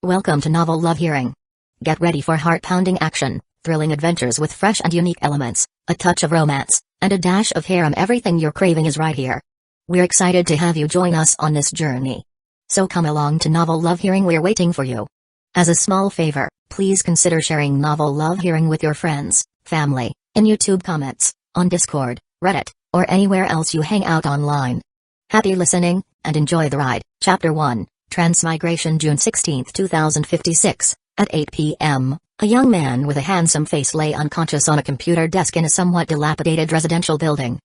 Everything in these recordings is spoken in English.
Welcome to Novel Love Hearing. Get ready for heart-pounding action, thrilling adventures with fresh and unique elements, a touch of romance, and a dash of harem. Everything you're craving is right here. We're excited to have you join us on this journey. So come along to Novel Love Hearing, we're waiting for you. As a small favor, please consider sharing Novel Love Hearing with your friends, family, in YouTube comments, on Discord, Reddit, or anywhere else you hang out online. Happy listening, and enjoy the ride. Chapter 1, Transmigration. June 16, 2056, at 8 p.m., a young man with a handsome face lay unconscious on a computer desk in a somewhat dilapidated residential building.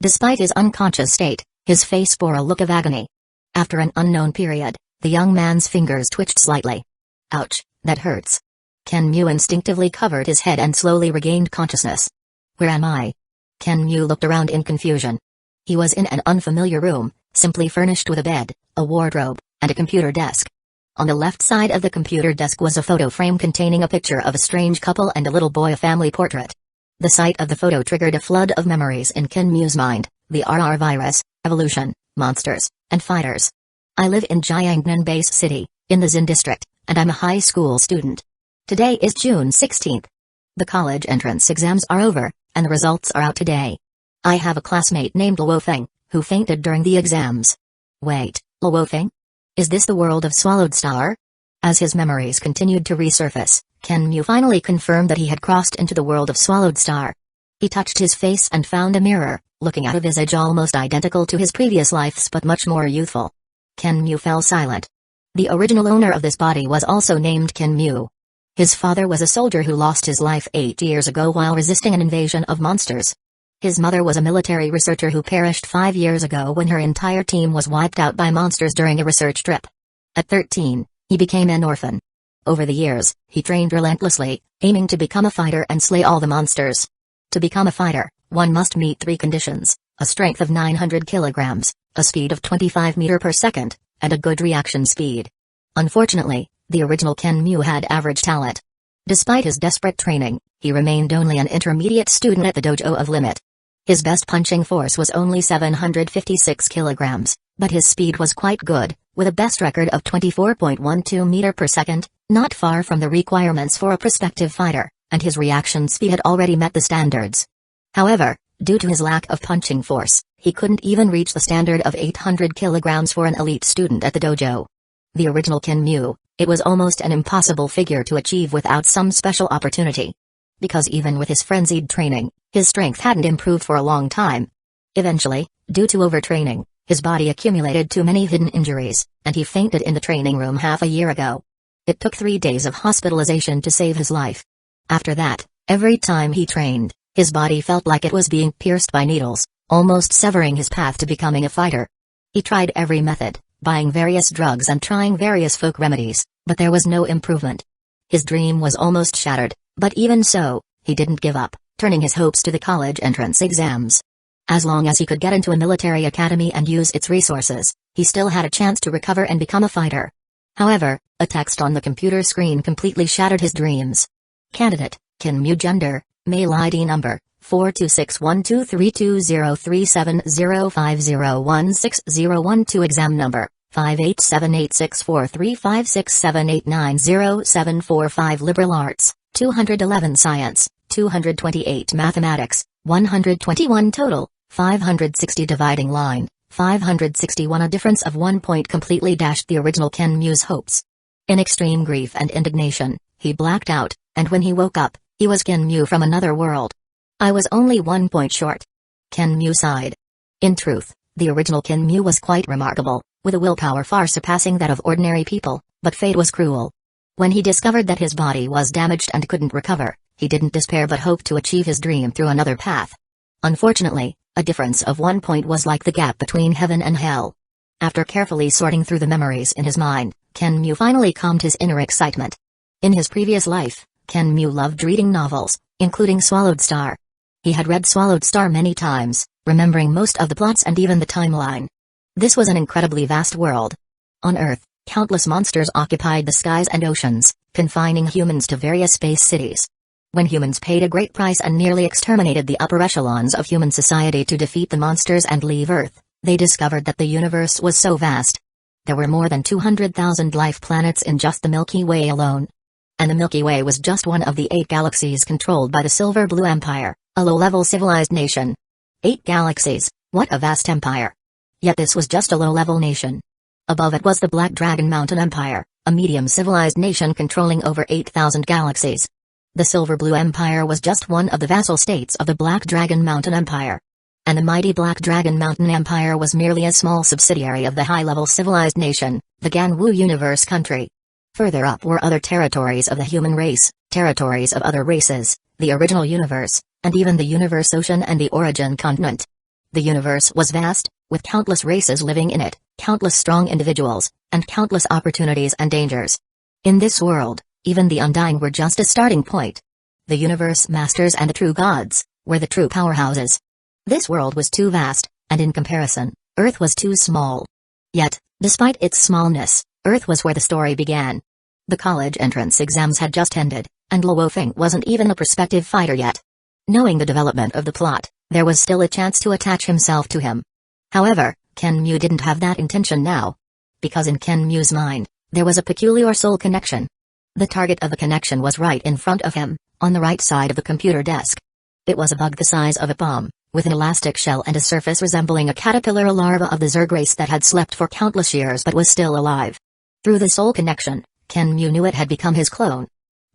Despite his unconscious state, his face bore a look of agony. After an unknown period, the young man's fingers twitched slightly. Ouch, that hurts. Ken Mu instinctively covered his head and slowly regained consciousness. Where am I? Ken Mu looked around in confusion. He was in an unfamiliar room, simply furnished with a bed, a wardrobe, and a computer desk. On the left side of the computer desk was a photo frame containing a picture of a strange couple and a little boy, a family portrait. The sight of the photo triggered a flood of memories in Ken Mu's mind: the RR virus, evolution, monsters, and fighters. I live in Jiangnan Base City, in the Xin district, and I'm a high school student. Today is June 16th. The college entrance exams are over, and the results are out today. I have a classmate named Luo Feng, who fainted during the exams. Wait, Luo Feng? Is this the world of Swallowed Star? As his memories continued to resurface, Ken Mu finally confirmed that he had crossed into the world of Swallowed Star. He touched his face and found a mirror, looking at a visage almost identical to his previous life's but much more youthful. Ken Mu fell silent. The original owner of this body was also named Ken Mu. His father was a soldier who lost his life 8 years ago while resisting an invasion of monsters. His mother was a military researcher who perished 5 years ago when her entire team was wiped out by monsters during a research trip. At 13, he became an orphan. Over the years, he trained relentlessly, aiming to become a fighter and slay all the monsters. To become a fighter, one must meet 3 conditions: a strength of 900 kilograms, a speed of 25 meters per second, and a good reaction speed. Unfortunately, the original Ken Mu had average talent. Despite his desperate training, he remained only an intermediate student at the dojo of Limit. His best punching force was only 756 kilograms, but his speed was quite good, with a best record of 24.12 meters per second, not far from the requirements for a prospective fighter, and his reaction speed had already met the standards. However, due to his lack of punching force, he couldn't even reach the standard of 800 kilograms for an elite student at the dojo. The original Ken Mu, it was almost an impossible figure to achieve without some special opportunity. Because even with his frenzied training, his strength hadn't improved for a long time. Eventually, due to overtraining, his body accumulated too many hidden injuries, and he fainted in the training room half a year ago. It took 3 days of hospitalization to save his life. After that, every time he trained, his body felt like it was being pierced by needles, almost severing his path to becoming a fighter. He tried every method, buying various drugs and trying various folk remedies, but there was no improvement. His dream was almost shattered, but even so, he didn't give up, turning his hopes to the college entrance exams. As long as he could get into a military academy and use its resources, he still had a chance to recover and become a fighter. However, a text on the computer screen completely shattered his dreams. Candidate, Ken Mu. Gender, male. ID number, 4261232037050160120. Exam number, 5878643567890745. Liberal arts, 211 science, 228 mathematics, 121 total, 560 dividing line, 561. A difference of 1 point completely dashed the original Ken Mu's hopes. In extreme grief and indignation, he blacked out, and when he woke up, he was Ken Mu from another world. I was only 1 point short. Ken Mu sighed. In truth, the original Ken Mu was quite remarkable, with a willpower far surpassing that of ordinary people, but fate was cruel. When he discovered that his body was damaged and couldn't recover, he didn't despair but hoped to achieve his dream through another path. Unfortunately, a difference of 1 point was like the gap between heaven and hell. After carefully sorting through the memories in his mind, Ken Mu finally calmed his inner excitement. In his previous life, Ken Mu loved reading novels, including Swallowed Star. He had read Swallowed Star many times, remembering most of the plots and even the timeline. This was an incredibly vast world. On Earth, countless monsters occupied the skies and oceans, confining humans to various space cities. When humans paid a great price and nearly exterminated the upper echelons of human society to defeat the monsters and leave Earth, they discovered that the universe was so vast. There were more than 200,000 life planets in just the Milky Way alone. And the Milky Way was just one of the 8 galaxies controlled by the Silver Blue Empire, a low-level civilized nation. 8 galaxies, what a vast empire. Yet this was just a low-level nation. Above it was the Black Dragon Mountain Empire, a medium civilized nation controlling over 8,000 galaxies. The Silver Blue Empire was just one of the vassal states of the Black Dragon Mountain Empire. And the mighty Black Dragon Mountain Empire was merely a small subsidiary of the high-level civilized nation, the Ganwu Universe country. Further up were other territories of the human race, territories of other races, the original universe, and even the universe ocean and the origin continent. The universe was vast, with countless races living in it, countless strong individuals, and countless opportunities and dangers. In this world, even the undying were just a starting point. The universe masters and the true gods were the true powerhouses. This world was too vast, and in comparison, Earth was too small. Yet, despite its smallness, Earth was where the story began. The college entrance exams had just ended, and Luo Feng wasn't even a prospective fighter yet. Knowing the development of the plot, there was still a chance to attach himself to him. However, Ken Mu didn't have that intention now. Because in Ken Mu's mind, there was a peculiar soul connection. The target of the connection was right in front of him, on the right side of the computer desk. It was a bug the size of a palm, with an elastic shell and a surface resembling a caterpillar larva of the Zerg race that had slept for countless years but was still alive. Through the soul connection, Ken Mu knew it had become his clone.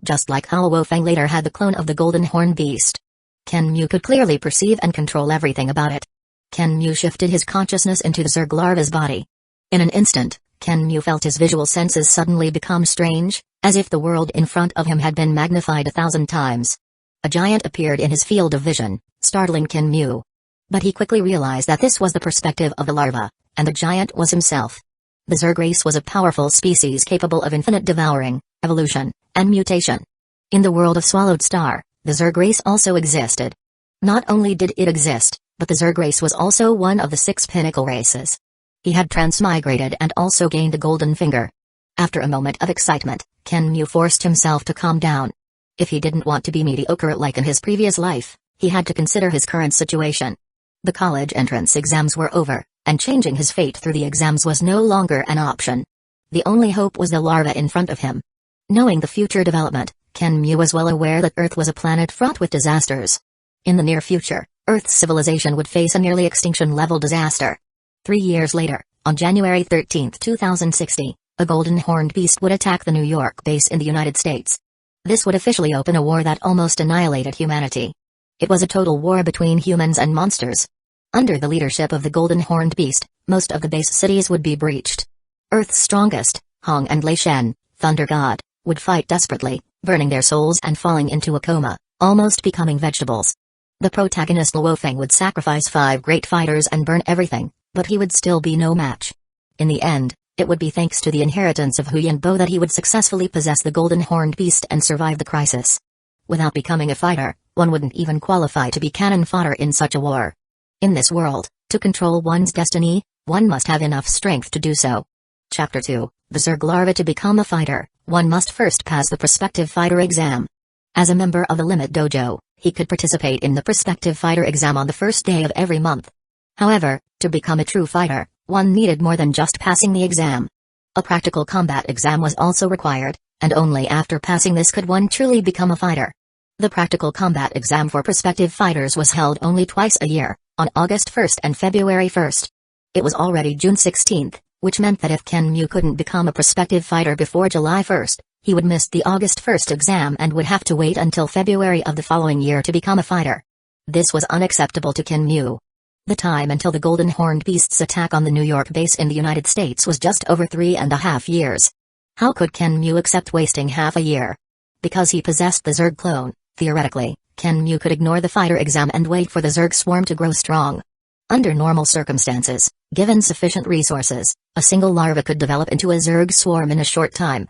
Just like how Luo Feng later had the clone of the Golden Horn Beast. Ken Mu could clearly perceive and control everything about it. Ken Mu shifted his consciousness into the Zerg larva's body. In an instant, Ken Mu felt his visual senses suddenly become strange, as if the world in front of him had been magnified 1,000 times. A giant appeared in his field of vision, startling Ken Mu. But he quickly realized that this was the perspective of the larva, and the giant was himself. The Zerg race was a powerful species capable of infinite devouring, evolution, and mutation. In the world of Swallowed Star, the Zerg race also existed. Not only did it exist, but the Zerg race was also one of the 6 pinnacle races. He had transmigrated and also gained a golden finger. After a moment of excitement, Ken Mu forced himself to calm down. If he didn't want to be mediocre like in his previous life, he had to consider his current situation. The college entrance exams were over, and changing his fate through the exams was no longer an option. The only hope was the larva in front of him. Knowing the future development, Ken Mu was well aware that Earth was a planet fraught with disasters. In the near future, Earth's civilization would face a nearly extinction-level disaster. 3 years later, on January 13, 2060, a golden horned beast would attack the New York base in the United States. This would officially open a war that almost annihilated humanity. It was a total war between humans and monsters. Under the leadership of the golden horned beast, most of the base cities would be breached. Earth's strongest, Hong and Lei Shen, Thunder God, would fight desperately, burning their souls and falling into a coma, almost becoming vegetables. The protagonist Luo Feng would sacrifice 5 great fighters and burn everything, but he would still be no match. In the end, it would be thanks to the inheritance of Hueco that he would successfully possess the golden horned beast and survive the crisis. Without becoming a fighter, one wouldn't even qualify to be cannon fodder in such a war. In this world, to control one's destiny, one must have enough strength to do so. Chapter 2, the Zerg larva. To become a fighter, one must first pass the prospective fighter exam. As a member of the Limit Dojo, he could participate in the prospective fighter exam on the first day of every month. However, to become a true fighter, one needed more than just passing the exam. A practical combat exam was also required, and only after passing this could one truly become a fighter. The practical combat exam for prospective fighters was held only twice a year, on August 1st and February 1st. It was already June 16th, which meant that if Ken Mu couldn't become a prospective fighter before July 1st, he would miss the August 1st exam and would have to wait until February of the following year to become a fighter. This was unacceptable to Ken Mu. The time until the Golden Horned Beast's attack on the New York base in the United States was just over 3.5 years. How could Ken Mu accept wasting half a year? Because he possessed the Zerg clone, theoretically, Ken Mu could ignore the fighter exam and wait for the Zerg swarm to grow strong. Under normal circumstances, given sufficient resources, a single larva could develop into a Zerg swarm in a short time.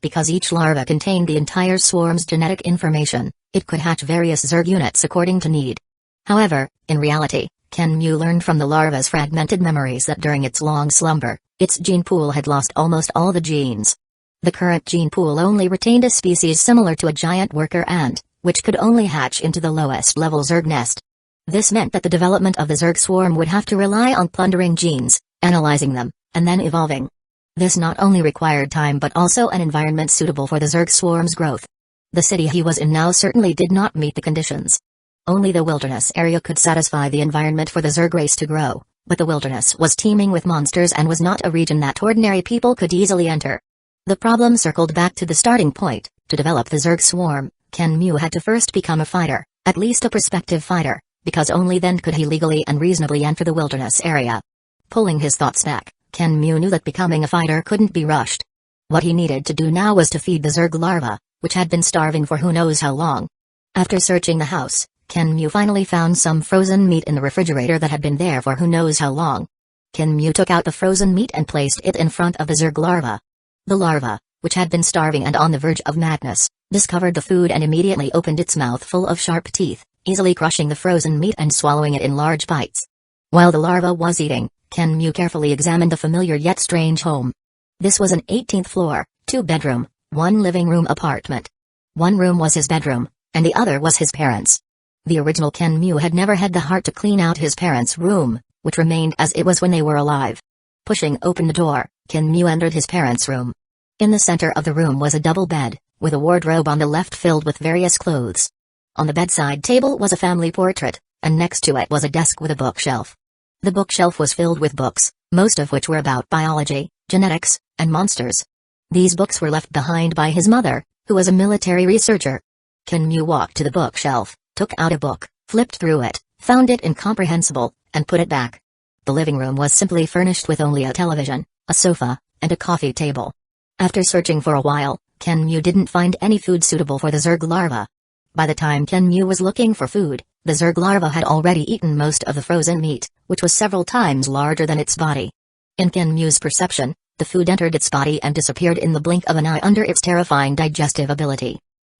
Because each larva contained the entire swarm's genetic information, it could hatch various Zerg units according to need. However, in reality, Ken Mu learned from the larva's fragmented memories that during its long slumber, its gene pool had lost almost all the genes. The current gene pool only retained a species similar to a giant worker ant, which could only hatch into the lowest level Zerg nest. This meant that the development of the Zerg swarm would have to rely on plundering genes, analyzing them, and then evolving. This not only required time but also an environment suitable for the Zerg swarm's growth. The city he was in now certainly did not meet the conditions. Only the wilderness area could satisfy the environment for the Zerg race to grow, but the wilderness was teeming with monsters and was not a region that ordinary people could easily enter. The problem circled back to the starting point. To develop the Zerg swarm, Kenmu had to first become a fighter, at least a prospective fighter, because only then could he legally and reasonably enter the wilderness area. Pulling his thoughts back, Kenmu knew that becoming a fighter couldn't be rushed. What he needed to do now was to feed the Zerg larva, which had been starving for who knows how long. After searching the house, Kenmu finally found some frozen meat in the refrigerator that had been there for who knows how long. Kenmu took out the frozen meat and placed it in front of the Zerg larva. The larva, which had been starving and on the verge of madness, discovered the food and immediately opened its mouth full of sharp teeth, easily crushing the frozen meat and swallowing it in large bites. While the larva was eating, Kenmu carefully examined the familiar yet strange home. This was an 18th floor, 2-bedroom, 1 living room apartment. One room was his bedroom, and the other was his parents'. The original Kenmu had never had the heart to clean out his parents' room, which remained as it was when they were alive. Pushing open the door, Kenmu entered his parents' room. In the center of the room was a double bed, with a wardrobe on the left filled with various clothes. On the bedside table was a family portrait, and next to it was a desk with a bookshelf. The bookshelf was filled with books, most of which were about biology, genetics, and monsters. These books were left behind by his mother, who was a military researcher. Kenmu walked to the bookshelf, took out a book, flipped through it, found it incomprehensible, and put it back. The living room was simply furnished with only a television, a sofa, and a coffee table. After searching for a while, Kenmu didn't find any food suitable for the Zerg larva. By the time Kenmu was looking for food, the Zerg larva had already eaten most of the frozen meat, which was several times larger than its body. In Kenmu's perception, the food entered its body and disappeared in the blink of an eye under its terrifying digestive ability.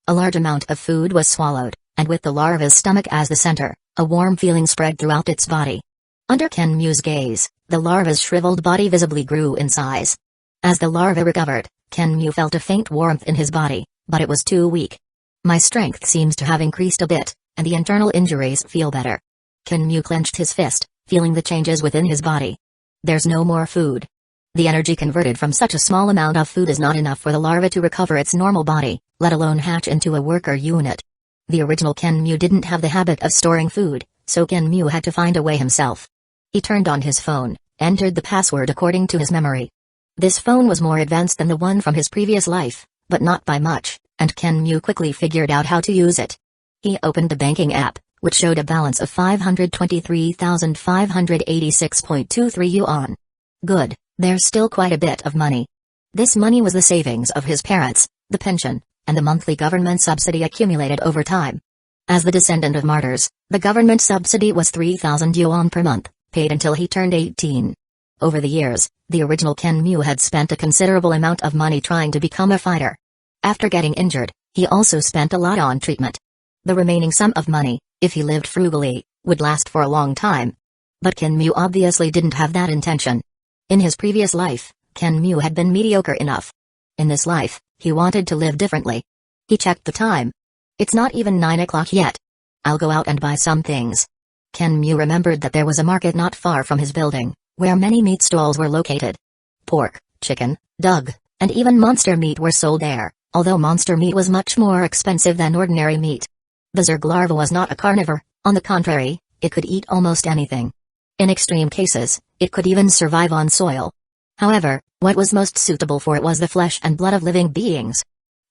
A large amount of food was swallowed, and with the larva's stomach as the center, a warm feeling spread throughout its body. Under Kenmu's gaze, the larva's shriveled body visibly grew in size. As the larva recovered, Kenmu felt a faint warmth in his body, but it was too weak. My strength seems to have increased a bit, and the internal injuries feel better. Kenmu clenched his fist, feeling the changes within his body. There's no more food. The energy converted from such a small amount of food is not enough for the larva to recover its normal body, let alone hatch into a worker unit. The original Kenmu didn't have the habit of storing food, so Kenmu had to find a way himself. He turned on his phone, entered the password according to his memory. This phone was more advanced than the one from his previous life, but not by much, and Kenmu quickly figured out how to use it. He opened the banking app, which showed a balance of 523,586.23 yuan. Good, there's still quite a bit of money. This money was the savings of his parents, the pension, and the monthly government subsidy accumulated over time. As the descendant of martyrs, the government subsidy was 3,000 yuan per month, paid until he turned 18. Over the years, the original Kenmu had spent a considerable amount of money trying to become a fighter. After getting injured, he also spent a lot on treatment. The remaining sum of money, if he lived frugally, would last for a long time. But Kenmu obviously didn't have that intention. In his previous life, Kenmu had been mediocre enough. In this life, he wanted to live differently. He checked the time. It's not even 9 o'clock yet. I'll go out and buy some things. Kenmu remembered that there was a market not far from his building, where many meat stalls were located. Pork, chicken, dog, and even monster meat were sold there, although monster meat was much more expensive than ordinary meat. The Zerg larva was not a carnivore, on the contrary, it could eat almost anything. In extreme cases, it could even survive on soil. However, what was most suitable for it was the flesh and blood of living beings.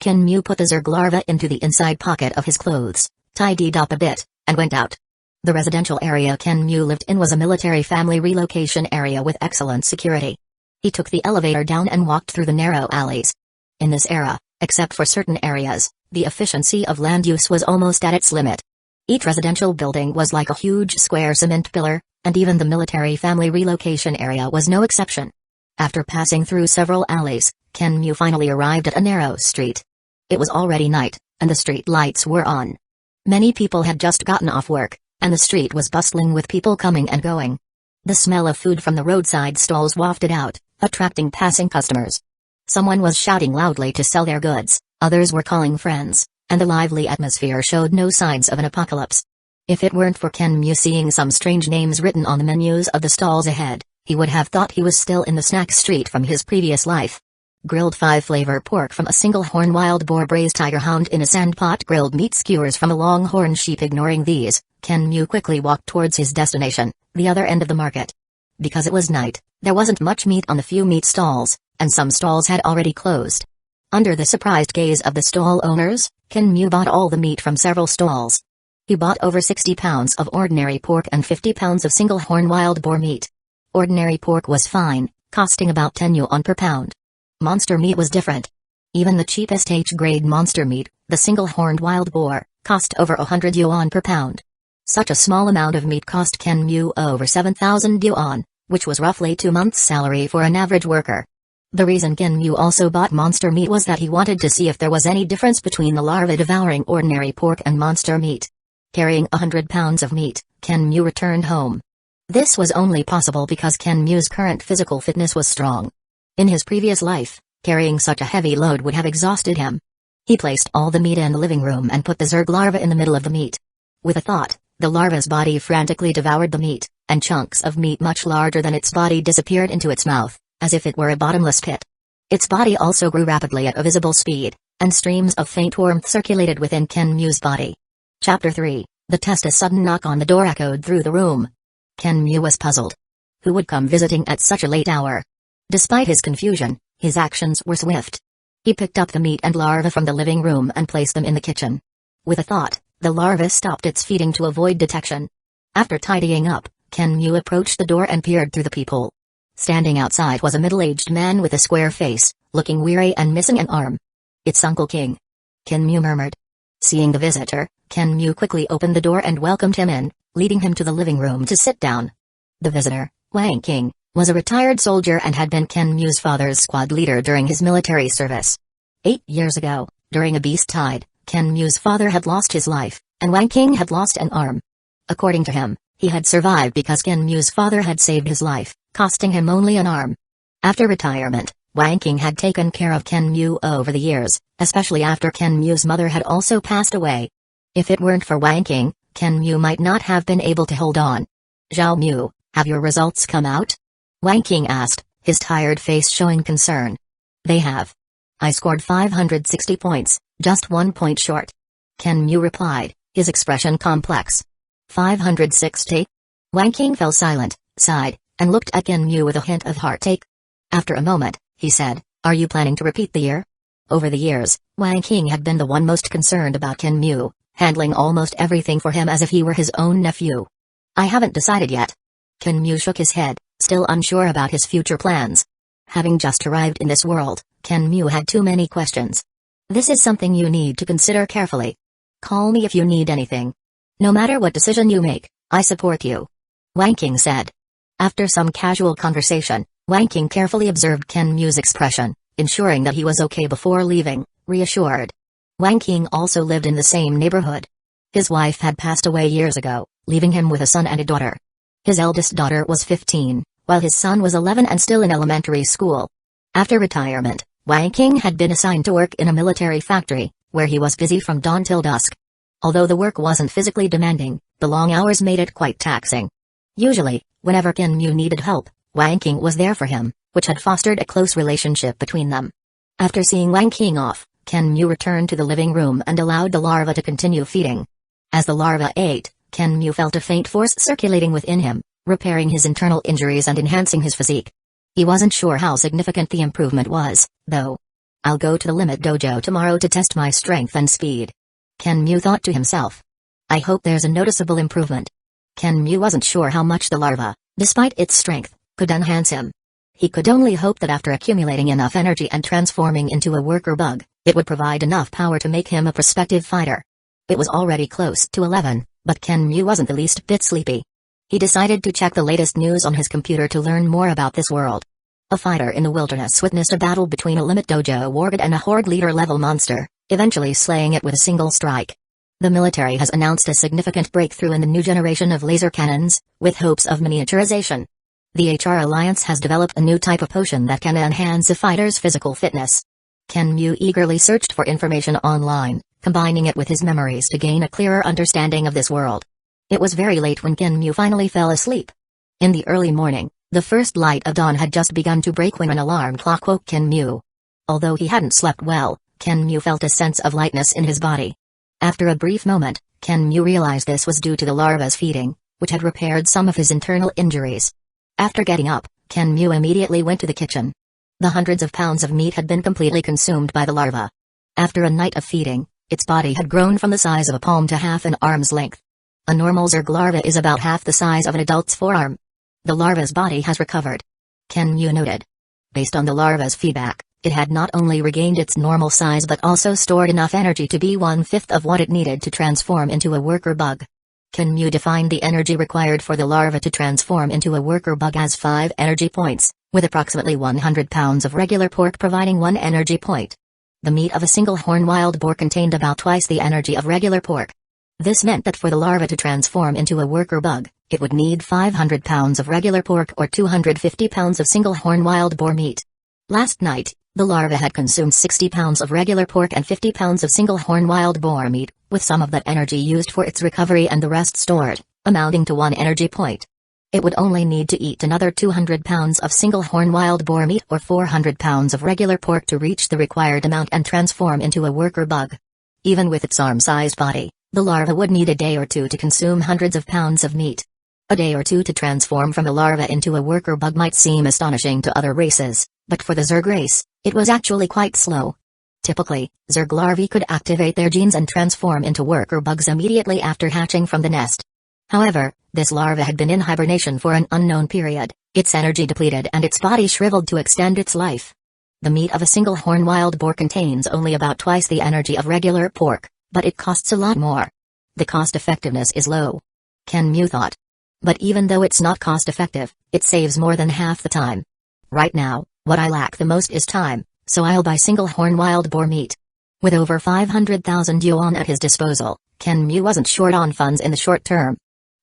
Kenmu put the Zerg larva into the inside pocket of his clothes, tidied up a bit, and went out. The residential area Kenmu lived in was a military family relocation area with excellent security. He took the elevator down and walked through the narrow alleys. In this era, except for certain areas, the efficiency of land use was almost at its limit. Each residential building was like a huge square cement pillar, and even the military family relocation area was no exception. After passing through several alleys, Kenmu finally arrived at a narrow street. It was already night, and the street lights were on. Many people had just gotten off work, and the street was bustling with people coming and going. The smell of food from the roadside stalls wafted out, attracting passing customers. Someone was shouting loudly to sell their goods, others were calling friends, and the lively atmosphere showed no signs of an apocalypse. If it weren't for Kenmu seeing some strange names written on the menus of the stalls ahead, He would have thought he was still in the snack street from his previous life. Grilled 5-flavor pork from a single horn, wild boar, braised tiger hound in a sand pot, grilled meat skewers from a longhorn sheep. Ignoring these, Kenmu quickly walked towards his destination, the other end of the market. Because it was night, there wasn't much meat on the few meat stalls, and some stalls had already closed. Under the surprised gaze of the stall owners, Kenmu bought all the meat from several stalls. He bought over 60 pounds of ordinary pork and 50 pounds of single horn wild boar meat. Ordinary pork was fine, costing about 10 yuan per pound. Monster meat was different. Even the cheapest H-grade monster meat, the single-horned wild boar, cost over 100 yuan per pound. Such a small amount of meat cost Kenmu over 7,000 yuan, which was roughly 2 months' salary for an average worker. The reason Kenmu also bought monster meat was that he wanted to see if there was any difference between the larva devouring ordinary pork and monster meat. Carrying 100 pounds of meat, Kenmu returned home. This was only possible because Kenmu's current physical fitness was strong. In his previous life, carrying such a heavy load would have exhausted him. He placed all the meat in the living room and put the Zerg larva in the middle of the meat. With a thought, the larva's body frantically devoured the meat, and chunks of meat much larger than its body disappeared into its mouth, as if it were a bottomless pit. Its body also grew rapidly at a visible speed, and streams of faint warmth circulated within Kenmu's body. Chapter 3. The test. A sudden knock on the door echoed through the room. Kenmu was puzzled. Who would come visiting at such a late hour? Despite his confusion, his actions were swift. He picked up the meat and larva from the living room and placed them in the kitchen. With a thought, the larva stopped its feeding to avoid detection. After tidying up, Kenmu approached the door and peered through the peephole. Standing outside was a middle-aged man with a square face, looking weary and missing an arm. "It's Uncle King," Kenmu murmured. Seeing the visitor, Kenmu quickly opened the door and welcomed him in, leading him to the living room to sit down. The visitor, Wang King, was a retired soldier and had been Kenmu's father's squad leader during his military service. 8 years ago, during a beast tide, Kenmu's father had lost his life, and Wang King had lost an arm. According to him, he had survived because Kenmu's father had saved his life, costing him only an arm. After retirement, Wang King had taken care of Kenmu over the years, especially after Kenmu's mother had also passed away. If it weren't for Wang King, Kenmu might not have been able to hold on. "Zhao Mu, have your results come out?" Wang King asked, his tired face showing concern. "They have. I scored 560 points, just 1 point short," Kenmu replied, his expression complex. 560? Wang King fell silent, sighed, and looked at Kenmu with a hint of heartache. After a moment, he said, "Are you planning to repeat the year?" Over the years, Wang King had been the one most concerned about Kenmu, handling almost everything for him as if he were his own nephew. "I haven't decided yet." Kenmu shook his head, still unsure about his future plans. Having just arrived in this world, Kenmu had too many questions. "This is something you need to consider carefully. Call me if you need anything. No matter what decision you make, I support you," Wang King said. After some casual conversation, Wang King carefully observed Kenmu's expression, ensuring that he was okay before leaving, reassured. Wang King also lived in the same neighborhood. His wife had passed away years ago, leaving him with a son and a daughter. His eldest daughter was 15, while his son was 11 and still in elementary school. After retirement, Wang King had been assigned to work in a military factory, where he was busy from dawn till dusk. Although the work wasn't physically demanding, the long hours made it quite taxing. Usually, whenever Kenmu needed help, Wang King was there for him, which had fostered a close relationship between them. After seeing Wang King off, Kenmu returned to the living room and allowed the larva to continue feeding. As the larva ate, Kenmu felt a faint force circulating within him, repairing his internal injuries and enhancing his physique. He wasn't sure how significant the improvement was, though. "I'll go to the limit dojo tomorrow to test my strength and speed," Kenmu thought to himself. "I hope there's a noticeable improvement." Kenmu wasn't sure how much the larva, despite its strength, could enhance him. He could only hope that after accumulating enough energy and transforming into a worker bug, it would provide enough power to make him a prospective fighter. It was already close to 11, but Kenmu wasn't the least bit sleepy. He decided to check the latest news on his computer to learn more about this world. A fighter in the wilderness witnessed a battle between a limit dojo wargod and a horde leader-level monster, eventually slaying it with a single strike. The military has announced a significant breakthrough in the new generation of laser cannons, with hopes of miniaturization. The HR Alliance has developed a new type of potion that can enhance a fighter's physical fitness. Kenmu eagerly searched for information online, combining it with his memories to gain a clearer understanding of this world. It was very late when Kenmu finally fell asleep. In the early morning, The first light of dawn had just begun to break when an alarm clock woke Kenmu. Although he hadn't slept well, Kenmu felt a sense of lightness in his body. After a brief moment, Kenmu realized this was due to the larva's feeding, which had repaired some of his internal injuries. After getting up, Kenmu immediately went to the kitchen. The hundreds of pounds of meat had been completely consumed by the larva. After a night of feeding, its body had grown from the size of a palm to half an arm's length. A normal Zerg larva is about half the size of an adult's forearm. The larva's body has recovered. Kenmu noted. Based on the larva's feedback, it had not only regained its normal size but also stored enough energy to be 1/5 of what it needed to transform into a worker bug. Kenmu defined the energy required for the larva to transform into a worker bug as 5 energy points, with approximately 100 pounds of regular pork providing 1 energy point. The meat of a single horn wild boar contained about twice the energy of regular pork. This meant that for the larva to transform into a worker bug, it would need 500 pounds of regular pork or 250 pounds of single horn wild boar meat. Last night, the larva had consumed 60 pounds of regular pork and 50 pounds of single horn wild boar meat, with some of that energy used for its recovery and the rest stored, amounting to 1 energy point. It would only need to eat another 200 pounds of single horn wild boar meat or 400 pounds of regular pork to reach the required amount and transform into a worker bug. Even with its arm-sized body, the larva would need a day or two to consume hundreds of pounds of meat. A day or two to transform from a larva into a worker bug might seem astonishing to other races, but for the Zerg race, it was actually quite slow. Typically, Zerg larvae could activate their genes and transform into worker bugs immediately after hatching from the nest. However, this larva had been in hibernation for an unknown period, its energy depleted and its body shriveled to extend its life. The meat of a single horn wild boar contains only about twice the energy of regular pork, but it costs a lot more. The cost effectiveness is low. Kenmu thought. But even though it's not cost effective, it saves more than half the time. Right now, what I lack the most is time, so I'll buy single horn wild boar meat. With over 500,000 yuan at his disposal, Kenmu wasn't short on funds in the short term.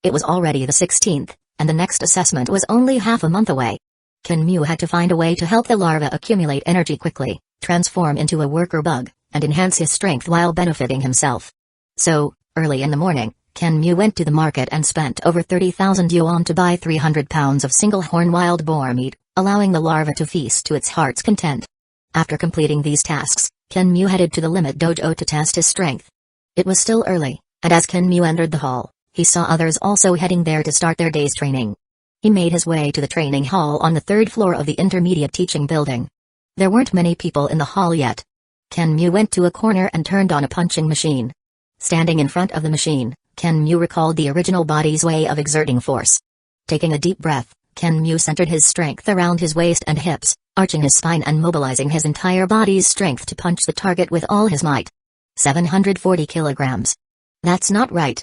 It was already the 16th, and the next assessment was only half a month away. Kenmu had to find a way to help the larva accumulate energy quickly, transform into a worker bug, and enhance his strength while benefiting himself. So, early in the morning, Kenmu went to the market and spent over 30,000 yuan to buy 300 pounds of single horn wild boar meat, allowing the larva to feast to its heart's content. After completing these tasks, Kenmu headed to the limit dojo to test his strength. It was still early, and as Kenmu entered the hall, he saw others also heading there to start their day's training. He made his way to the training hall on the 3rd floor of the intermediate teaching building. There weren't many people in the hall yet. Kenmu went to a corner and turned on a punching machine. Standing in front of the machine, Kenmu recalled the original body's way of exerting force. Taking a deep breath, Kenmu centered his strength around his waist and hips, arching his spine and mobilizing his entire body's strength to punch the target with all his might. 740 kilograms. That's not right.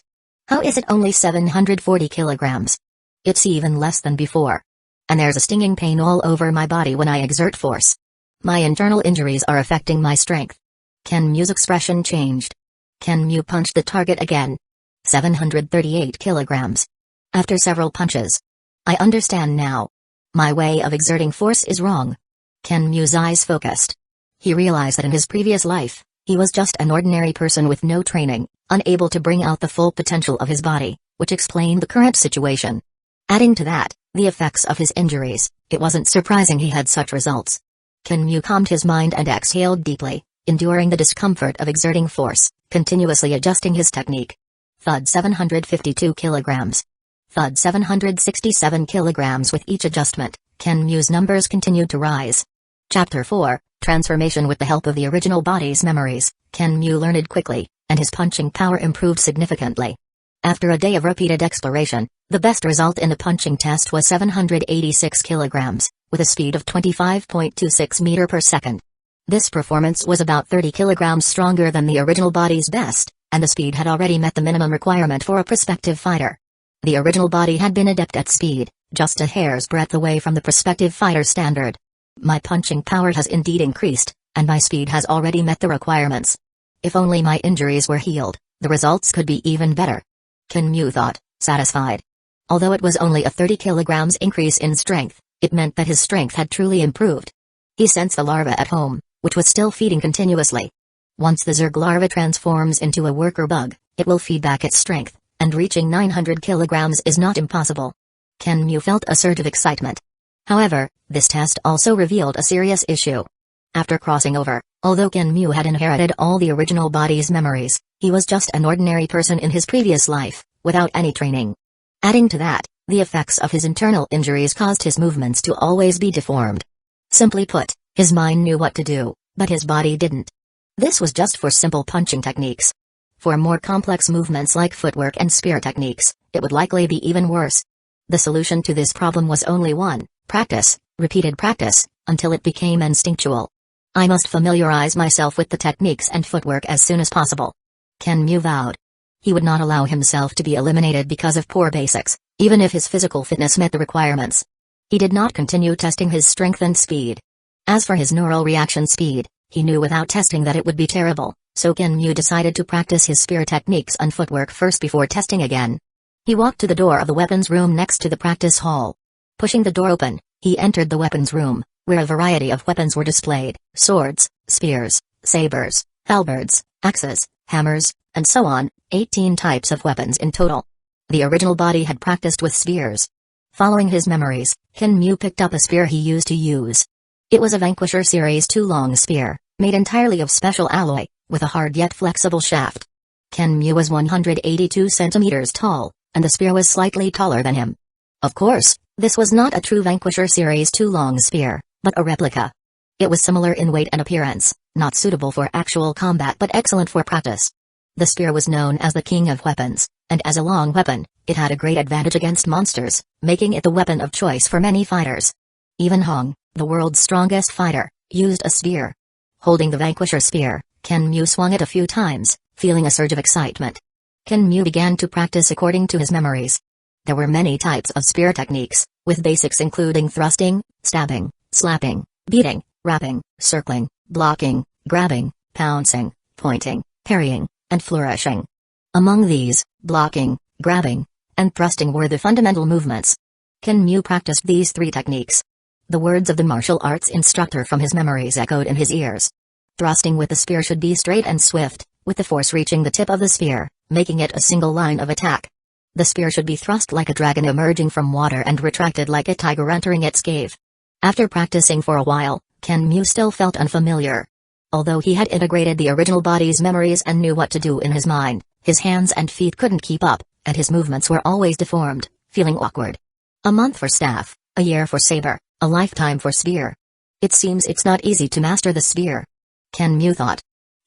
How is it only 740 kilograms? It's even less than before. And there's a stinging pain all over my body when I exert force. My internal injuries are affecting my strength. Kenmu's expression changed. Kenmu punched the target again. 738 kilograms. After several punches. I understand now. My way of exerting force is wrong. Kenmu's eyes focused. He realized that in his previous life, he was just an ordinary person with no training, unable to bring out the full potential of his body, which explained the current situation. Adding to that, the effects of his injuries, it wasn't surprising he had such results. Kenmu calmed his mind and exhaled deeply, enduring the discomfort of exerting force, continuously adjusting his technique. Thud 752 kilograms. Thud 767 kilograms. With each adjustment, Kenmu's numbers continued to rise. Chapter 4, Transformation. With the help of the original body's memories, Kenmu learned quickly, and his punching power improved significantly. After a day of repeated exploration, the best result in the punching test was 786 kilograms, with a speed of 25.26 meter per second. This performance was about 30 kilograms stronger than the original body's best, and the speed had already met the minimum requirement for a prospective fighter. The original body had been adept at speed, just a hair's breadth away from the prospective fighter standard. My punching power has indeed increased, and my speed has already met the requirements. If only my injuries were healed, the results could be even better. Kenmu thought, satisfied. Although it was only a 30 kilograms increase in strength, it meant that his strength had truly improved. He sensed the larva at home, which was still feeding continuously. Once the Zerg larva transforms into a worker bug, it will feed back its strength, and reaching 900 kilograms is not impossible. Kenmu felt a surge of excitement. However, this test also revealed a serious issue. After crossing over, although Kenmu had inherited all the original body's memories, he was just an ordinary person in his previous life, without any training. Adding to that, the effects of his internal injuries caused his movements to always be deformed. Simply put, his mind knew what to do, but his body didn't. This was just for simple punching techniques. For more complex movements like footwork and spear techniques, it would likely be even worse. The solution to this problem was only one: practice, repeated practice, until it became instinctual. I must familiarize myself with the techniques and footwork as soon as possible. Kenmu vowed. He would not allow himself to be eliminated because of poor basics, even if his physical fitness met the requirements. He did not continue testing his strength and speed. As for his neural reaction speed, he knew without testing that it would be terrible, so Kenmu decided to practice his spear techniques and footwork first before testing again. He walked to the door of the weapons room next to the practice hall. Pushing the door open, he entered the weapons room, where a variety of weapons were displayed: swords, spears, sabers, halberds, axes, hammers, and so on, 18 types of weapons in total. The original body had practiced with spears. Following his memories, Kenmu picked up a spear he used to use. It was a Vanquisher Series 2 long spear, made entirely of special alloy, with a hard yet flexible shaft. Kenmu was 182 centimeters tall, and the spear was slightly taller than him. Of course, this was not a true Vanquisher Series 2 long spear, but a replica. It was similar in weight and appearance, not suitable for actual combat but excellent for practice. The spear was known as the King of Weapons, and as a long weapon, it had a great advantage against monsters, making it the weapon of choice for many fighters. Even Hong, the world's strongest fighter, used a spear. Holding the Vanquisher spear, Kenmu swung it a few times, feeling a surge of excitement. Kenmu began to practice according to his memories. There were many types of spear techniques, with basics including thrusting, stabbing, slapping, beating, wrapping, circling, blocking, grabbing, pouncing, pointing, parrying, and flourishing. Among these, blocking, grabbing, and thrusting were the fundamental movements. Kenmu practiced these 3 techniques. The words of the martial arts instructor from his memories echoed in his ears. Thrusting with the spear should be straight and swift, with the force reaching the tip of the spear, making it a single line of attack. The spear should be thrust like a dragon emerging from water and retracted like a tiger entering its cave. After practicing for a while, Kenmu still felt unfamiliar. Although he had integrated the original body's memories and knew what to do in his mind, his hands and feet couldn't keep up, and his movements were always deformed, feeling awkward. A month for staff, a year for saber, a lifetime for spear. It seems it's not easy to master the spear. Kenmu thought.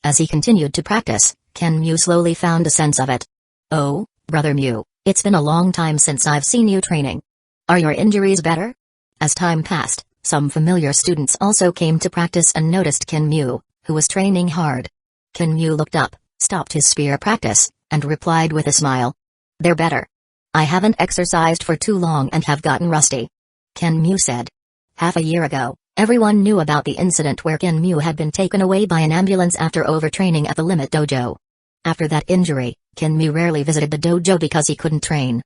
As he continued to practice, Kenmu slowly found a sense of it. Oh, Brother Mu, it's been a long time since I've seen you training. Are your injuries better? As time passed, some familiar students also came to practice and noticed Kenmu, who was training hard. Kenmu looked up, stopped his spear practice, and replied with a smile. They're better. I haven't exercised for too long and have gotten rusty. Kenmu said. Half a year ago, everyone knew about the incident where Kenmu had been taken away by an ambulance after overtraining at the Limit Dojo. After that injury, Kenmu rarely visited the dojo because he couldn't train.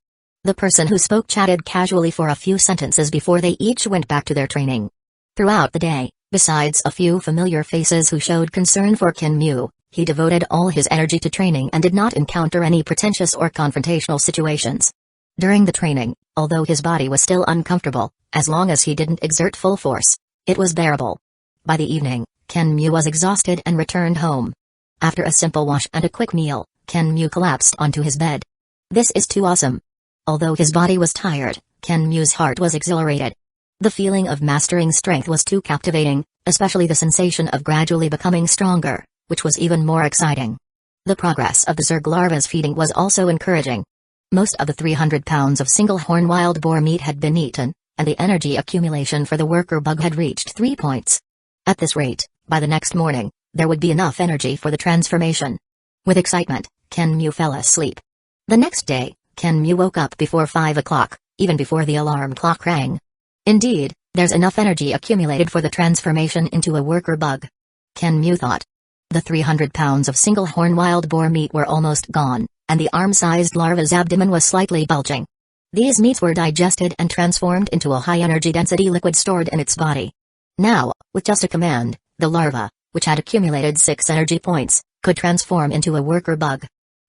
The person who spoke chatted casually for a few sentences before they each went back to their training. Throughout the day, besides a few familiar faces who showed concern for Kenmu, he devoted all his energy to training and did not encounter any pretentious or confrontational situations. During the training, although his body was still uncomfortable, as long as he didn't exert full force, it was bearable. By the evening, Kenmu was exhausted and returned home. After a simple wash and a quick meal, Kenmu collapsed onto his bed. This is too awesome. Although his body was tired, Kenmu's heart was exhilarated. The feeling of mastering strength was too captivating, especially the sensation of gradually becoming stronger, which was even more exciting. The progress of the Zerg larva's feeding was also encouraging. Most of the 300 pounds of single-horn wild boar meat had been eaten, and the energy accumulation for the worker bug had reached 3 points. At this rate, by the next morning, there would be enough energy for the transformation. With excitement, Kenmu fell asleep. The next day, Kenmu woke up before 5 o'clock, even before the alarm clock rang. Indeed, there's enough energy accumulated for the transformation into a worker bug. Kenmu thought. The 300 pounds of single-horn wild boar meat were almost gone, and the arm-sized larva's abdomen was slightly bulging. These meats were digested and transformed into a high-energy density liquid stored in its body. Now, with just a command, the larva, which had accumulated 6 energy points, could transform into a worker bug.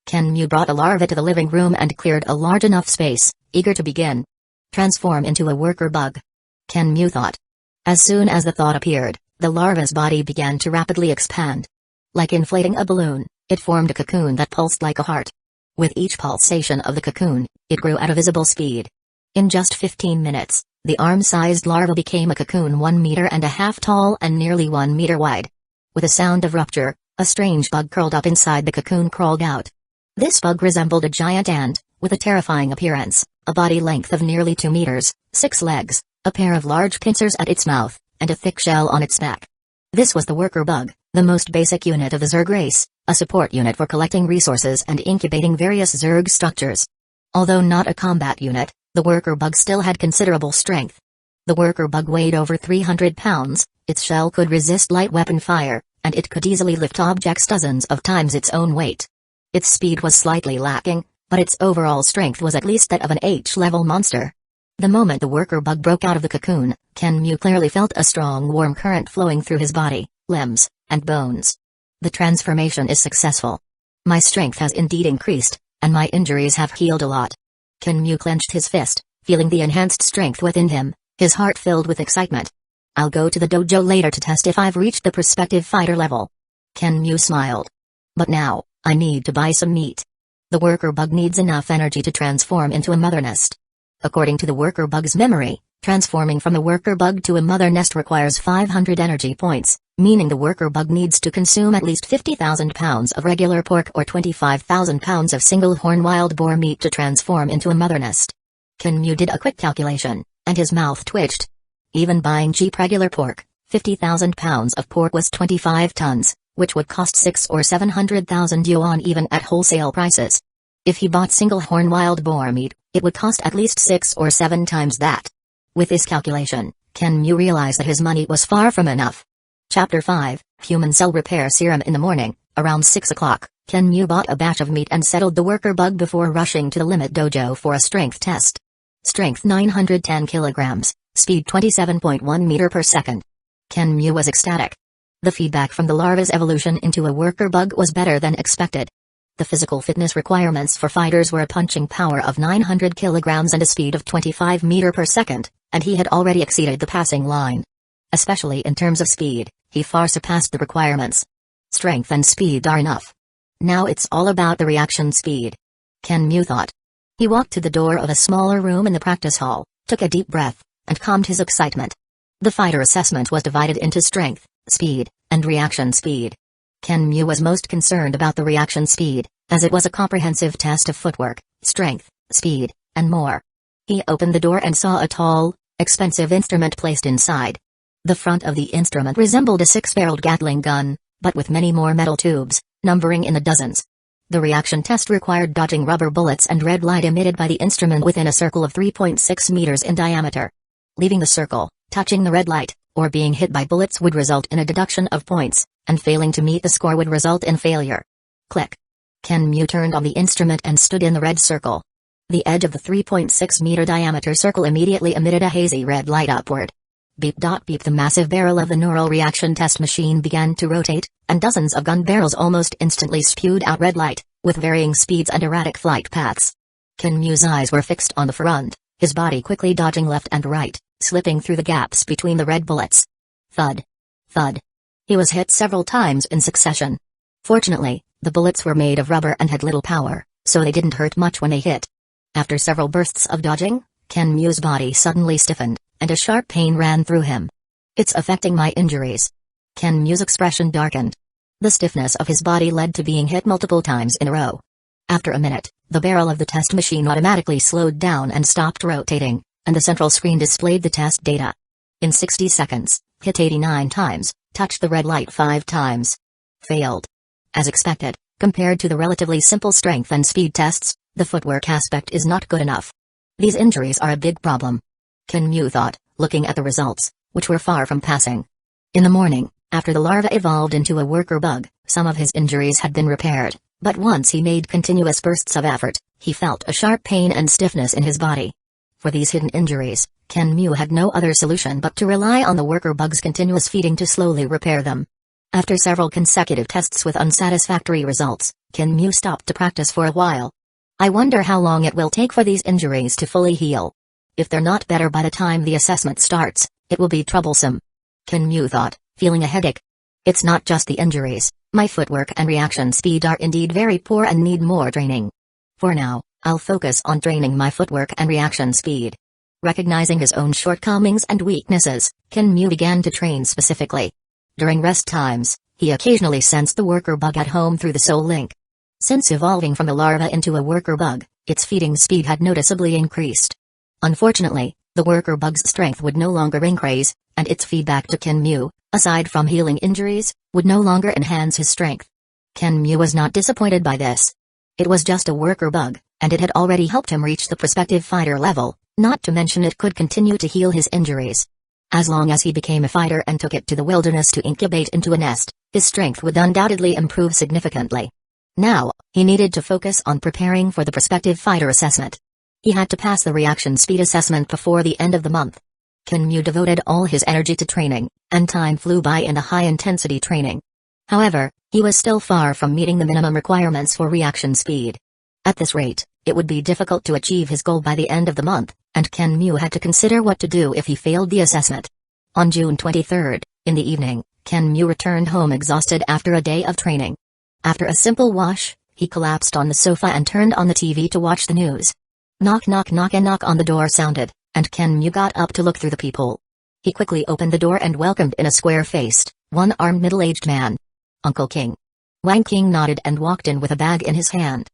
Kenmu brought a larva to the living room and cleared a large enough space, eager to begin. Transform into a worker bug. Ken Mu thought. As soon as the thought appeared, the larva's body began to rapidly expand. Like inflating a balloon, it formed a cocoon that pulsed like a heart. With each pulsation of the cocoon, it grew at a visible speed. In just 15 minutes, the arm-sized larva became a cocoon 1.5 meters tall and nearly 1 meter wide. With a sound of rupture, a strange bug curled up inside the cocoon crawled out. This bug resembled a giant ant, with a terrifying appearance, a body length of nearly 2 meters, 6 legs, a pair of large pincers at its mouth, and a thick shell on its back. This was the worker bug, the most basic unit of the Zerg race, a support unit for collecting resources and incubating various Zerg structures. Although not a combat unit, the worker bug still had considerable strength. The worker bug weighed over 300 pounds, its shell could resist light weapon fire, and it could easily lift objects dozens of times its own weight. Its speed was slightly lacking, but its overall strength was at least that of an H-level monster. The moment the worker bug broke out of the cocoon, Ken Mu clearly felt a strong warm current flowing through his body, limbs, and bones. The transformation is successful. My strength has indeed increased, and my injuries have healed a lot. Ken Mu clenched his fist, feeling the enhanced strength within him, his heart filled with excitement. I'll go to the dojo later to test if I've reached the prospective fighter level. Ken Mu smiled. But now, I need to buy some meat. The worker bug needs enough energy to transform into a mother nest. According to the worker bug's memory, transforming from a worker bug to a mother nest requires 500 energy points, meaning the worker bug needs to consume at least 50,000 pounds of regular pork or 25,000 pounds of single-horn wild boar meat to transform into a mother nest. Ken Mu did a quick calculation, and his mouth twitched. Even buying cheap regular pork, 50,000 pounds of pork was 25 tons, which would cost 6 or 700,000 yuan even at wholesale prices. If he bought single-horn wild boar meat, it would cost at least 6 or 7 times that. With this calculation, Ken Mu realized that his money was far from enough. Chapter 5, Human Cell Repair Serum. In the morning, around 6 o'clock, Ken Mu bought a batch of meat and settled the worker bug before rushing to the limit dojo for a strength test. Strength 910 kilograms, speed 27.1 meter per second. Ken Mu was ecstatic. The feedback from the larva's evolution into a worker bug was better than expected. The physical fitness requirements for fighters were a punching power of 900 kilograms and a speed of 25 meter per second, and he had already exceeded the passing line. Especially in terms of speed, he far surpassed the requirements. Strength and speed are enough. Now it's all about the reaction speed. Ken Mu thought. He walked to the door of a smaller room in the practice hall, took a deep breath, and calmed his excitement. The fighter assessment was divided into strength, speed, and reaction speed. Ken Mu was most concerned about the reaction speed, as it was a comprehensive test of footwork, strength, speed, and more. He opened the door and saw a tall, expensive instrument placed inside. The front of the instrument resembled a 6-barreled Gatling gun, but with many more metal tubes, numbering in the dozens. The reaction test required dodging rubber bullets and red light emitted by the instrument within a circle of 3.6 meters in diameter. Leaving the circle, touching the red light, or being hit by bullets would result in a deduction of points, and failing to meet the score would result in failure. Click. Ken Mu turned on the instrument and stood in the red circle. The edge of the 3.6 meter diameter circle immediately emitted a hazy red light upward. Beep dot beep. The massive barrel of the neural reaction test machine began to rotate, and dozens of gun barrels almost instantly spewed out red light, with varying speeds and erratic flight paths. Ken Mu's eyes were fixed on the front, his body quickly dodging left and right, slipping through the gaps between the red bullets. Thud. Thud. He was hit several times in succession. Fortunately, the bullets were made of rubber and had little power, so they didn't hurt much when they hit. After several bursts of dodging, Ken Mu's body suddenly stiffened, and a sharp pain ran through him. It's affecting my injuries. Ken Mu's expression darkened. The stiffness of his body led to being hit multiple times in a row. After a minute, the barrel of the test machine automatically slowed down and stopped rotating, and the central screen displayed the test data. In 60 seconds, hit 89 times, touched the red light 5 times. Failed. As expected, compared to the relatively simple strength and speed tests, the footwork aspect is not good enough. These injuries are a big problem. Ken Mu thought, looking at the results, which were far from passing. In the morning, after the larva evolved into a worker bug, some of his injuries had been repaired, but once he made continuous bursts of effort, he felt a sharp pain and stiffness in his body. For these hidden injuries, Ken Mu had no other solution but to rely on the worker bug's continuous feeding to slowly repair them. After several consecutive tests with unsatisfactory results, Ken Mu stopped to practice for a while. I wonder how long it will take for these injuries to fully heal. If they're not better by the time the assessment starts, it will be troublesome. Kinmu thought, feeling a headache. It's not just the injuries, my footwork and reaction speed are indeed very poor and need more training. For now, I'll focus on training my footwork and reaction speed. Recognizing his own shortcomings and weaknesses, Kinmu began to train specifically. During rest times, he occasionally sensed the worker bug at home through the soul link. Since evolving from a larva into a worker bug, its feeding speed had noticeably increased. Unfortunately, the worker bug's strength would no longer increase, and its feedback to Kinmu, aside from healing injuries, would no longer enhance his strength. Kinmu was not disappointed by this. It was just a worker bug, and it had already helped him reach the prospective fighter level, not to mention it could continue to heal his injuries. As long as he became a fighter and took it to the wilderness to incubate into a nest, his strength would undoubtedly improve significantly. Now, he needed to focus on preparing for the prospective fighter assessment. He had to pass the reaction speed assessment before the end of the month. Kinmu devoted all his energy to training, and time flew by in the high-intensity training. However, he was still far from meeting the minimum requirements for reaction speed. At this rate, it would be difficult to achieve his goal by the end of the month, and Kinmu had to consider what to do if he failed the assessment. On June 23rd, in the evening, Kinmu returned home exhausted after a day of training. After a simple wash, he collapsed on the sofa and turned on the TV to watch the news. Knock knock knock, a knock on the door sounded, and Kinmu got up to look through the peephole. He quickly opened the door and welcomed in a square-faced, one-armed middle-aged man. Uncle King. Wang King nodded and walked in with a bag in his hand.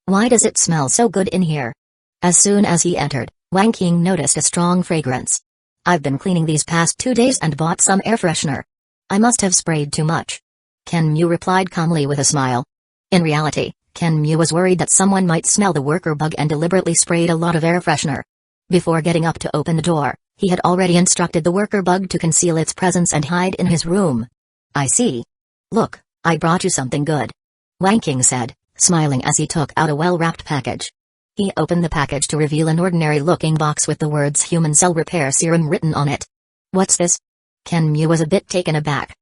Why does it smell so good in here? As soon as he entered, Wang King noticed a strong fragrance. I've been cleaning these past 2 days and bought some air freshener. I must have sprayed too much. Kinmu replied calmly with a smile. In reality, Kinmu was worried that someone might smell the worker bug and deliberately sprayed a lot of air freshener. Before getting up to open the door, he had already instructed the worker bug to conceal its presence and hide in his room. I see. Look, I brought you something good. Wang King said, smiling as he took out a well-wrapped package. He opened the package to reveal an ordinary-looking box with the words Human Cell Repair Serum written on it. What's this? Kinmu was a bit taken aback.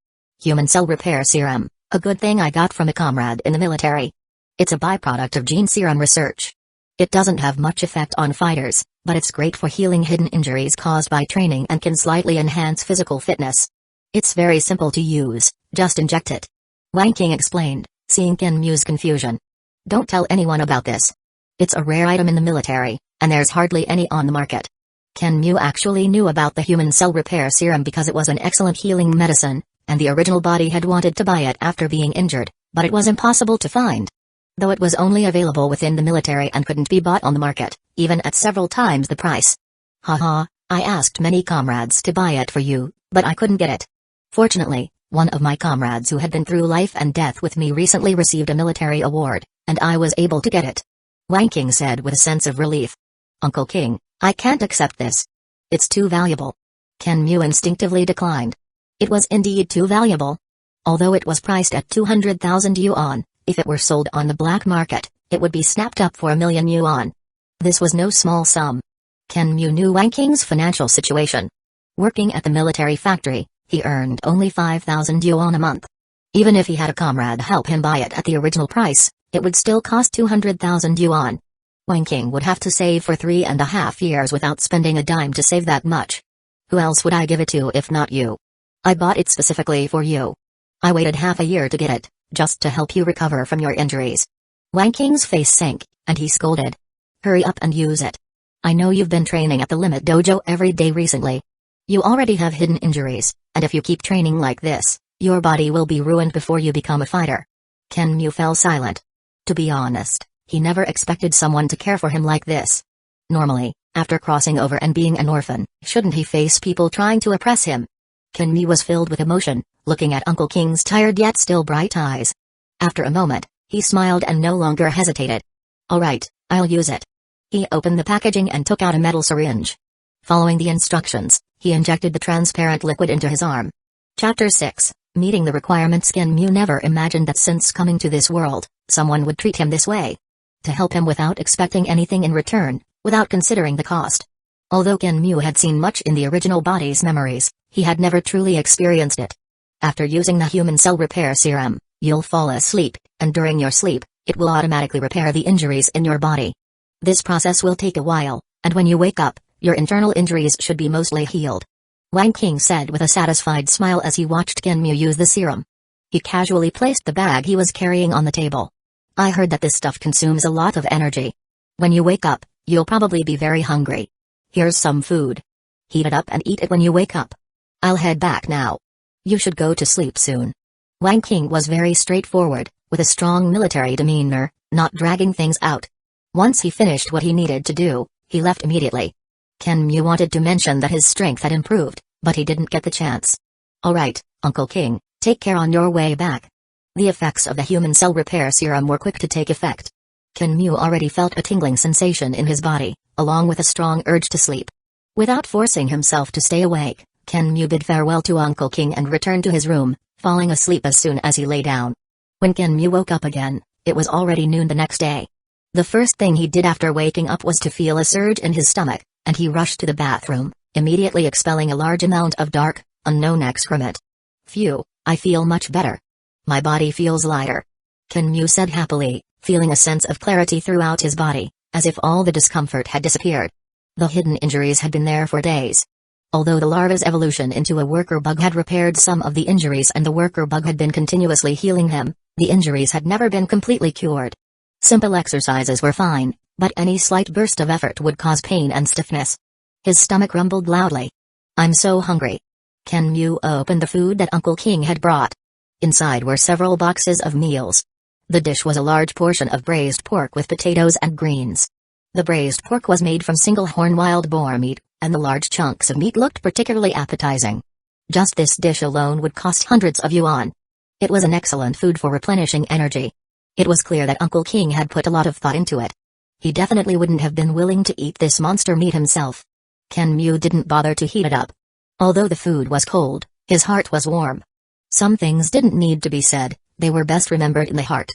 Human Cell Repair Serum, a good thing I got from a comrade in the military. It's a byproduct of gene serum research. It doesn't have much effect on fighters, but it's great for healing hidden injuries caused by training and can slightly enhance physical fitness. It's very simple to use, just inject it. Wang King explained, seeing Kinmu's confusion. Don't tell anyone about this. It's a rare item in the military, and there's hardly any on the market. Kinmu actually knew about the Human Cell Repair Serum because it was an excellent healing medicine, and the original body had wanted to buy it after being injured, but it was impossible to find. Though it was only available within the military and couldn't be bought on the market, even at several times the price. Haha, I asked many comrades to buy it for you, but I couldn't get it. Fortunately, one of my comrades who had been through life and death with me recently received a military award, and I was able to get it. Wang King said with a sense of relief. Uncle King, I can't accept this. It's too valuable. Kinmu instinctively declined. It was indeed too valuable. Although it was priced at 200,000 yuan, if it were sold on the black market, it would be snapped up for 1,000,000 yuan. This was no small sum. Kinmu knew Wang King's financial situation. Working at the military factory, he earned only 5,000 yuan a month. Even if he had a comrade help him buy it at the original price, it would still cost 200,000 yuan. Wang King would have to save for 3.5 years without spending a dime to save that much. Who else would I give it to if not you? I bought it specifically for you. I waited half a year to get it, just to help you recover from your injuries. Wang King's face sank, and he scolded. Hurry up and use it. I know you've been training at the Limit Dojo every day recently. You already have hidden injuries, and if you keep training like this, your body will be ruined before you become a fighter. Kinmu fell silent. To be honest, he never expected someone to care for him like this. Normally, after crossing over and being an orphan, shouldn't he face people trying to oppress him? Kinmu was filled with emotion, looking at Uncle King's tired yet still bright eyes. After a moment, he smiled and no longer hesitated. All right, I'll use it. He opened the packaging and took out a metal syringe. Following the instructions, he injected the transparent liquid into his arm. Chapter 6, Meeting the Requirements. Kinmu never imagined that since coming to this world, someone would treat him this way. To help him without expecting anything in return, without considering the cost. Although Kinmu had seen much in the original body's memories, he had never truly experienced it. After using the Human Cell Repair Serum, you'll fall asleep, and during your sleep, it will automatically repair the injuries in your body. This process will take a while, and when you wake up, Your internal injuries should be mostly healed," Wang King said with a satisfied smile as he watched Kenmu use the serum. He casually placed the bag he was carrying on the table. "I heard that this stuff consumes a lot of energy. When you wake up, you'll probably be very hungry. Here's some food. Heat it up and eat it when you wake up. I'll head back now. You should go to sleep soon." Wang King was very straightforward, with a strong military demeanor, not dragging things out. Once he finished what he needed to do, he left immediately. Kenmu wanted to mention that his strength had improved, but he didn't get the chance. "Alright, Uncle King, take care on your way back." The effects of the human cell repair serum were quick to take effect. Kenmu already felt a tingling sensation in his body, along with a strong urge to sleep. Without forcing himself to stay awake, Kenmu bid farewell to Uncle King and returned to his room, falling asleep as soon as he lay down. When Kenmu woke up again, it was already noon the next day. The first thing he did after waking up was to feel a surge in his stomach, and he rushed to the bathroom, immediately expelling a large amount of dark, unknown excrement. "Phew, I feel much better. My body feels lighter," Kenmu said happily, feeling a sense of clarity throughout his body, as if all the discomfort had disappeared. The hidden injuries had been there for days. Although the larva's evolution into a worker bug had repaired some of the injuries and the worker bug had been continuously healing him, the injuries had never been completely cured. Simple exercises were fine, but any slight burst of effort would cause pain and stiffness. His stomach rumbled loudly. "I'm so hungry." Kenmu opened the food that Uncle King had brought. Inside were several boxes of meals. The dish was a large portion of braised pork with potatoes and greens. The braised pork was made from single-horn wild boar meat, and the large chunks of meat looked particularly appetizing. Just this dish alone would cost hundreds of yuan. It was an excellent food for replenishing energy. It was clear that Uncle King had put a lot of thought into it. He definitely wouldn't have been willing to eat this monster meat himself. Kenmu didn't bother to heat it up. Although the food was cold, his heart was warm. Some things didn't need to be said, they were best remembered in the heart.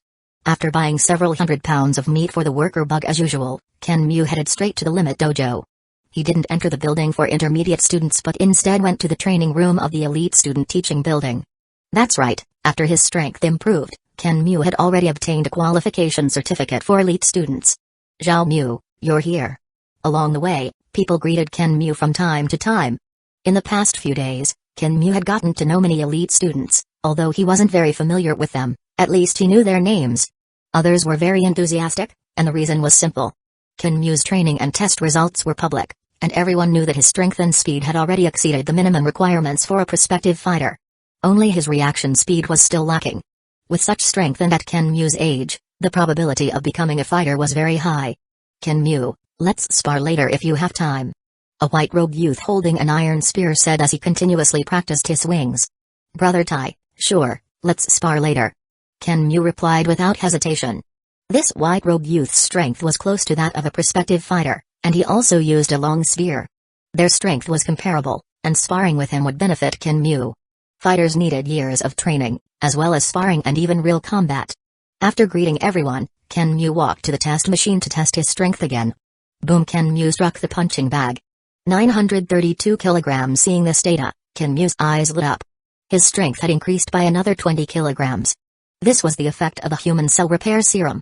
After buying several hundred pounds of meat for the worker bug as usual, Kenmu headed straight to the limit dojo. He didn't enter the building for intermediate students but instead went to the training room of the elite student teaching building. That's right, after his strength improved, Kenmu had already obtained a qualification certificate for elite students. "Zhao Mu, you're here." Along the way, people greeted Kenmu from time to time. In the past few days, Kenmu had gotten to know many elite students, although he wasn't very familiar with them, at least he knew their names. Others were very enthusiastic, and the reason was simple. Kenmu's training and test results were public, and everyone knew that his strength and speed had already exceeded the minimum requirements for a prospective fighter. Only his reaction speed was still lacking. With such strength and at Kenmu's age, the probability of becoming a fighter was very high. "Kenmu, let's spar later if you have time," a white-robed youth holding an iron spear said as he continuously practiced his swings. "Brother Tai, sure, let's spar later," Kenmu replied without hesitation. This white-robed youth's strength was close to that of a prospective fighter, and he also used a long spear. Their strength was comparable, and sparring with him would benefit Kenmu. Fighters needed years of training, as well as sparring and even real combat. After greeting everyone, Kenmu walked to the test machine to test his strength again. Boom! Kenmu struck the punching bag. 932 kilograms. Seeing this data, Kenmu's eyes lit up. His strength had increased by another 20 kilograms. This was the effect of a human cell repair serum.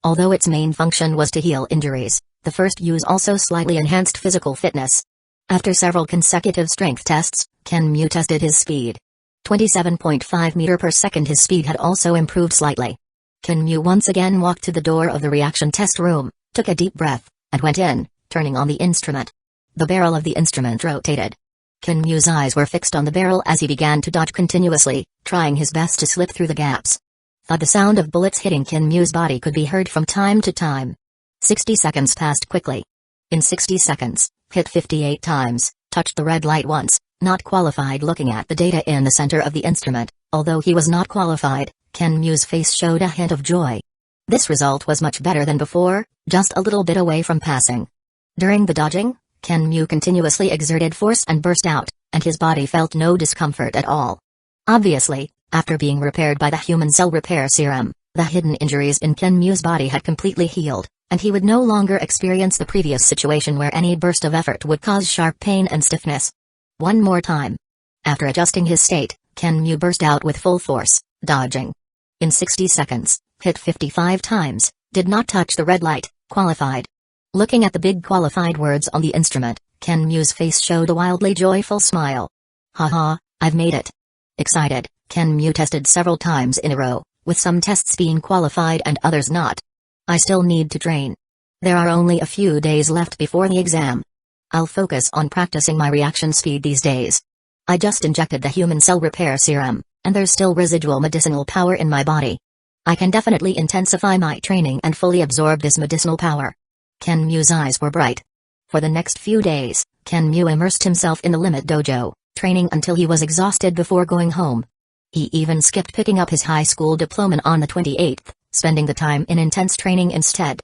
Although its main function was to heal injuries, the first use also slightly enhanced physical fitness. After several consecutive strength tests, Kenmu tested his speed. 27.5 meters per second. His speed had also improved slightly. Kenmu once again walked to the door of the reaction test room, took a deep breath, and went in, turning on the instrument. The barrel of the instrument rotated. Kenmu's eyes were fixed on the barrel as he began to dodge continuously, trying his best to slip through the gaps. The sound of bullets hitting Kenmu's body could be heard from time to time. 60 seconds passed quickly. In 60 seconds, hit 58 times, touched the red light once, not qualified. Looking at the data in the center of the instrument, although he was not qualified, Kenmu's face showed a hint of joy. This result was much better than before, just a little bit away from passing. During the dodging, Kenmu continuously exerted force and burst out, and his body felt no discomfort at all. Obviously, after being repaired by the human cell repair serum, the hidden injuries in Kenmu's body had completely healed, and he would no longer experience the previous situation where any burst of effort would cause sharp pain and stiffness. One more time. After adjusting his state, Kenmu burst out with full force, dodging. In 60 seconds, hit 55 times, did not touch the red light, qualified. Looking at the big qualified words on the instrument, Ken Mu's face showed a wildly joyful smile. Haha, I've made it. Excited, Ken Mu tested several times in a row, with some tests being qualified and others not. I still need to train. There are only a few days left before the exam. I'll focus on practicing my reaction speed these days. I just injected the human cell repair serum, and there's still residual medicinal power in my body. I can definitely intensify my training and fully absorb this medicinal power. Ken Mu's eyes were bright. For the next few days, Ken Mu immersed himself in the limit dojo, training until he was exhausted before going home. He even skipped picking up his high school diploma on the 28th, spending the time in intense training instead.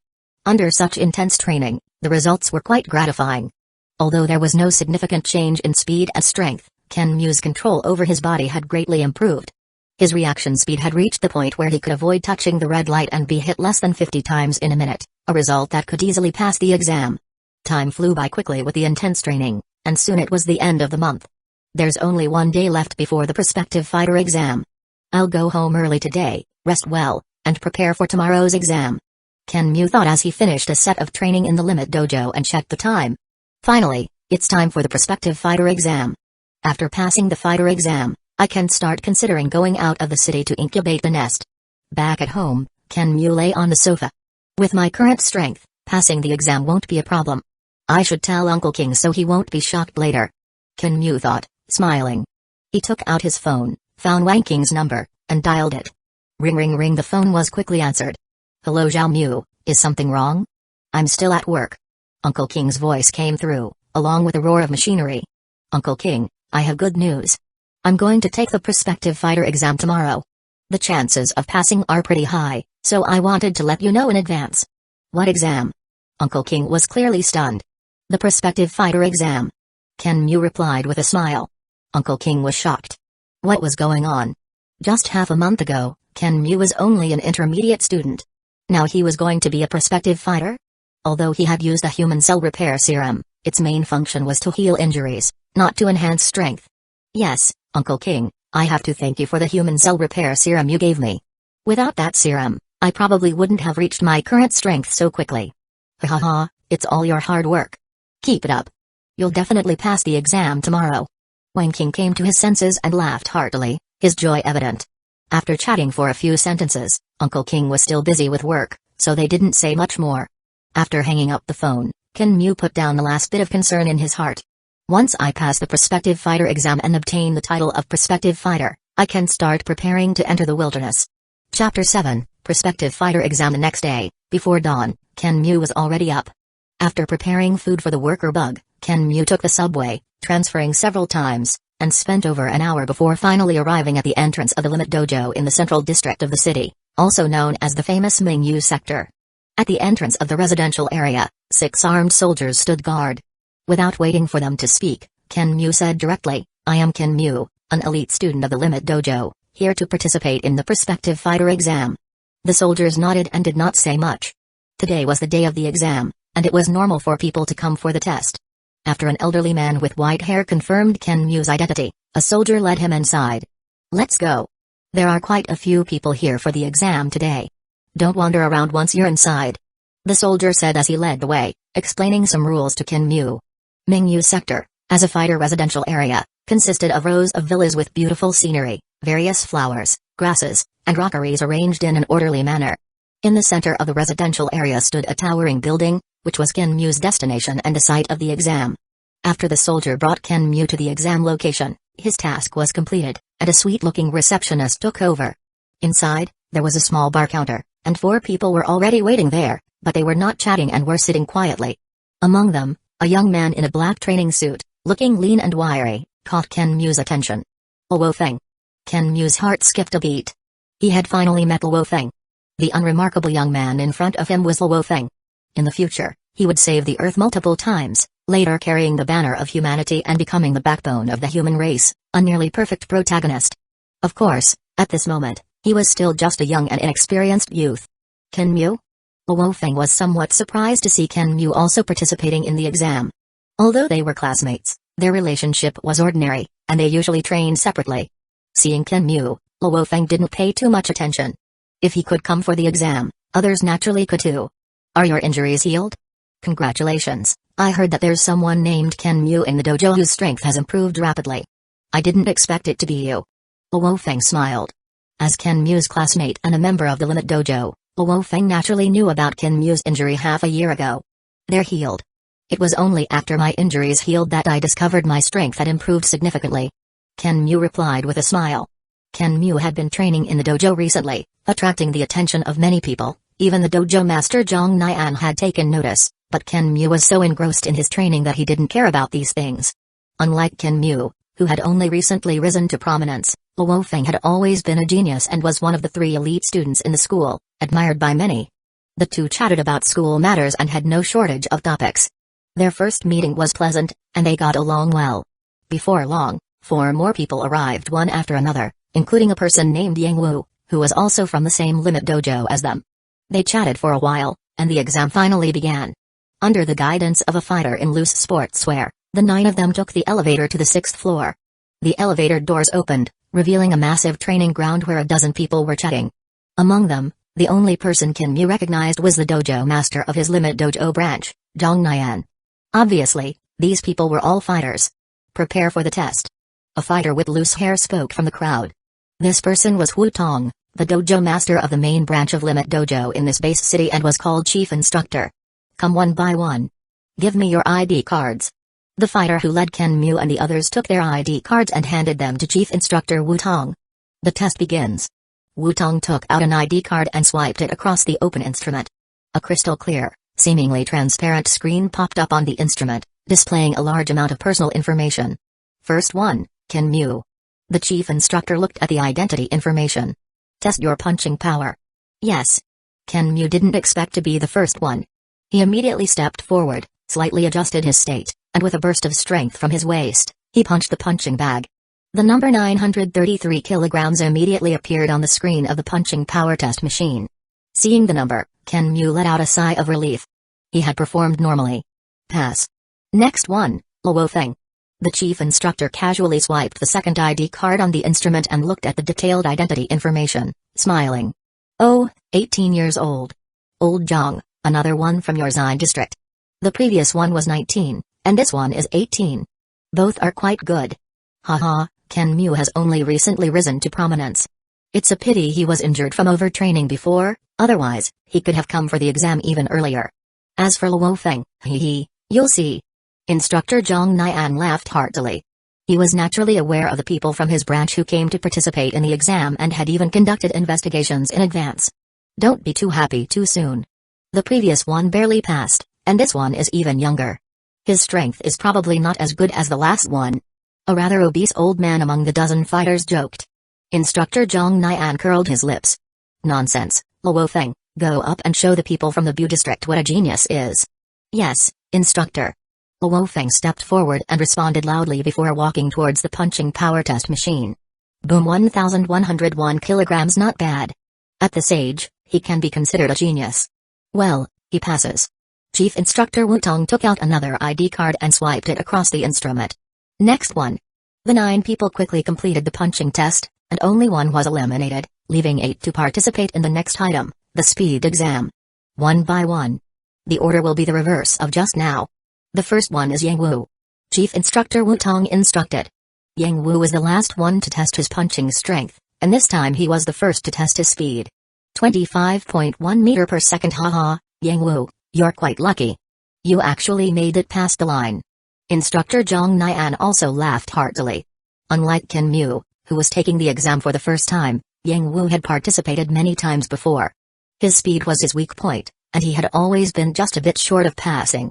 Under such intense training, the results were quite gratifying. Although there was no significant change in speed and strength, Ken Mu's control over his body had greatly improved. His reaction speed had reached the point where he could avoid touching the red light and be hit less than 50 times in a minute, a result that could easily pass the exam. Time flew by quickly with the intense training, and soon it was the end of the month. There's only one day left before the prospective fighter exam. I'll go home early today, rest well, and prepare for tomorrow's exam. Ken Mu thought as he finished a set of training in the limit dojo and checked the time. Finally, it's time for the prospective fighter exam. After passing the fighter exam, I can start considering going out of the city to incubate the nest. Back at home, Ken Mu lay on the sofa. With my current strength, passing the exam won't be a problem. I should tell Uncle King so he won't be shocked later. Ken Mu thought, smiling. He took out his phone, found Wang King's number, and dialed it. Ring ring ring. The phone was quickly answered. Hello Zhao Mu, is something wrong? I'm still at work. Uncle King's voice came through, along with a roar of machinery. Uncle King, I have good news. I'm going to take the prospective fighter exam tomorrow. The chances of passing are pretty high, so I wanted to let you know in advance. What exam? Uncle King was clearly stunned. The prospective fighter exam. Ken Mu replied with a smile. Uncle King was shocked. What was going on? Just half a month ago, Ken Mu was only an intermediate student. Now he was going to be a prospective fighter? Although he had used a human cell repair serum, its main function was to heal injuries, not to enhance strength. Yes, Uncle King, I have to thank you for the human cell repair serum you gave me. Without that serum, I probably wouldn't have reached my current strength so quickly. Ha ha ha, it's all your hard work. Keep it up. You'll definitely pass the exam tomorrow. Wang King came to his senses and laughed heartily, his joy evident. After chatting for a few sentences, Uncle King was still busy with work, so they didn't say much more. After hanging up the phone, Ken Mu put down the last bit of concern in his heart. Once I pass the prospective fighter exam and obtain the title of prospective fighter, I can start preparing to enter the wilderness. Chapter 7, Prospective Fighter Exam. The next day, before dawn, Ken Mu was already up. After preparing food for the worker bug, Ken Mu took the subway, transferring several times, and spent over an hour before finally arriving at the entrance of the limit dojo in the central district of the city, also known as the famous Mingyu sector. At the entrance of the residential area, 6 armed soldiers stood guard. Without waiting for them to speak, Ken Mu said directly, I am Ken Mu, an elite student of the limit dojo, here to participate in the prospective fighter exam. The soldiers nodded and did not say much. Today was the day of the exam, and it was normal for people to come for the test. After an elderly man with white hair confirmed Ken Mu's identity, a soldier led him inside. Let's go. There are quite a few people here for the exam today. Don't wander around once you're inside. The soldier said as he led the way, explaining some rules to Ken Mu. Mingyu sector, as a fighter residential area, consisted of rows of villas with beautiful scenery, various flowers, grasses, and rockeries arranged in an orderly manner. In the center of the residential area stood a towering building, which was Ken Mu's destination and the site of the exam. After the soldier brought Ken Mu to the exam location, his task was completed, and a sweet-looking receptionist took over. Inside, there was a small bar counter, and 4 people were already waiting there, but they were not chatting and were sitting quietly. Among them, a young man in a black training suit, looking lean and wiry, caught Ken Mu's attention. Luo Feng. Ken Mu's heart skipped a beat. He had finally met Luo Feng. The unremarkable young man in front of him was Luo Feng. In the future, he would save the Earth multiple times, later carrying the banner of humanity and becoming the backbone of the human race, a nearly perfect protagonist. Of course, at this moment, he was still just a young and inexperienced youth. Ken Mu? Luo Feng was somewhat surprised to see Ken Mu also participating in the exam. Although they were classmates, their relationship was ordinary, and they usually trained separately. Seeing Ken Mu, Luo Feng didn't pay too much attention. If he could come for the exam, others naturally could too. Are your injuries healed? Congratulations, I heard that there's someone named Ken Mu in the dojo whose strength has improved rapidly. I didn't expect it to be you. Luo Feng smiled. As Ken Mu's classmate and a member of the Limit Dojo, Luo Feng naturally knew about Ken Mu's injury half a year ago. They're healed. It was only after my injuries healed that I discovered my strength had improved significantly. Ken Mu replied with a smile. Ken Mu had been training in the dojo recently, attracting the attention of many people. Even the dojo master Zhang Nian had taken notice, but Ken Mu was so engrossed in his training that he didn't care about these things. Unlike Ken Mu, who had only recently risen to prominence, Luo Feng had always been a genius and was one of the 3 elite students in the school, admired by many. The two chatted about school matters and had no shortage of topics. Their first meeting was pleasant, and they got along well. Before long, 4 more people arrived one after another, including a person named Yang Wu, who was also from the same Limit Dojo as them. They chatted for a while, and the exam finally began. Under the guidance of a fighter in loose sportswear, the 9 of them took the elevator to the 6th floor. The elevator doors opened, revealing a massive training ground where a dozen people were chatting. Among them, the only person Ken Mu recognized was the dojo master of his Limit Dojo branch, Zhang Nian. Obviously, these people were all fighters. Prepare for the test. A fighter with loose hair spoke from the crowd. This person was Wu Tong, the dojo master of the main branch of Limit Dojo in this base city and was called chief instructor. Come one by one. Give me your ID cards. The fighter who led Ken Mu and the others took their ID cards and handed them to chief instructor Wu Tong. The test begins. Wu Tong took out an ID card and swiped it across the open instrument. A crystal clear, seemingly transparent screen popped up on the instrument, displaying a large amount of personal information. First one, Ken Mu. The chief instructor looked at the identity information. Test your punching power. Yes. Ken Mu didn't expect to be the first one. He immediately stepped forward, slightly adjusted his state, and with a burst of strength from his waist, he punched the punching bag. The number 933 kilograms immediately appeared on the screen of the punching power test machine. Seeing the number, Ken Mu let out a sigh of relief. He had performed normally. Pass. Next one, Luo Feng. The chief instructor casually swiped the second ID card on the instrument and looked at the detailed identity information, smiling. Oh, 18 years old. Old Zhang, another one from your Xin district. The previous one was 19, and this one is 18. Both are quite good. Haha, Ken Mu has only recently risen to prominence. It's a pity he was injured from overtraining before, otherwise, he could have come for the exam even earlier. As for Luo Feng, you'll see. Instructor Zhang Nian laughed heartily. He was naturally aware of the people from his branch who came to participate in the exam and had even conducted investigations in advance. Don't be too happy too soon. The previous one barely passed, and this one is even younger. His strength is probably not as good as the last one. A rather obese old man among the dozen fighters joked. Instructor Zhang Nian curled his lips. Nonsense, Luo Feng, go up and show the people from the Bu district what a genius is. Yes, instructor. Luo Feng stepped forward and responded loudly before walking towards the punching power test machine. Boom, 1,101 kilograms, not bad. At this age, he can be considered a genius. Well, he passes. Chief Instructor Wu Tong took out another ID card and swiped it across the instrument. Next one. The 9 people quickly completed the punching test, and only one was eliminated, leaving 8 to participate in the next item, the speed exam. One by one. The order will be the reverse of just now. The first one is Yang Wu. Chief Instructor Wu Tong instructed. Yang Wu was the last one to test his punching strength, and this time he was the first to test his speed. 25.1 meter per second. Haha, Yang Wu, you're quite lucky. You actually made it past the line. Instructor Zhang Nian also laughed heartily. Unlike Ken Mu, who was taking the exam for the first time, Yang Wu had participated many times before. His speed was his weak point, and he had always been just a bit short of passing.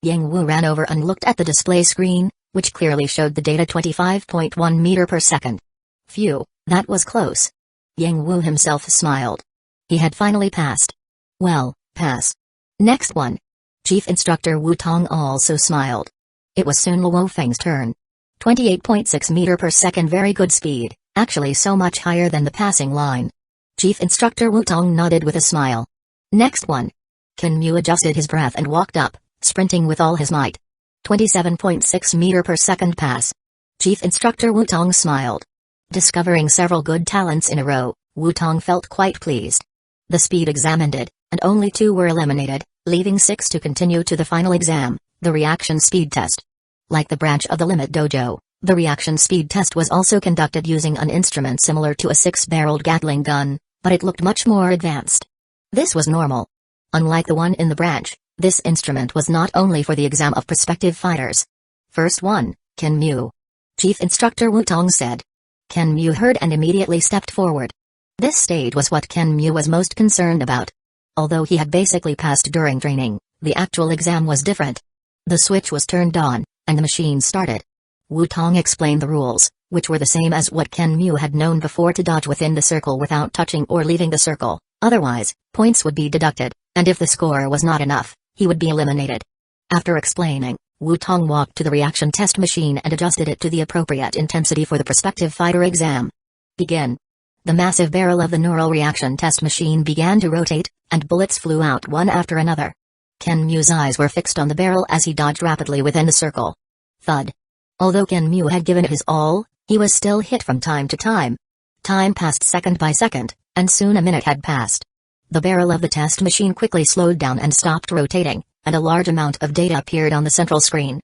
Yang Wu ran over and looked at the display screen, which clearly showed the data 25.1 meter per second. Phew, that was close. Yang Wu himself smiled. He had finally passed. Well, pass. Next one. Chief Instructor Wu Tong also smiled. It was soon Luo Feng's turn. 28.6 meter per second, very good speed, actually so much higher than the passing line. Chief Instructor Wu Tong nodded with a smile. Next one. Ken Mu adjusted his breath and walked up, sprinting with all his might. 27.6 meter per second pass. Chief Instructor Wu Tong smiled. Discovering several good talents in a row, Wu Tong felt quite pleased. The speed exam ended, and only 2 were eliminated, leaving 6 to continue to the final exam, the reaction speed test. Like the branch of the Limit Dojo, the reaction speed test was also conducted using an instrument similar to a 6-barreled Gatling gun, but it looked much more advanced. This was normal. Unlike the one in the branch, this instrument was not only for the exam of prospective fighters. First one, Ken Mu. Chief Instructor Wutong said. Ken Mu heard and immediately stepped forward. This stage was what Ken Mu was most concerned about. Although he had basically passed during training, the actual exam was different. The switch was turned on, and the machine started. Wutong explained the rules, which were the same as what Ken Mu had known before: to dodge within the circle without touching or leaving the circle, otherwise, points would be deducted, and if the score was not enough, he would be eliminated. After explaining, Wutong walked to the reaction test machine and adjusted it to the appropriate intensity for the prospective fighter exam. Begin. The massive barrel of the neural reaction test machine began to rotate, and bullets flew out one after another. Ken Mu's eyes were fixed on the barrel as he dodged rapidly within the circle. Thud. Although Ken Mu had given it his all, he was still hit from time to time. Time passed second by second, and soon a minute had passed. The barrel of the test machine quickly slowed down and stopped rotating, and a large amount of data appeared on the central screen.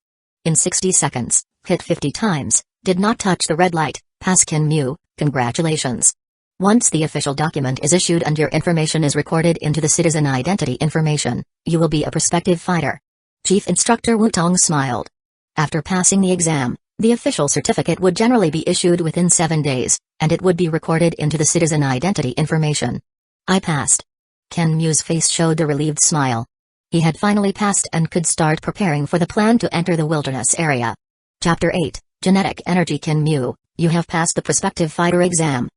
In 60 seconds, hit 50 times, did not touch the red light, pass Ken Mu, congratulations. Once the official document is issued and your information is recorded into the citizen identity information, you will be a prospective fighter. Chief Instructor Wutong smiled. After passing the exam, the official certificate would generally be issued within 7 days, and it would be recorded into the citizen identity information. I passed. Ken Mu's face showed a relieved smile. He had finally passed and could start preparing for the plan to enter the wilderness area. Chapter 8, Genetic Energy. Ken Mu, you have passed the prospective fighter exam.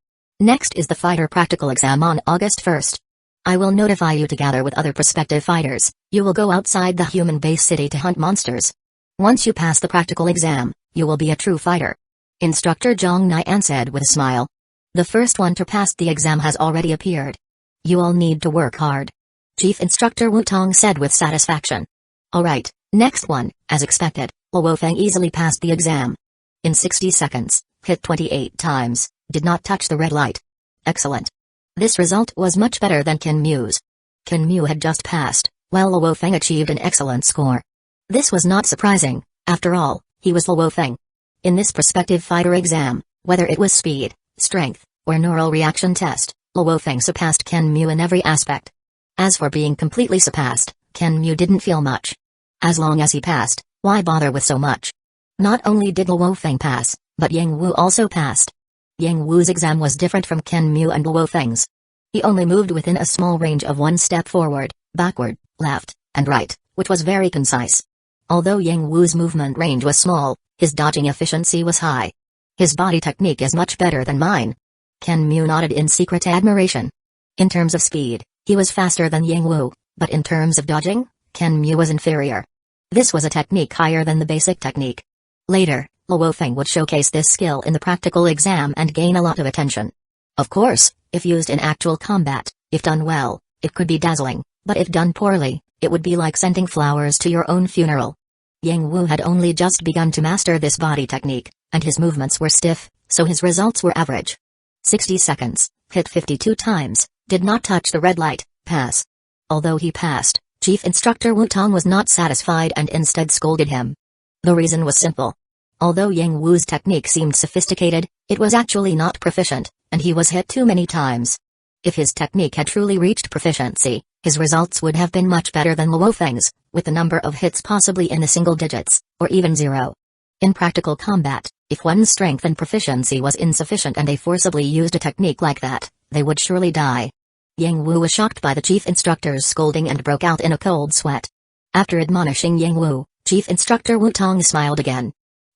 Next is the fighter practical exam on August 1st. I will notify you together with other prospective fighters. You will go outside the human base city to hunt monsters. Once you pass the practical exam, you will be a true fighter. Instructor Zhang Nian said with a smile. The first one to pass the exam has already appeared. You all need to work hard. Chief Instructor Wutong said with satisfaction. Alright, next one, as expected, Luo Feng easily passed the exam. In 60 seconds, hit 28 times, did not touch the red light. Excellent. This result was much better than Ken Mu's. Ken Mu had just passed, while Luo Feng achieved an excellent score. This was not surprising, after all, he was Luo Feng. In this prospective fighter exam, whether it was speed, strength, or neural reaction test, Luo Feng surpassed Ken Mu in every aspect. As for being completely surpassed, Ken Mu didn't feel much. As long as he passed, why bother with so much? Not only did Luo Feng pass, but Yang Wu also passed. Yang Wu's exam was different from Ken Mu and Luo Feng's. He only moved within a small range of 1 step forward, backward, left, and right, which was very concise. Although Yang Wu's movement range was small, his dodging efficiency was high. His body technique is much better than mine. Ken Mu nodded in secret admiration. In terms of speed, he was faster than Yang Wu, but in terms of dodging, Ken Mu was inferior. This was a technique higher than the basic technique. Later, Luo Feng would showcase this skill in the practical exam and gain a lot of attention. Of course, if used in actual combat, if done well, it could be dazzling, but if done poorly, it would be like sending flowers to your own funeral. Yang Wu had only just begun to master this body technique, and his movements were stiff, so his results were average. 60 seconds, hit 52 times, did not touch the red light, pass. Although he passed, Chief Instructor Wutong was not satisfied and instead scolded him. The reason was simple. Although Yang Wu's technique seemed sophisticated, it was actually not proficient, and he was hit too many times. If his technique had truly reached proficiency, his results would have been much better than Luo Feng's, with the number of hits possibly in the single digits, or even 0. In practical combat, if one's strength and proficiency was insufficient and they forcibly used a technique like that, they would surely die. Yang Wu was shocked by the chief instructor's scolding and broke out in a cold sweat. After admonishing Yang Wu, Chief Instructor Wutong smiled again.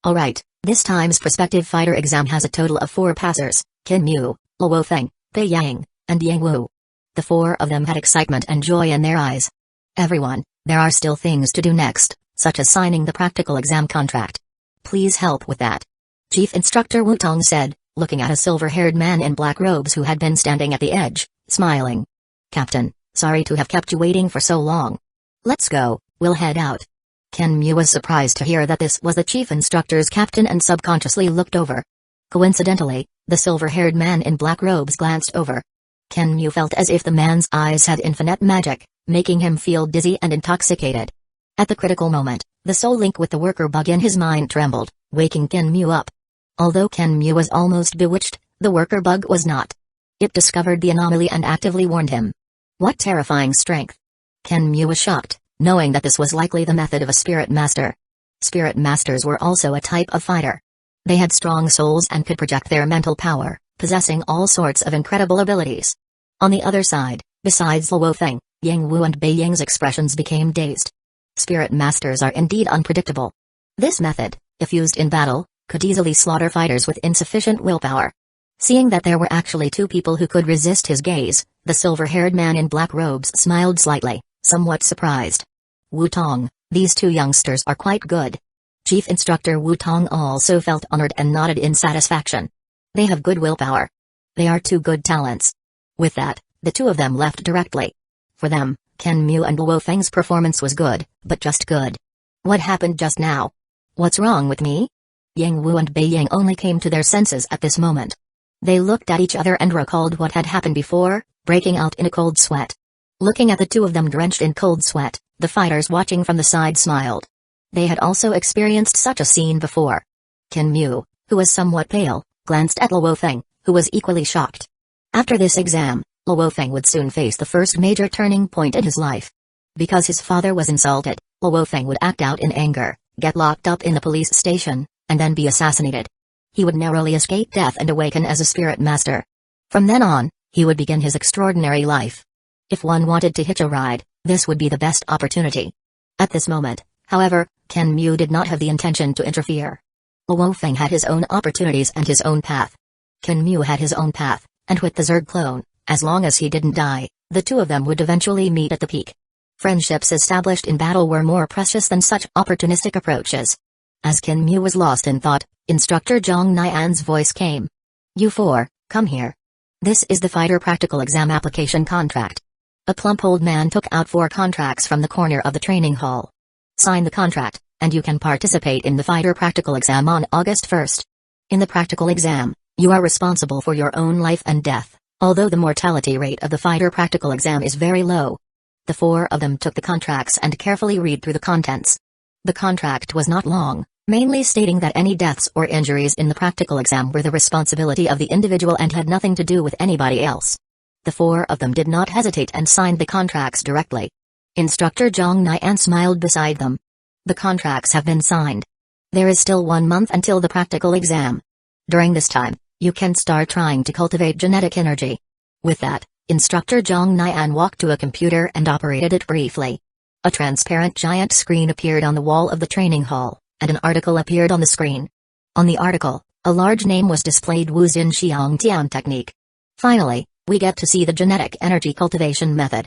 Alright, this time's prospective fighter exam has a total of 4 passers, Ken Mu, Luo Feng, Pei Yang, and Yang Wu. The 4 of them had excitement and joy in their eyes. Everyone, there are still things to do next, such as signing the practical exam contract. Please help with that. Chief Instructor Wutong said, looking at a silver-haired man in black robes who had been standing at the edge, smiling. Captain, sorry to have kept you waiting for so long. Let's go, we'll head out. Ken Mu was surprised to hear that this was the chief instructor's captain and subconsciously looked over. Coincidentally, the silver-haired man in black robes glanced over. Ken Mu felt as if the man's eyes had infinite magic, making him feel dizzy and intoxicated. At the critical moment, the soul link with the worker bug in his mind trembled, waking Kenmu up. Although Kenmu was almost bewitched, the worker bug was not. It discovered the anomaly and actively warned him. What terrifying strength! Kenmu was shocked, knowing that this was likely the method of a spirit master. Spirit masters were also a type of fighter. They had strong souls and could project their mental power, possessing all sorts of incredible abilities. On the other side, besides Luo Feng, Yang Wu and Bei Ying's expressions became dazed. Spirit masters are indeed unpredictable. This method, if used in battle, could easily slaughter fighters with insufficient willpower. Seeing that there were actually two people who could resist his gaze, the silver-haired man in black robes smiled slightly, somewhat surprised. Wu Tong, these two youngsters are quite good. Chief Instructor Wu Tong also felt honored and nodded in satisfaction. They have good willpower. They are two good talents. With that, the two of them left directly. For them, Kenmu and Luo Feng's performance was good, but just good. What happened just now? What's wrong with me? Yang Wu and Bei Ying only came to their senses at this moment. They looked at each other and recalled what had happened before, breaking out in a cold sweat. Looking at the two of them drenched in cold sweat, the fighters watching from the side smiled. They had also experienced such a scene before. Kenmu, who was somewhat pale, glanced at Luo Feng, who was equally shocked. After this exam, Luo Feng would soon face the first major turning point in his life. Because his father was insulted, Luo Feng would act out in anger, get locked up in the police station, and then be assassinated. He would narrowly escape death and awaken as a spirit master. From then on, he would begin his extraordinary life. If one wanted to hitch a ride, this would be the best opportunity. At this moment, however, Kenmu did not have the intention to interfere. Luo Feng had his own opportunities and his own path. Kenmu had his own path, and with the Zerg clone, as long as he didn't die, the two of them would eventually meet at the peak. Friendships established in battle were more precious than such opportunistic approaches. As Kenmu was lost in thought, Instructor Zhang Nian's voice came. You four, come here. This is the fighter practical exam application contract. A plump old man took out 4 contracts from the corner of the training hall. Sign the contract, and you can participate in the fighter practical exam on August 1st. In the practical exam, you are responsible for your own life and death, although the mortality rate of the fighter practical exam is very low. The 4 of them took the contracts and carefully read through the contents. The contract was not long, mainly stating that any deaths or injuries in the practical exam were the responsibility of the individual and had nothing to do with anybody else. The 4 of them did not hesitate and signed the contracts directly. Instructor Zhang Nian smiled beside them. The contracts have been signed. There is still 1 month until the practical exam. During this time, you can start trying to cultivate genetic energy. With that, Instructor Zhang Nian walked to a computer and operated it briefly. A transparent giant screen appeared on the wall of the training hall, and an article appeared on the screen. On the article, a large name was displayed: Wuzin Xiang Tian Technique. Finally, we get to see the genetic energy cultivation method.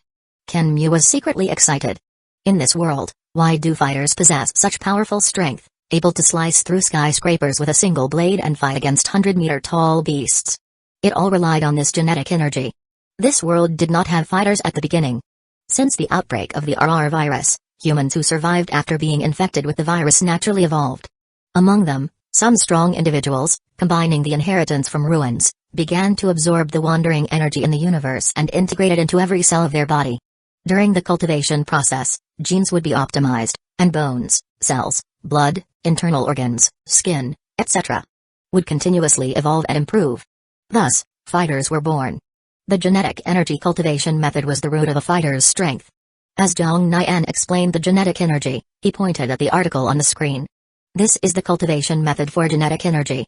Kenmu was secretly excited. In this world, why do fighters possess such powerful strength, able to slice through skyscrapers with a single blade and fight against 100-meter-tall beasts? It all relied on this genetic energy. This world did not have fighters at the beginning. Since the outbreak of the RR virus, humans who survived after being infected with the virus naturally evolved. Among them, some strong individuals, combining the inheritance from ruins, began to absorb the wandering energy in the universe and integrate it into every cell of their body. During the cultivation process, genes would be optimized, and bones, cells, blood, internal organs, skin, etc. would continuously evolve and improve. Thus, fighters were born. The genetic energy cultivation method was the root of a fighter's strength. As Zhang Nian explained the genetic energy, he pointed at the article on the screen. This is the cultivation method for genetic energy.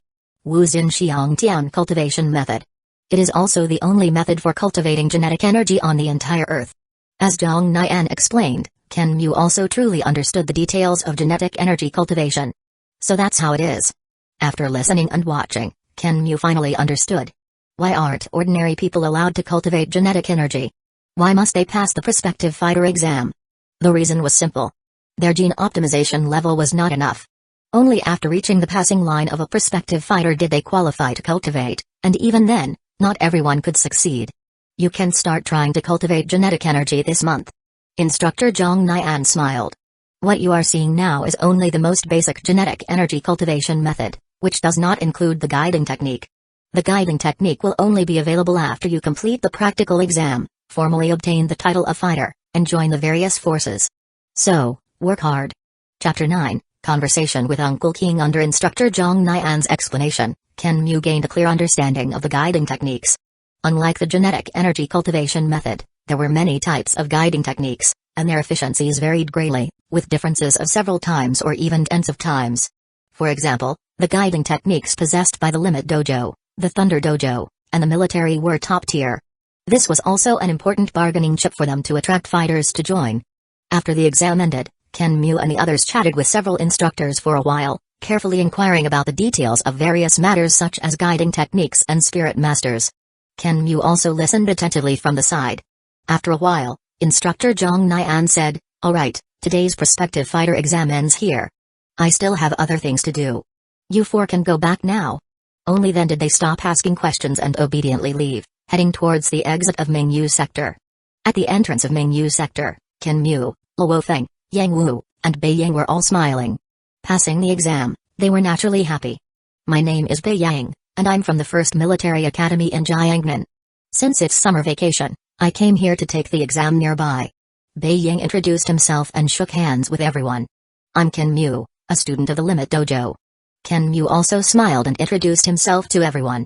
Wuzin Xiang Tian cultivation method. It is also the only method for cultivating genetic energy on the entire Earth. As Zhang Nian explained, Kenmu also truly understood the details of genetic energy cultivation. So that's how it is. After listening and watching, Kenmu finally understood. Why aren't ordinary people allowed to cultivate genetic energy? Why must they pass the prospective fighter exam? The reason was simple. Their gene optimization level was not enough. Only after reaching the passing line of a prospective fighter did they qualify to cultivate, and even then, not everyone could succeed. You can start trying to cultivate genetic energy this month. Instructor Zhang Nian smiled. What you are seeing now is only the most basic genetic energy cultivation method, which does not include the guiding technique. The guiding technique will only be available after you complete the practical exam, formally obtain the title of fighter, and join the various forces. So, work hard. Chapter 9, Conversation with Uncle King. Under Instructor Zhang Nian's explanation, Ken Mu gained a clear understanding of the guiding techniques. Unlike the genetic energy cultivation method, there were many types of guiding techniques, and their efficiencies varied greatly, with differences of several times or even tens of times. For example, the guiding techniques possessed by the Limit Dojo, the Thunder Dojo, and the military were top tier. This was also an important bargaining chip for them to attract fighters to join. After the exam ended, Ken Mu and the others chatted with several instructors for a while, carefully inquiring about the details of various matters such as guiding techniques and spirit masters. Ken Mu also listened attentively from the side. After a while, Instructor Zhang Nian said, "Alright, today's prospective fighter exam ends here. I still have other things to do. You four can go back now." Only then did they stop asking questions and obediently leave, heading towards the exit of Mingyu Sector. At the entrance of Mingyu Sector, Ken Mu, Luo Feng, Yang Wu, and Bei Yang were all smiling. Passing the exam, they were naturally happy. "My name is Bei Yang, and I'm from the 1st Military Academy in Jiangnan. Since it's summer vacation, I came here to take the exam nearby." Bei Yang introduced himself and shook hands with everyone. "I'm Ken Mu, a student of the Limit Dojo." Ken Mu also smiled and introduced himself to everyone.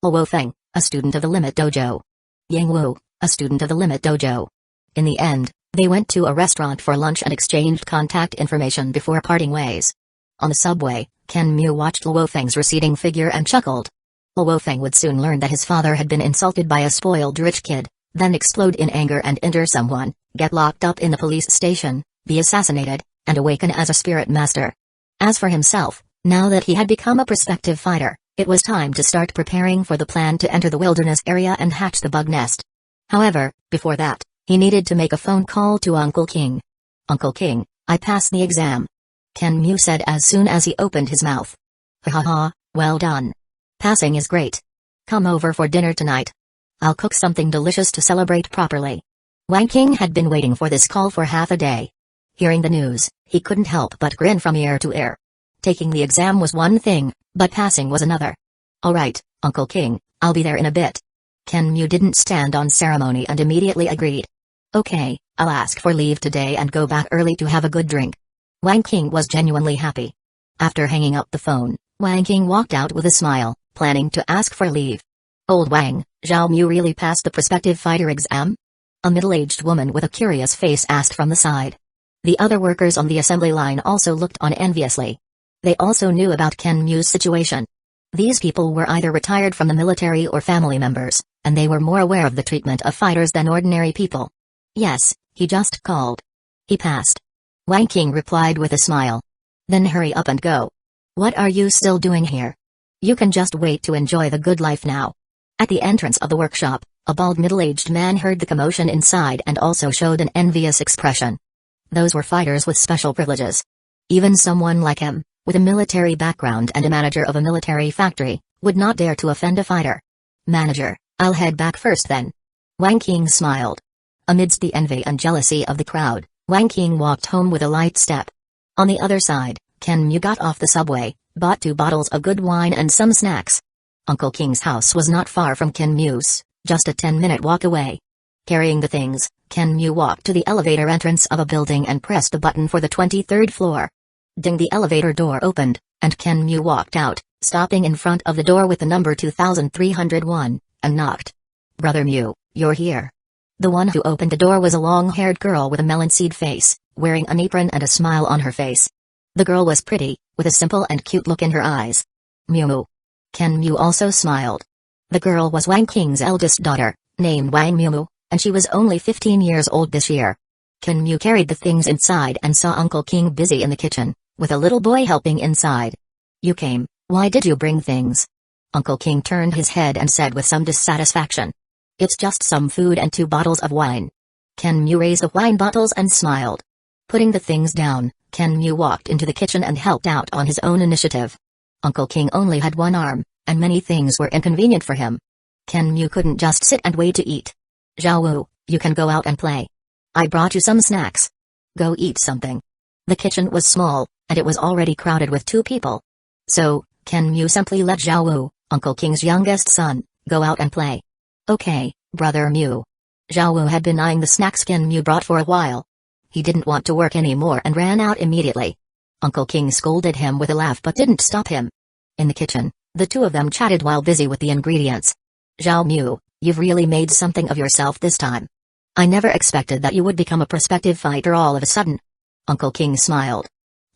"Luo Feng, a student of the Limit Dojo. Yang Wu, a student of the Limit Dojo." In the end, they went to a restaurant for lunch and exchanged contact information before parting ways. On the subway, Ken Mu watched Luo Feng's receding figure and chuckled. Luo Feng would soon learn that his father had been insulted by a spoiled rich kid, then explode in anger and injure someone, get locked up in the police station, be assassinated, and awaken as a spirit master. As for himself, now that he had become a prospective fighter, it was time to start preparing for the plan to enter the wilderness area and hatch the bug nest. However, before that, he needed to make a phone call to Uncle King. "Uncle King, I passed the exam," Ken Mu said as soon as he opened his mouth. "Ha ha ha, well done. Passing is great. Come over for dinner tonight. I'll cook something delicious to celebrate properly." Wang King had been waiting for this call for half a day. Hearing the news, he couldn't help but grin from ear to ear. Taking the exam was one thing, but passing was another. "Alright, Uncle King, I'll be there in a bit." Ken Mu didn't stand on ceremony and immediately agreed. "Okay, I'll ask for leave today and go back early to have a good drink." Wang King was genuinely happy. After hanging up the phone, Wang King walked out with a smile, planning to ask for leave. "Old Wang, Zhao Mu really passed the prospective fighter exam?" a middle-aged woman with a curious face asked from the side. The other workers on the assembly line also looked on enviously. They also knew about Ken Mu's situation. These people were either retired from the military or family members, and they were more aware of the treatment of fighters than ordinary people. "Yes, he just called. He passed." Wang King replied with a smile. "Then hurry up and go. What are you still doing here? You can just wait to enjoy the good life now." At the entrance of the workshop, a bald middle-aged man heard the commotion inside and also showed an envious expression. Those were fighters with special privileges. Even someone like him, with a military background and a manager of a military factory, would not dare to offend a fighter. "Manager, I'll head back first then." Wang King smiled. Amidst the envy and jealousy of the crowd, Wang King walked home with a light step. On the other side, Ken Mu got off the subway, bought 2 bottles of good wine and some snacks. Uncle King's house was not far from Ken Mu's, just a 10-minute walk away. Carrying the things, Ken Mu walked to the elevator entrance of a building and pressed the button for the 23rd floor. Ding! The elevator door opened, and Ken Mu walked out, stopping in front of the door with the number 2301, and knocked. "Brother Mu, you're here." The one who opened the door was a long-haired girl with a melon seed face, wearing an apron and a smile on her face. The girl was pretty, with a simple and cute look in her eyes. "Mu." Ken Mu also smiled. The girl was Wang King's eldest daughter, named Wang Mu, and she was only 15 years old this year. Ken Mu carried the things inside and saw Uncle King busy in the kitchen, with a little boy helping inside. "You came, why did you bring things?" Uncle King turned his head and said with some dissatisfaction. "It's just some food and 2 bottles of wine." Ken Mu raised the wine bottles and smiled. Putting the things down, Ken Mu walked into the kitchen and helped out on his own initiative. Uncle King only had one arm, and many things were inconvenient for him. Ken Mu couldn't just sit and wait to eat. "Zhao Wu, you can go out and play. I brought you some snacks. Go eat something." The kitchen was small, and it was already crowded with 2 people. So, Ken Mu simply let Zhao Wu, Uncle King's youngest son, go out and play. "Okay, Brother Mu." Zhao Wu had been eyeing the snacks Ken Mu brought for a while. He didn't want to work anymore and ran out immediately. Uncle King scolded him with a laugh but didn't stop him. In the kitchen, the two of them chatted while busy with the ingredients. Zhao Mu, you've really made something of yourself this time. I never expected that you would become a prospective fighter all of a sudden. Uncle King smiled.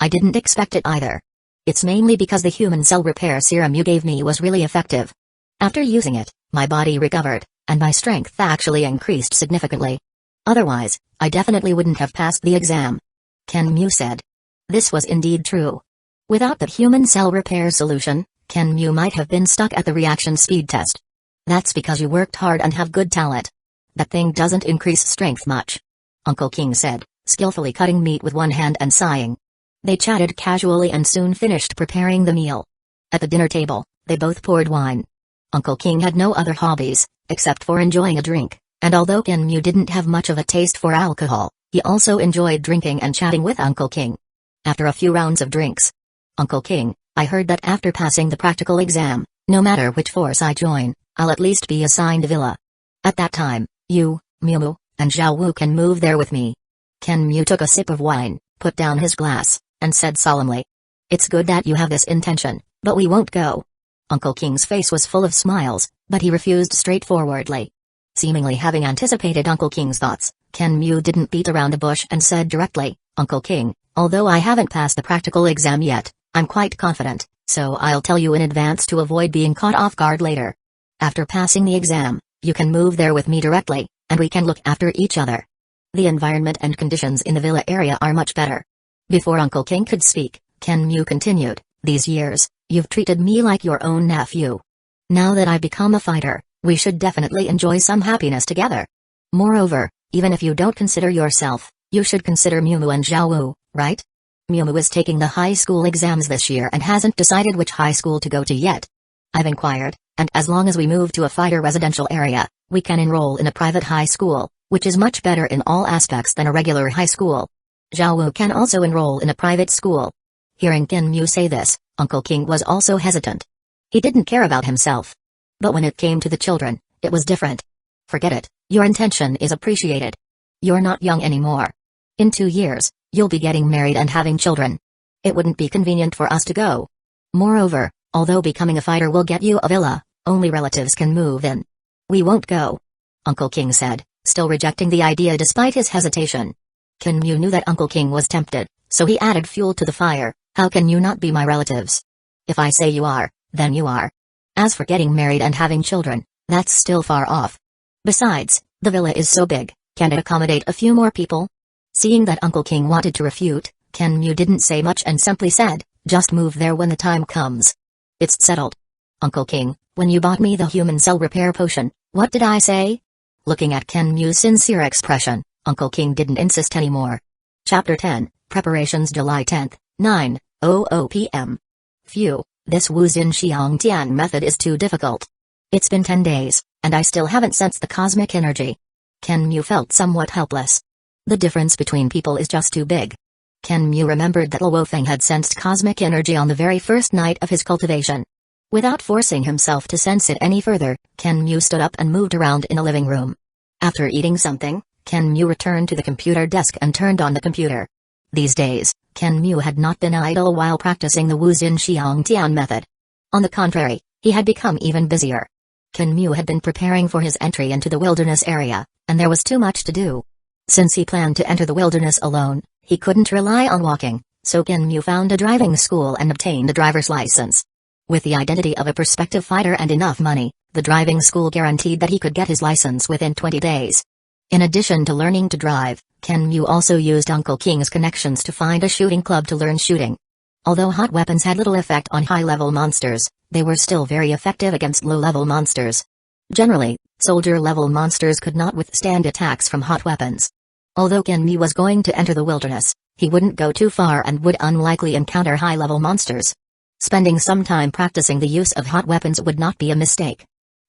I didn't expect it either. It's mainly because the human cell repair serum you gave me was really effective. After using it, my body recovered, and my strength actually increased significantly. Otherwise, I definitely wouldn't have passed the exam. Ken Mu said. This was indeed true. Without that human cell repair solution, Ken Mu might have been stuck at the reaction speed test. That's because you worked hard and have good talent. That thing doesn't increase strength much. Uncle King said, skillfully cutting meat with one hand and sighing. They chatted casually and soon finished preparing the meal. At the dinner table, they both poured wine. Uncle King had no other hobbies, except for enjoying a drink, and although Ken Mu didn't have much of a taste for alcohol, he also enjoyed drinking and chatting with Uncle King. After a few rounds of drinks, Uncle King, I heard that after passing the practical exam, no matter which force I join, I'll at least be assigned a villa. At that time, you, Mu, and Zhao Wu can move there with me. Ken Mu took a sip of wine, put down his glass, and said solemnly. It's good that you have this intention, but we won't go. Uncle King's face was full of smiles, but he refused straightforwardly. Seemingly having anticipated Uncle King's thoughts, Ken Mu didn't beat around the bush and said directly, Uncle King, although I haven't passed the practical exam yet, I'm quite confident, so I'll tell you in advance to avoid being caught off guard later. After passing the exam, you can move there with me directly, and we can look after each other. The environment and conditions in the villa area are much better. Before Uncle King could speak, Ken Mu continued, these years, you've treated me like your own nephew. Now that I've become a fighter, we should definitely enjoy some happiness together. Moreover, even if you don't consider yourself, you should consider Mu and Zhao Wu, right? Mu is taking the high school exams this year and hasn't decided which high school to go to yet. I've inquired, and as long as we move to a fighter residential area, we can enroll in a private high school, which is much better in all aspects than a regular high school. Zhao Wu can also enroll in a private school. Hearing Ken Mu say this, Uncle King was also hesitant. He didn't care about himself. But when it came to the children, it was different. Forget it, your intention is appreciated. You're not young anymore. In 2 years, you'll be getting married and having children. It wouldn't be convenient for us to go. Moreover, although becoming a fighter will get you a villa, only relatives can move in. We won't go. Uncle King said, still rejecting the idea despite his hesitation. Ken Mu knew that Uncle King was tempted, so he added fuel to the fire. How can you not be my relatives? If I say you are, then you are. As for getting married and having children, that's still far off. Besides, the villa is so big, can it accommodate a few more people? Seeing that Uncle King wanted to refute, Ken Mu didn't say much and simply said, just move there when the time comes. It's settled. Uncle King, when you bought me the human cell repair potion, what did I say? Looking at Ken Mu's sincere expression, Uncle King didn't insist anymore. Chapter 10, Preparations July 10th, 9:00 p.m. Phew, this Wu Xin Xiang Tian method is too difficult. It's been 10 days, and I still haven't sensed the cosmic energy. Ken Mu felt somewhat helpless. The difference between people is just too big. Ken Mu remembered that Luo Feng had sensed cosmic energy on the very first night of his cultivation. Without forcing himself to sense it any further, Ken Mu stood up and moved around in the living room. After eating something, Ken Mu returned to the computer desk and turned on the computer. These days, Ken Mu had not been idle while practicing the Wu Xin Xiang Tian method. On the contrary, he had become even busier. Ken Mu had been preparing for his entry into the wilderness area, and there was too much to do. Since he planned to enter the wilderness alone, he couldn't rely on walking, so Ken Mu found a driving school and obtained a driver's license. With the identity of a prospective fighter and enough money, the driving school guaranteed that he could get his license within 20 days. In addition to learning to drive, Ken Mu also used Uncle King's connections to find a shooting club to learn shooting. Although hot weapons had little effect on high-level monsters, they were still very effective against low-level monsters. Generally, soldier-level monsters could not withstand attacks from hot weapons. Although Ken Mu was going to enter the wilderness, he wouldn't go too far and would unlikely encounter high-level monsters. Spending some time practicing the use of hot weapons would not be a mistake.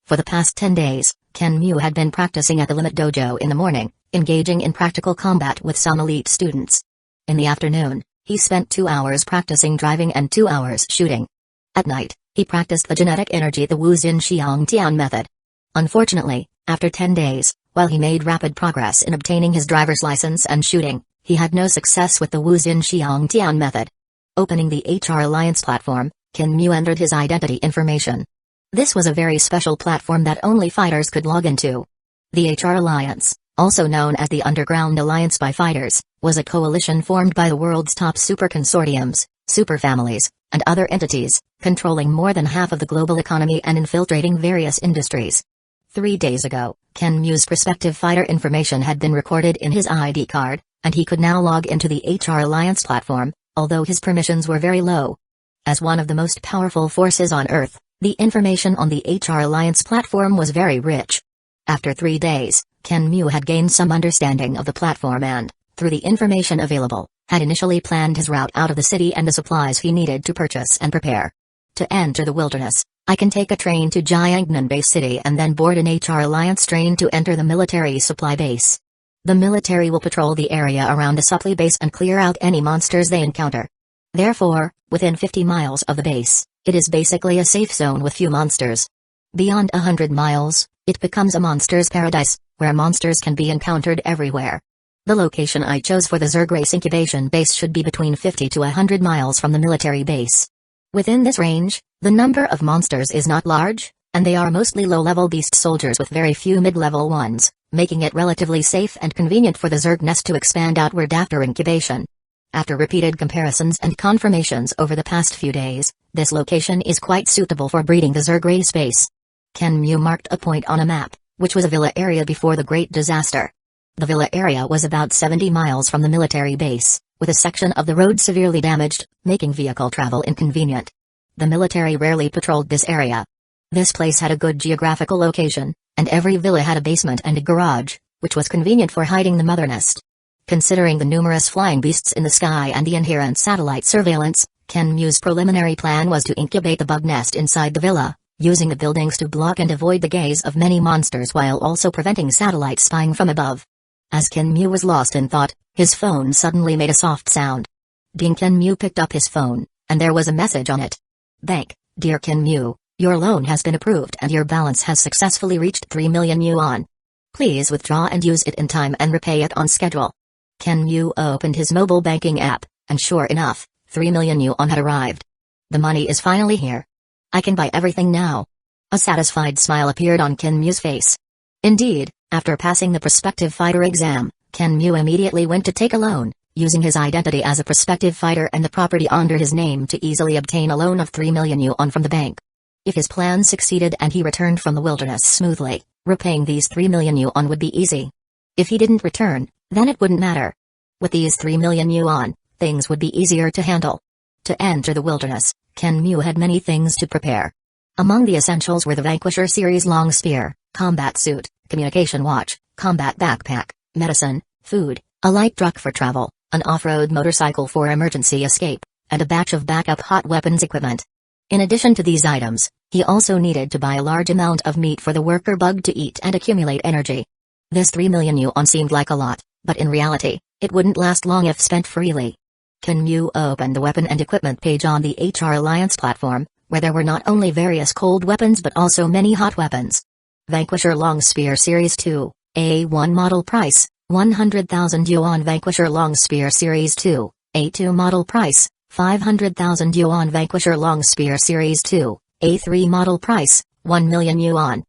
For the past 10 days, Ken Mu had been practicing at the Limit Dojo in the morning, engaging in practical combat with some elite students. In the afternoon, he spent 2 hours practicing driving and 2 hours shooting. At night, he practiced the genetic energy the Wu Xin Xiang Tian method. Unfortunately, after 10 days, While he made rapid progress in obtaining his driver's license and shooting, he had no success with the Wuzin Xiangtian method. Opening the HR Alliance platform, Qin Mu entered his identity information. This was a very special platform that only fighters could log into. The HR Alliance, also known as the Underground Alliance by Fighters, was a coalition formed by the world's top super consortiums, super families, and other entities, controlling more than half of the global economy and infiltrating various industries. 3 days ago, Qin Mu's prospective fighter information had been recorded in his ID card, and he could now log into the HR Alliance platform, although his permissions were very low. As one of the most powerful forces on Earth, the information on the HR Alliance platform was very rich. After 3 days, Qin Mu had gained some understanding of the platform and, through the information available, had initially planned his route out of the city and the supplies he needed to purchase and prepare. To enter the wilderness, I can take a train to Jiangnan Base City and then board an HR Alliance train to enter the military supply base. The military will patrol the area around a supply base and clear out any monsters they encounter. Therefore, within 50 miles of the base, it is basically a safe zone with few monsters. Beyond 100 miles, it becomes a monster's paradise, where monsters can be encountered everywhere. The location I chose for the Zerg race incubation base should be between 50 to 100 miles from the military base. Within this range, the number of monsters is not large, and they are mostly low-level beast soldiers with very few mid-level ones, making it relatively safe and convenient for the Zerg nest to expand outward after incubation. After repeated comparisons and confirmations over the past few days, this location is quite suitable for breeding the Zerg race base. Qin Mu marked a point on a map, which was a villa area before the Great Disaster. The villa area was about 70 miles from the military base, with a section of the road severely damaged, making vehicle travel inconvenient. The military rarely patrolled this area. This place had a good geographical location, and every villa had a basement and a garage, which was convenient for hiding the mother nest. Considering the numerous flying beasts in the sky and the inherent satellite surveillance, Qin Mu's preliminary plan was to incubate the bug nest inside the villa, using the buildings to block and avoid the gaze of many monsters while also preventing satellite spying from above. As Qin Mu was lost in thought, his phone suddenly made a soft sound. Ding. Qin Mu picked up his phone, and there was a message on it. Bank, dear Qin Mu, your loan has been approved and your balance has successfully reached 3 million yuan. Please withdraw and use it in time and repay it on schedule. Qin Mu opened his mobile banking app, and sure enough, 3 million yuan had arrived. The money is finally here. I can buy everything now. A satisfied smile appeared on Qin Mu's face. Indeed, after passing the prospective fighter exam, Qin Mu immediately went to take a loan, using his identity as a prospective fighter and the property under his name to easily obtain a loan of 3 million yuan from the bank. If his plan succeeded and he returned from the wilderness smoothly, repaying these 3 million yuan would be easy. If he didn't return, then it wouldn't matter. With these 3 million yuan, things would be easier to handle. To enter the wilderness, Qin Mu had many things to prepare. Among the essentials were the Vanquisher series long spear, combat suit, communication watch, combat backpack, medicine, food, a light truck for travel, an off-road motorcycle for emergency escape, and a batch of backup hot weapons equipment. In addition to these items, he also needed to buy a large amount of meat for the worker bug to eat and accumulate energy. This 3 million yuan seemed like a lot, but in reality, it wouldn't last long if spent freely. Qin Mu opened the weapon and equipment page on the HR Alliance platform, where there were not only various cold weapons but also many hot weapons. Vanquisher Long Spear Series 2, A1 model price, 100,000 yuan. Vanquisher Long Spear Series 2, A2 model price, 500,000 yuan. Vanquisher Long Spear Series 2, A3 model price, 1 million yuan.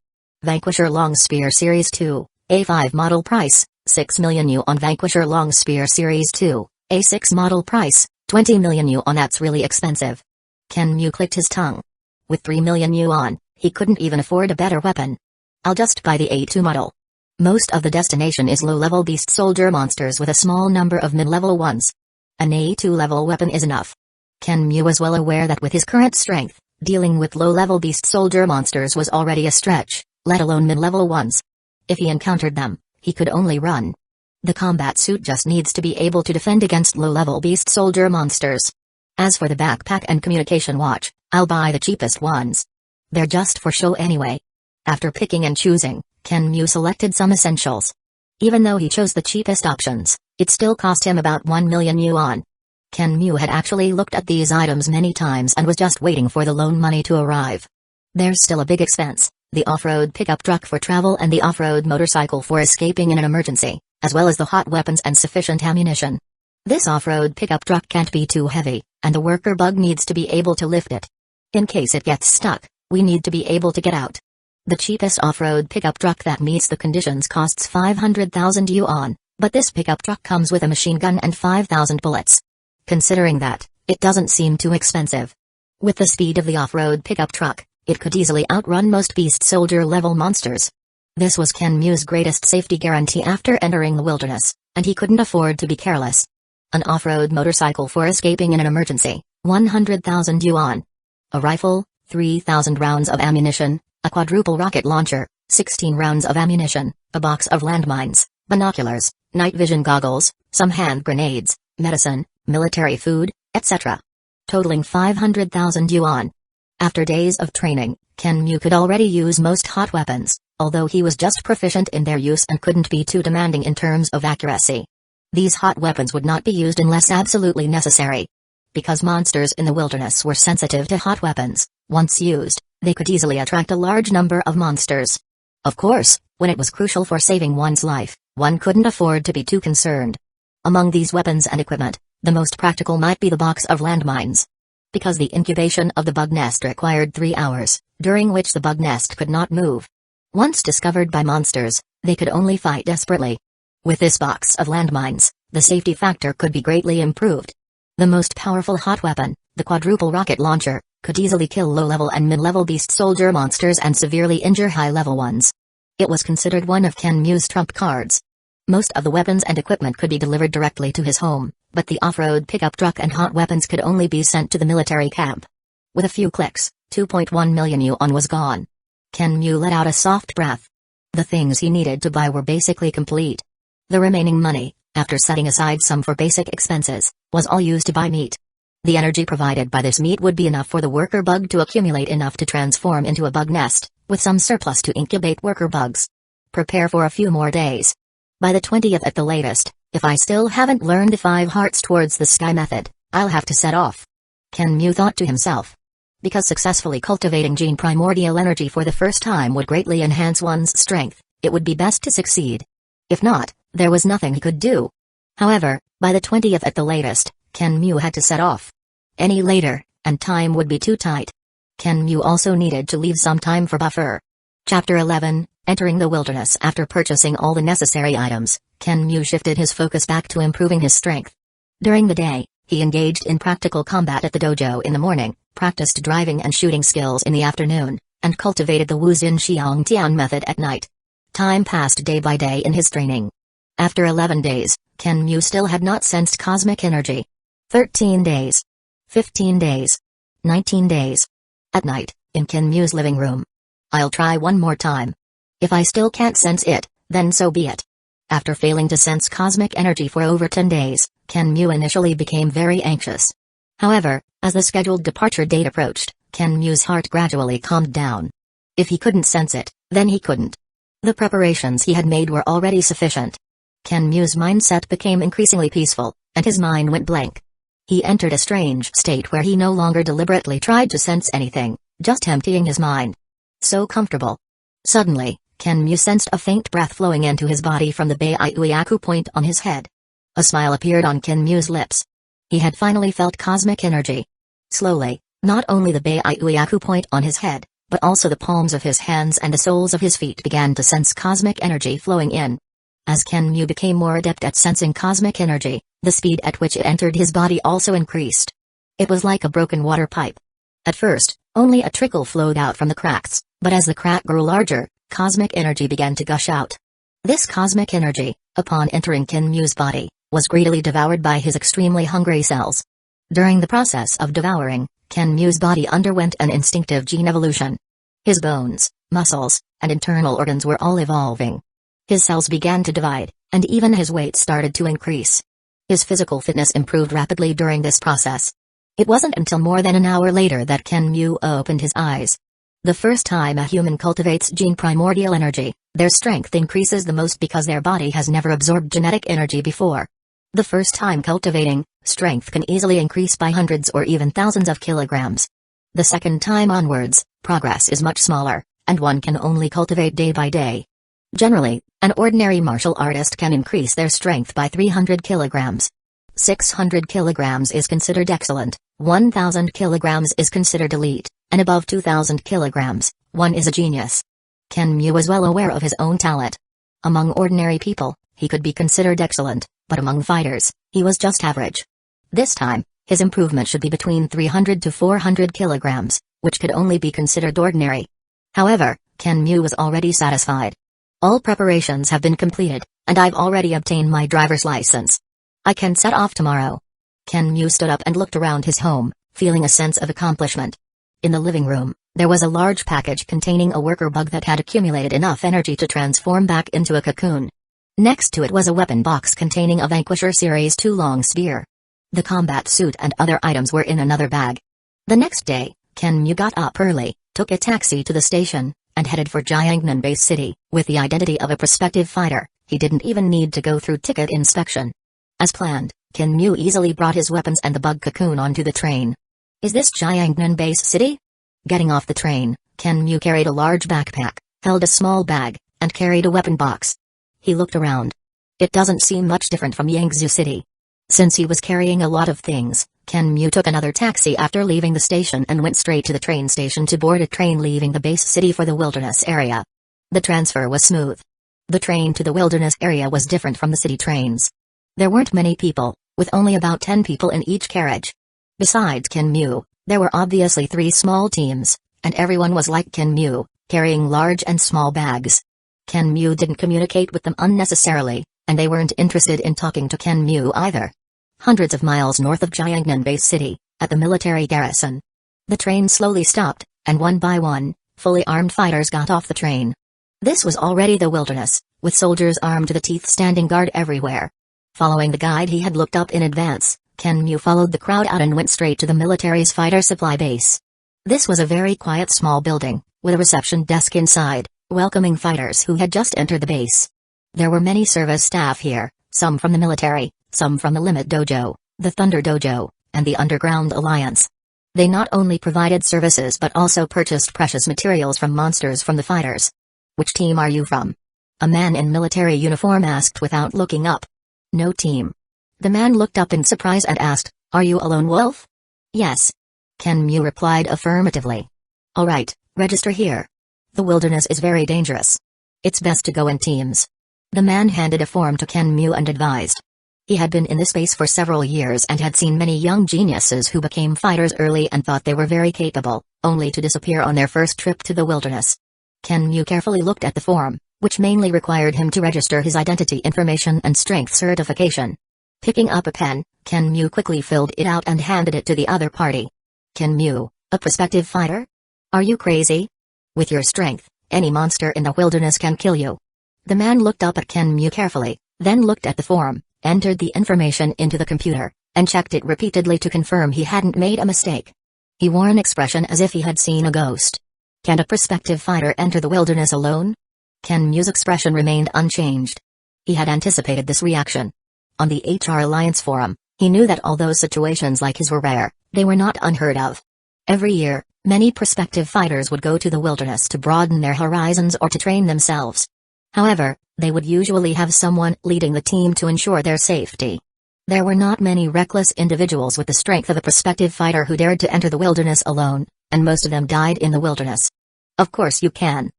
Vanquisher Long Spear Series 2, A5 model price, 6 million yuan. Vanquisher Long Spear Series 2, A6 model price, 20 million yuan. That's really expensive. Qin Mu clicked his tongue. With 3 million yuan, he couldn't even afford a better weapon. I'll just buy the A2 model. Most of the destination is low-level beast soldier monsters with a small number of mid-level ones. An A2 level weapon is enough. Qin Mu was well aware that with his current strength, dealing with low-level beast soldier monsters was already a stretch, let alone mid-level ones. If he encountered them, he could only run. The combat suit just needs to be able to defend against low-level beast soldier monsters. As for the backpack and communication watch, I'll buy the cheapest ones. They're just for show anyway. After picking and choosing, Qin Mu selected some essentials. Even though he chose the cheapest options, it still cost him about 1 million yuan. Qin Mu had actually looked at these items many times and was just waiting for the loan money to arrive. There's still a big expense, the off-road pickup truck for travel and the off-road motorcycle for escaping in an emergency, as well as the hot weapons and sufficient ammunition. This off-road pickup truck can't be too heavy, and the worker bug needs to be able to lift it. In case it gets stuck, we need to be able to get out. The cheapest off-road pickup truck that meets the conditions costs 500,000 yuan, but this pickup truck comes with a machine gun and 5,000 bullets. Considering that, it doesn't seem too expensive. With the speed of the off-road pickup truck, it could easily outrun most beast soldier level monsters. This was Kenmu's greatest safety guarantee after entering the wilderness, and he couldn't afford to be careless. An off-road motorcycle for escaping in an emergency, 100,000 yuan. A rifle, 3,000 rounds of ammunition, a quadruple rocket launcher, 16 rounds of ammunition, a box of landmines, binoculars, night vision goggles, some hand grenades, medicine, military food, etc. Totaling 500,000 yuan. After days of training, Kenmu could already use most hot weapons, although he was just proficient in their use and couldn't be too demanding in terms of accuracy. These hot weapons would not be used unless absolutely necessary. Because monsters in the wilderness were sensitive to hot weapons, once used, they could easily attract a large number of monsters. Of course, when it was crucial for saving one's life, one couldn't afford to be too concerned. Among these weapons and equipment, the most practical might be the box of landmines. Because the incubation of the bug nest required 3 hours, during which the bug nest could not move. Once discovered by monsters, they could only fight desperately. With this box of landmines, the safety factor could be greatly improved. The most powerful hot weapon, the quadruple rocket launcher, could easily kill low-level and mid-level beast soldier monsters and severely injure high-level ones. It was considered one of Kenmu's trump cards. Most of the weapons and equipment could be delivered directly to his home, but the off-road pickup truck and hot weapons could only be sent to the military camp. With a few clicks, 2.1 million yuan was gone. Kenmu let out a soft breath. The things he needed to buy were basically complete. The remaining money, after setting aside some for basic expenses, was all used to buy meat. The energy provided by this meat would be enough for the worker bug to accumulate enough to transform into a bug nest, with some surplus to incubate worker bugs. Prepare for a few more days. By the 20th at the latest, if I still haven't learned the 5 hearts towards the sky method, I'll have to set off. Kenmu thought to himself. Because successfully cultivating gene primordial energy for the first time would greatly enhance one's strength, it would be best to succeed. If not, there was nothing he could do. However, by the 20th at the latest, Kenmu had to set off. Any later, and time would be too tight. Kenmu also needed to leave some time for buffer. Chapter 11, Entering the Wilderness. After purchasing all the necessary items, Kenmu shifted his focus back to improving his strength. During the day, he engaged in practical combat at the dojo in the morning, practiced driving and shooting skills in the afternoon, and cultivated the Wuzin Xiangtian method at night. Time passed day by day in his training. After 11 days, Kenmu still had not sensed cosmic energy. 13 days. 15 days. 19 days. At night, in Kenmu's living room. I'll try one more time. If I still can't sense it, then so be it. After failing to sense cosmic energy for over 10 days, Kenmu initially became very anxious. However, as the scheduled departure date approached, Kenmu's heart gradually calmed down. If he couldn't sense it, then he couldn't. The preparations he had made were already sufficient. Kenmu's mindset became increasingly peaceful, and his mind went blank. He entered a strange state where he no longer deliberately tried to sense anything, just emptying his mind. So comfortable. Suddenly, Kenmu sensed a faint breath flowing into his body from the Baiuyaku point on his head. A smile appeared on Kenmu's lips. He had finally felt cosmic energy. Slowly, not only the Baiuyaku point on his head, but also the palms of his hands and the soles of his feet began to sense cosmic energy flowing in. As Kenmu became more adept at sensing cosmic energy, the speed at which it entered his body also increased. It was like a broken water pipe. At first, only a trickle flowed out from the cracks, but as the crack grew larger, cosmic energy began to gush out. This cosmic energy, upon entering Kenmu's body, was greedily devoured by his extremely hungry cells. During the process of devouring, Kenmu's body underwent an instinctive gene evolution. His bones, muscles, and internal organs were all evolving. His cells began to divide, and even his weight started to increase. His physical fitness improved rapidly during this process. It wasn't until more than an hour later that Kenmu opened his eyes. The first time a human cultivates gene primordial energy, their strength increases the most because their body has never absorbed genetic energy before. The first time cultivating, strength can easily increase by hundreds or even thousands of kilograms. The second time onwards, progress is much smaller, and one can only cultivate day by day. Generally, an ordinary martial artist can increase their strength by 300 kilograms. 600 kilograms is considered excellent, 1000 kilograms is considered elite, and above 2000 kilograms, one is a genius. Kenmu was well aware of his own talent. Among ordinary people, he could be considered excellent, but among fighters, he was just average. This time, his improvement should be between 300 to 400 kilograms, which could only be considered ordinary. However, Kenmu was already satisfied. All preparations have been completed, and I've already obtained my driver's license. I can set off tomorrow. Kenmu stood up and looked around his home, feeling a sense of accomplishment. In the living room, there was a large package containing a worker bug that had accumulated enough energy to transform back into a cocoon. Next to it was a weapon box containing a Vanquisher Series 2 long spear. The combat suit and other items were in another bag. The next day, Kenmu got up early, took a taxi to the station, and headed for Jiangnan Base City. With the identity of a prospective fighter, he didn't even need to go through ticket inspection. As planned, Kenmu easily brought his weapons and the bug cocoon onto the train. Is this Jiangnan Base City? Getting off the train, Kenmu carried a large backpack, held a small bag, and carried a weapon box. He looked around. It doesn't seem much different from Yangzhou City. Since he was carrying a lot of things, Kenmu took another taxi after leaving the station and went straight to the train station to board a train leaving the base city for the wilderness area. The transfer was smooth. The train to the wilderness area was different from the city trains. There weren't many people, with only about 10 people in each carriage. Besides Kenmu, there were obviously 3 small teams, and everyone was like Kenmu, carrying large and small bags. Kenmu didn't communicate with them unnecessarily, and they weren't interested in talking to Kenmu either. Hundreds of miles north of Jiangnan Base City, at the military garrison. The train slowly stopped, and one by one, fully armed fighters got off the train. This was already the wilderness, with soldiers armed to the teeth standing guard everywhere. Following the guide he had looked up in advance, Kenmu followed the crowd out and went straight to the military's fighter supply base. This was a very quiet small building, with a reception desk inside, welcoming fighters who had just entered the base. There were many service staff here, some from the military, some from the Limit Dojo, the Thunder Dojo, and the Underground Alliance. They not only provided services but also purchased precious materials from monsters from the fighters. Which team are you from? A man in military uniform asked without looking up. No team. The man looked up in surprise and asked, "Are you a lone wolf?" Yes. Kenmu replied affirmatively. Alright, register here. The wilderness is very dangerous. It's best to go in teams. The man handed a form to Kenmu and advised. He had been in this space for several years and had seen many young geniuses who became fighters early and thought they were very capable, only to disappear on their first trip to the wilderness. Kenmu carefully looked at the form, which mainly required him to register his identity information and strength certification. Picking up a pen, Kenmu quickly filled it out and handed it to the other party. Kenmu, a prospective fighter? Are you crazy? With your strength, any monster in the wilderness can kill you. The man looked up at Kenmu carefully, then looked at the form, entered the information into the computer, and checked it repeatedly to confirm he hadn't made a mistake. He wore an expression as if he had seen a ghost. Can a prospective fighter enter the wilderness alone? Kenmu's expression remained unchanged. He had anticipated this reaction. On the HR Alliance forum, he knew that although situations like his were rare, they were not unheard of. Every year, many prospective fighters would go to the wilderness to broaden their horizons or to train themselves. However, they would usually have someone leading the team to ensure their safety. There were not many reckless individuals with the strength of a prospective fighter who dared to enter the wilderness alone, and most of them died in the wilderness. Of course you can.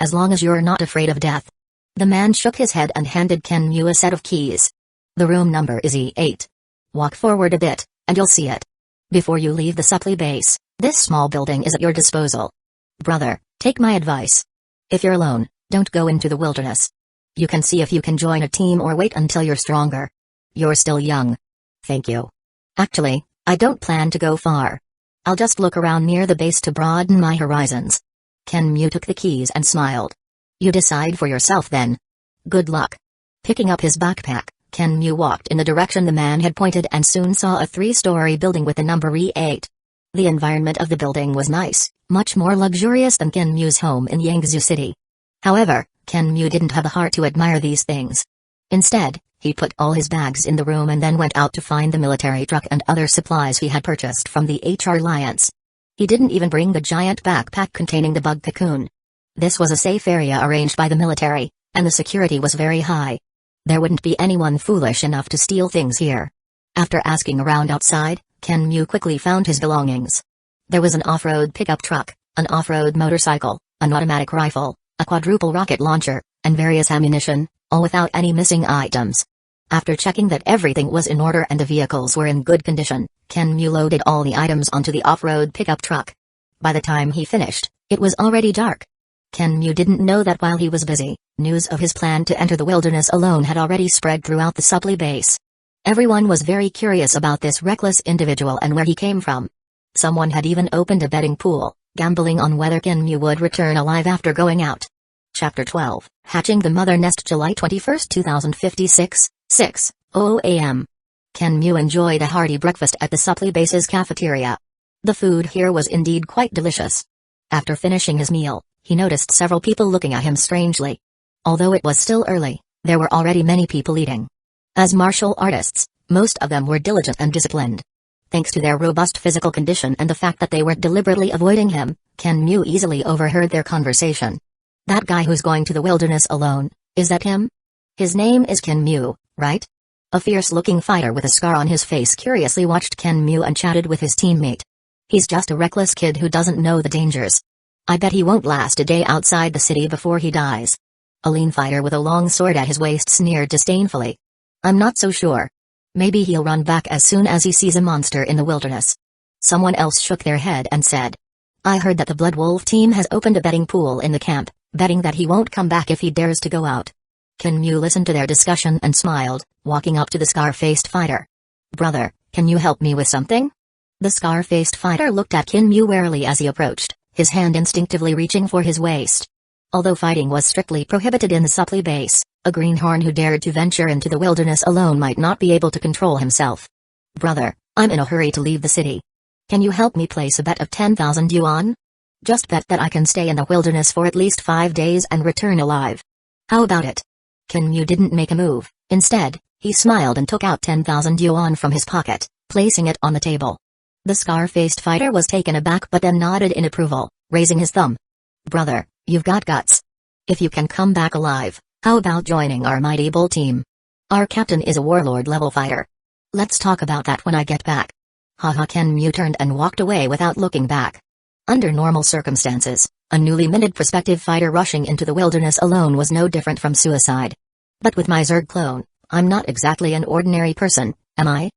As long as you're not afraid of death. The man shook his head and handed Kenmu a set of keys. The room number is E8. Walk forward a bit, and you'll see it. Before you leave the supply base, this small building is at your disposal. Brother, take my advice. If you're alone, don't go into the wilderness. You can see if you can join a team or wait until you're stronger. You're still young. Thank you. Actually, I don't plan to go far. I'll just look around near the base to broaden my horizons. Kenmu took the keys and smiled. You decide for yourself then. Good luck. Picking up his backpack, Kenmu walked in the direction the man had pointed and soon saw a 3-story building with the number E8. The environment of the building was nice, much more luxurious than Kenmu's home in Yangzhou City. However, Kenmu didn't have the heart to admire these things. Instead, he put all his bags in the room and then went out to find the military truck and other supplies he had purchased from the HR Alliance. He didn't even bring the giant backpack containing the bug cocoon. This was a safe area arranged by the military, and the security was very high. There wouldn't be anyone foolish enough to steal things here. After asking around outside, Kenmu quickly found his belongings. There was an off-road pickup truck, an off-road motorcycle, an automatic rifle, a quadruple rocket launcher, and various ammunition, all without any missing items. After checking that everything was in order and the vehicles were in good condition, Kenmu loaded all the items onto the off-road pickup truck. By the time he finished, it was already dark. Kenmu didn't know that while he was busy, news of his plan to enter the wilderness alone had already spread throughout the supply base. Everyone was very curious about this reckless individual and where he came from. Someone had even opened a betting pool, gambling on whether Kenmu would return alive after going out. Chapter 12, Hatching the Mother Nest, July 21, 2056, 6:00 a.m. Kenmu enjoyed a hearty breakfast at the supply base's cafeteria. The food here was indeed quite delicious. After finishing his meal, he noticed several people looking at him strangely. Although it was still early, there were already many people eating. As martial artists, most of them were diligent and disciplined. Thanks to their robust physical condition and the fact that they were deliberately avoiding him, Kenmu easily overheard their conversation. That guy who's going to the wilderness alone, is that him? His name is Kenmu, right? A fierce-looking fighter with a scar on his face curiously watched Kenmu and chatted with his teammate. He's just a reckless kid who doesn't know the dangers. I bet he won't last a day outside the city before he dies. A lean fighter with a long sword at his waist sneered disdainfully. I'm not so sure. Maybe he'll run back as soon as he sees a monster in the wilderness. Someone else shook their head and said, I heard that the Blood Wolf team has opened a betting pool in the camp, betting that he won't come back if he dares to go out. Kenmu listened to their discussion and smiled, walking up to the scar-faced fighter. Brother, can you help me with something? The scar-faced fighter looked at Kenmu warily as he approached, his hand instinctively reaching for his waist. Although fighting was strictly prohibited in the supply base, a greenhorn who dared to venture into the wilderness alone might not be able to control himself. Brother, I'm in a hurry to leave the city. Can you help me place a bet of 10,000 yuan? Just bet that I can stay in the wilderness for at least 5 days and return alive. How about it? Kenmu didn't make a move. Instead, he smiled and took out 10,000 yuan from his pocket, placing it on the table. The scar-faced fighter was taken aback but then nodded in approval, raising his thumb. Brother, you've got guts. If you can come back alive, how about joining our mighty bull team? Our captain is a warlord-level fighter. Let's talk about that when I get back. Haha. Kenmu turned and walked away without looking back. Under normal circumstances, a newly minted prospective fighter rushing into the wilderness alone was no different from suicide. But with my Zerg clone, I'm not exactly an ordinary person, am I?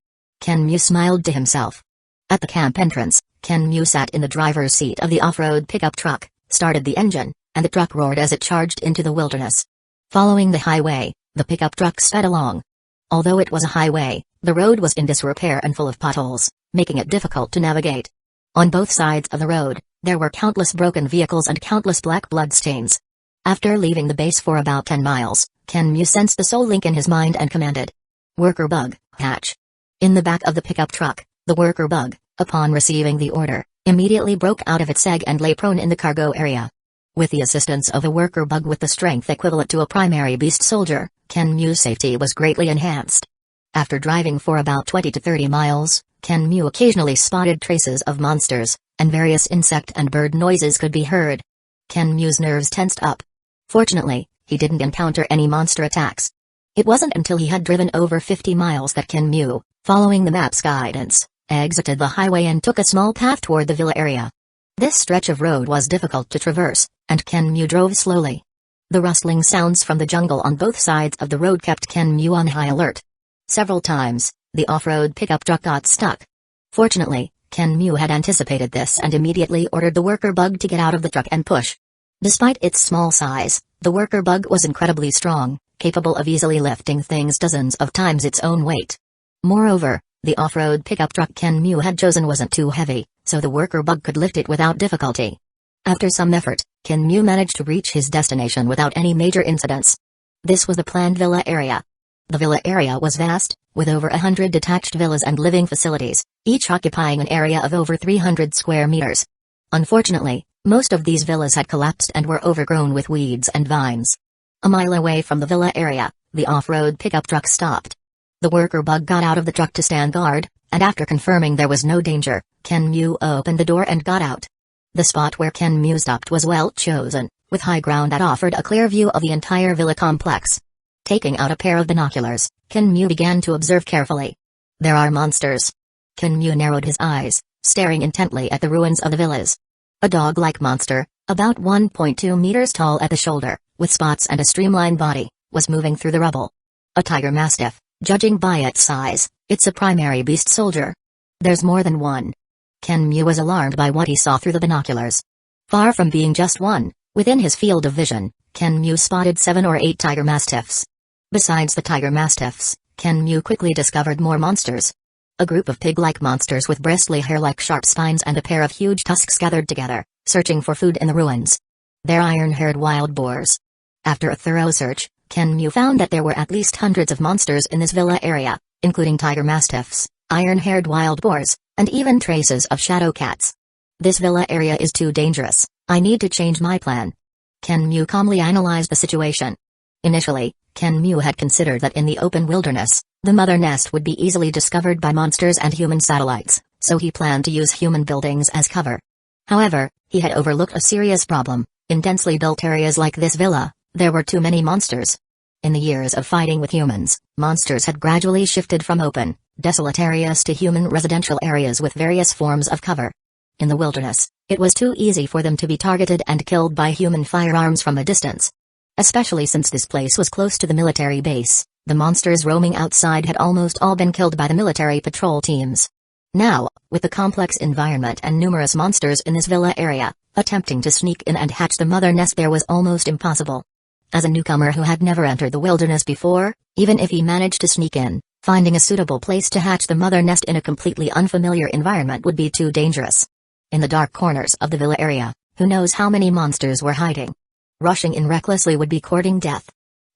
Kenmu smiled to himself. At the camp entrance, Kenmu sat in the driver's seat of the off-road pickup truck, started the engine, and the truck roared as it charged into the wilderness. Following the highway, the pickup truck sped along. Although it was a highway, the road was in disrepair and full of potholes, making it difficult to navigate. On both sides of the road, there were countless broken vehicles and countless black blood stains. After leaving the base for about 10 miles, Kenmu sensed the soul link in his mind and commanded, Worker bug, hatch. In the back of the pickup truck, the worker bug, upon receiving the order, immediately broke out of its egg and lay prone in the cargo area. With the assistance of a worker bug with the strength equivalent to a primary beast soldier, Kenmu's safety was greatly enhanced. After driving for about 20 to 30 miles, Kenmu occasionally spotted traces of monsters, and various insect and bird noises could be heard. Kenmu's nerves tensed up. Fortunately, he didn't encounter any monster attacks. It wasn't until he had driven over 50 miles that Kenmu, following the map's guidance, exited the highway and took a small path toward the villa area. This stretch of road was difficult to traverse, and Kenmu drove slowly. The rustling sounds from the jungle on both sides of the road kept Kenmu on high alert. Several times, the off-road pickup truck got stuck. Fortunately, Kenmu had anticipated this and immediately ordered the worker bug to get out of the truck and push. Despite its small size, the worker bug was incredibly strong, capable of easily lifting things dozens of times its own weight. Moreover, the off-road pickup truck Kenmu had chosen wasn't too heavy, so the worker bug could lift it without difficulty. After some effort, Kenmu managed to reach his destination without any major incidents. This was the planned villa area. The villa area was vast, with over 100 detached villas and living facilities, each occupying an area of over 300 square meters. Unfortunately, most of these villas had collapsed and were overgrown with weeds and vines. A mile away from the villa area, the off-road pickup truck stopped. The worker bug got out of the truck to stand guard, and after confirming there was no danger, Kenmu opened the door and got out. The spot where Kenmu stopped was well chosen, with high ground that offered a clear view of the entire villa complex. Taking out a pair of binoculars, Kinmu began to observe carefully. There are monsters. Kinmu narrowed his eyes, staring intently at the ruins of the villas. A dog-like monster, about 1.2 meters tall at the shoulder, with spots and a streamlined body, was moving through the rubble. A tiger mastiff, judging by its size, it's a primary beast soldier. There's more than one. Kinmu was alarmed by what he saw through the binoculars. Far from being just one, within his field of vision, Kinmu spotted 7 or 8 tiger mastiffs. Besides the tiger mastiffs, Kinmu quickly discovered more monsters. A group of pig-like monsters with bristly hair like sharp spines and a pair of huge tusks gathered together, searching for food in the ruins. They're iron-haired wild boars. After a thorough search, Kinmu found that there were at least hundreds of monsters in this villa area, including tiger mastiffs, iron-haired wild boars, and even traces of shadow cats. This villa area is too dangerous. I need to change my plan. Kinmu calmly analyzed the situation. Initially, Kinmu had considered that in the open wilderness, the mother nest would be easily discovered by monsters and human satellites, so he planned to use human buildings as cover. However, he had overlooked a serious problem. In densely built areas like this villa, there were too many monsters. In the years of fighting with humans, monsters had gradually shifted from open, desolate areas to human residential areas with various forms of cover. In the wilderness, it was too easy for them to be targeted and killed by human firearms from a distance. Especially since this place was close to the military base, the monsters roaming outside had almost all been killed by the military patrol teams. Now, with the complex environment and numerous monsters in this villa area, attempting to sneak in and hatch the mother nest there was almost impossible. As a newcomer who had never entered the wilderness before, even if he managed to sneak in, finding a suitable place to hatch the mother nest in a completely unfamiliar environment would be too dangerous. In the dark corners of the villa area, who knows how many monsters were hiding? Rushing in recklessly would be courting death.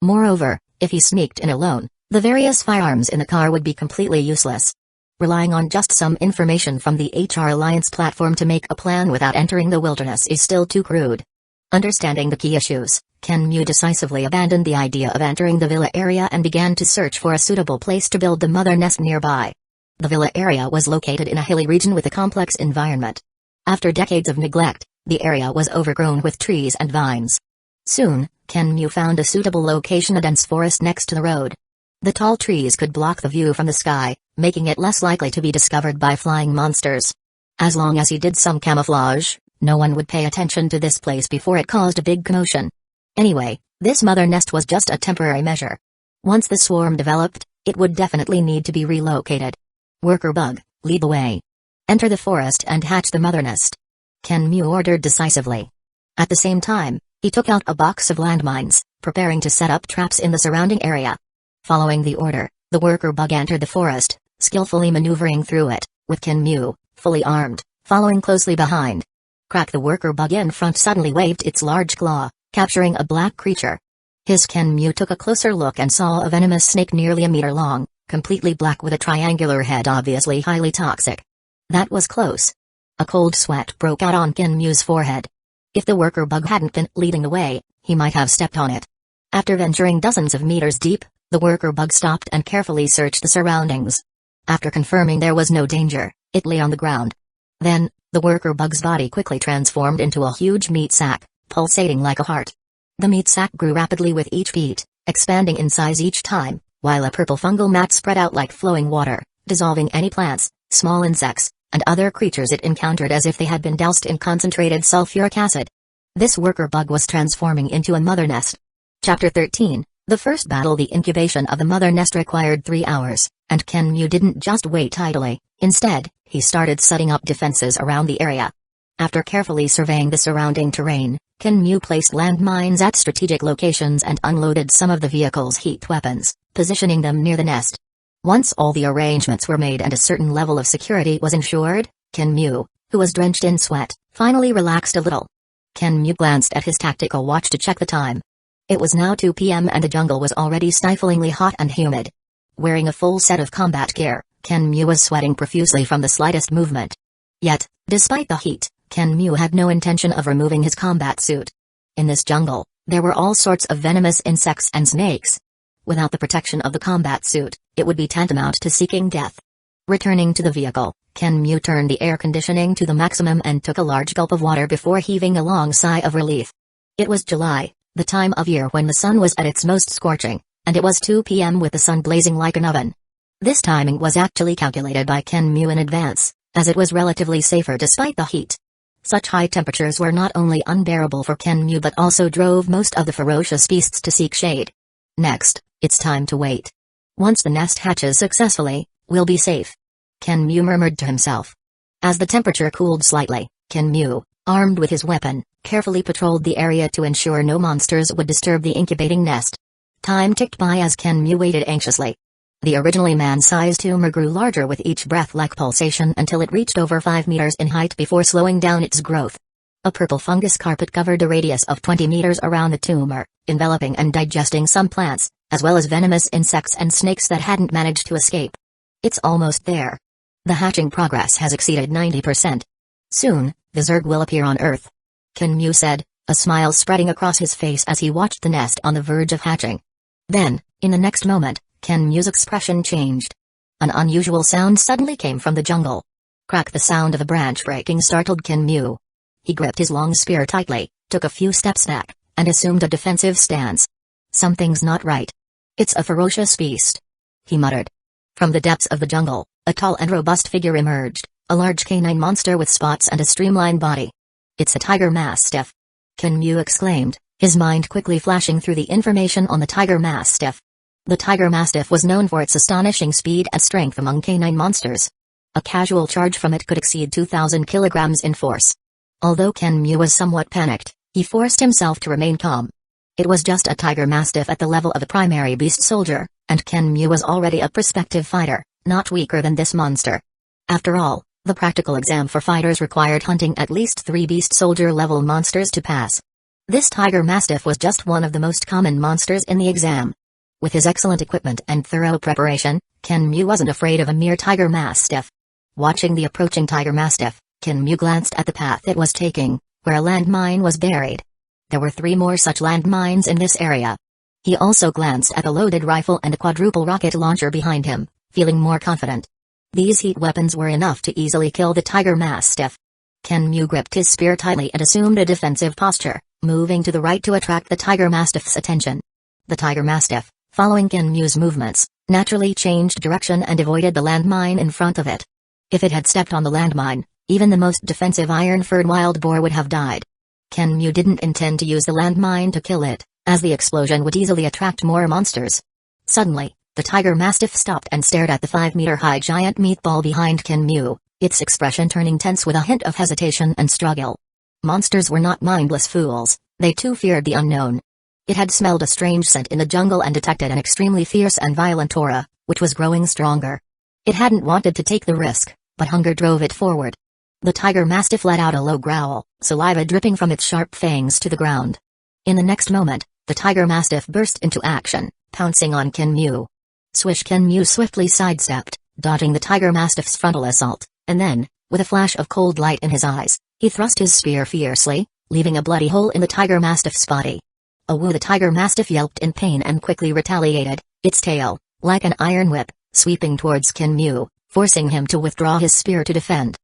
Moreover, if he sneaked in alone, the various firearms in the car would be completely useless. Relying on just some information from the HR Alliance platform to make a plan without entering the wilderness is still too crude. Understanding the key issues, Kinmu decisively abandoned the idea of entering the villa area and began to search for a suitable place to build the mother nest nearby. The villa area was located in a hilly region with a complex environment. After decades of neglect, the area was overgrown with trees and vines. Soon, Kinmu found a suitable location: a dense forest next to the road. The tall trees could block the view from the sky, making it less likely to be discovered by flying monsters. As long as he did some camouflage, no one would pay attention to this place before it caused a big commotion. Anyway, this mother nest was just a temporary measure. Once the swarm developed, it would definitely need to be relocated. Worker Bug, lead the way. Enter the forest and hatch the mother nest. Kinmu ordered decisively. At the same time, he took out a box of landmines, preparing to set up traps in the surrounding area. Following the order, the worker bug entered the forest, skillfully maneuvering through it, with Kinmu, fully armed, following closely behind. Crack! The worker bug in front suddenly waved its large claw, capturing a black creature. His Kinmu took a closer look and saw a venomous snake nearly a meter long, completely black with a triangular head, obviously highly toxic. That was close. A cold sweat broke out on Kinmu's forehead. If the worker bug hadn't been leading the way, he might have stepped on it. After venturing dozens of meters deep, the worker bug stopped and carefully searched the surroundings. After confirming there was no danger, it lay on the ground. Then, the worker bug's body quickly transformed into a huge meat sack, pulsating like a heart. The meat sack grew rapidly with each beat, expanding in size each time, while a purple fungal mat spread out like flowing water, dissolving any plants, small insects, and other creatures it encountered as if they had been doused in concentrated sulfuric acid. This worker bug was transforming into a mother nest. Chapter 13, The First Battle. The incubation of the mother nest required 3 hours, and Kinmu didn't just wait idly. Instead, he started setting up defenses around the area. After carefully surveying the surrounding terrain, Kinmu placed landmines at strategic locations and unloaded some of the vehicle's heat weapons, positioning them near the nest. Once all the arrangements were made and a certain level of security was ensured, Kinmu, who was drenched in sweat, finally relaxed a little. Kinmu glanced at his tactical watch to check the time. It was now 2 p.m. and the jungle was already stiflingly hot and humid. Wearing a full set of combat gear, Kinmu was sweating profusely from the slightest movement. Yet, despite the heat, Kinmu had no intention of removing his combat suit. In this jungle, there were all sorts of venomous insects and snakes. Without the protection of the combat suit, it would be tantamount to seeking death. Returning to the vehicle, Kinmu turned the air conditioning to the maximum and took a large gulp of water before heaving a long sigh of relief. It was July, the time of year when the sun was at its most scorching, and it was 2 p.m. with the sun blazing like an oven. This timing was actually calculated by Kenmu in advance, as it was relatively safer despite the heat. Such high temperatures were not only unbearable for Kenmu but also drove most of the ferocious beasts to seek shade. Next, it's time to wait. Once the nest hatches successfully, we'll be safe. Kenmu murmured to himself. As the temperature cooled slightly, Kenmu, armed with his weapon, carefully patrolled the area to ensure no monsters would disturb the incubating nest. Time ticked by as Kenmu waited anxiously. The originally man-sized tumor grew larger with each breath-like pulsation until it reached over 5 meters in height before slowing down its growth. A purple fungus carpet covered a radius of 20 meters around the tumor, enveloping and digesting some plants, as well as venomous insects and snakes that hadn't managed to escape. It's almost there. The hatching progress has exceeded 90%. Soon, the Zerg will appear on Earth. Kenmu said, a smile spreading across his face as he watched the nest on the verge of hatching. Then, in the next moment, Kenmu's expression changed. An unusual sound suddenly came from the jungle. Crack! The sound of a branch breaking startled Kenmu. He gripped his long spear tightly, took a few steps back, and assumed a defensive stance. Something's not right. It's a ferocious beast, he muttered. From the depths of the jungle, a tall and robust figure emerged, a large canine monster with spots and a streamlined body. It's a tiger mastiff, Kenmu exclaimed, his mind quickly flashing through the information on the tiger mastiff. The tiger mastiff was known for its astonishing speed and strength among canine monsters. A casual charge from it could exceed 2,000 kilograms in force. Although Kenmu was somewhat panicked, he forced himself to remain calm. It was just a tiger mastiff at the level of a primary beast soldier, and Kenmu was already a prospective fighter, not weaker than this monster. After all, the practical exam for fighters required hunting at least 3 beast soldier level monsters to pass. This tiger mastiff was just one of the most common monsters in the exam. With his excellent equipment and thorough preparation, Kenmu wasn't afraid of a mere tiger mastiff. Watching the approaching tiger mastiff, Kenmu glanced at the path it was taking, where a landmine was buried. There were 3 more such landmines in this area. He also glanced at a loaded rifle and a quadruple rocket launcher behind him, feeling more confident. These heat weapons were enough to easily kill the tiger mastiff. Kenmu gripped his spear tightly and assumed a defensive posture, moving to the right to attract the tiger mastiff's attention. The tiger mastiff, following Kenmu's movements, naturally changed direction and avoided the landmine in front of it. If it had stepped on the landmine, even the most defensive iron-furred wild boar would have died. Kenmu didn't intend to use the landmine to kill it, as the explosion would easily attract more monsters. Suddenly, the tiger mastiff stopped and stared at the 5-meter-high giant meatball behind Kenmu, its expression turning tense with a hint of hesitation and struggle. Monsters were not mindless fools, they too feared the unknown. It had smelled a strange scent in the jungle and detected an extremely fierce and violent aura, which was growing stronger. It hadn't wanted to take the risk, but hunger drove it forward. The tiger mastiff let out a low growl, saliva dripping from its sharp fangs to the ground. In the next moment, the tiger mastiff burst into action, pouncing on Kenmu. Swish! Kenmu swiftly sidestepped, dodging the tiger mastiff's frontal assault, and then, with a flash of cold light in his eyes, he thrust his spear fiercely, leaving a bloody hole in the tiger mastiff's body. Awoo! The tiger mastiff yelped in pain and quickly retaliated, its tail, like an iron whip, sweeping towards Kenmu, forcing him to withdraw his spear to defend.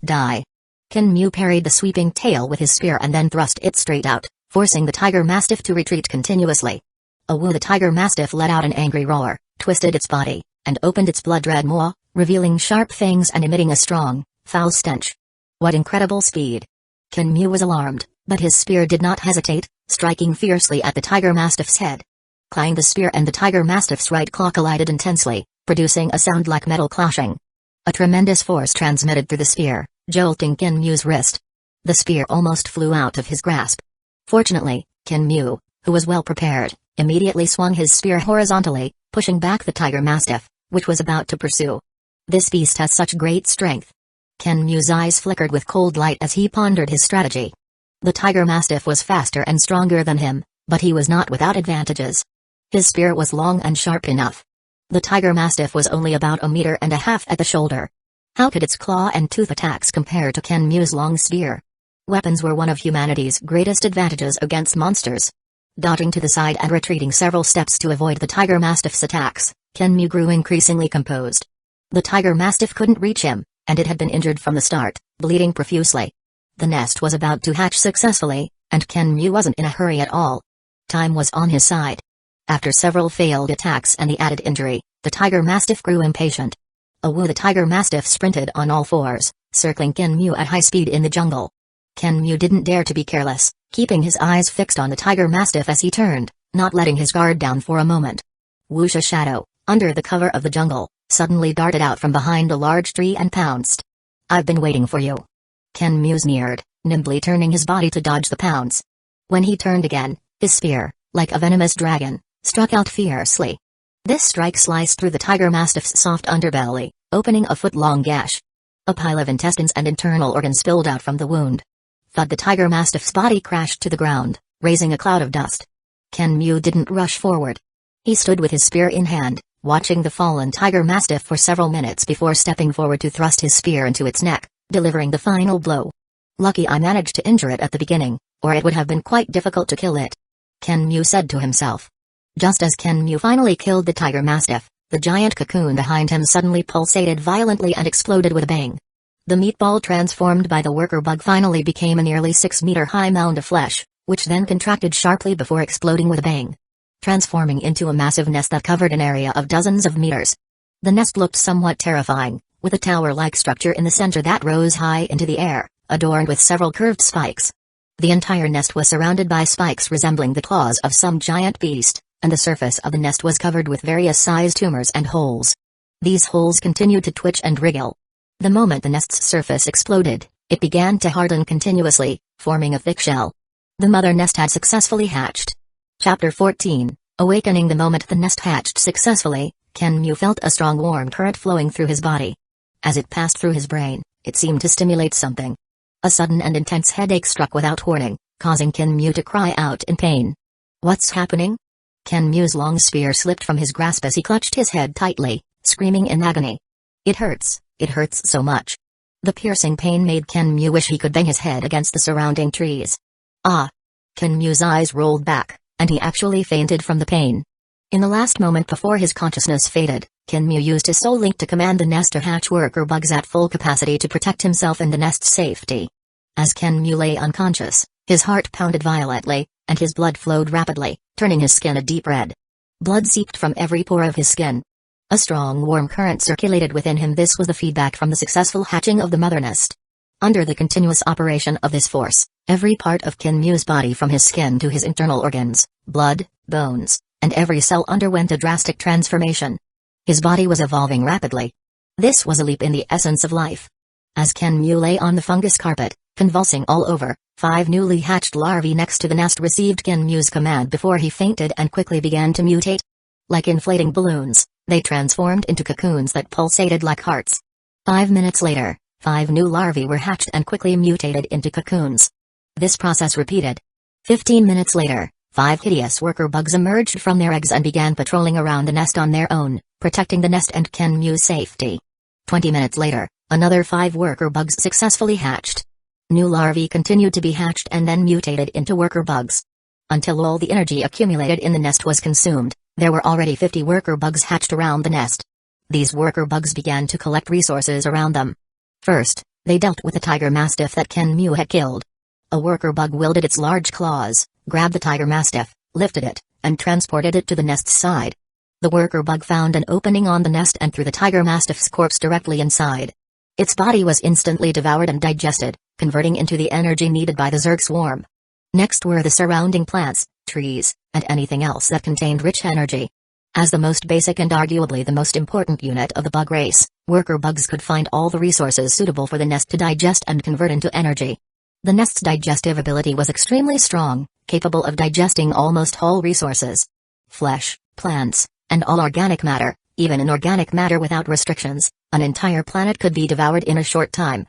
Die! Kenmu parried the sweeping tail with his spear and then thrust it straight out, forcing the tiger mastiff to retreat continuously. Awoo! The tiger mastiff let out an angry roar, twisted its body, and opened its blood-red maw, revealing sharp fangs and emitting a strong, foul stench. What incredible speed! Kenmu was alarmed, but his spear did not hesitate, striking fiercely at the tiger mastiff's head. Clang! The spear and the tiger mastiff's right claw collided intensely, producing a sound like metal clashing. A tremendous force transmitted through the spear, jolting Kenmu's wrist. The spear almost flew out of his grasp. Fortunately, Kenmu, who was well prepared, immediately swung his spear horizontally, pushing back the tiger mastiff, which was about to pursue. This beast has such great strength. Kenmu's eyes flickered with cold light as he pondered his strategy. The tiger mastiff was faster and stronger than him, but he was not without advantages. His spear was long and sharp enough. The tiger mastiff was only about 1.5 meters at the shoulder. How could its claw and tooth attacks compare to Kenmu's long spear? Weapons were one of humanity's greatest advantages against monsters. Dodging to the side and retreating several steps to avoid the tiger mastiff's attacks, Kenmu grew increasingly composed. The tiger mastiff couldn't reach him, and it had been injured from the start, bleeding profusely. The nest was about to hatch successfully, and Kenmu wasn't in a hurry at all. Time was on his side. After several failed attacks and the added injury, the Tiger Mastiff grew impatient. The Tiger Mastiff sprinted on all fours, circling Kenmu at high speed in the jungle. Kenmu didn't dare to be careless, keeping his eyes fixed on the Tiger Mastiff as he turned, not letting his guard down for a moment. Whoosh! A shadow, under the cover of the jungle, suddenly darted out from behind a large tree and pounced. "I've been waiting for you." Kenmu sneered, nimbly turning his body to dodge the pounce. When he turned again, his spear, like a venomous dragon, struck out fiercely. This strike sliced through the Tiger Mastiff's soft underbelly, opening a foot-long gash. A pile of intestines and internal organs spilled out from the wound. Thud! The Tiger Mastiff's body crashed to the ground, raising a cloud of dust. Kenmu didn't rush forward. He stood with his spear in hand, watching the fallen Tiger Mastiff for several minutes before stepping forward to thrust his spear into its neck, delivering the final blow. "Lucky I managed to injure it at the beginning, or it would have been quite difficult to kill it," Kenmu said to himself. Just as Kenmu finally killed the Tiger Mastiff, the giant cocoon behind him suddenly pulsated violently and exploded with a bang. The meatball transformed by the worker bug finally became a nearly 6-meter-high mound of flesh, which then contracted sharply before exploding with a bang, transforming into a massive nest that covered an area of dozens of meters. The nest looked somewhat terrifying, with a tower-like structure in the center that rose high into the air, adorned with several curved spikes. The entire nest was surrounded by spikes resembling the claws of some giant beast, and the surface of the nest was covered with various sized tumors and holes. These holes continued to twitch and wriggle. The moment the nest's surface exploded, it began to harden continuously, forming a thick shell. The mother nest had successfully hatched. Chapter 14, Awakening. The moment the nest hatched successfully, Kenmu felt a strong warm current flowing through his body. As it passed through his brain, it seemed to stimulate something. A sudden and intense headache struck without warning, causing Kenmu to cry out in pain. "What's happening?" Kenmu's long spear slipped from his grasp as he clutched his head tightly, screaming in agony. It hurts so much." The piercing pain made Kenmu wish he could bang his head against the surrounding trees. "Ah!" Kenmu's eyes rolled back, and he actually fainted from the pain. In the last moment before his consciousness faded, Kenmu used his soul link to command the nest to hatch worker bugs at full capacity to protect himself and the nest's safety. As Kenmu lay unconscious, his heart pounded violently, and his blood flowed rapidly, turning his skin a deep red. Blood seeped from every pore of his skin. A strong warm current circulated within him. This was the feedback from the successful hatching of the mother nest. Under the continuous operation of this force, every part of Kenmu's body from his skin to his internal organs, blood, bones, and every cell underwent a drastic transformation. His body was evolving rapidly. This was a leap in the essence of life. As Kenmu lay on the fungus carpet, convulsing all over, 5 newly hatched larvae next to the nest received Kenmu's command before he fainted and quickly began to mutate. Like inflating balloons, they transformed into cocoons that pulsated like hearts. 5 minutes later, 5 new larvae were hatched and quickly mutated into cocoons. This process repeated. 15 minutes later, 5 hideous worker bugs emerged from their eggs and began patrolling around the nest on their own, protecting the nest and Kenmu's safety. 20 minutes later, another 5 worker bugs successfully hatched. New larvae continued to be hatched and then mutated into worker bugs. Until all the energy accumulated in the nest was consumed, there were already 50 worker bugs hatched around the nest. These worker bugs began to collect resources around them. First, they dealt with the tiger mastiff that Kenmu had killed. A worker bug wielded its large claws, grabbed the tiger mastiff, lifted it, and transported it to the nest's side. The worker bug found an opening on the nest and threw the tiger mastiff's corpse directly inside. Its body was instantly devoured and digested, converting into the energy needed by the Zerg swarm. Next were the surrounding plants, trees, and anything else that contained rich energy. As the most basic and arguably the most important unit of the bug race, worker bugs could find all the resources suitable for the nest to digest and convert into energy. The nest's digestive ability was extremely strong, capable of digesting almost all resources. Flesh, plants, and all organic matter, even inorganic matter without restrictions. An entire planet could be devoured in a short time.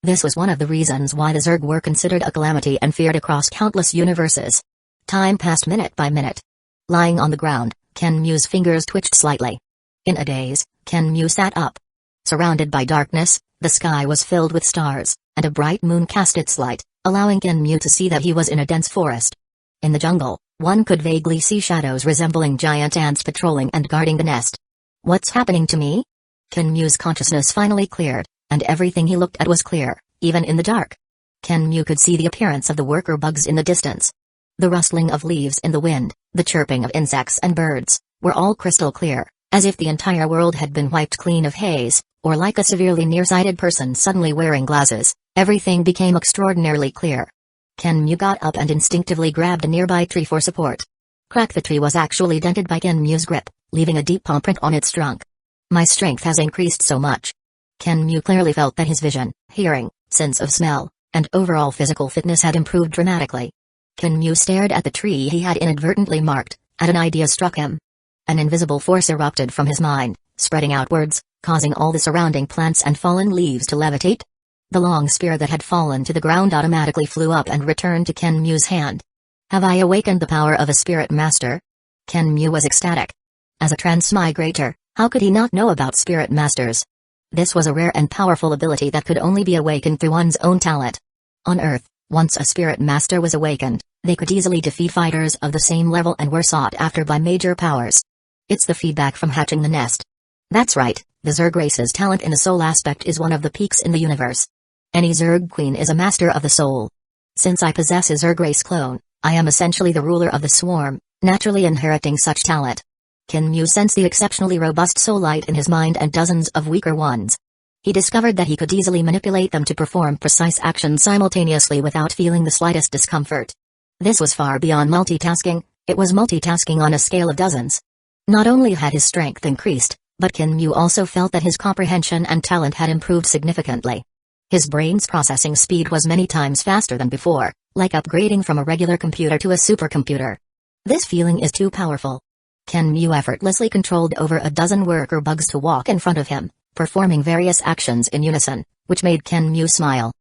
This was one of the reasons why the Zerg were considered a calamity and feared across countless universes. Time passed minute by minute. Lying on the ground, Kenmu's fingers twitched slightly. In a daze, Kenmu sat up. Surrounded by darkness, the sky was filled with stars, and a bright moon cast its light, allowing Kenmu to see that he was in a dense forest. In the jungle, one could vaguely see shadows resembling giant ants patrolling and guarding the nest. What's happening to me? Kenmu's consciousness finally cleared, and everything he looked at was clear, even in the dark. Kenmu could see the appearance of the worker bugs in the distance. The rustling of leaves in the wind, the chirping of insects and birds, were all crystal clear, as if the entire world had been wiped clean of haze, or like a severely nearsighted person suddenly wearing glasses, everything became extraordinarily clear. Kenmu got up and instinctively grabbed a nearby tree for support. Crack! The tree was actually dented by Kenmu's grip, leaving a deep palm print on its trunk. My strength has increased so much. Kenmu clearly felt that his vision, hearing, sense of smell, and overall physical fitness had improved dramatically. Kenmu stared at the tree he had inadvertently marked, and an idea struck him. An invisible force erupted from his mind, spreading outwards, causing all the surrounding plants and fallen leaves to levitate. The long spear that had fallen to the ground automatically flew up and returned to Kenmu's hand. Have I awakened the power of a spirit master? Kenmu was ecstatic. As a transmigrator, how could he not know about spirit masters? This was a rare and powerful ability that could only be awakened through one's own talent. On Earth, once a spirit master was awakened, they could easily defeat fighters of the same level and were sought after by major powers. It's the feedback from hatching the nest. That's right, the Zerg race's talent in the soul aspect is one of the peaks in the universe. Any Zerg queen is a master of the soul. Since I possess a Zerg race clone, I am essentially the ruler of the swarm, naturally inheriting such talent. Kenmu sensed the exceptionally robust soul light in his mind and dozens of weaker ones. He discovered that he could easily manipulate them to perform precise actions simultaneously without feeling the slightest discomfort. This was far beyond multitasking, it was multitasking on a scale of dozens. Not only had his strength increased, but Kenmu also felt that his comprehension and talent had improved significantly. His brain's processing speed was many times faster than before, like upgrading from a regular computer to a supercomputer. This feeling is too powerful. Kenmu effortlessly controlled over a dozen worker bugs to walk in front of him, performing various actions in unison, which made Kenmu smile.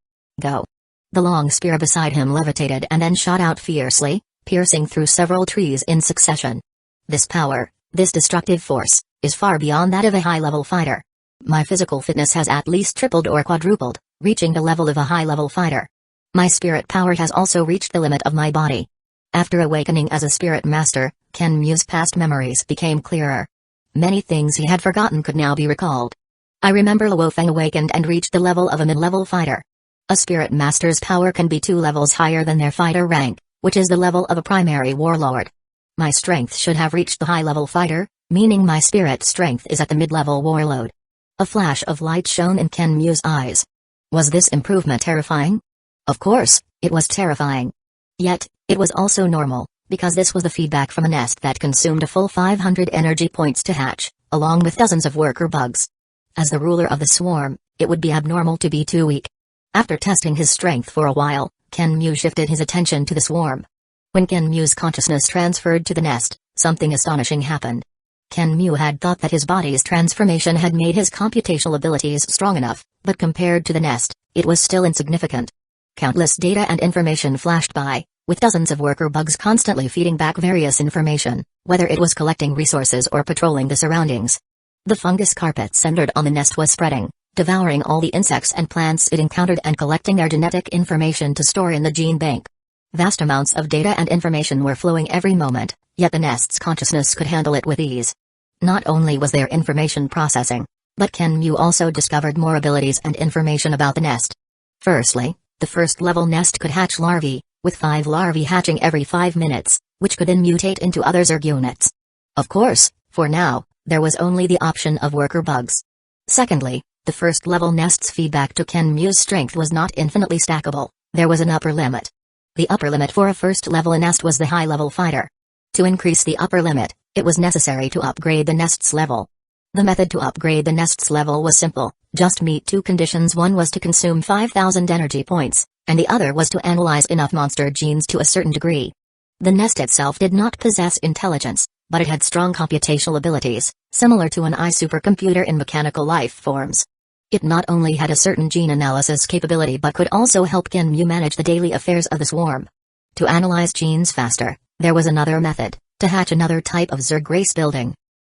Go. The long spear beside him levitated and then shot out fiercely, piercing through several trees in succession. This power, this destructive force, is far beyond that of a high-level fighter. My physical fitness has at least tripled or quadrupled, reaching the level of a high-level fighter. My spirit power has also reached the limit of my body. After awakening as a spirit master, Kenmu's past memories became clearer. Many things he had forgotten could now be recalled. I remember Luofeng awakened and reached the level of a mid-level fighter. A spirit master's power can be 2 levels higher than their fighter rank, which is the level of a primary warlord. My strength should have reached the high-level fighter, meaning my spirit strength is at the mid-level warlord. A flash of light shone in Kenmu's eyes. Was this improvement terrifying? Of course, it was terrifying. Yet, it was also normal, because this was the feedback from a nest that consumed a full 500 energy points to hatch, along with dozens of worker bugs. As the ruler of the swarm, it would be abnormal to be too weak. After testing his strength for a while, Kenmu shifted his attention to the swarm. When Kenmu's consciousness transferred to the nest, something astonishing happened. Kenmu had thought that his body's transformation had made his computational abilities strong enough, but compared to the nest, it was still insignificant. Countless data and information flashed by, with dozens of worker bugs constantly feeding back various information, whether it was collecting resources or patrolling the surroundings. The fungus carpet centered on the nest was spreading, devouring all the insects and plants it encountered and collecting their genetic information to store in the gene bank. Vast amounts of data and information were flowing every moment, yet the nest's consciousness could handle it with ease. Not only was there information processing, but Kenmu also discovered more abilities and information about the nest. Firstly, the first-level nest could hatch larvae, with 5 larvae hatching every 5 minutes, which could then mutate into other Zerg units. Of course, for now, there was only the option of worker bugs. Secondly, the first-level nest's feedback to Kenmu's strength was not infinitely stackable, there was an upper limit. The upper limit for a first-level nest was the high-level fighter. To increase the upper limit, it was necessary to upgrade the nest's level. The method to upgrade the nest's level was simple, just meet 2 conditions. One was to consume 5,000 energy points, and the other was to analyze enough monster genes to a certain degree. The nest itself did not possess intelligence, but it had strong computational abilities, similar to an AI supercomputer in mechanical life forms. It not only had a certain gene analysis capability but could also help Kenmu manage the daily affairs of the swarm. To analyze genes faster, there was another method, to hatch another type of Zerg race building.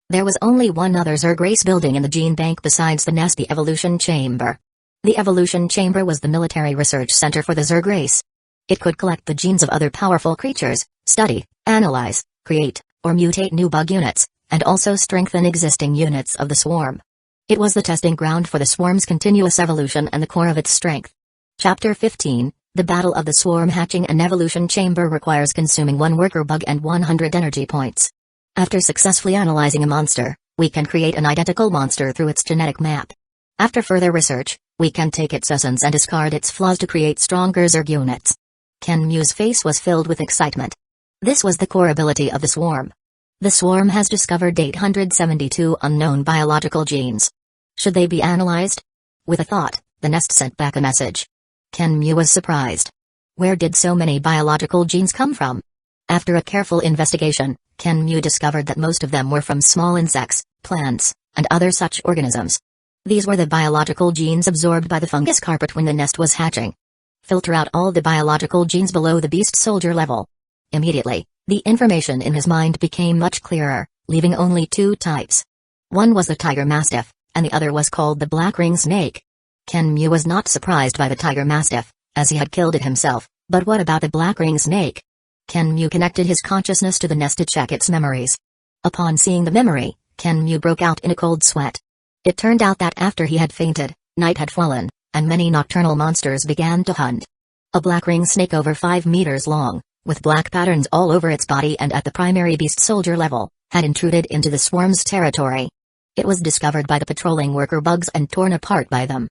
There was only one other Zerg race building in the gene bank besides the nest, the evolution chamber. The evolution chamber was the military research center for the Zerg race. It could collect the genes of other powerful creatures, study, analyze, create, or mutate new bug units, and also strengthen existing units of the swarm. It was the testing ground for the swarm's continuous evolution and the core of its strength. Chapter 15, The battle of the swarm hatching an evolution chamber requires consuming 1 worker bug and 100 energy points. After successfully analyzing a monster, we can create an identical monster through its genetic map. After further research, we can take its essence and discard its flaws to create stronger Zerg units. Kenmu's face was filled with excitement. This was the core ability of the swarm. The swarm has discovered 872 unknown biological genes. Should they be analyzed? With a thought, the nest sent back a message. Kenmu was surprised. Where did so many biological genes come from? After a careful investigation, Kenmu discovered that most of them were from small insects, plants, and other such organisms. These were the biological genes absorbed by the fungus carpet when the nest was hatching. Filter out all the biological genes below the beast soldier level. Immediately, the information in his mind became much clearer, leaving only 2 types. One was the tiger mastiff, and the other was called the black ring snake. Kenmu was not surprised by the tiger mastiff, as he had killed it himself, but what about the black ring snake? Kenmu connected his consciousness to the nest to check its memories. Upon seeing the memory, Kenmu broke out in a cold sweat. It turned out that after he had fainted, night had fallen, and many nocturnal monsters began to hunt. A black ring snake over 5 meters long, with black patterns all over its body and at the primary beast soldier level, had intruded into the swarm's territory. It was discovered by the patrolling worker bugs and torn apart by them.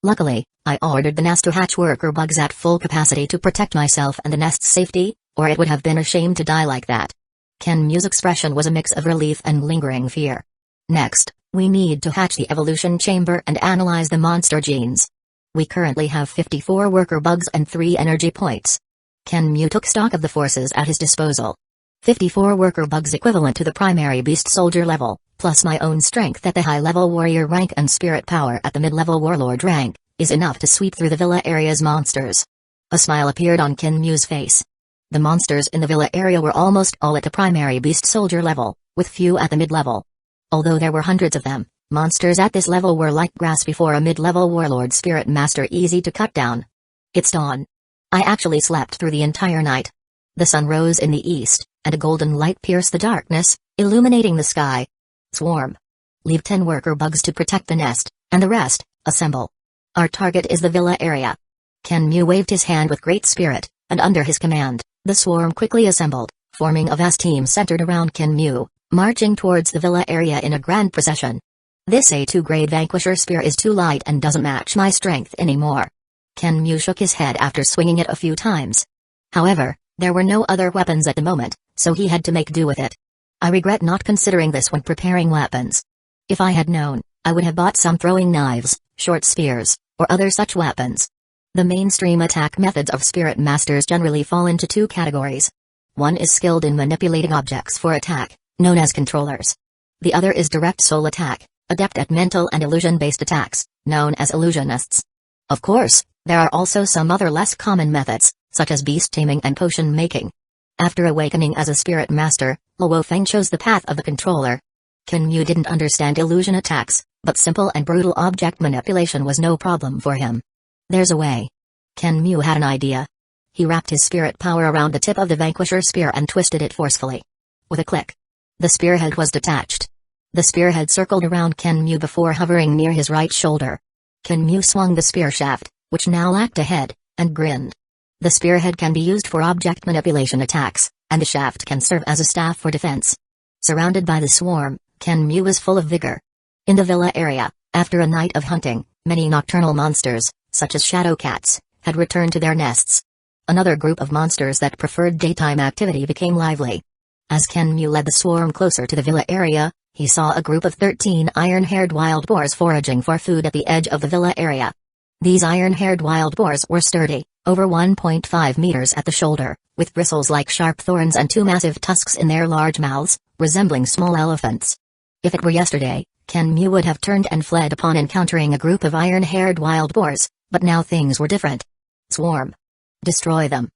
Luckily, I ordered the nest to hatch worker bugs at full capacity to protect myself and the nest's safety, or it would have been a shame to die like that. Kenmu's expression was a mix of relief and lingering fear. Next, we need to hatch the evolution chamber and analyze the monster genes. We currently have 54 worker bugs and 3 energy points. Kenmu took stock of the forces at his disposal. 54 worker bugs equivalent to the primary beast soldier level, plus my own strength at the high-level warrior rank and spirit power at the mid-level warlord rank, is enough to sweep through the villa area's monsters. A smile appeared on Kenmu's face. The monsters in the villa area were almost all at the primary beast soldier level, with few at the mid-level. Although there were hundreds of them, monsters at this level were like grass before a mid-level warlord spirit master, easy to cut down. It's dawn. I actually slept through the entire night. The sun rose in the east, and a golden light pierced the darkness, illuminating the sky. Swarm. Leave 10 worker bugs to protect the nest, and the rest, assemble. Our target is the villa area. Kenmu waved his hand with great spirit, and under his command, the swarm quickly assembled, forming a vast team centered around Kenmu, marching towards the villa area in a grand procession. This A2-grade Vanquisher spear is too light and doesn't match my strength anymore. Kenmu shook his head after swinging it a few times. However, there were no other weapons at the moment, so he had to make do with it. I regret not considering this when preparing weapons. If I had known, I would have bought some throwing knives, short spears, or other such weapons. The mainstream attack methods of spirit masters generally fall into 2 categories. One is skilled in manipulating objects for attack, known as controllers. The other is direct soul attack, adept at mental and illusion-based attacks, known as illusionists. Of course, there are also some other less common methods, such as beast taming and potion making. After awakening as a spirit master, Luo Feng chose the path of the controller. Kenmu didn't understand illusion attacks, but simple and brutal object manipulation was no problem for him. There's a way. Kenmu had an idea. He wrapped his spirit power around the tip of the Vanquisher spear and twisted it forcefully. With a click, the spearhead was detached. The spearhead circled around Kenmu before hovering near his right shoulder. Kenmu swung the spear shaft, which now lacked a head, and grinned. The spearhead can be used for object manipulation attacks, and the shaft can serve as a staff for defense. Surrounded by the swarm, Kenmu was full of vigor. In the villa area, after a night of hunting, many nocturnal monsters, such as shadow cats, had returned to their nests. Another group of monsters that preferred daytime activity became lively. As Kenmu led the swarm closer to the villa area, he saw a group of 13 iron-haired wild boars foraging for food at the edge of the villa area. These iron-haired wild boars were sturdy, over 1.5 meters at the shoulder, with bristles like sharp thorns and 2 massive tusks in their large mouths, resembling small elephants. If it were yesterday, Kenmu would have turned and fled upon encountering a group of iron-haired wild boars, but now things were different. Swarm. Destroy them.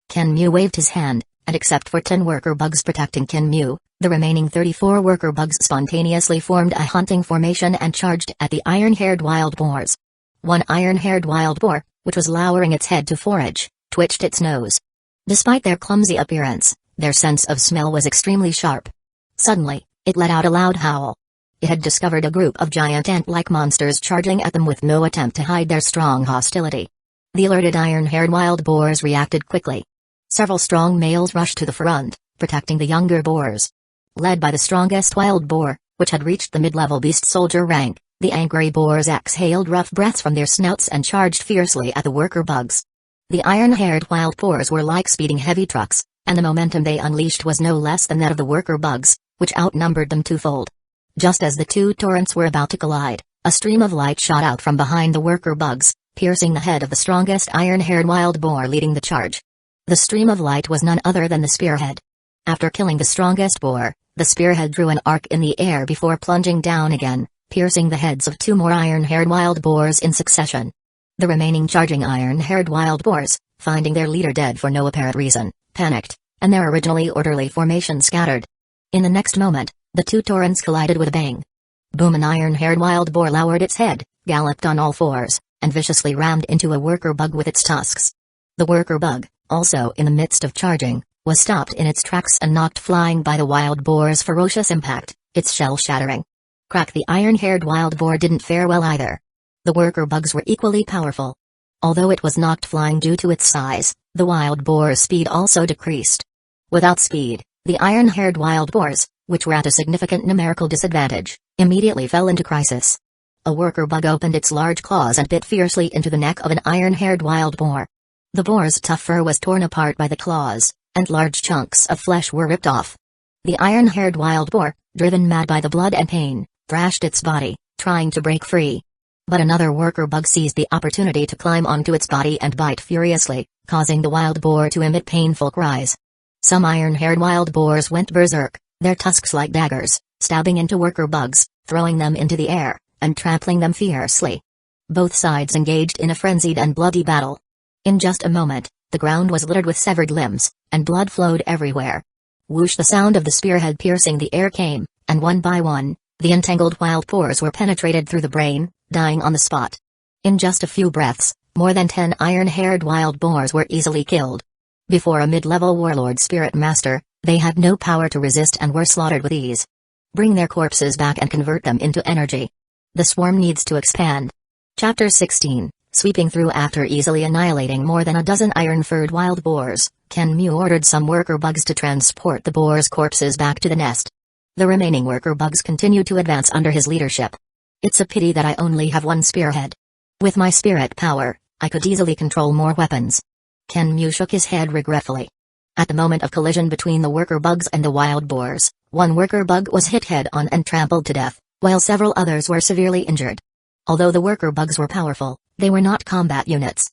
Kenmu waved his hand, and except for 10 worker bugs protecting Kenmu, the remaining 34 worker bugs spontaneously formed a hunting formation and charged at the iron-haired wild boars. One iron-haired wild boar, which was lowering its head to forage, twitched its nose. Despite their clumsy appearance, their sense of smell was extremely sharp. Suddenly, it let out a loud howl. It had discovered a group of giant ant-like monsters charging at them with no attempt to hide their strong hostility. The alerted iron-haired wild boars reacted quickly. Several strong males rushed to the front, protecting the younger boars. Led by the strongest wild boar, which had reached the mid-level beast soldier rank, the angry boars exhaled rough breaths from their snouts and charged fiercely at the worker bugs. The iron-haired wild boars were like speeding heavy trucks, and the momentum they unleashed was no less than that of the worker bugs, which outnumbered them twofold. Just as the two torrents were about to collide, a stream of light shot out from behind the worker bugs, piercing the head of the strongest iron-haired wild boar leading the charge. The stream of light was none other than the spearhead. After killing the strongest boar, the spearhead drew an arc in the air before plunging down again, piercing the heads of two more iron-haired wild boars in succession. The remaining charging iron-haired wild boars, finding their leader dead for no apparent reason, panicked, and their originally orderly formation scattered. In the next moment, the two torrents collided with a bang. Boom! An iron-haired wild boar lowered its head, galloped on all fours, and viciously rammed into a worker bug with its tusks. The worker bug, also in the midst of charging, was stopped in its tracks and knocked flying by the wild boar's ferocious impact, its shell shattering. Crack! The iron-haired wild boar didn't fare well either. The worker bugs were equally powerful. Although it was knocked flying due to its size, the wild boar's speed also decreased. Without speed, the iron-haired wild boars, which were at a significant numerical disadvantage, immediately fell into crisis. A worker bug opened its large claws and bit fiercely into the neck of an iron-haired wild boar. The boar's tough fur was torn apart by the claws, and large chunks of flesh were ripped off. The iron-haired wild boar, driven mad by the blood and pain, thrashed its body, trying to break free. But another worker bug seized the opportunity to climb onto its body and bite furiously, causing the wild boar to emit painful cries. Some iron-haired wild boars went berserk, their tusks like daggers, stabbing into worker bugs, throwing them into the air, and trampling them fiercely. Both sides engaged in a frenzied and bloody battle. In just a moment, the ground was littered with severed limbs, and blood flowed everywhere. Whoosh! The sound of the spearhead piercing the air came, and one by one, the entangled wild boars were penetrated through the brain, dying on the spot. In just a few breaths, more than 10 iron-haired wild boars were easily killed. Before a mid-level warlord spirit master, they had no power to resist and were slaughtered with ease. Bring their corpses back and convert them into energy. The swarm needs to expand. Chapter 16, Sweeping through. After easily annihilating more than a dozen iron-furred wild boars, Kenmu ordered some worker bugs to transport the boars' corpses back to the nest. The remaining worker bugs continued to advance under his leadership. It's a pity that I only have one spearhead. With my spirit power, I could easily control more weapons. Kenmu shook his head regretfully. At the moment of collision between the worker bugs and the wild boars, one worker bug was hit head-on and trampled to death, while several others were severely injured. Although the worker bugs were powerful, they were not combat units.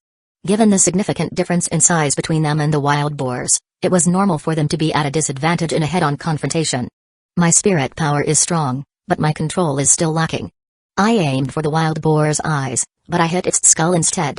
Given the significant difference in size between them and the wild boars, it was normal for them to be at a disadvantage in a head-on confrontation. My spirit power is strong, but my control is still lacking. I aimed for the wild boar's eyes, but I hit its skull instead.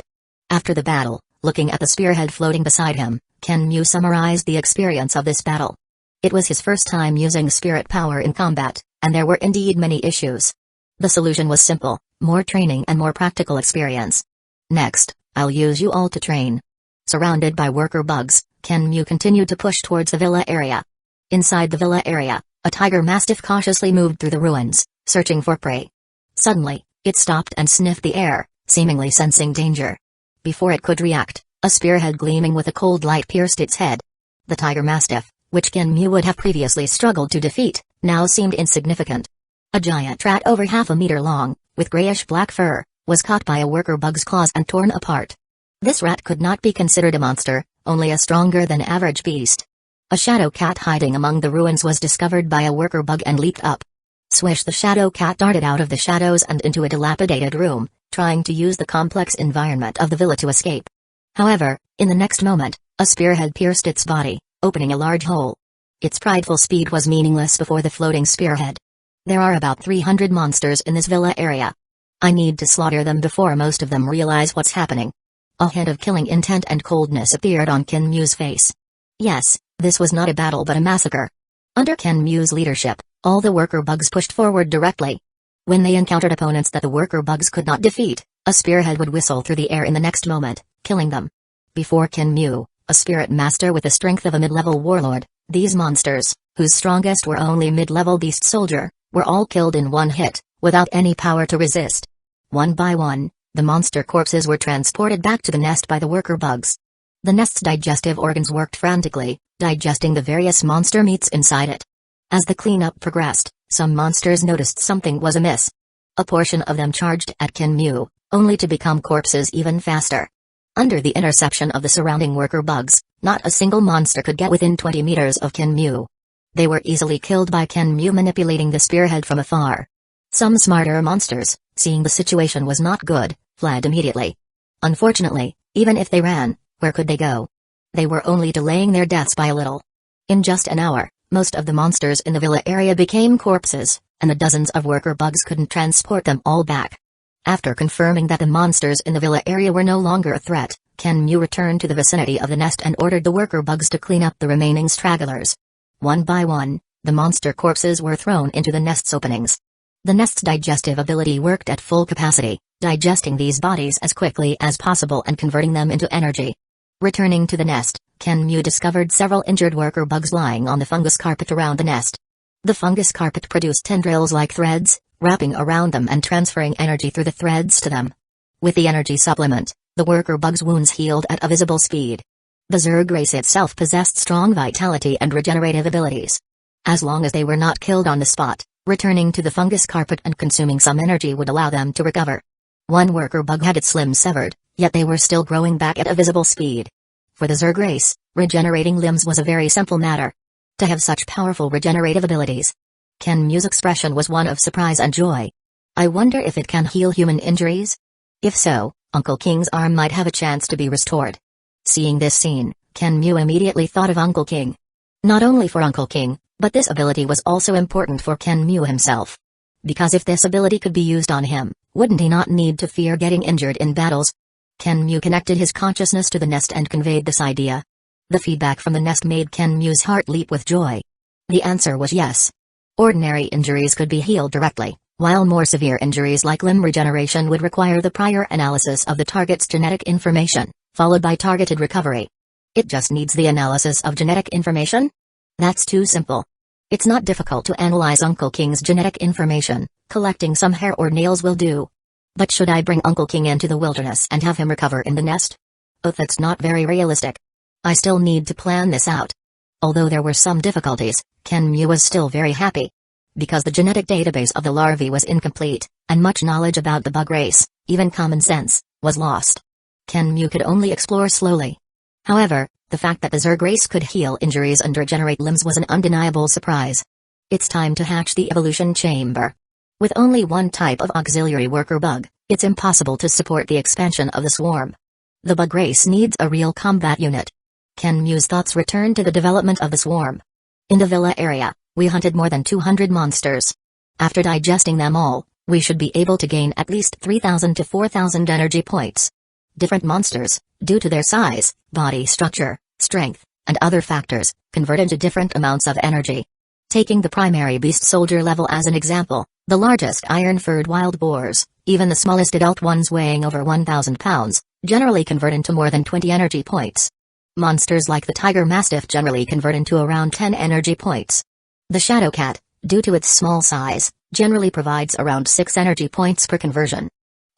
After the battle, looking at the spearhead floating beside him, Kenmu summarized the experience of this battle. It was his first time using spirit power in combat, and there were indeed many issues. The solution was simple: more training and more practical experience. Next, I'll use you all to train. Surrounded by worker bugs, Kenmu continued to push towards the villa area. Inside the villa area, a tiger mastiff cautiously moved through the ruins, searching for prey. Suddenly, it stopped and sniffed the air, seemingly sensing danger. Before it could react, a spearhead gleaming with a cold light pierced its head. The tiger mastiff, which Kenmu would have previously struggled to defeat, now seemed insignificant. A giant rat over half a meter long, with grayish-black fur, was caught by a worker bug's claws and torn apart. This rat could not be considered a monster, only a stronger-than-average beast. A shadow cat hiding among the ruins was discovered by a worker bug and leaped up. Swish! The shadow cat darted out of the shadows and into a dilapidated room, trying to use the complex environment of the villa to escape. However, in the next moment, a spearhead pierced its body, opening a large hole. Its prideful speed was meaningless before the floating spearhead. There are about 300 monsters in this villa area. I need to slaughter them before most of them realize what's happening. A hint of killing intent and coldness appeared on Kenmu's face. Yes, this was not a battle but a massacre. Under Kenmu's leadership, all the worker bugs pushed forward directly. When they encountered opponents that the worker bugs could not defeat, a spearhead would whistle through the air in the next moment, killing them. Before Kenmu, a spirit master with the strength of a mid-level warlord, these monsters, whose strongest were only mid-level beast soldier, were all killed in one hit, without any power to resist. One by one, The monster corpses were transported back to the nest by the worker bugs. The nest's digestive organs worked frantically, digesting the various monster meats inside it. As the cleanup progressed, some monsters noticed something was amiss. A portion of them charged at Kinmu, only to become corpses even faster. Under the interception of the surrounding worker bugs, not a single monster could get within 20 meters of Kinmu. They were easily killed by Kinmu manipulating the spearhead from afar. Some smarter monsters, seeing the situation was not good, fled immediately. Unfortunately, even if they ran, where could they go? They were only delaying their deaths by a little. In just an hour, most of the monsters in the villa area became corpses, and the dozens of worker bugs couldn't transport them all back. After confirming that the monsters in the villa area were no longer a threat, Kinmu returned to the vicinity of the nest and ordered the worker bugs to clean up the remaining stragglers. One by one, the monster corpses were thrown into the nest's openings. The nest's digestive ability worked at full capacity, digesting these bodies as quickly as possible and converting them into energy. Returning to the nest, Kinmu discovered several injured worker bugs lying on the fungus carpet around the nest. The fungus carpet produced tendrils like threads, wrapping around them and transferring energy through the threads to them. With the energy supplement, the worker bugs' wounds healed at a visible speed. The Zerg race itself possessed strong vitality and regenerative abilities. As long as they were not killed on the spot, returning to the fungus carpet and consuming some energy would allow them to recover. One worker bug had its limbs severed, yet they were still growing back at a visible speed. For the Zerg race, regenerating limbs was a very simple matter. To have such powerful regenerative abilities. Kinmu's expression was one of surprise and joy. I wonder if it can heal human injuries? If so, Uncle King's arm might have a chance to be restored. Seeing this scene, Kinmu immediately thought of Uncle King. Not only for Uncle King, but this ability was also important for Kinmu himself. Because if this ability could be used on him, wouldn't he not need to fear getting injured in battles? Kinmu connected his consciousness to the nest and conveyed this idea. The feedback from the nest made Kinmu's heart leap with joy. The answer was yes. Ordinary injuries could be healed directly, while more severe injuries like limb regeneration would require the prior analysis of the target's genetic information, followed by targeted recovery. It just needs the analysis of genetic information? That's too simple. It's not difficult to analyze Uncle King's genetic information, collecting some hair or nails will do. But should I bring Uncle King into the wilderness and have him recover in the nest? Oh, that's not very realistic. I still need to plan this out. Although there were some difficulties, Kinmu was still very happy. Because the genetic database of the larvae was incomplete, and much knowledge about the bug race, even common sense, was lost. Kinmu could only explore slowly. However, the fact that the Zerg race could heal injuries and regenerate limbs was an undeniable surprise. It's time to hatch the evolution chamber. With only one type of auxiliary worker bug, it's impossible to support the expansion of the swarm. The bug race needs a real combat unit. Kinmu's thoughts returned to the development of the swarm. In the villa area, we hunted more than 200 monsters. After digesting them all, we should be able to gain at least 3,000 to 4,000 energy points. Different monsters, due to their size, body structure, strength, and other factors, convert into different amounts of energy. Taking the primary beast soldier level as an example, the largest iron-furred wild boars, even the smallest adult ones weighing over 1,000 pounds, generally convert into more than 20 energy points. Monsters like the tiger mastiff generally convert into around 10 energy points. The shadow cat, due to its small size, generally provides around 6 energy points per conversion.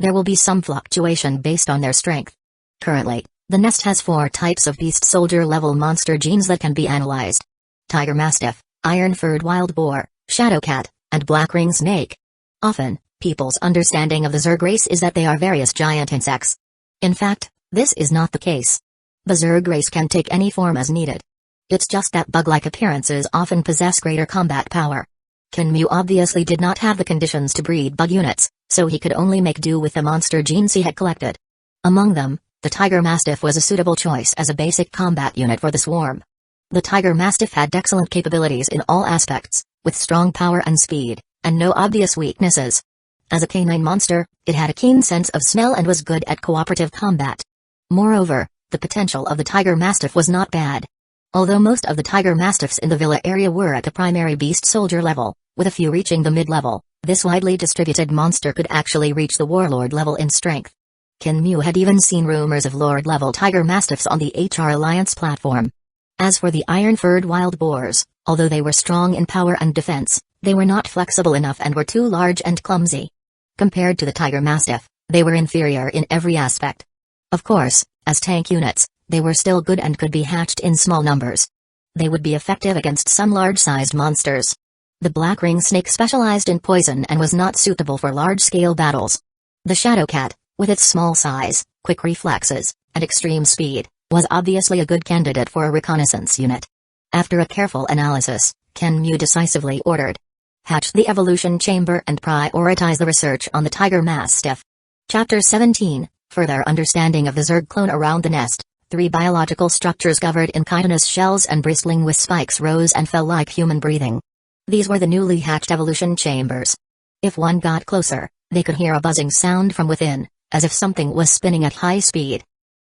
There will be some fluctuation based on their strength. Currently, the nest has 4 types of beast soldier level monster genes that can be analyzed. Tiger mastiff, iron-furred wild boar, shadow cat, and black ring snake. Often, people's understanding of the Zerg race is that they are various giant insects. In fact, this is not the case. The Zerg race can take any form as needed. It's just that bug-like appearances often possess greater combat power. Kinmu obviously did not have the conditions to breed bug units, so he could only make do with the monster genes he had collected. Among them, the tiger mastiff was a suitable choice as a basic combat unit for the swarm. The tiger mastiff had excellent capabilities in all aspects, with strong power and speed, and no obvious weaknesses. As a canine monster, it had a keen sense of smell and was good at cooperative combat. Moreover, the potential of the tiger mastiff was not bad. Although most of the tiger mastiffs in the villa area were at the primary beast soldier level, with a few reaching the mid-level, this widely distributed monster could actually reach the warlord level in strength. Kinmu had even seen rumors of lord-level tiger mastiffs on the HR Alliance platform. As for the iron-furred wild boars, although they were strong in power and defense, they were not flexible enough and were too large and clumsy. Compared to the tiger mastiff, They were inferior in every aspect. Of course, as tank units, they were still good and could be hatched in small numbers. They would be effective against some large-sized monsters. The Black Ring Snake specialized in poison and was not suitable for large-scale battles. The Shadow Cat, with its small size, quick reflexes, and extreme speed, was obviously a good candidate for a reconnaissance unit. After a careful analysis, Kenmu decisively ordered, hatch the evolution chamber and prioritize the research on the Tiger Mastiff. Chapter 17, Further Understanding of the Zerg Clone. Around the nest, 3 biological structures covered in chitinous shells and bristling with spikes rose and fell like human breathing. These were the newly hatched evolution chambers. If one got closer, they could hear a buzzing sound from within, as if something was spinning at high speed.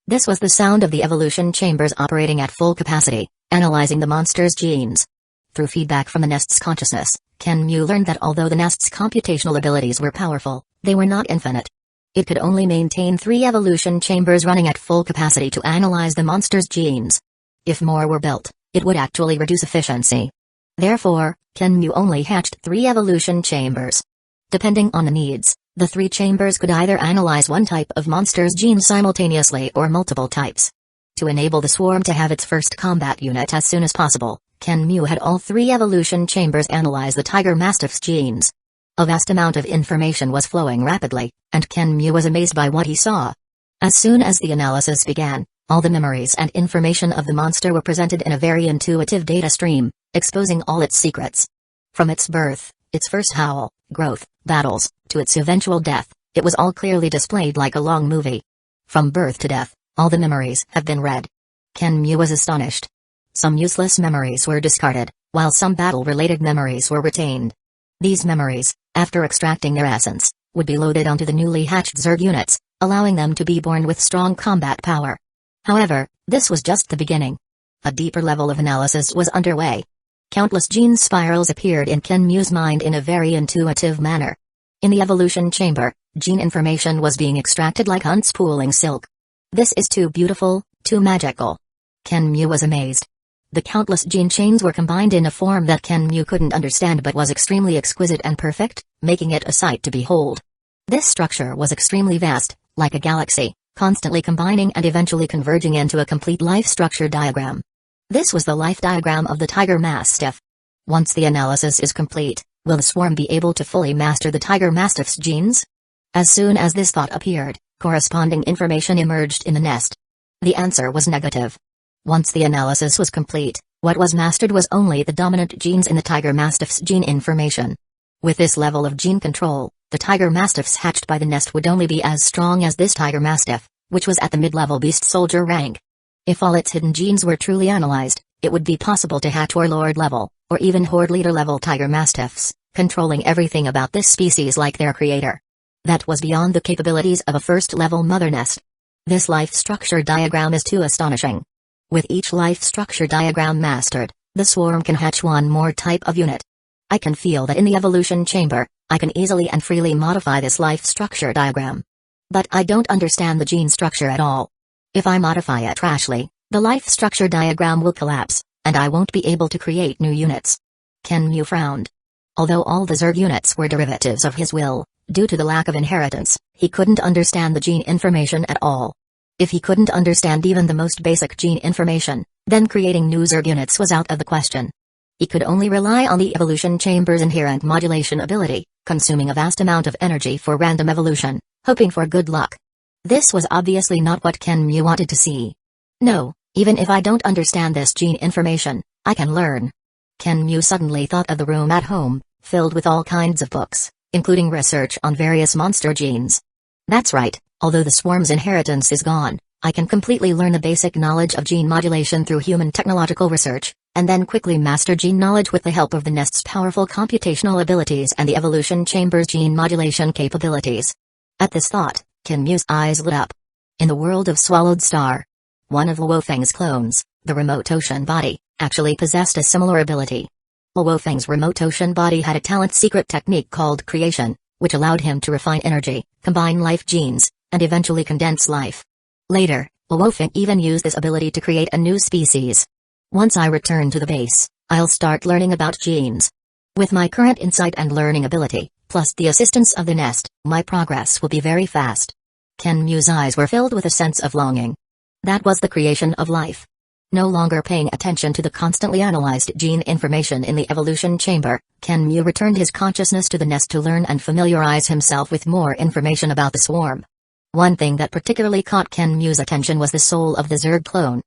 This was the sound of the evolution chambers operating at full capacity, analyzing the monster's genes. Through feedback from the nest's consciousness, Kenmu learned that although the nest's computational abilities were powerful, they were not infinite. It could only maintain 3 evolution chambers running at full capacity to analyze the monster's genes. If more were built, it would actually reduce efficiency. Therefore, Kenmu only hatched 3 evolution chambers. Depending on the needs, the 3 chambers could either analyze one type of monster's genes simultaneously or multiple types. To enable the swarm to have its first combat unit as soon as possible, Kenmu had all 3 evolution chambers analyze the Tiger Mastiff's genes. A vast amount of information was flowing rapidly, and Kenmu was amazed by what he saw. As soon as the analysis began, all the memories and information of the monster were presented in a very intuitive data stream, exposing all its secrets. From its birth, its first howl, growth, battles, to its eventual death, it was all clearly displayed like a long movie. From birth to death, all the memories have been read. Kenmu was astonished. Some useless memories were discarded, while some battle-related memories were retained. These memories, after extracting their essence, would be loaded onto the newly hatched Zerg units, allowing them to be born with strong combat power. However, this was just the beginning. A deeper level of analysis was underway. Countless gene spirals appeared in Kenmu's mind in a very intuitive manner. In the evolution chamber, gene information was being extracted like ants pulling silk. This is too beautiful, too magical. Kenmu was amazed. The countless gene chains were combined in a form that Kenmu couldn't understand but was extremely exquisite and perfect, making it a sight to behold. This structure was extremely vast, like a galaxy, constantly combining and eventually converging into a complete life structure diagram. This was the life diagram of the Tiger Mastiff. Once the analysis is complete, will the swarm be able to fully master the Tiger Mastiff's genes? As soon as this thought appeared, corresponding information emerged in the nest. The answer was negative. Once the analysis was complete, what was mastered was only the dominant genes in the Tiger Mastiff's gene information. With this level of gene control, the Tiger Mastiffs hatched by the nest would only be as strong as this Tiger Mastiff, which was at the mid-level beast soldier rank. If all its hidden genes were truly analyzed, it would be possible to hatch Overlord level, or even Horde leader level Tiger Mastiffs, controlling everything about this species like their creator. That was beyond the capabilities of a first-level mother nest. This life structure diagram is too astonishing. With each life structure diagram mastered, the swarm can hatch one more type of unit. I can feel that in the evolution chamber, I can easily and freely modify this life structure diagram. But I don't understand the gene structure at all. If I modify it rashly, the life structure diagram will collapse, and I won't be able to create new units. Kenmu frowned. Although all the Zerg units were derivatives of his will, due to the lack of inheritance, he couldn't understand the gene information at all. If he couldn't understand even the most basic gene information, then creating new Zerg units was out of the question. He could only rely on the evolution chamber's inherent modulation ability, consuming a vast amount of energy for random evolution, hoping for good luck. This was obviously not what Kenmu wanted to see. No, even if I don't understand this gene information, I can learn. Kenmu suddenly thought of the room at home, filled with all kinds of books, including research on various monster genes. That's right. Although the swarm's inheritance is gone, I can completely learn the basic knowledge of gene modulation through human technological research, and then quickly master gene knowledge with the help of the nest's powerful computational abilities and the evolution chamber's gene modulation capabilities. At this thought, Kenmu's eyes lit up. In the world of Swallowed Star, one of Luofeng's clones, the remote ocean body, actually possessed a similar ability. Luofeng's remote ocean body had a talent secret technique called creation, which allowed him to refine energy, combine life genes, and eventually condense life. Later, Luofeng even used this ability to create a new species. Once I return to the base, I'll start learning about genes. With my current insight and learning ability, Plus the assistance of the nest, my progress will be very fast. Kenmu's eyes were filled with a sense of longing. That was the creation of life. No longer paying attention to the constantly analyzed gene information in the evolution chamber, Kenmu returned his consciousness to the nest to learn and familiarize himself with more information about the swarm. One thing that particularly caught Kenmu's attention was the soul of the Zerg clone.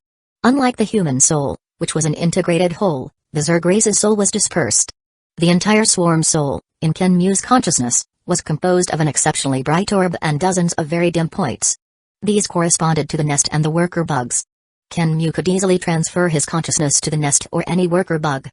Unlike the human soul, which was an integrated whole, the Zerg race's soul was dispersed. The entire swarm soul, in Kenmu's consciousness, was composed of an exceptionally bright orb and dozens of very dim points. These corresponded to the nest and the worker bugs. Kenmu could easily transfer his consciousness to the nest or any worker bug.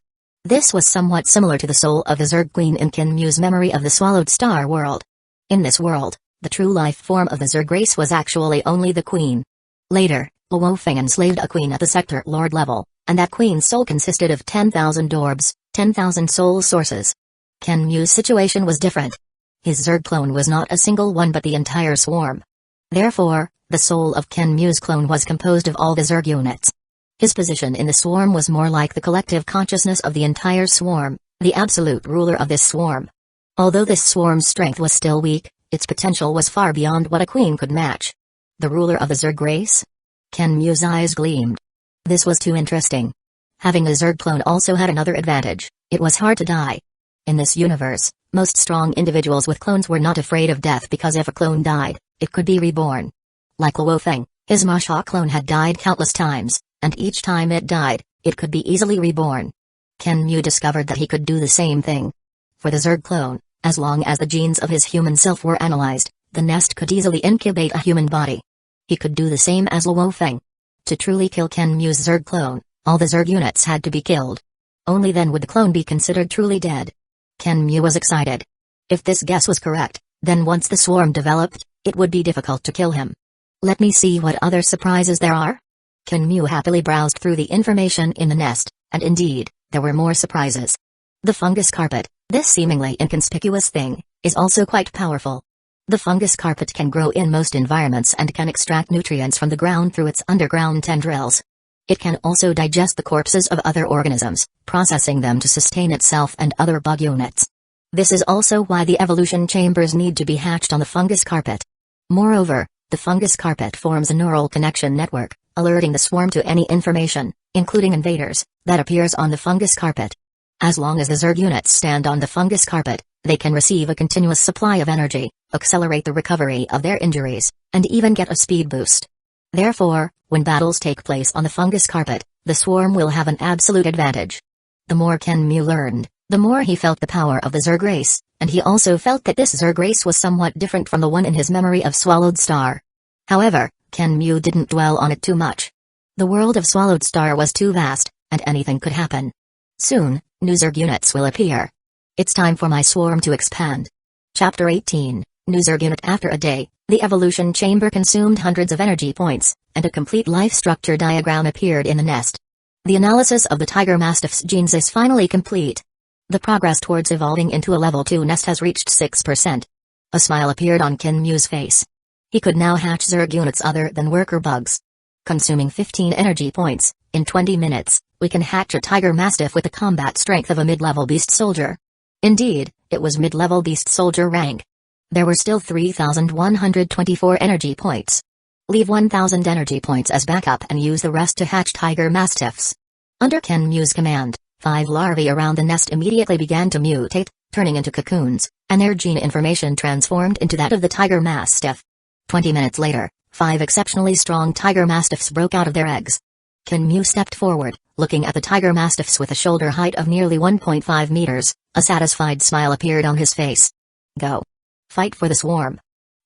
This was somewhat similar to the soul of the Zerg Queen in Kenmu's memory of the Swallowed Star world. In this world, the true life form of the Zerg race was actually only the queen. Later, Luo Feng enslaved a queen at the sector lord level, and that queen's soul consisted of 10,000 orbs, 10,000 soul sources. Kenmu's situation was different. His Zerg clone was not a single one but the entire swarm. Therefore, the soul of Kenmu's clone was composed of all the Zerg units. His position in the swarm was more like the collective consciousness of the entire swarm, the absolute ruler of this swarm. Although this swarm's strength was still weak, its potential was far beyond what a queen could match. The ruler of the Zerg race? Kenmu's eyes gleamed. This was too interesting. Having a Zerg clone also had another advantage: it was hard to die. In this universe, most strong individuals with clones were not afraid of death because if a clone died, it could be reborn. Like Luo Feng, his Ma Sha clone had died countless times, and each time it died, it could be easily reborn. Kenmu discovered that he could do the same thing. For the Zerg clone, as long as the genes of his human self were analyzed, the nest could easily incubate a human body. He could do the same as Luo Feng. To truly kill Kenmu's Zerg clone, all the Zerg units had to be killed. Only then would the clone be considered truly dead. Kenmu was excited. If this guess was correct, then once the swarm developed, it would be difficult to kill him. Let me see what other surprises there are. Kenmu happily browsed through the information in the nest, and indeed, there were more surprises. The fungus carpet, this seemingly inconspicuous thing, is also quite powerful. The fungus carpet can grow in most environments and can extract nutrients from the ground through its underground tendrils. It can also digest the corpses of other organisms, processing them to sustain itself and other bug units. This is also why the evolution chambers need to be hatched on the fungus carpet. Moreover, the fungus carpet forms a neural connection network, alerting the swarm to any information, including invaders, that appears on the fungus carpet. As long as the Zerg units stand on the fungus carpet, they can receive a continuous supply of energy, accelerate the recovery of their injuries, and even get a speed boost. Therefore, when battles take place on the fungus carpet, the swarm will have an absolute advantage. The more Kenmu learned, the more he felt the power of the Zerg race, and he also felt that this Zerg race was somewhat different from the one in his memory of Swallowed Star. However, Kenmu didn't dwell on it too much. The world of Swallowed Star was too vast, and anything could happen. Soon, new Zerg units will appear. It's time for my swarm to expand. Chapter 18, New Zerg Unit. After a day, the evolution chamber consumed hundreds of energy points, and a complete life structure diagram appeared in the nest. The analysis of the Tiger Mastiff's genes is finally complete. The progress towards evolving into a level 2 nest has reached 6%. A smile appeared on Kenmu's face. He could now hatch Zerg units other than worker bugs. Consuming 15 energy points, in 20 minutes, we can hatch a Tiger Mastiff with the combat strength of a mid-level beast soldier. Indeed, it was mid-level beast soldier rank. There were still 3,124 energy points. Leave 1,000 energy points as backup and use the rest to hatch Tiger Mastiffs. Under Kenmu's command, 5 larvae around the nest immediately began to mutate, turning into cocoons, and their gene information transformed into that of the Tiger Mastiff. 20 minutes later, 5 exceptionally strong Tiger Mastiffs broke out of their eggs. Kenmu stepped forward, looking at the Tiger Mastiffs with a shoulder height of nearly 1.5 meters. A satisfied smile appeared on his face. Go. Fight for the swarm.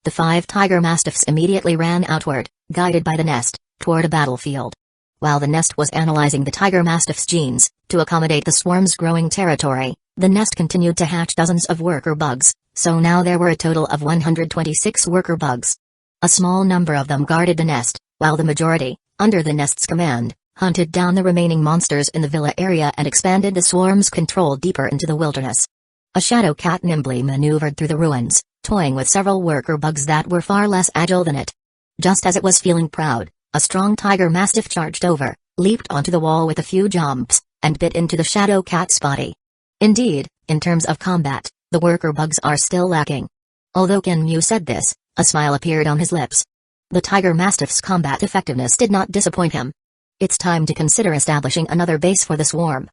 The 5 Tiger Mastiffs immediately ran outward, guided by the nest, toward a battlefield. While the nest was analyzing the Tiger Mastiff's genes, to accommodate the swarm's growing territory, the nest continued to hatch dozens of worker bugs, so now there were a total of 126 worker bugs. A small number of them guarded the nest, while the majority, under the nest's command, hunted down the remaining monsters in the villa area and expanded the swarm's control deeper into the wilderness. A shadow cat nimbly maneuvered through the ruins, toying with several worker bugs that were far less agile than it. Just as it was feeling proud, a strong Tiger Mastiff charged over, leaped onto the wall with a few jumps, and bit into the shadow cat's body. Indeed, in terms of combat, The worker bugs are still lacking. Although Kinmu said this, a smile appeared on his lips. The Tiger Mastiff's combat effectiveness did not disappoint him. It's time to consider establishing another base for the swarm.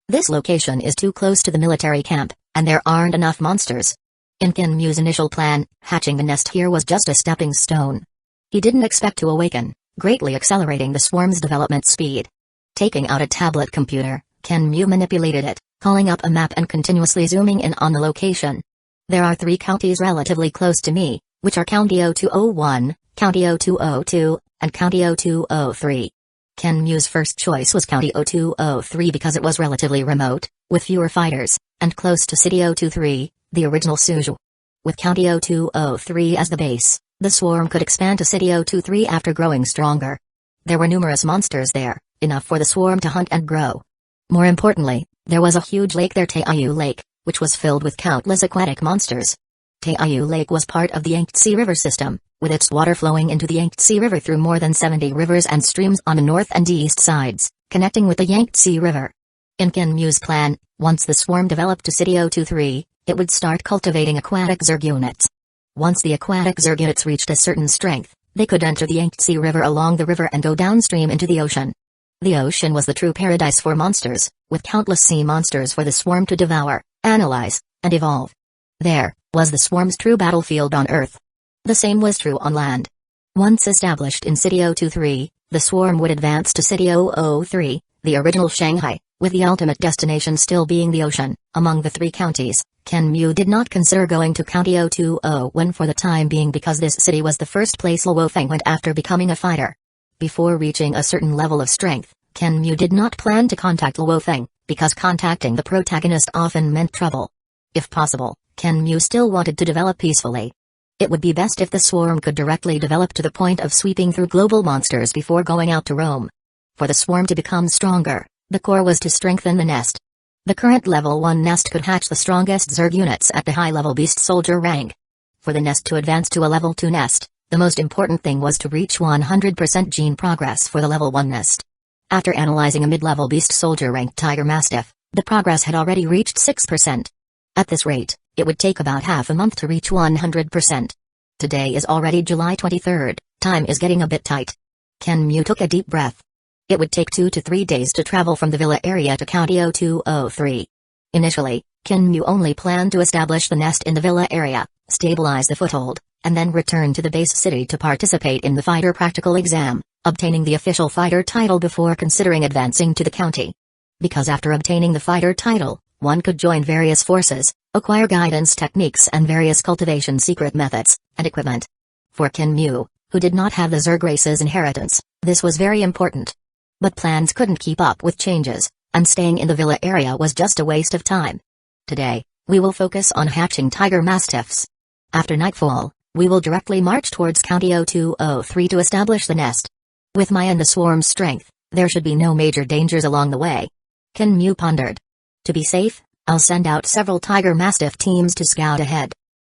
This location is too close to the military camp, and there aren't enough monsters. In Kinmu's initial plan, hatching the nest here was just a stepping stone. He didn't expect to awaken, greatly accelerating the swarm's development speed. Taking out a tablet computer, Kinmu manipulated it, calling up a map and continuously zooming in on the location. There are 3 counties relatively close to me, which are County 0201, County 0202, and County 0203. Kinmu's first choice was County 0203 because it was relatively remote, with fewer fighters, and close to City 023, the original Suju. With County 0203 as the base, the swarm could expand to City 023 after growing stronger. There were numerous monsters there, enough for the swarm to hunt and grow. More importantly, there was a huge lake there, Taiyu Lake, which was filled with countless aquatic monsters. Taiyu Lake was part of the Yangtze River system, with its water flowing into the Yangtze River through more than 70 rivers and streams on the north and east sides, connecting with the Yangtze River. In Kinmu's plan, once the swarm developed to City 023, it would start cultivating aquatic Zerg units. Once the aquatic Zerg units reached a certain strength, they could enter the Yangtze River along the river and go downstream into the ocean. The ocean was the true paradise for monsters, with countless sea monsters for the swarm to devour, analyze, and evolve. There was the swarm's true battlefield on Earth. The same was true on land. Once established in City 023, the swarm would advance to City 003, the original Shanghai, with the ultimate destination still being the ocean. Among the 3 counties, Kinmu did not consider going to County 0201 for the time being because this city was the first place Luo Feng went after becoming a fighter. Before reaching a certain level of strength, Kinmu did not plan to contact Luo Feng, because contacting the protagonist often meant trouble. If possible, Kinmu still wanted to develop peacefully. It would be best if the swarm could directly develop to the point of sweeping through global monsters before going out to roam. For the swarm to become stronger, the core was to strengthen the nest. The current level 1 nest could hatch the strongest Zerg units at the high-level beast soldier rank. For the nest to advance to a level 2 nest, the most important thing was to reach 100% gene progress for the level 1 nest. After analyzing a mid-level beast soldier ranked Tiger Mastiff, the progress had already reached 6%. At this rate, it would take about half a month to reach 100%. Today is already July 23rd, time is getting a bit tight. Kinmu took a deep breath. It would take 2 to 3 days to travel from the villa area to County 0203. Initially, Kinmu only planned to establish the nest in the villa area, stabilize the foothold, and then return to the base city to participate in the fighter practical exam, obtaining the official fighter title before considering advancing to the county. Because after obtaining the fighter title, one could join various forces, acquire guidance techniques and various cultivation secret methods, and equipment. For Kinmu, who did not have the Zerg race's inheritance, this was very important. But plans couldn't keep up with changes, and staying in the villa area was just a waste of time. Today, we will focus on hatching Tiger Mastiffs. After nightfall, we will directly march towards County 0203 to establish the nest. With my and the swarm's strength, there should be no major dangers along the way. Kinmu pondered. To be safe, I'll send out several Tiger Mastiff teams to scout ahead.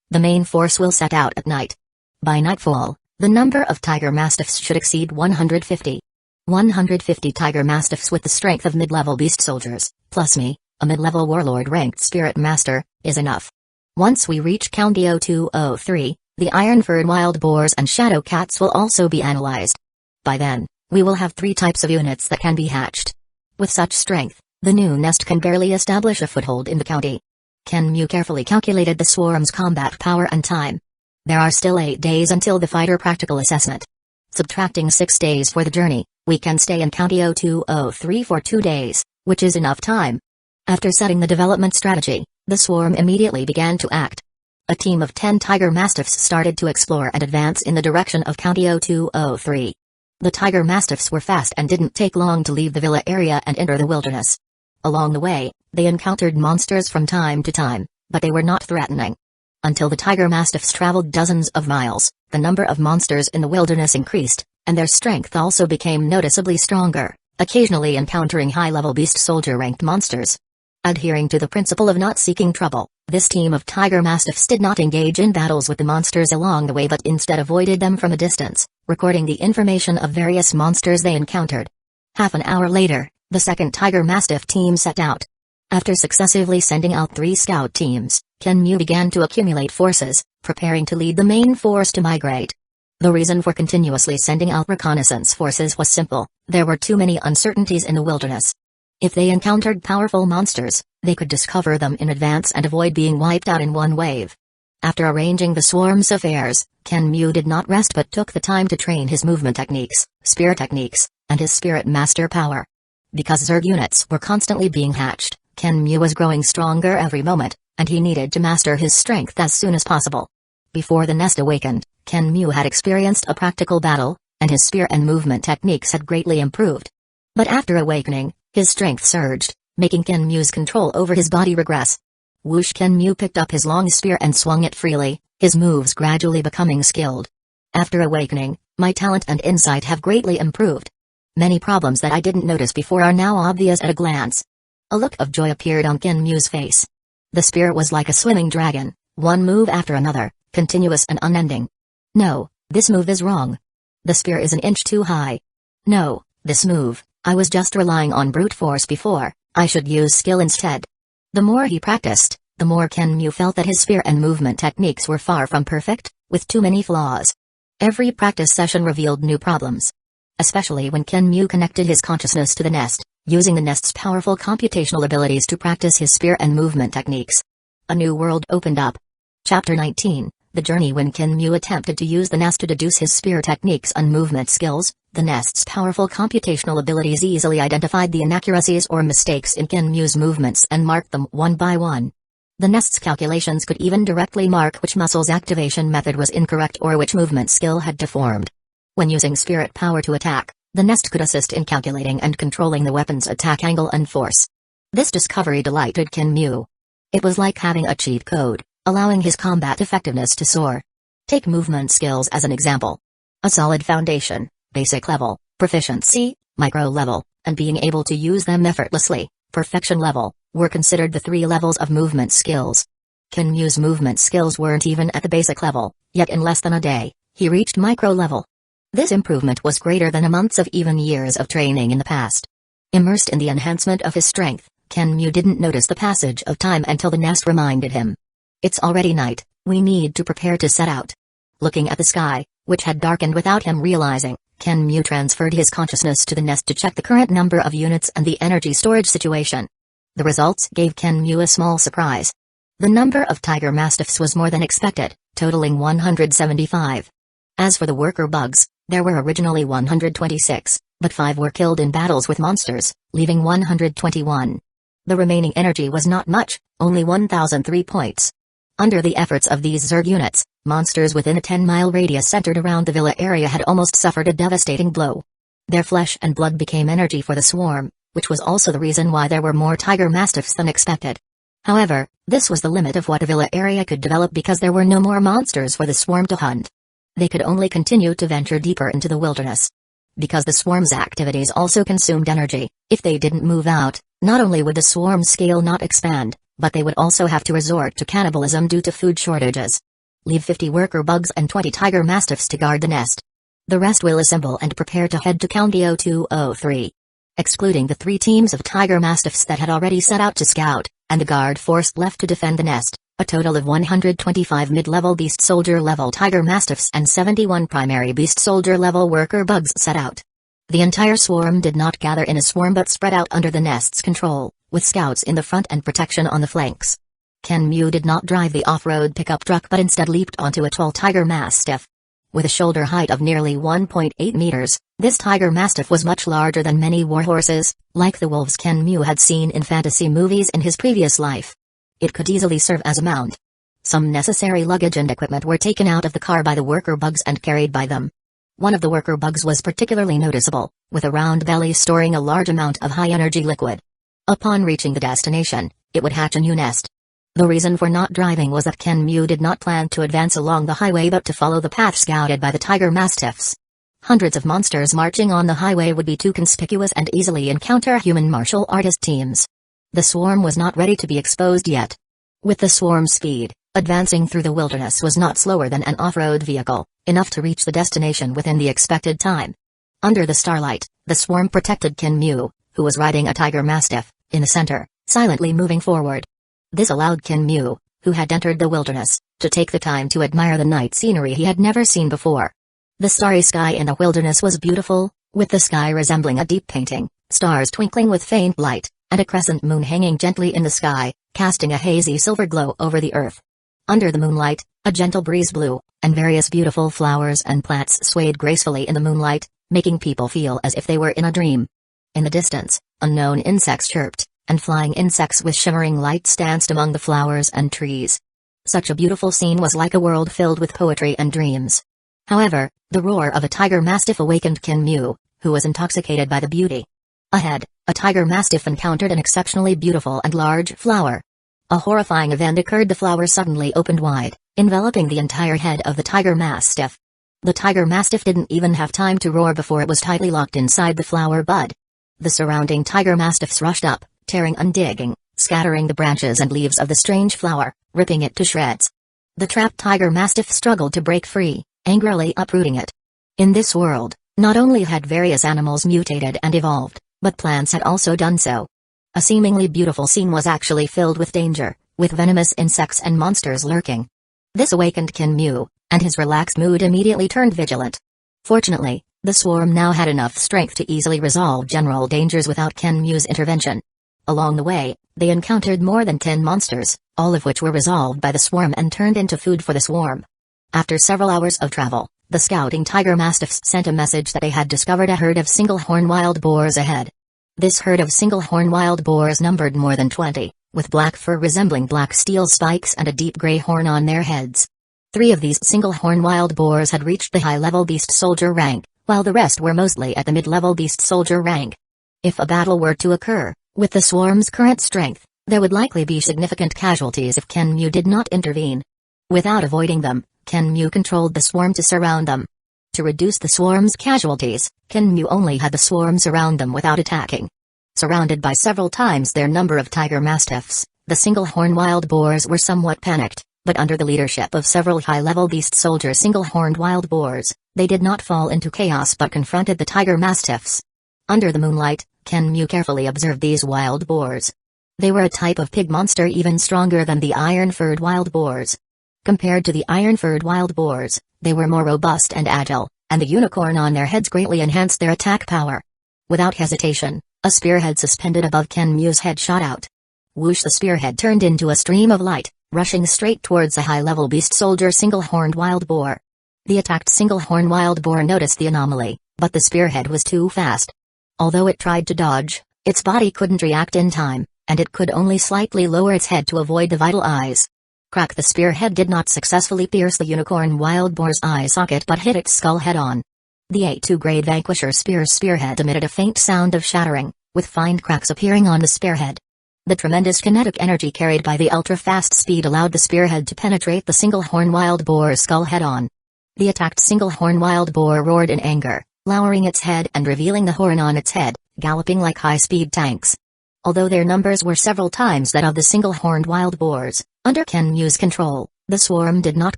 The main force will set out at night. By nightfall, the number of Tiger Mastiffs should exceed 150. 150 Tiger Mastiffs with the strength of mid-level beast soldiers, plus me, a mid-level warlord ranked spirit master, is enough. Once we reach County 0203, the iron-furred wild boars and shadow cats will also be analyzed. By then, we will have 3 types of units that can be hatched. With such strength, the new nest can barely establish a foothold in the county. Kinmu carefully calculated the swarm's combat power and time. There are still 8 days until the fighter practical assessment. Subtracting 6 days for the journey, we can stay in County 0203 for 2 days, which is enough time. After setting the development strategy, the swarm immediately began to act. A team of 10 Tiger Mastiffs started to explore and advance in the direction of County 0203. The Tiger Mastiffs were fast and didn't take long to leave the villa area and enter the wilderness. Along the way, they encountered monsters from time to time, but they were not threatening. Until the Tiger Mastiffs traveled dozens of miles, the number of monsters in the wilderness increased, and their strength also became noticeably stronger, occasionally encountering high-level beast soldier-ranked monsters. Adhering to the principle of not seeking trouble, this team of Tiger Mastiffs did not engage in battles with the monsters along the way but instead avoided them from a distance, recording the information of various monsters they encountered. Half an hour later, the second Tiger Mastiff team set out. After successively sending out 3 scout teams, Kenmu began to accumulate forces, preparing to lead the main force to migrate. The reason for continuously sending out reconnaissance forces was simple: there were too many uncertainties in the wilderness. If they encountered powerful monsters, they could discover them in advance and avoid being wiped out in one wave. After arranging the swarm's affairs, Kenmu did not rest but took the time to train his movement techniques, spear techniques, and his spirit master power. Because Zerg units were constantly being hatched, Kenmu was growing stronger every moment, and he needed to master his strength as soon as possible. Before the nest awakened, Kenmu had experienced a practical battle, and his spear and movement techniques had greatly improved. But after awakening, his strength surged, making Kenmu's control over his body regress. Whoosh! Kenmu picked up his long spear and swung it freely, his moves gradually becoming skilled. After awakening, my talent and insight have greatly improved. Many problems that I didn't notice before are now obvious at a glance. A look of joy appeared on Kenmu's face. The spear was like a swimming dragon, one move after another, continuous and unending. No, this move is wrong. The spear is an inch too high. No, this move, I was just relying on brute force before, I should use skill instead. The more he practiced, the more Kenmu felt that his spear and movement techniques were far from perfect, with too many flaws. Every practice session revealed new problems. Especially when Kenmu connected his consciousness to the nest, using the nest's powerful computational abilities to practice his spear and movement techniques. A new world opened up. Chapter 19, The Journey. When Kenmu attempted to use the nest to deduce his spear techniques and movement skills, the nest's powerful computational abilities easily identified the inaccuracies or mistakes in Kenmu's movements and marked them one by one. The nest's calculations could even directly mark which muscle's activation method was incorrect or which movement skill had deformed. When using spirit power to attack, the nest could assist in calculating and controlling the weapon's attack angle and force. This discovery delighted Kenmu. It was like having a cheat code, allowing his combat effectiveness to soar. Take movement skills as an example. A solid foundation, basic level, proficiency, micro level, and being able to use them effortlessly, perfection level, were considered the three levels of movement skills. Kenmu's movement skills weren't even at the basic level, yet in less than a day, he reached micro level. This improvement was greater than a months of even years of training in the past. Immersed in the enhancement of his strength, Kenmu didn't notice the passage of time until the nest reminded him. It's already night, we need to prepare to set out. Looking at the sky, which had darkened without him realizing, Kenmu transferred his consciousness to the nest to check the current number of units and the energy storage situation. The results gave Kenmu a small surprise. The number of tiger mastiffs was more than expected, totaling 175. As for the worker bugs, there were originally 126, but 5 were killed in battles with monsters, leaving 121. The remaining energy was not much, only 1,003 points. Under the efforts of these Zerg units, monsters within a 10-mile radius centered around the villa area had almost suffered a devastating blow. Their flesh and blood became energy for the swarm, which was also the reason why there were more tiger mastiffs than expected. However, this was the limit of what the villa area could develop because there were no more monsters for the swarm to hunt. They could only continue to venture deeper into the wilderness. Because the swarm's activities also consumed energy, if they didn't move out, not only would the swarm scale not expand, but they would also have to resort to cannibalism due to food shortages. Leave 50 worker bugs and 20 tiger mastiffs to guard the nest. The rest will assemble and prepare to head to Conquest 203. Excluding the 3 teams of tiger mastiffs that had already set out to scout, and the guard force left to defend the nest, a total of 125 mid-level beast soldier level tiger mastiffs and 71 primary beast soldier level worker bugs set out. The entire swarm did not gather in a swarm but spread out under the nest's control, with scouts in the front and protection on the flanks. Kenmu did not drive the off-road pickup truck but instead leaped onto a tall tiger mastiff. With a shoulder height of nearly 1.8 meters, this tiger mastiff was much larger than many warhorses, like the wolves Kenmu had seen in fantasy movies in his previous life. It could easily serve as a mount. Some necessary luggage and equipment were taken out of the car by the worker bugs and carried by them. One of the worker bugs was particularly noticeable, with a round belly storing a large amount of high-energy liquid. Upon reaching the destination, it would hatch a new nest. The reason for not driving was that Kenmu did not plan to advance along the highway but to follow the path scouted by the tiger mastiffs. Hundreds of monsters marching on the highway would be too conspicuous and easily encounter human martial artist teams. The swarm was not ready to be exposed yet. With the swarm's speed, advancing through the wilderness was not slower than an off-road vehicle, enough to reach the destination within the expected time. Under the starlight, the swarm protected Kenmu, who was riding a tiger mastiff, in the center, silently moving forward. This allowed Kenmu, who had entered the wilderness, to take the time to admire the night scenery he had never seen before. The starry sky in the wilderness was beautiful, with the sky resembling a deep painting, stars twinkling with faint light, and a crescent moon hanging gently in the sky, casting a hazy silver glow over the earth. Under the moonlight, a gentle breeze blew, and various beautiful flowers and plants swayed gracefully in the moonlight, making people feel as if they were in a dream. In the distance, unknown insects chirped, and flying insects with shimmering lights danced among the flowers and trees. Such a beautiful scene was like a world filled with poetry and dreams. However, the roar of a tiger mastiff awakened Kinmu, who was intoxicated by the beauty. Ahead, a tiger mastiff encountered an exceptionally beautiful and large flower. A horrifying event occurred. The flower suddenly opened wide, enveloping the entire head of the tiger mastiff. The tiger mastiff didn't even have time to roar before it was tightly locked inside the flower bud. The surrounding tiger mastiffs rushed up, tearing and digging, scattering the branches and leaves of the strange flower, ripping it to shreds. The trapped tiger mastiff struggled to break free, angrily uprooting it. In this world, not only had various animals mutated and evolved, but plants had also done so. A seemingly beautiful scene was actually filled with danger, with venomous insects and monsters lurking. This awakened Kinmu, and his relaxed mood immediately turned vigilant. Fortunately, the swarm now had enough strength to easily resolve general dangers without Kinmu's intervention. Along the way, they encountered more than 10 monsters, all of which were resolved by the swarm and turned into food for the swarm. After several hours of travel, the scouting tiger mastiffs sent a message that they had discovered a herd of single-horn wild boars ahead. This herd of single-horn wild boars numbered more than 20, with black fur resembling black steel spikes and a deep gray horn on their heads. 3 of these single-horn wild boars had reached the high-level beast soldier rank, while the rest were mostly at the mid-level beast soldier rank. If a battle were to occur, with the swarm's current strength, there would likely be significant casualties if Kinmu did not intervene. Without avoiding them, Kinmu controlled the swarm to surround them. To reduce the swarm's casualties, Kinmu only had the swarm surround them without attacking. Surrounded by several times their number of tiger mastiffs, the single-horn wild boars were somewhat panicked, but under the leadership of several high-level beast soldier single-horned wild boars, they did not fall into chaos but confronted the tiger mastiffs. Under the moonlight, Kinmu carefully observed these wild boars. They were a type of pig monster even stronger than the iron-furred wild boars. Compared to the iron-furred wild boars, they were more robust and agile, and the unicorn on their heads greatly enhanced their attack power. Without hesitation, a spearhead suspended above Kinmu's head shot out. Whoosh! The spearhead turned into a stream of light, rushing straight towards a high-level beast soldier single-horned wild boar. The attacked single-horned wild boar noticed the anomaly, but the spearhead was too fast. Although it tried to dodge, its body couldn't react in time, and it could only slightly lower its head to avoid the vital eyes. Crack! The spearhead did not successfully pierce the unicorn wild boar's eye socket but hit its skull head-on. The A2 grade Vanquisher spearhead emitted a faint sound of shattering, with fine cracks appearing on the spearhead. The tremendous kinetic energy carried by the ultra-fast speed allowed the spearhead to penetrate the single-horn wild boar's skull head-on. The attacked single-horn wild boar roared in anger, lowering its head and revealing the horn on its head, galloping like high-speed tanks. Although their numbers were several times that of the single-horned wild boars, under Kinmu's control, the swarm did not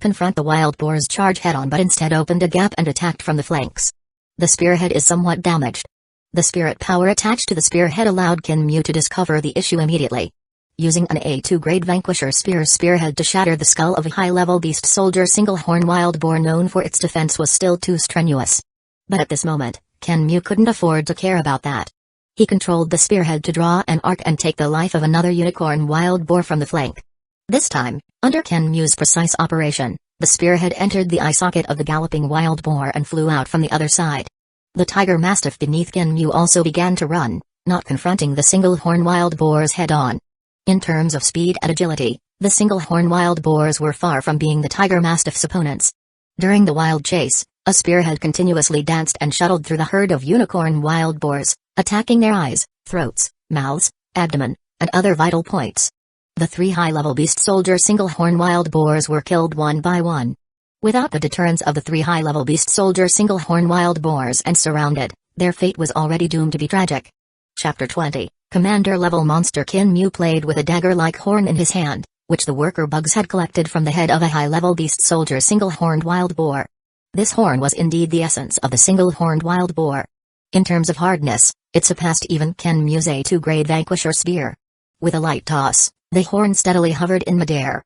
confront the wild boar's charge head-on but instead opened a gap and attacked from the flanks. The spearhead is somewhat damaged. The spirit power attached to the spearhead allowed Kinmu to discover the issue immediately. Using an A2 grade Vanquisher spearhead to shatter the skull of a high-level beast soldier single-horn wild boar known for its defense was still too strenuous. But at this moment, Kinmu couldn't afford to care about that. He controlled the spearhead to draw an arc and take the life of another unicorn wild boar from the flank. This time, under Kinmu's precise operation, the spearhead entered the eye socket of the galloping wild boar and flew out from the other side. The tiger mastiff beneath Kinmu also began to run, not confronting the single-horn wild boars head-on. In terms of speed and agility, the single-horn wild boars were far from being the tiger mastiff's opponents. During the wild chase, a spearhead continuously danced and shuttled through the herd of unicorn wild boars, attacking their eyes, throats, mouths, abdomen, and other vital points. The 3 high-level beast soldier single-horn wild boars were killed one by one. Without the deterrence of the 3 high-level beast soldier single-horn wild boars and surrounded, their fate was already doomed to be tragic. Chapter 20, Commander-level monster Kinmu played with a dagger-like horn in his hand, which the worker bugs had collected from the head of a high-level beast soldier single-horned wild boar. This horn was indeed the essence of the single-horned wild boar. In terms of hardness, it surpassed even Kinmu's A2 grade Vanquisher spear. With a light toss, the horn steadily hovered in midair.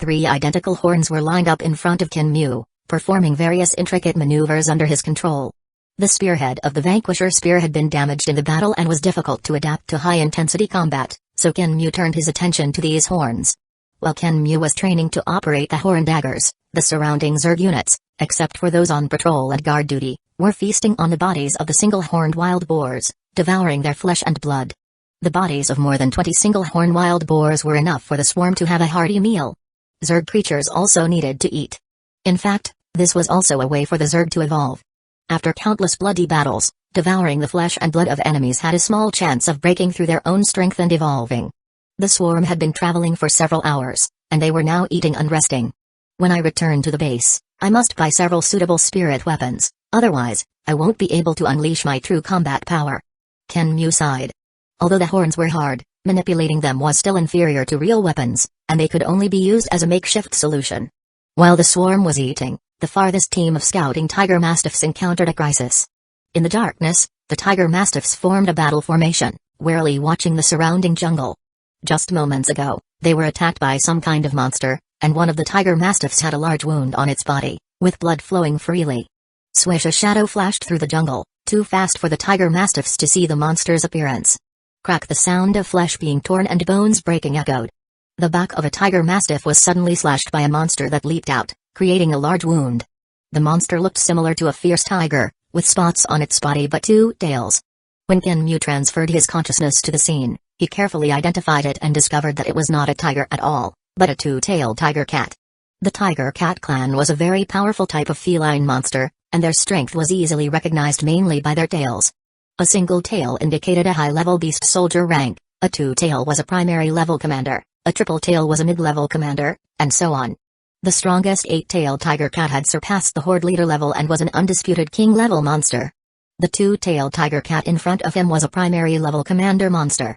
3 identical horns were lined up in front of Kinmu, performing various intricate maneuvers under his control. The spearhead of the Vanquisher spear had been damaged in the battle and was difficult to adapt to high-intensity combat, so Kinmu turned his attention to these horns. While Kinmu was training to operate the horn daggers, the surrounding Zerg units, except for those on patrol and guard duty, were feasting on the bodies of the single-horned wild boars, devouring their flesh and blood. The bodies of more than 20 single-horned wild boars were enough for the swarm to have a hearty meal. Zerg creatures also needed to eat. In fact, this was also a way for the Zerg to evolve. After countless bloody battles, devouring the flesh and blood of enemies had a small chance of breaking through their own strength and evolving. The swarm had been traveling for several hours, and they were now eating and resting. When I return to the base, I must buy several suitable spirit weapons, otherwise, I won't be able to unleash my true combat power. Kinmu sighed. Although the horns were hard, manipulating them was still inferior to real weapons, and they could only be used as a makeshift solution. While the swarm was eating, the farthest team of scouting tiger mastiffs encountered a crisis. In the darkness, the tiger mastiffs formed a battle formation, warily watching the surrounding jungle. Just moments ago, they were attacked by some kind of monster, and one of the tiger mastiffs had a large wound on its body, with blood flowing freely. Swish, a shadow flashed through the jungle, too fast for the tiger mastiffs to see the monster's appearance. Crack, the sound of flesh being torn and bones breaking echoed. The back of a tiger mastiff was suddenly slashed by a monster that leaped out, creating a large wound. The monster looked similar to a fierce tiger, with spots on its body but 2 tails. When Kinmu transferred his consciousness to the scene, he carefully identified it and discovered that it was not a tiger at all, but a 2-tailed tiger cat. The tiger cat clan was a very powerful type of feline monster, and their strength was easily recognized mainly by their tails. A single tail indicated a high-level beast soldier rank, a 2-tail was a primary-level commander, a triple tail was a mid-level commander, and so on. The strongest 8-tailed tiger cat had surpassed the horde leader level and was an undisputed king-level monster. The 2-tailed tiger cat in front of him was a primary-level commander monster.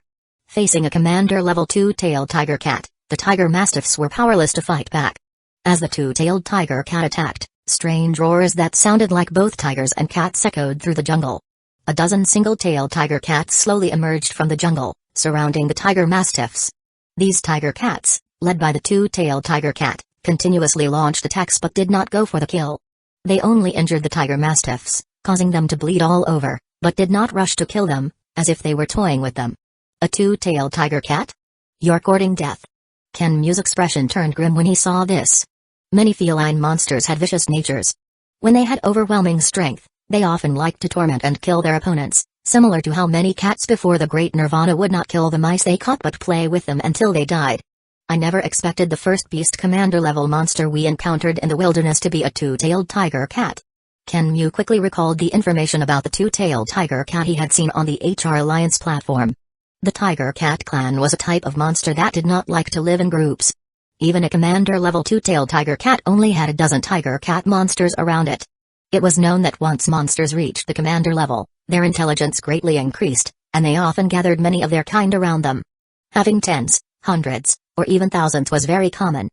Facing a commander-level 2-tailed tiger cat, the tiger mastiffs were powerless to fight back. As the 2-tailed tiger cat attacked, strange roars that sounded like both tigers and cats echoed through the jungle. A dozen single-tailed tiger cats slowly emerged from the jungle, surrounding the tiger mastiffs. These tiger cats, led by the 2-tailed tiger cat, continuously launched attacks but did not go for the kill. They only injured the tiger mastiffs, causing them to bleed all over, but did not rush to kill them, as if they were toying with them. A 2-tailed tiger cat? You're courting death. Kinmu's expression turned grim when he saw this. Many feline monsters had vicious natures. When they had overwhelming strength, they often liked to torment and kill their opponents, similar to how many cats before the Great Nirvana would not kill the mice they caught but play with them until they died. I never expected the first beast commander-level monster we encountered in the wilderness to be a 2-tailed tiger cat. Kinmu quickly recalled the information about the 2-tailed tiger cat he had seen on the HR Alliance platform. The tiger cat clan was a type of monster that did not like to live in groups. Even a commander-level 2-tailed tiger cat only had a dozen tiger cat monsters around it. It was known that once monsters reached the commander level, their intelligence greatly increased, and they often gathered many of their kind around them. Having tens, hundreds, or even thousands was very common.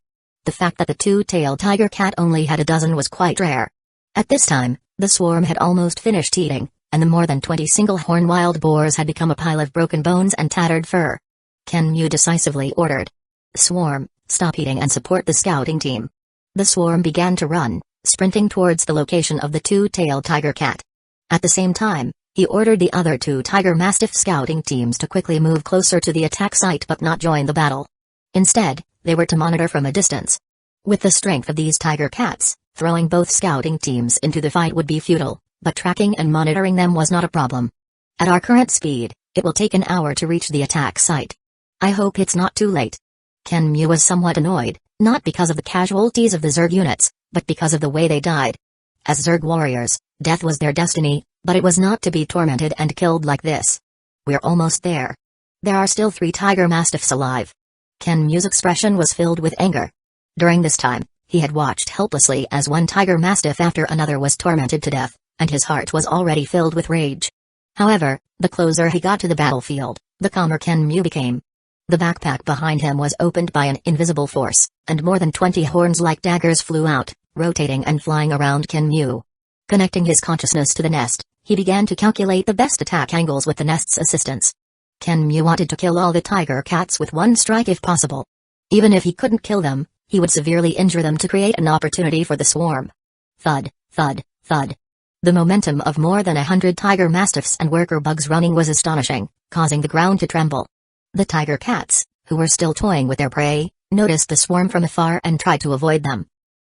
The fact that the 2-tailed tiger cat only had a dozen was quite rare. At this time, the swarm had almost finished eating, and the more than 20 single-horn wild boars had become a pile of broken bones and tattered fur. Kinmu decisively ordered, "Swarm, stop eating and support the scouting team." The swarm began to run, sprinting towards the location of the 2-tailed tiger cat. At the same time, he ordered the other 2 tiger mastiff scouting teams to quickly move closer to the attack site but not join the battle. Instead, they were to monitor from a distance. With the strength of these tiger cats, throwing both scouting teams into the fight would be futile, but tracking and monitoring them was not a problem. At our current speed, it will take an hour to reach the attack site. I hope it's not too late. Kinmu was somewhat annoyed, not because of the casualties of the Zerg units, but because of the way they died. As Zerg warriors, death was their destiny, but it was not to be tormented and killed like this. We're almost there. There are still 3 tiger mastiffs alive. Kinmu's expression was filled with anger. During this time, he had watched helplessly as one tiger mastiff after another was tormented to death, and his heart was already filled with rage. However, the closer he got to the battlefield, the calmer Kinmu became. The backpack behind him was opened by an invisible force, and more than 20 horns like daggers flew out, rotating and flying around Kinmu. Connecting his consciousness to the nest, he began to calculate the best attack angles with the nest's assistance. Kinmu wanted to kill all the tiger cats with one strike if possible. Even if he couldn't kill them, he would severely injure them to create an opportunity for the swarm. Thud, thud, thud. The momentum of more than 100 tiger mastiffs and worker bugs running was astonishing, causing the ground to tremble. The tiger cats, who were still toying with their prey, noticed the swarm from afar and tried to avoid them.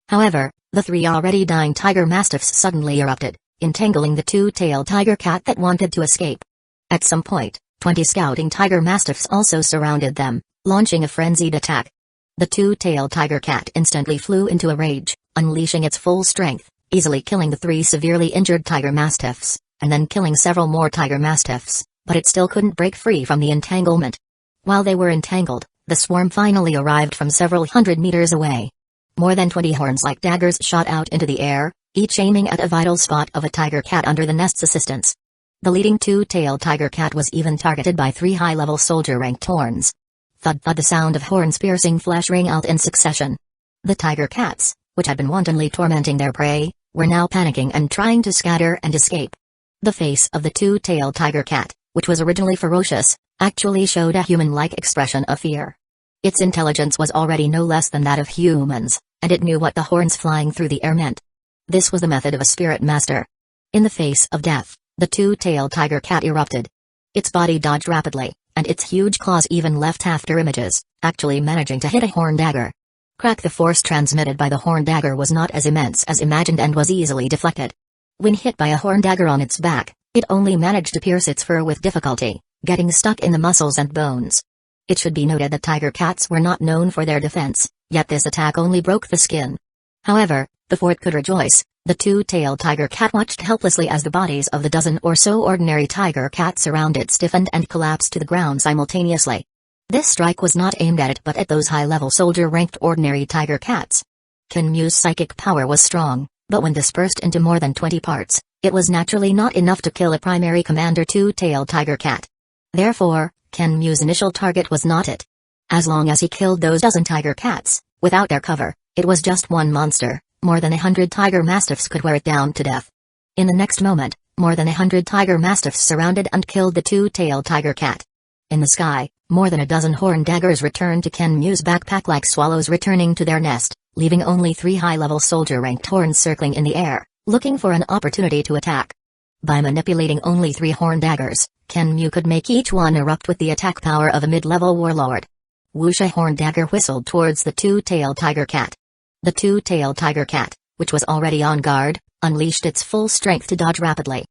However, the 3 already dying tiger mastiffs suddenly erupted, entangling the two-tailed tiger cat that wanted to escape. At some point, 20 scouting tiger mastiffs also surrounded them, launching a frenzied attack. The two-tailed tiger cat instantly flew into a rage, unleashing its full strength, easily killing the 3 severely injured tiger mastiffs, and then killing several more tiger mastiffs, but it still couldn't break free from the entanglement. While they were entangled, the swarm finally arrived from several hundred meters away. More than 20 horns like daggers shot out into the air, each aiming at a vital spot of a tiger cat under the nest's assistance. The leading two-tailed tiger cat was even targeted by 3 high-level soldier-ranked horns. Thud thud, the sound of horns piercing flesh rang out in succession. The tiger cats, which had been wantonly tormenting their prey, were now panicking and trying to scatter and escape. The face of the two-tailed tiger cat, which was originally ferocious, actually showed a human-like expression of fear. Its intelligence was already no less than that of humans, and it knew what the horns flying through the air meant. This was the method of a spirit master. In the face of death, the two-tailed tiger cat erupted. Its body dodged rapidly, and its huge claws even left after images, actually managing to hit a horn dagger. Crack, the force transmitted by the horn dagger was not as immense as imagined and was easily deflected. When hit by a horn dagger on its back, it only managed to pierce its fur with difficulty, getting stuck in the muscles and bones. It should be noted that tiger cats were not known for their defense, yet this attack only broke the skin. However, before it could rejoice, the two-tailed tiger cat watched helplessly as the bodies of the dozen or so ordinary tiger cats around it stiffened and collapsed to the ground simultaneously. This strike was not aimed at it but at those high-level soldier-ranked ordinary tiger cats. Kinmu's psychic power was strong, but when dispersed into more than 20 parts, it was naturally not enough to kill a primary commander two-tailed tiger cat. Therefore, Kinmu's initial target was not it. As long as he killed those dozen tiger cats, without their cover, it was just one monster. More than 100 tiger mastiffs could wear it down to death. In the next moment, more than 100 tiger mastiffs surrounded and killed the two-tailed tiger cat. In the sky, more than a dozen horn daggers returned to Kinmu's backpack like swallows returning to their nest, leaving only 3 high-level soldier-ranked horns circling in the air, looking for an opportunity to attack. By manipulating only 3 horn daggers, Kinmu could make each one erupt with the attack power of a mid-level warlord. Whoosh, a horn dagger whistled towards the two-tailed tiger cat. The two-tailed tiger cat, which was already on guard, unleashed its full strength to dodge rapidly.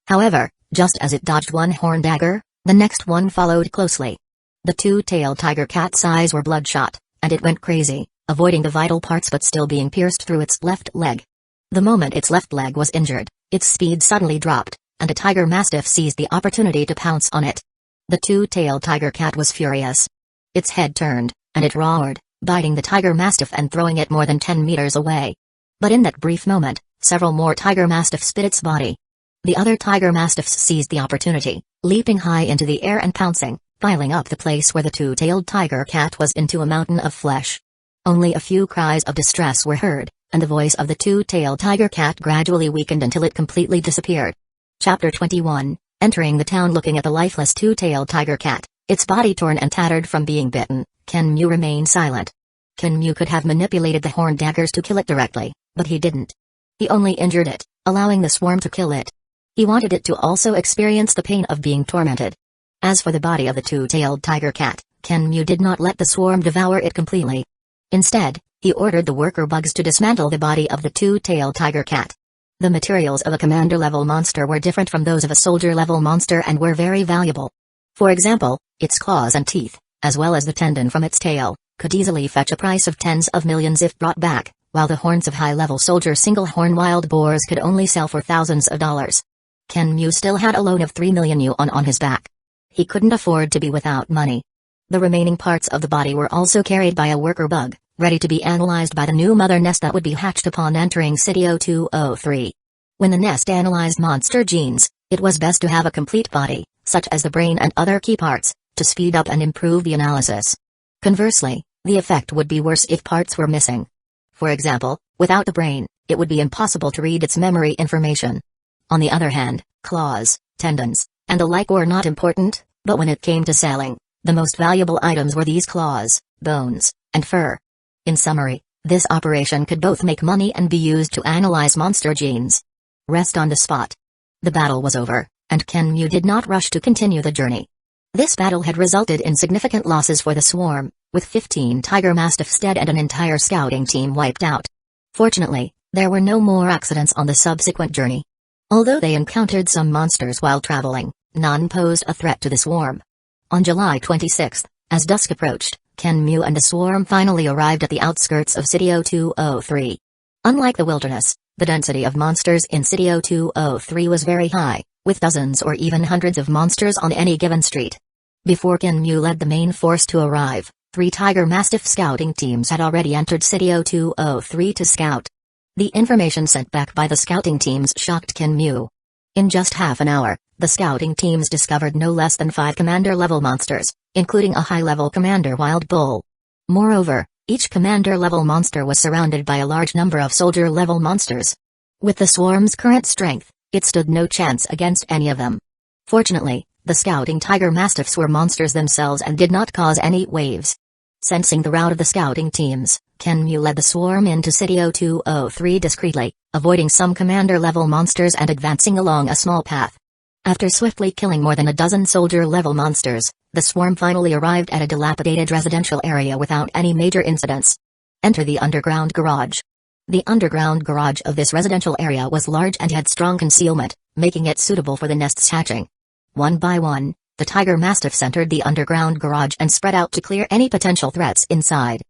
However, just as it dodged one horn dagger, the next one followed closely. The two-tailed tiger cat's eyes were bloodshot, and it went crazy, avoiding the vital parts but still being pierced through its left leg. The moment its left leg was injured, its speed suddenly dropped, and a tiger mastiff seized the opportunity to pounce on it. The two-tailed tiger cat was furious. Its head turned, and it roared, biting the tiger mastiff and throwing it more than 10 meters away. But in that brief moment, several more tiger mastiffs bit its body. The other tiger mastiffs seized the opportunity, leaping high into the air and pouncing, piling up the place where the two-tailed tiger cat was into a mountain of flesh. Only a few cries of distress were heard, and the voice of the two-tailed tiger cat gradually weakened until it completely disappeared. Chapter 21, entering the town looking at the lifeless two-tailed tiger cat, its body torn and tattered from being bitten, Kinmu remained silent. Kinmu could have manipulated the horn daggers to kill it directly, but he didn't. He only injured it, allowing the swarm to kill it. He wanted it to also experience the pain of being tormented. As for the body of the two-tailed tiger cat, Kinmu did not let the swarm devour it completely. Instead, he ordered the worker bugs to dismantle the body of the two-tailed tiger cat. The materials of a commander-level monster were different from those of a soldier-level monster and were very valuable. For example, its claws and teeth, as well as the tendon from its tail, could easily fetch a price of tens of millions if brought back, while the horns of high-level soldier single-horn wild boars could only sell for thousands of dollars. Kinmu still had a loan of 3 million yuan on his back. He couldn't afford to be without money. The remaining parts of the body were also carried by a worker bug, ready to be analyzed by the new mother nest that would be hatched upon entering City 0203. When the nest analyzed monster genes, it was best to have a complete body, such as the brain and other key parts, to speed up and improve the analysis. Conversely, the effect would be worse if parts were missing. For example, without the brain, it would be impossible to read its memory information. On the other hand, claws, tendons, and the like were not important, but when it came to selling, the most valuable items were these claws, bones, and fur. In summary, This operation could both make money and be used to analyze monster genes. Rest on the spot. The battle was over, and Kenmu did not rush to continue the journey. This battle had resulted in significant losses for the swarm, with 15 tiger mastiffs dead and an entire scouting team wiped out. Fortunately, there were no more accidents on the subsequent journey. Although they encountered some monsters while traveling, none posed a threat to the swarm. On July 26, as dusk approached, Kenmu and the swarm finally arrived at the outskirts of Sitio 203. Unlike the wilderness, the density of monsters in Sitio 203 was very high, with dozens or even hundreds of monsters on any given street. Before Kenmu led the main force to arrive, 3 tiger mastiff scouting teams had already entered Sitio 203 to scout. The information sent back by the scouting teams shocked Kenmu. In just half an hour, the scouting teams discovered no less than 5 commander-level monsters, including a high-level commander wild bull. Moreover, each commander-level monster was surrounded by a large number of soldier-level monsters. With the swarm's current strength, it stood no chance against any of them. Fortunately, the scouting tiger mastiffs were monsters themselves and did not cause any waves. Sensing the rout of the scouting teams, Kenmu led the swarm into Sitio 203 discreetly, avoiding some commander-level monsters and advancing along a small path. After swiftly killing more than a dozen soldier-level monsters, the swarm finally arrived at a dilapidated residential area without any major incidents. Enter the underground garage. The underground garage of this residential area was large and had strong concealment, making it suitable for the nest's hatching. One by one, the tiger mastiffs entered the underground garage and spread out to clear any potential threats inside.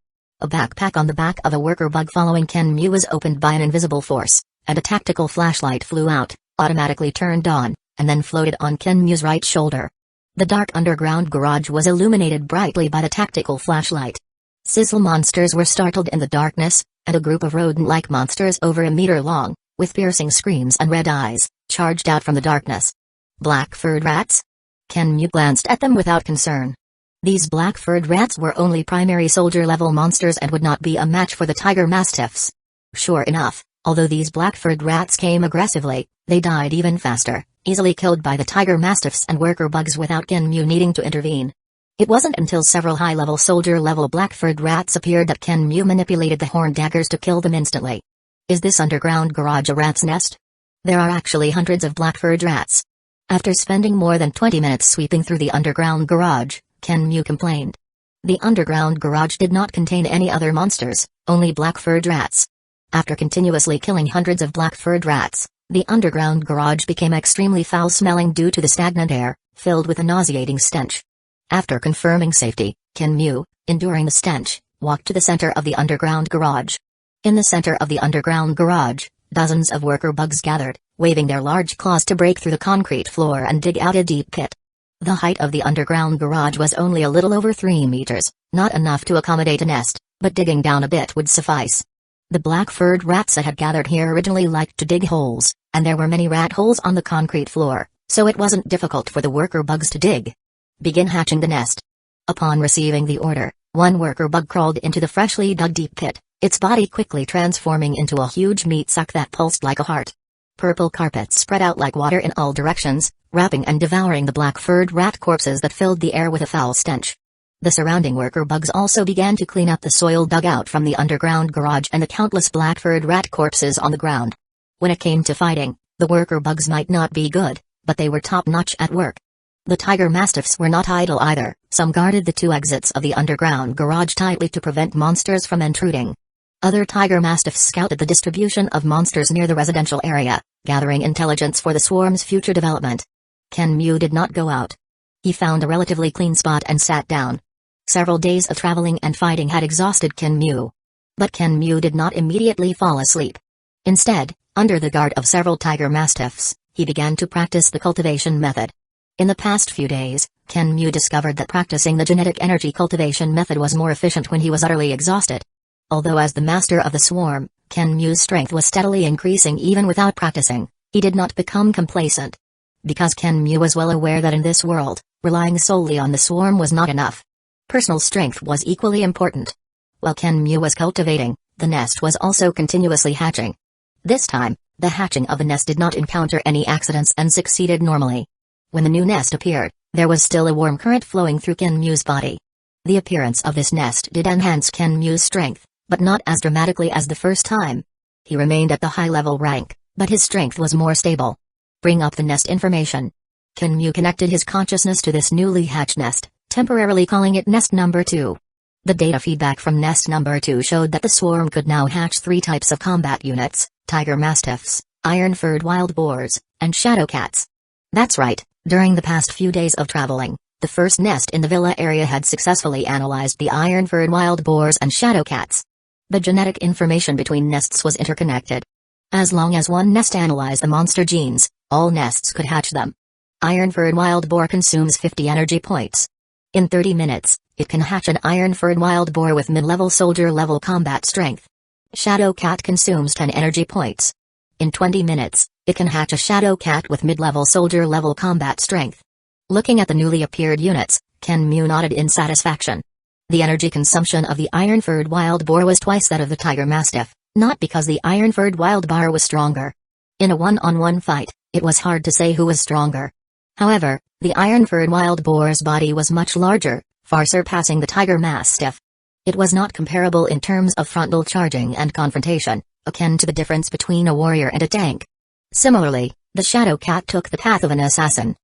A backpack on the back of a worker bug following Kenmu was opened by an invisible force, and a tactical flashlight flew out, automatically turned on, and then floated on Kenmu's right shoulder. The dark underground garage was illuminated brightly by the tactical flashlight. Sizzle monsters were startled in the darkness, and a group of rodent-like monsters over a meter long, with piercing screams and red eyes, charged out from the darkness. Black-furred rats? Kenmu glanced at them without concern. These black-furred rats were only primary soldier-level monsters and would not be a match for the tiger mastiffs. Sure enough, although these black-furred rats came aggressively, they died even faster, easily killed by the tiger mastiffs and worker bugs without Kenmu needing to intervene. It wasn't until several high-level soldier-level black-furred rats appeared that Kenmu manipulated the horn daggers to kill them instantly. Is this underground garage a rat's nest? There are actually hundreds of black-furred rats. After spending more than 20 minutes sweeping through the underground garage, Kenmu complained. The underground garage did not contain any other monsters, only black-furred rats. After continuously killing hundreds of black-furred rats, the underground garage became extremely foul-smelling due to the stagnant air, filled with a nauseating stench. After confirming safety, Kenmu, enduring the stench, walked to the center of the underground garage. In the center of the underground garage, dozens of worker bugs gathered, waving their large claws to break through the concrete floor and dig out a deep pit. The height of the underground garage was only a little over 3 meters, not enough to accommodate a nest, but digging down a bit would suffice. The black-furred rats that had gathered here originally liked to dig holes, and there were many rat holes on the concrete floor, so it wasn't difficult for the worker bugs to dig. Begin hatching the nest. Upon receiving the order, one worker bug crawled into the freshly dug deep pit, its body quickly transforming into a huge meat sack that pulsed like a heart. Purple carpets spread out like water in all directions, wrapping and devouring the black-furred rat corpses that filled the air with a foul stench. The surrounding worker bugs also began to clean up the soil dug out from the underground garage and the countless black-furred rat corpses on the ground. When it came to fighting, the worker bugs might not be good, but they were top-notch at work. The tiger mastiffs were not idle either. Some guarded the 2 exits of the underground garage tightly to prevent monsters from intruding. Other tiger mastiffs scouted the distribution of monsters near the residential area, gathering intelligence for the swarm's future development. Kenmu did not go out. He found a relatively clean spot and sat down. Several days of traveling and fighting had exhausted Kenmu. But Kenmu did not immediately fall asleep. Instead, under the guard of several tiger mastiffs, he began to practice the cultivation method. In the past few days, Kenmu discovered that practicing the genetic energy cultivation method was more efficient when he was utterly exhausted. Although as the master of the swarm, Kenmu's strength was steadily increasing even without practicing, he did not become complacent. Because Kenmu was well aware that in this world, relying solely on the swarm was not enough. Personal strength was equally important. While Kenmu was cultivating, the nest was also continuously hatching. This time, the hatching of the nest did not encounter any accidents and succeeded normally. When the new nest appeared, there was still a warm current flowing through Kenmu's body. The appearance of this nest did enhance Kenmu's strength, but not as dramatically as the first time. He remained at the high-level rank, but his strength was more stable. Bring up the nest information. Kinmu connected his consciousness to this newly hatched nest, temporarily calling it Nest Number 2. The data feedback from Nest Number 2 showed that the swarm could now hatch 3 types of combat units: tiger mastiffs, iron-furred wild boars, and shadow cats. That's right, during the past few days of traveling, the first nest in the villa area had successfully analyzed the iron-furred wild boars and shadow cats. The genetic information between nests was interconnected. As long as one nest analyzed the monster genes, all nests could hatch them. Iron-furred wild boar consumes 50 energy points. In 30 minutes, it can hatch an iron-furred wild boar with mid-level soldier-level combat strength. Shadow cat consumes 10 energy points. In 20 minutes, it can hatch a shadow cat with mid-level soldier-level combat strength. Looking at the newly appeared units, Kinmu nodded in satisfaction. The energy consumption of the iron-furred wild boar was twice that of the tiger mastiff, not because the iron-furred wild boar was stronger. In a one-on-one fight, it was hard to say who was stronger. However, the iron-furred wild boar's body was much larger, far surpassing the tiger mastiff. It was not comparable in terms of frontal charging and confrontation, akin to the difference between a warrior and a tank. Similarly, the shadow cat took the path of an assassin.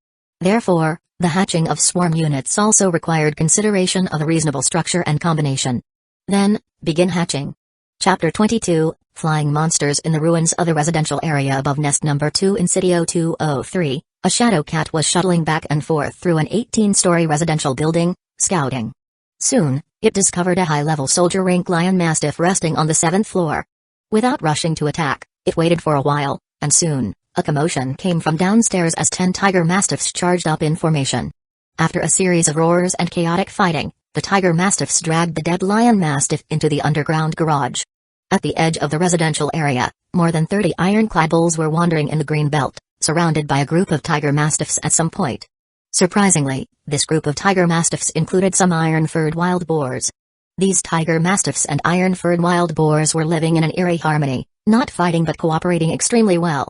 Therefore, the hatching of swarm units also required consideration of a reasonable structure and combination. Then, begin hatching. Chapter 22, Flying Monsters in the ruins of the residential area above Nest Number 2 in City 0203, a shadow cat was shuttling back and forth through an 18-story residential building, scouting. Soon, it discovered a high-level soldier rank lion mastiff resting on the 7th floor. Without rushing to attack, it waited for a while, and soon, a commotion came from downstairs as 10 tiger mastiffs charged up in formation. After a series of roars and chaotic fighting, the tiger mastiffs dragged the dead lion mastiff into the underground garage. At the edge of the residential area, more than 30 ironclad bulls were wandering in the green belt, surrounded by a group of tiger mastiffs at some point. Surprisingly, this group of tiger mastiffs included some iron-furred wild boars. These tiger mastiffs and iron-furred wild boars were living in an eerie harmony, not fighting but cooperating extremely well.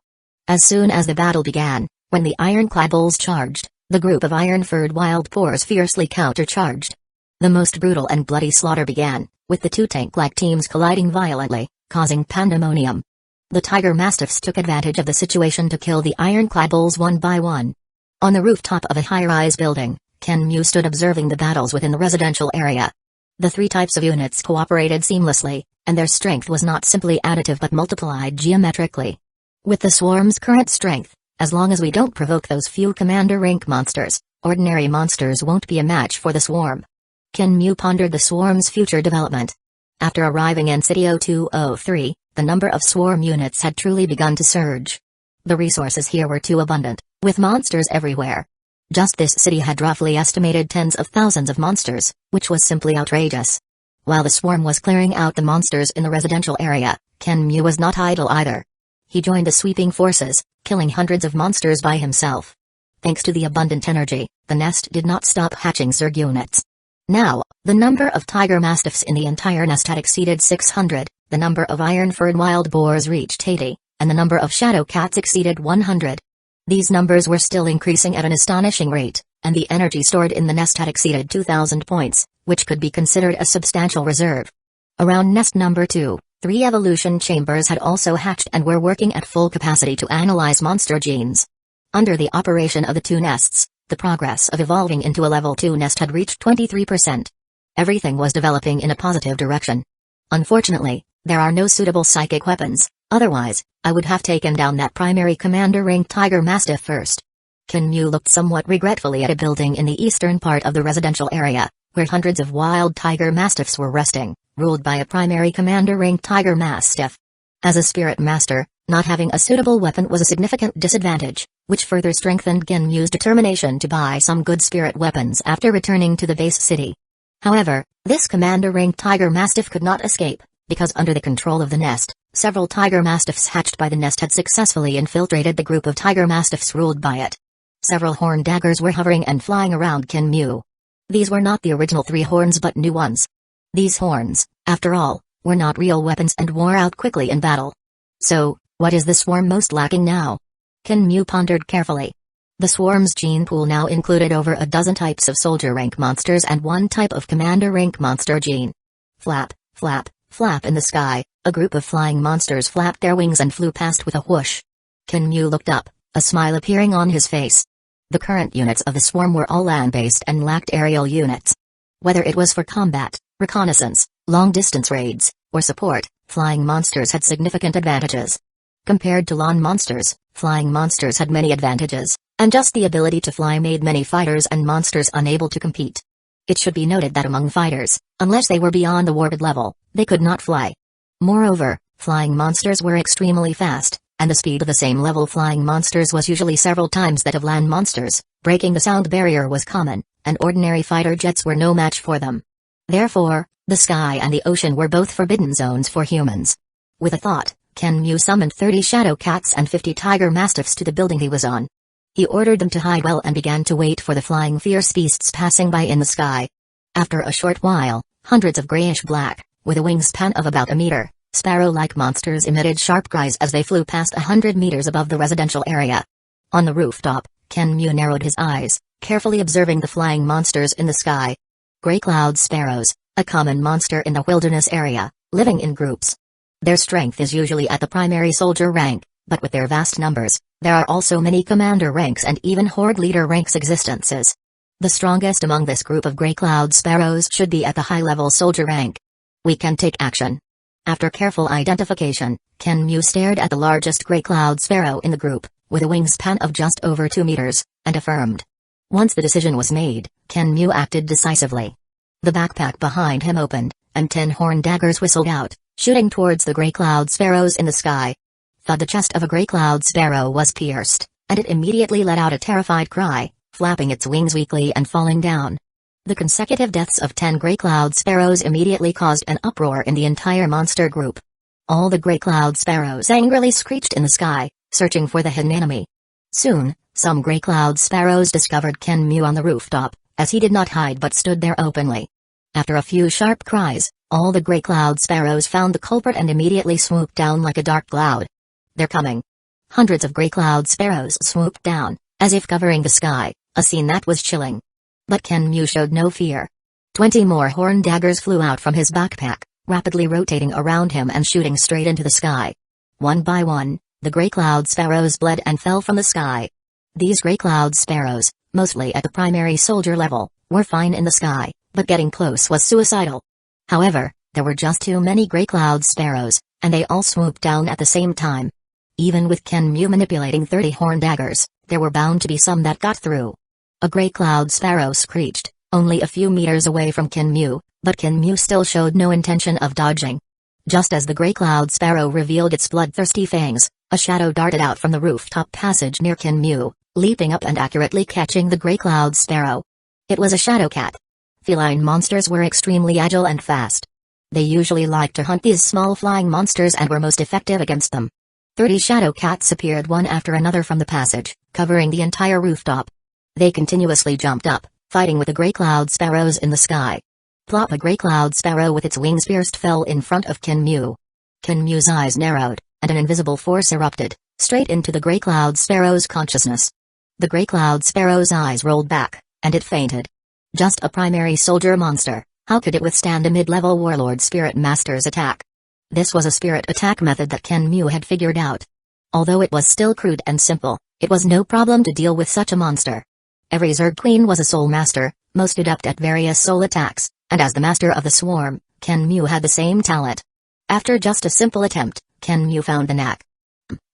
As soon as the battle began, when the ironclad bulls charged, the group of iron-furred wild boars fiercely countercharged. The most brutal and bloody slaughter began, with the two tank-like teams colliding violently, causing pandemonium. The tiger mastiffs took advantage of the situation to kill the ironclad bulls one by one. On the rooftop of a high-rise building, Kinmu stood observing the battles within the residential area. The 3 types of units cooperated seamlessly, and their strength was not simply additive but multiplied geometrically. With the swarm's current strength, as long as we don't provoke those few commander rank monsters, ordinary monsters won't be a match for the swarm. Kinmu pondered the swarm's future development. After arriving in City 0203, the number of swarm units had truly begun to surge. The resources here were too abundant, with monsters everywhere. Just this city had roughly estimated tens of thousands of monsters, which was simply outrageous. While the swarm was clearing out the monsters in the residential area, Kinmu was not idle either. He joined the sweeping forces, killing hundreds of monsters by himself. Thanks to the abundant energy, the nest did not stop hatching Zerg units. Now, the number of tiger mastiffs in the entire nest had exceeded 600, the number of iron-furred wild boars reached 80, and the number of shadow cats exceeded 100. These numbers were still increasing at an astonishing rate, and the energy stored in the nest had exceeded 2,000 points, which could be considered a substantial reserve. Around Nest Number 2, 3 evolution chambers had also hatched and were working at full capacity to analyze monster genes. Under the operation of the 2 nests, the progress of evolving into a level 2 nest had reached 23%. Everything was developing in a positive direction. Unfortunately, there are no suitable psychic weapons, otherwise, I would have taken down that primary commander rank tiger mastiff first. Kinmu looked somewhat regretfully at a building in the eastern part of the residential area, where hundreds of wild tiger mastiffs were resting, ruled by a primary commander rank tiger mastiff. As a spirit master, not having a suitable weapon was a significant disadvantage, which further strengthened Kinmu's determination to buy some good spirit weapons after returning to the base city. However, this commander rank tiger mastiff could not escape, because under the control of the nest, several tiger mastiffs hatched by the nest had successfully infiltrated the group of tiger mastiffs ruled by it. Several horn daggers were hovering and flying around Kinmu. These were not the original 3 horns but new ones. These horns, after all, were not real weapons and wore out quickly in battle. So, what is the swarm most lacking now? Kinmu pondered carefully. The swarm's gene pool now included over a dozen types of soldier rank monsters and 1 type of commander rank monster gene. Flap, flap, Flap in the sky, a group of flying monsters flapped their wings and flew past with a whoosh. Kinmu looked up, a smile appearing on his face. The current units of the swarm were all land-based and lacked aerial units. Whether it was for combat, reconnaissance, long-distance raids, or support, flying monsters had significant advantages. Compared to land monsters, flying monsters had many advantages, and just the ability to fly made many fighters and monsters unable to compete. It should be noted that among fighters, unless they were beyond the warped level, they could not fly. Moreover, flying monsters were extremely fast, and the speed of the same level flying monsters was usually several times that of land monsters. Breaking the sound barrier was common, and ordinary fighter jets were no match for them. Therefore, the sky and the ocean were both forbidden zones for humans. With a thought, Kinmu summoned 30 shadow cats and 50 tiger mastiffs to the building he was on. He ordered them to hide well and began to wait for the flying fierce beasts passing by in the sky. After a short while, hundreds of grayish-black, with a wingspan of about a meter, sparrow-like monsters emitted sharp cries as they flew past 100 meters above the residential area. On the rooftop, Kinmu narrowed his eyes, carefully observing the flying monsters in the sky. Gray cloud sparrows, a common monster in the wilderness area, living in groups. Their strength is usually at the primary soldier rank, but with their vast numbers, there are also many commander ranks and even horde leader ranks existences. The strongest among this group of gray cloud sparrows should be at the high-level soldier rank. We can take action. After careful identification, Kinmu stared at the largest gray cloud sparrow in the group, with a wingspan of just over 2 meters, and affirmed. Once the decision was made, Kinmu acted decisively. The backpack behind him opened, and 10 horn daggers whistled out, shooting towards the gray cloud sparrows in the sky. Thud! The chest of a gray cloud sparrow was pierced, and it immediately let out a terrified cry, flapping its wings weakly and falling down. The consecutive deaths of 10 gray cloud sparrows immediately caused an uproar in the entire monster group. All the gray cloud sparrows angrily screeched in the sky, searching for the hidden enemy. Soon, some gray cloud sparrows discovered Kinmu on the rooftop, as he did not hide but stood there openly. After a few sharp cries, all the gray cloud sparrows found the culprit and immediately swooped down like a dark cloud. They're coming. Hundreds of gray cloud sparrows swooped down, as if covering the sky, a scene that was chilling. But Kinmu showed no fear. 20 more horn daggers flew out from his backpack, rapidly rotating around him and shooting straight into the sky. One by one, the gray cloud sparrows bled and fell from the sky. These gray cloud sparrows, mostly at the primary soldier level, were fine in the sky, but getting close was suicidal. However, there were just too many gray cloud sparrows, and they all swooped down at the same time. Even with Kinmu manipulating 30 horn daggers, there were bound to be some that got through. A gray cloud sparrow screeched, only a few meters away from Kinmu, but Kinmu still showed no intention of dodging. Just as the gray cloud sparrow revealed its bloodthirsty fangs, a shadow darted out from the rooftop passage near Kinmu, leaping up and accurately catching the gray cloud sparrow. It was a shadow cat. Feline monsters were extremely agile and fast. They usually liked to hunt these small flying monsters and were most effective against them. 30 shadow cats appeared one after another from the passage, covering the entire rooftop. They continuously jumped up, fighting with the gray cloud sparrows in the sky. Plop! A gray cloud sparrow with its wings pierced fell in front of Kinmu. Kinmu's eyes narrowed, and an invisible force erupted, straight into the gray cloud sparrow's consciousness. The gray cloud sparrow's eyes rolled back, and it fainted. Just a primary soldier monster, how could it withstand a mid-level warlord spirit master's attack? This was a spirit attack method that Kinmu had figured out. Although it was still crude and simple, it was no problem to deal with such a monster. Every Zerg queen was a soul master, most adept at various soul attacks, and as the master of the swarm, Kinmu had the same talent. After just a simple attempt, Kinmu found the knack.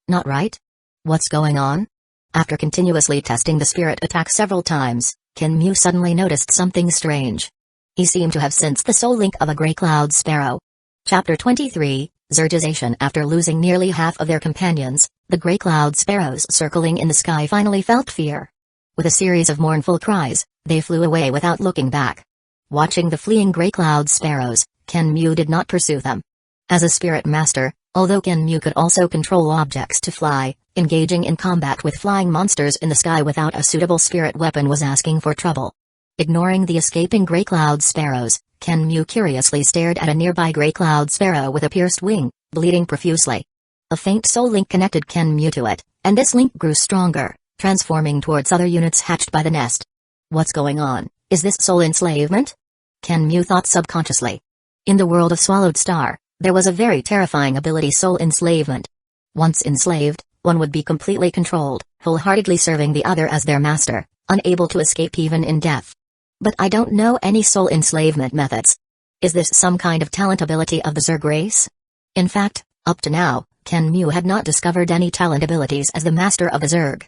Not right? What's going on? After continuously testing the spirit attack several times, Kinmu suddenly noticed something strange. He seemed to have sensed the soul link of a gray cloud sparrow. Chapter 23, Zergization. After losing nearly half of their companions, the gray cloud sparrows circling in the sky finally felt fear. With a series of mournful cries, they flew away without looking back. Watching the fleeing gray cloud sparrows, Kinmu did not pursue them. As a spirit master, although Kinmu could also control objects to fly, engaging in combat with flying monsters in the sky without a suitable spirit weapon was asking for trouble. Ignoring the escaping gray cloud sparrows, Kinmu curiously stared at a nearby gray cloud sparrow with a pierced wing, bleeding profusely. A faint soul link connected Kinmu to it, and this link grew stronger, transforming towards other units hatched by the nest. What's going on? Is this soul enslavement? Kinmu thought subconsciously. In the world of Swallowed Star, There was a very terrifying ability: soul enslavement. Once enslaved, one would be completely controlled, wholeheartedly serving the other as their master, unable to escape even in death. But I don't know any soul enslavement methods. Is this some kind of talent ability of the Zerg race? In fact, up to now, Kenmu had not discovered any talent abilities as the master of the Zerg.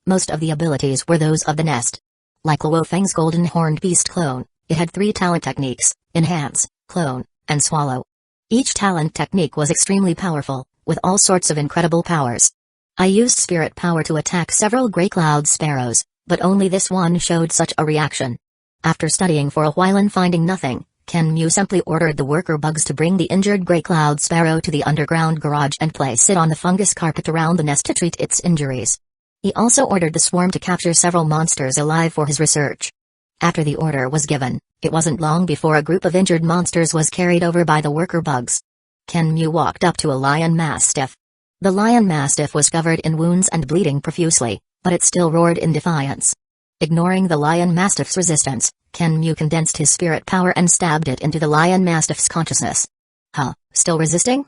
Most of the abilities were those of the nest. Like Luofeng's golden horned beast clone, it had 3 talent techniques: enhance, clone, and swallow. Each talent technique was extremely powerful, with all sorts of incredible powers. I used spirit power to attack several Grey Cloud Sparrows, but only this one showed such a reaction. After studying for a while and finding nothing, Kenmu simply ordered the worker bugs to bring the injured Grey Cloud Sparrow to the underground garage and place it on the fungus carpet around the nest to treat its injuries. He also ordered the swarm to capture several monsters alive for his research. After the order was given, it wasn't long before a group of injured monsters was carried over by the worker bugs. Kenmu walked up to a lion mastiff. The lion mastiff was covered in wounds and bleeding profusely, but it still roared in defiance. Ignoring the lion mastiff's resistance, Kenmu condensed his spirit power and stabbed it into the lion mastiff's consciousness. Huh, still resisting?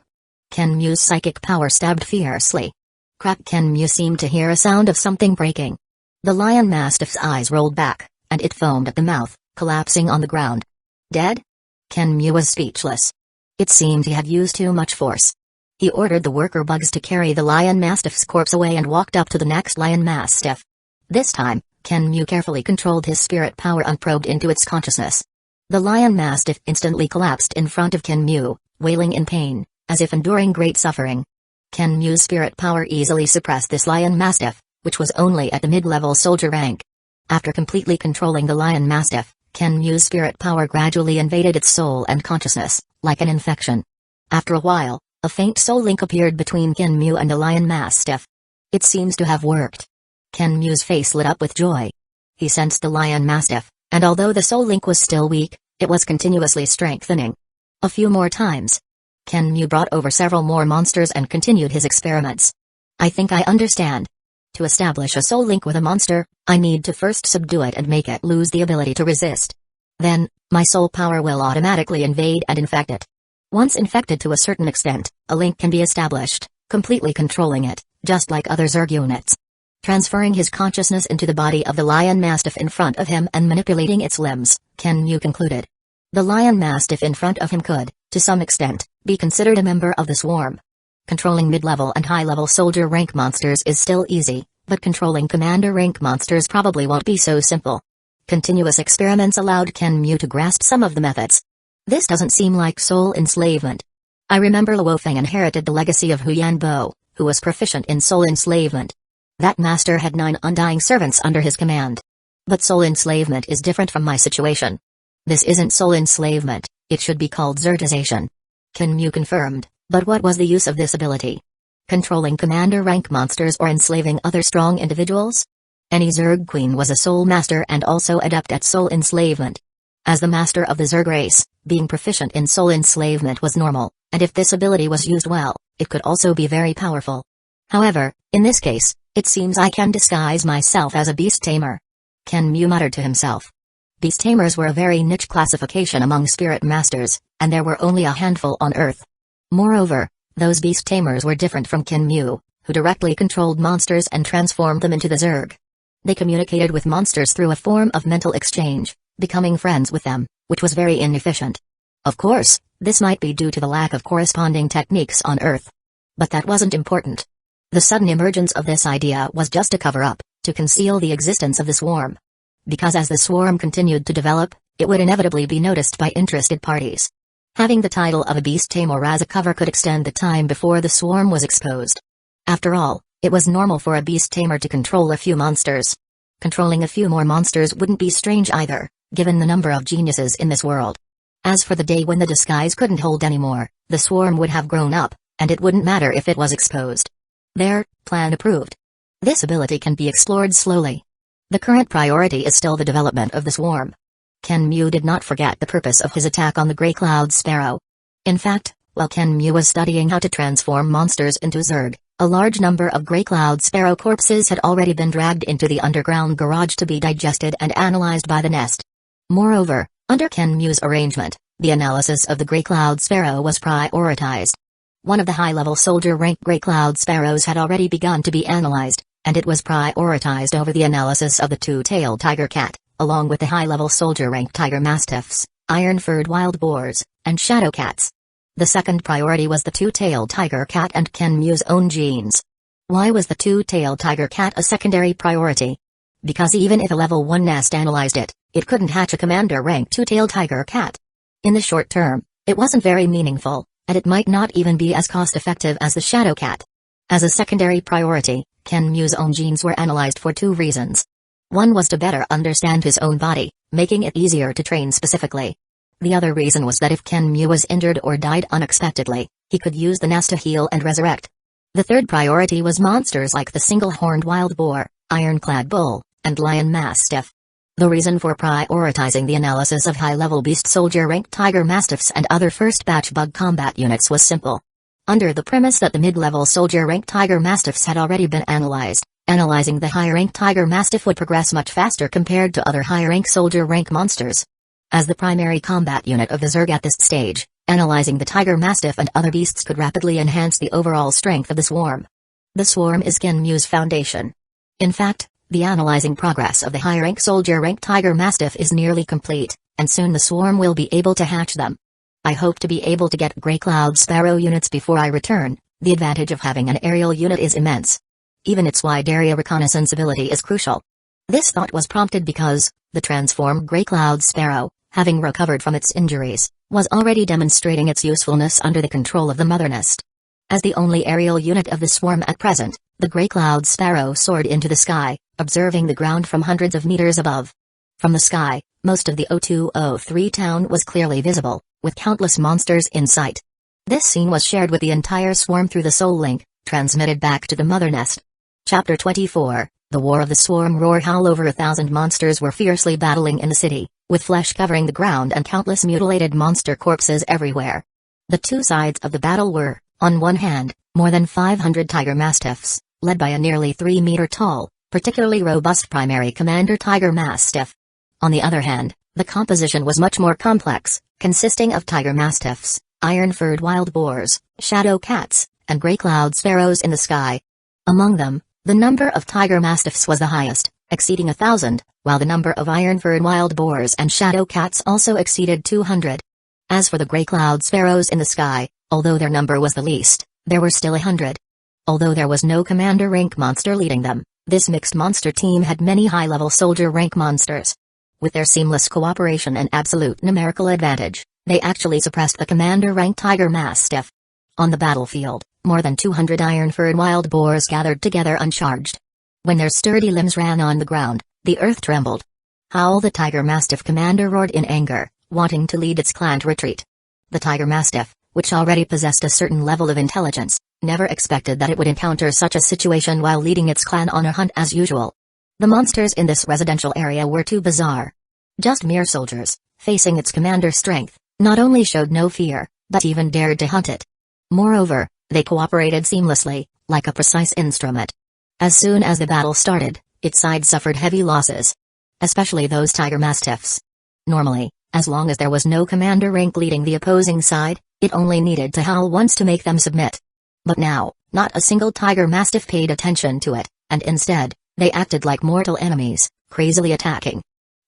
Kenmu's psychic power stabbed fiercely. Crack! Kenmu seemed to hear a sound of something breaking. The lion mastiff's eyes rolled back, and it foamed at the mouth, collapsing on the ground. Dead? Kenmu was speechless. It seemed he had used too much force. He ordered the worker bugs to carry the lion mastiff's corpse away and walked up to the next lion mastiff. This time, Kenmu carefully controlled his spirit power and probed into its consciousness. The lion mastiff instantly collapsed in front of Kenmu, wailing in pain, as if enduring great suffering. Kenmu's spirit power easily suppressed this lion mastiff, which was only at the mid-level soldier rank. After completely controlling the lion mastiff, Kenmu's spirit power gradually invaded its soul and consciousness, like an infection. After a while, a faint soul link appeared between Kenmu and the lion mastiff. It seems to have worked. Kenmu's face lit up with joy. He sensed the lion mastiff, and although the soul link was still weak, it was continuously strengthening. A few more times. Kenmu brought over several more monsters and continued his experiments. I think I understand. To establish a soul link with a monster, I need to first subdue it and make it lose the ability to resist. Then, my soul power will automatically invade and infect it. Once infected to a certain extent, a link can be established, completely controlling it, just like other Zerg units. Transferring his consciousness into the body of the lion mastiff in front of him and manipulating its limbs, Kenmu concluded. The lion mastiff in front of him could, to some extent, be considered a member of the swarm. Controlling mid-level and high-level soldier rank monsters is still easy, but controlling commander rank monsters probably won't be so simple. Continuous experiments allowed Kenmu to grasp some of the methods. This doesn't seem like soul enslavement. I remember Luofeng inherited the legacy of Huyanbo, who was proficient in soul enslavement. That master had 9 undying servants under his command. But soul enslavement is different from my situation. This isn't soul enslavement, it should be called Zergization. Kenmu confirmed, but what was the use of this ability? Controlling commander rank monsters or enslaving other strong individuals? Any Zerg queen was a soul master and also adept at soul enslavement. As the master of the Zerg race, being proficient in soul enslavement was normal, and if this ability was used well, it could also be very powerful. However, in this case, it seems I can disguise myself as a beast tamer. Kenmu muttered to himself. Beast tamers were a very niche classification among spirit masters, and there were only a handful on Earth. Moreover, those beast tamers were different from Kenmu, who directly controlled monsters and transformed them into the Zerg. They communicated with monsters through a form of mental exchange, becoming friends with them, which was very inefficient. Of course, this might be due to the lack of corresponding techniques on Earth. But that wasn't important. The sudden emergence of this idea was just a cover-up, to conceal the existence of the swarm. Because as the swarm continued to develop, it would inevitably be noticed by interested parties. Having the title of a beast tamer as a cover could extend the time before the swarm was exposed. After all, it was normal for a beast tamer to control a few monsters. Controlling a few more monsters wouldn't be strange either, given the number of geniuses in this world. As for the day when the disguise couldn't hold anymore, the swarm would have grown up, and it wouldn't matter if it was exposed. There, plan approved. This ability can be explored slowly. The current priority is still the development of the swarm. Kenmu did not forget the purpose of his attack on the Grey Cloud Sparrow. In fact, while Kenmu was studying how to transform monsters into Zerg, a large number of Grey Cloud Sparrow corpses had already been dragged into the underground garage to be digested and analyzed by the nest. Moreover, under Kenmu's arrangement, The analysis of the Grey Cloud Sparrow was prioritized. One of the high-level soldier-rank Grey Cloud Sparrows had already begun to be analyzed, and it was prioritized over the analysis of the two-tailed tiger cat, along with the high-level soldier-rank tiger mastiffs, iron-furred wild boars, and shadow cats. The second priority was the two-tailed tiger cat and Kenmu's own genes. Why was the two-tailed tiger cat a secondary priority? Because even if a level 1 nest analyzed it, it couldn't hatch a commander-rank two-tailed tiger cat. In the short term, it wasn't very meaningful, and it might not even be as cost-effective as the shadow cat. As a secondary priority, Kenmu's own genes were analyzed for two reasons. One was to better understand his own body, making it easier to train specifically. The other reason was that if Kenmu was injured or died unexpectedly, he could use the nest to heal and resurrect. The third priority was monsters like the single-horned wild boar, ironclad bull, and lion mastiff. The reason for prioritizing the analysis of high-level beast soldier-rank tiger mastiffs and other first-batch bug combat units was simple. Under the premise that the mid-level soldier-rank tiger mastiffs had already been analyzed, analyzing the high-rank tiger mastiff would progress much faster compared to other high-rank soldier-rank monsters. As the primary combat unit of the Zerg at this stage, analyzing the tiger mastiff and other beasts could rapidly enhance the overall strength of the swarm. The swarm is Kenmu's foundation. In fact, the analyzing progress of the high-rank soldier-rank tiger mastiff is nearly complete, and soon the swarm will be able to hatch them. I hope to be able to get Grey Cloud Sparrow units before I return. The advantage of having an aerial unit is immense. Even its wide area reconnaissance ability is crucial. This thought was prompted because the transformed Grey Cloud Sparrow, having recovered from its injuries, was already demonstrating its usefulness under the control of the mother nest. As the only aerial unit of the swarm at present, the Grey Cloud Sparrow soared into the sky, observing the ground from hundreds of meters above. From the sky, most of the 0203 town was clearly visible, with countless monsters in sight. This scene was shared with the entire swarm through the soul link, transmitted back to the mother nest. Chapter 24, The War of the Swarm. Roar howl. Over 1,000 monsters were fiercely battling in the city, with flesh covering the ground and countless mutilated monster corpses everywhere. The two sides of the battle were, on one hand, more than 500 tiger mastiffs, led by a nearly 3-meter-tall, particularly robust primary commander tiger mastiff. On the other hand, the composition was much more complex, consisting of tiger mastiffs, iron-furred wild boars, shadow cats, and Grey Cloud Sparrows in the sky. Among them, the number of tiger mastiffs was the highest, exceeding 1,000, while the number of iron-furred wild boars and shadow cats also exceeded 200. As for the Grey Cloud Sparrows in the sky, although their number was the least, there were still 100. Although there was no commander rank monster leading them, this mixed monster team had many high-level soldier rank monsters. With their seamless cooperation and absolute numerical advantage, they actually suppressed the commander rank tiger mastiff. On the battlefield, more than 200 iron-furred wild boars gathered together uncharged. When their sturdy limbs ran on the ground, the earth trembled. Howl. The tiger mastiff commander roared in anger, wanting to lead its clan to retreat. The tiger mastiff, which already possessed a certain level of intelligence, never expected that it would encounter such a situation while leading its clan on a hunt as usual. The monsters in this residential area were too bizarre. Just mere soldiers, facing its commander's strength, not only showed no fear, but even dared to hunt it. Moreover, they cooperated seamlessly, like a precise instrument. As soon as the battle started, its side suffered heavy losses. Especially those tiger mastiffs. Normally, as long as there was no commander rank leading the opposing side, it only needed to howl once to make them submit. But now, not a single tiger mastiff paid attention to it, and instead, they acted like mortal enemies, crazily attacking.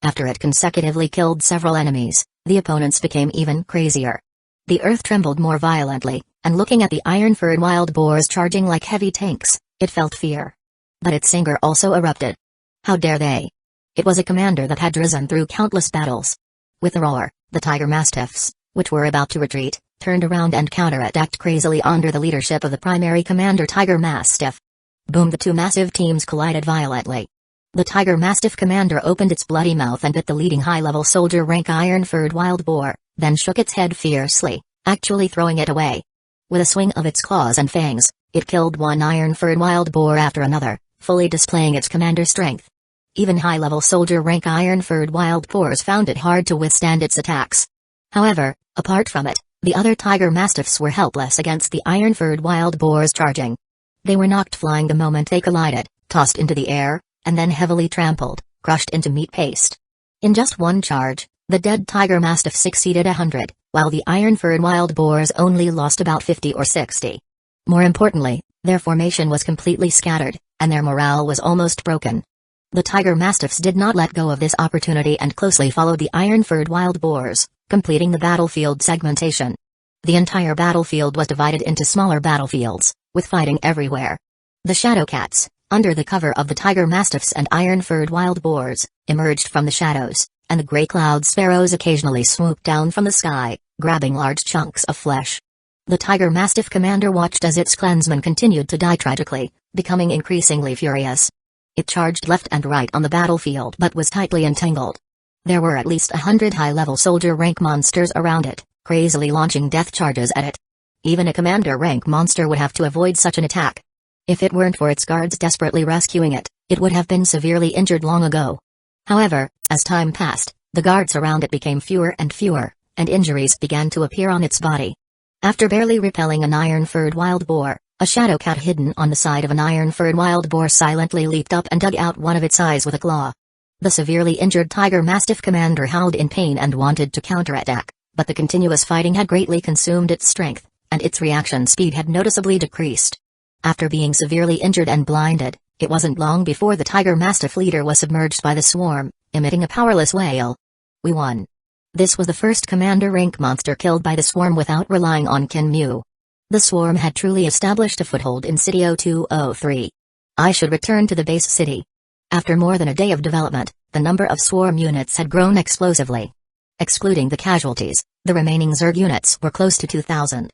After it consecutively killed several enemies, the opponents became even crazier. The earth trembled more violently, and looking at the iron-furred wild boars charging like heavy tanks, it felt fear. But its anger also erupted. How dare they? It was a commander that had risen through countless battles. With a roar, the tiger mastiffs, which were about to retreat, turned around and counterattacked crazily under the leadership of the primary commander tiger mastiff. Boom! The two massive teams collided violently. The tiger mastiff commander opened its bloody mouth and bit the leading high-level soldier rank iron-furred wild boar, then shook its head fiercely, actually throwing it away. With a swing of its claws and fangs, it killed one iron-furred wild boar after another, fully displaying its commander's strength. Even high-level soldier rank iron-furred wild boars found it hard to withstand its attacks. However, apart from it, the other tiger mastiffs were helpless against the iron-furred wild boars charging. They were knocked flying the moment they collided, tossed into the air, and then heavily trampled, crushed into meat paste. In just one charge, The dead tiger mastiffs exceeded 100, while the iron-furred wild boars only lost about 50 or 60. More importantly, their formation was completely scattered, and their morale was almost broken. The tiger mastiffs did not let go of this opportunity and closely followed the iron-furred wild boars, completing the battlefield segmentation. The entire battlefield was divided into smaller battlefields, with fighting everywhere. The shadow cats, under the cover of the tiger mastiffs and iron-furred wild boars, emerged from the shadows, and the gray cloud sparrows occasionally swooped down from the sky, grabbing large chunks of flesh. The tiger mastiff commander watched as its clansmen continued to die tragically, becoming increasingly furious. It charged left and right on the battlefield but was tightly entangled. There were at least 100 high-level soldier rank monsters around it, crazily launching death charges at it. Even a commander rank monster would have to avoid such an attack. If it weren't for its guards desperately rescuing it, it would have been severely injured long ago. However, as time passed, the guards around it became fewer, and injuries began to appear on its body. After barely repelling an iron-furred wild boar, a shadow cat hidden on the side of an iron-furred wild boar silently leaped up and dug out one of its eyes with a claw. The severely injured tiger mastiff commander howled in pain and wanted to counterattack, but the continuous fighting had greatly consumed its strength, and its reaction speed had noticeably decreased. After being severely injured and blinded, it wasn't long before the tiger mastiff leader was submerged by the swarm, emitting a powerless wail. We won. This was the first commander rank monster killed by the swarm without relying on Kinmu. The swarm had truly established a foothold in City 0203. I should return to the base city. After more than a day of development, the number of swarm units had grown explosively. Excluding the casualties, the remaining Zerg units were close to 2,000.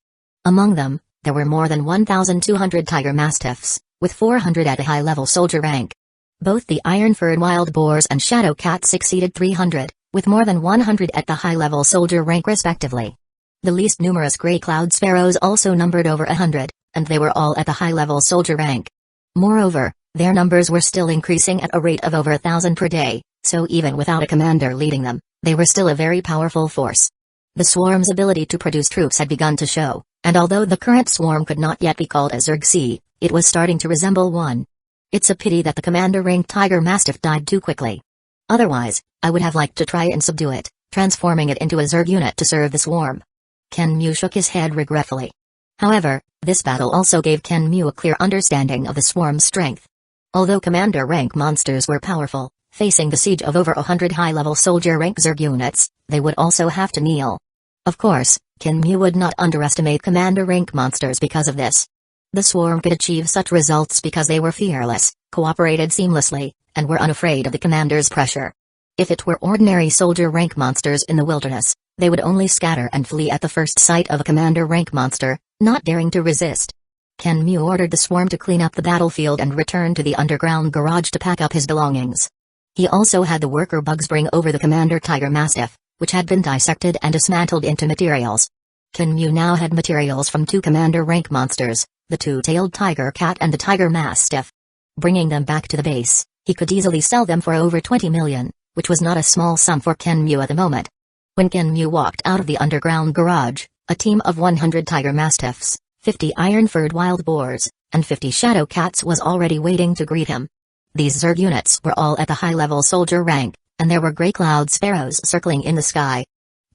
Among them, there were more than 1,200 tiger mastiffs, with 400 at a high-level soldier rank. Both the iron-furred wild boars and shadow cats exceeded 300, with more than 100 at the high-level soldier rank respectively. The least numerous gray cloud sparrows also numbered over 100, and they were all at the high-level soldier rank. Moreover, their numbers were still increasing at a rate of over 1,000 per day, so even without a commander leading them, they were still a very powerful force. The swarm's ability to produce troops had begun to show, and although the current swarm could not yet be called a Zerg, it was starting to resemble one. It's a pity that the commander-ranked tiger mastiff died too quickly. Otherwise, I would have liked to try and subdue it, transforming it into a Zerg unit to serve the swarm. Kinmu shook his head regretfully. However, this battle also gave Kinmu a clear understanding of the swarm's strength. Although commander rank monsters were powerful, facing the siege of over 100 high-level soldier rank Zerg units, they would also have to kneel. Of course, Kinmu would not underestimate commander rank monsters because of this. The swarm could achieve such results because they were fearless, cooperated seamlessly, and were unafraid of the commander's pressure. If it were ordinary soldier rank monsters in the wilderness, they would only scatter and flee at the first sight of a commander rank monster, not daring to resist. Kinmu ordered the swarm to clean up the battlefield and return to the underground garage to pack up his belongings. He also had the worker bugs bring over the commander tiger mastiff, which had been dissected and dismantled into materials. Kinmu now had materials from 2 commander rank monsters, the 2-tailed tiger cat and the tiger mastiff. Bringing them back to the base, he could easily sell them for over 20 million, which was not a small sum for Kinmu at the moment. When Kinmu walked out of the underground garage, a team of 100 tiger mastiffs, 50 iron-furred wild boars, and 50 shadow cats was already waiting to greet him. These Zerg units were all at the high-level soldier rank, and there were gray cloud sparrows circling in the sky.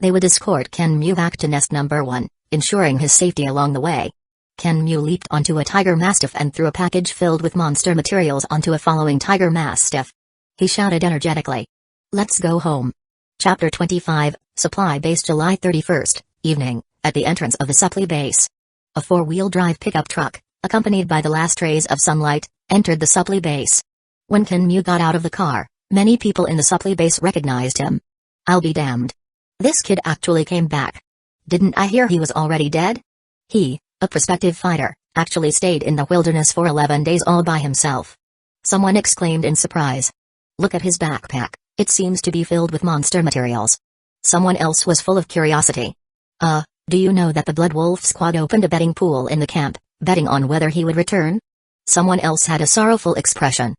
They would escort Kinmu back to nest number 1, ensuring his safety along the way. Kinmu leaped onto a tiger mastiff and threw a package filled with monster materials onto a following tiger mastiff. He shouted energetically, "Let's go home." Chapter 25, Supply Base July 31st, evening, at the entrance of the supply base. A 4-wheel drive pickup truck, accompanied by the last rays of sunlight, entered the supply base. When Kinmu got out of the car, many people in the supply base recognized him. I'll be damned. This kid actually came back. Didn't I hear he was already dead? He, a prospective fighter, actually stayed in the wilderness for 11 days all by himself. Someone exclaimed in surprise. Look at his backpack, it seems to be filled with monster materials. Someone else was full of curiosity. Do you know that the Blood Wolf squad opened a betting pool in the camp, betting on whether he would return? Someone else had a sorrowful expression.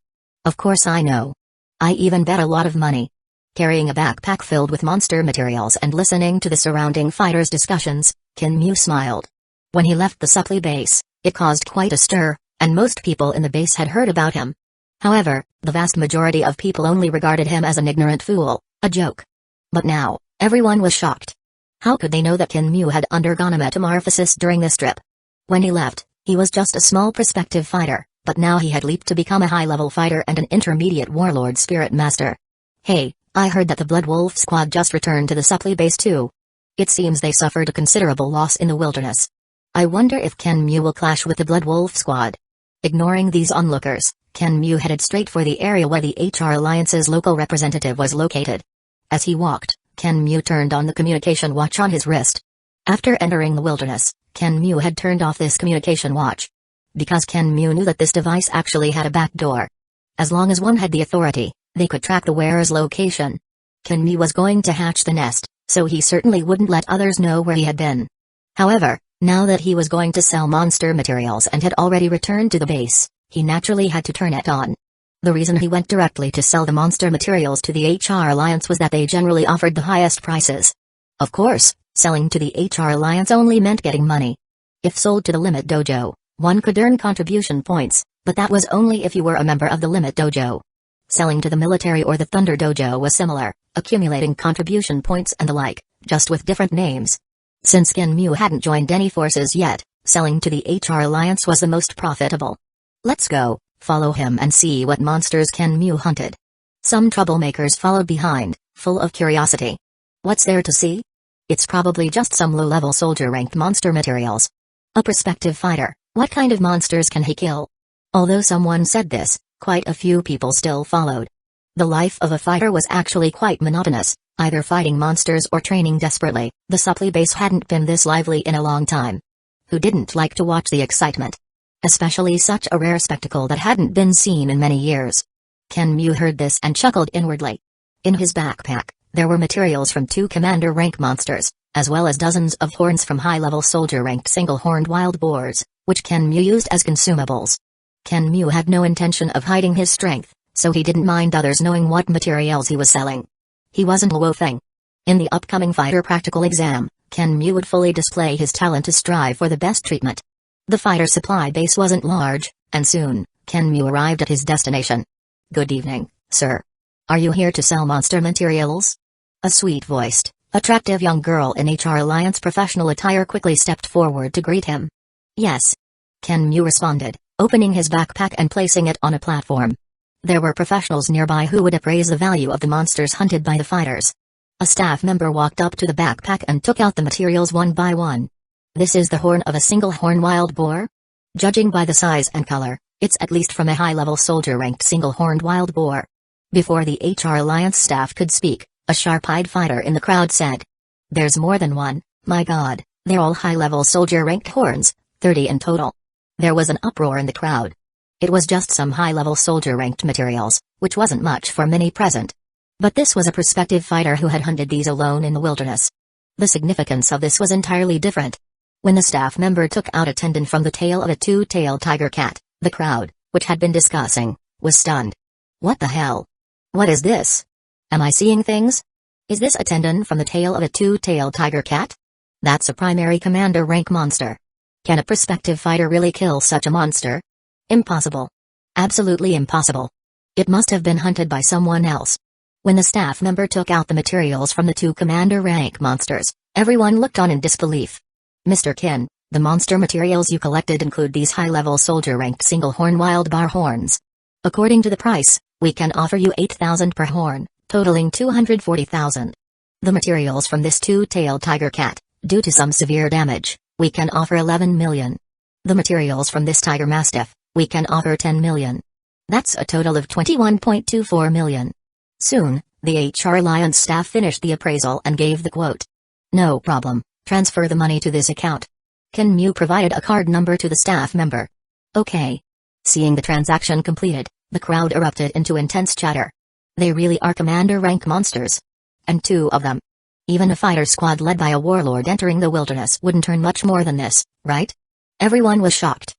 Of course I know. I even bet a lot of money. Carrying a backpack filled with monster materials and listening to the surrounding fighters' discussions, Kinmu smiled. When he left the supply base, it caused quite a stir, and most people in the base had heard about him. However, the vast majority of people only regarded him as an ignorant fool, a joke. But now, Everyone was shocked. How could they know that Kinmu had undergone a metamorphosis during this trip? When he left, he was just a small prospective fighter, but now he had leaped to become a high-level fighter and an intermediate warlord spirit master. Hey, I heard that the Blood Wolf squad just returned to the supply base too. It seems they suffered a considerable loss in the wilderness. I wonder if Kinmu will clash with the Blood Wolf squad. Ignoring these onlookers, Kinmu headed straight for the area where the HR Alliance's local representative was located. As he walked, Kinmu turned on the communication watch on his wrist. After entering the wilderness, Kinmu had turned off this communication watch. Because Kinmu knew that this device actually had a back door. As long as one had the authority, they could track the wearer's location. Kinmu was going to hatch the nest, so he certainly wouldn't let others know where he had been. However, now that he was going to sell monster materials and had already returned to the base, he naturally had to turn it on. The reason he went directly to sell the monster materials to the HR Alliance was that they generally offered the highest prices. Of course, selling to the HR Alliance only meant getting money. If sold to the Limit Dojo, one could earn contribution points, but that was only if you were a member of the Limit Dojo. Selling to the military or the Thunder Dojo was similar, accumulating contribution points and the like, just with different names. Since Kinmu hadn't joined any forces yet, selling to the HR Alliance was the most profitable. Let's go, follow him and see what monsters Kinmu hunted. Some troublemakers followed behind, full of curiosity. What's there to see? It's probably just some low-level soldier-ranked monster materials. A prospective fighter, what kind of monsters can he kill? Although someone said this, quite a few people still followed. The life of a fighter was actually quite monotonous, either fighting monsters or training desperately. The supply base hadn't been this lively in a long time. Who didn't like to watch the excitement? Especially such a rare spectacle that hadn't been seen in many years. Kinmu heard this and chuckled inwardly. In his backpack, there were materials from 2 commander rank monsters, as well as dozens of horns from high-level soldier-ranked single-horned wild boars, which Kinmu used as consumables. Kinmu had no intention of hiding his strength, so he didn't mind others knowing what materials he was selling. He wasn't loafing. In the upcoming fighter practical exam, Kinmu would fully display his talent to strive for the best treatment. The fighter supply base wasn't large, and soon, Kinmu arrived at his destination. Good evening, sir. Are you here to sell monster materials? A sweet-voiced, attractive young girl in HR Alliance professional attire quickly stepped forward to greet him. Yes. Kinmu responded, opening his backpack and placing it on a platform. There were professionals nearby who would appraise the value of the monsters hunted by the fighters. A staff member walked up to the backpack and took out the materials one by one. This is the horn of a single-horn wild boar? Judging by the size and color, it's at least from a high-level soldier-ranked single-horned wild boar. Before the HR Alliance staff could speak, a sharp-eyed fighter in the crowd said. There's more than one, my god, they're all high-level soldier-ranked horns, 30 in total. There was an uproar in the crowd. It was just some high-level soldier-ranked materials, which wasn't much for many present. But this was a prospective fighter who had hunted these alone in the wilderness. The significance of this was entirely different. When the staff member took out a tendon from the tail of a 2-tailed tiger cat, the crowd, which had been discussing, was stunned. What the hell? What is this? Am I seeing things? Is this a tendon from the tail of a 2-tailed tiger cat? That's a primary commander rank monster. Can a prospective fighter really kill such a monster? Impossible. Absolutely impossible. It must have been hunted by someone else. When the staff member took out the materials from the 2 commander rank monsters, everyone looked on in disbelief. Mr. Kin, the monster materials you collected include these high-level soldier-ranked single-horn wild boar horns. According to the price, we can offer you 8,000 per horn, totaling 240,000. The materials from this 2-tailed tiger cat, due to some severe damage, we can offer 11 million. The materials from this tiger mastiff, we can offer 10 million. That's a total of 21.24 million. Soon, the HR Alliance staff finished the appraisal and gave the quote. No problem, transfer the money to this account. Kinmu provided a card number to the staff member. Okay. Seeing the transaction completed, the crowd erupted into intense chatter. They really are commander rank monsters. And 2 of them. Even a fighter squad led by a warlord entering the wilderness wouldn't earn much more than this, right? Everyone was shocked.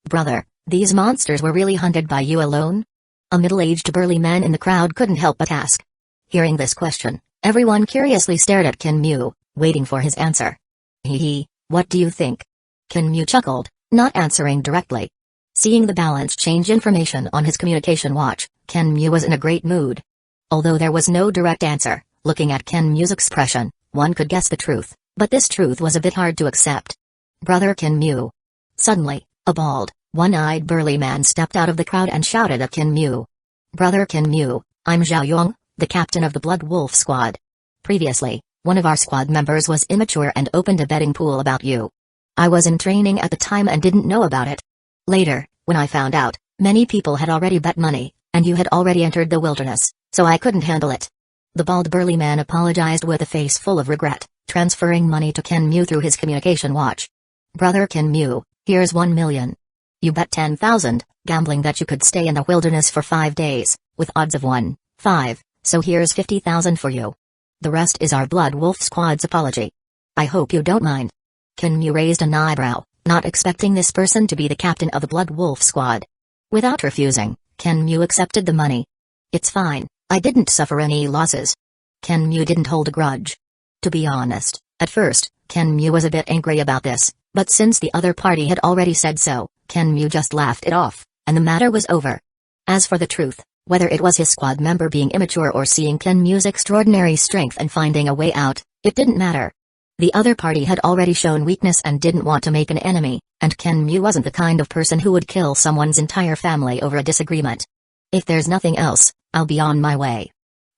Brother, these monsters were really hunted by you alone? A middle-aged burly man in the crowd couldn't help but ask. Hearing this question, everyone curiously stared at Kinmu, waiting for his answer. Hee, what do you think? Kinmu chuckled, not answering directly. Seeing the balance change information on his communication watch, Kinmu was in a great mood. Although there was no direct answer, Looking at Kenmu's expression, one could guess the truth, but this truth was a bit hard to accept. Brother Kenmu. Suddenly, a bald, one-eyed burly man stepped out of the crowd and shouted at Kenmu. Brother Kenmu, I'm Zhao Yong, the captain of the Blood Wolf squad. Previously, one of our squad members was immature and opened a betting pool about you. I was in training at the time and didn't know about it. Later, when I found out, many people had already bet money, and you had already entered the wilderness, so I couldn't handle it. The bald burly man apologized with a face full of regret, transferring money to Kenmu through his communication watch. Brother Kenmu, here's 1 million. You bet 10,000, gambling that you could stay in the wilderness for 5 days, with odds of 1-5, so here's 50,000 for you. The rest is our Blood Wolf squad's apology. I hope you don't mind. Kenmu raised an eyebrow, not expecting this person to be the captain of the Blood Wolf squad. Without refusing, Kenmu accepted the money. It's fine, I didn't suffer any losses. Kenmu didn't hold a grudge. To be honest, at first, Kenmu was a bit angry about this, but since the other party had already said so, Kenmu just laughed it off, and the matter was over. As for the truth, whether it was his squad member being immature or seeing Kenmu's extraordinary strength and finding a way out, it didn't matter. The other party had already shown weakness and didn't want to make an enemy, and Kenmu wasn't the kind of person who would kill someone's entire family over a disagreement. If there's nothing else, I'll be on my way.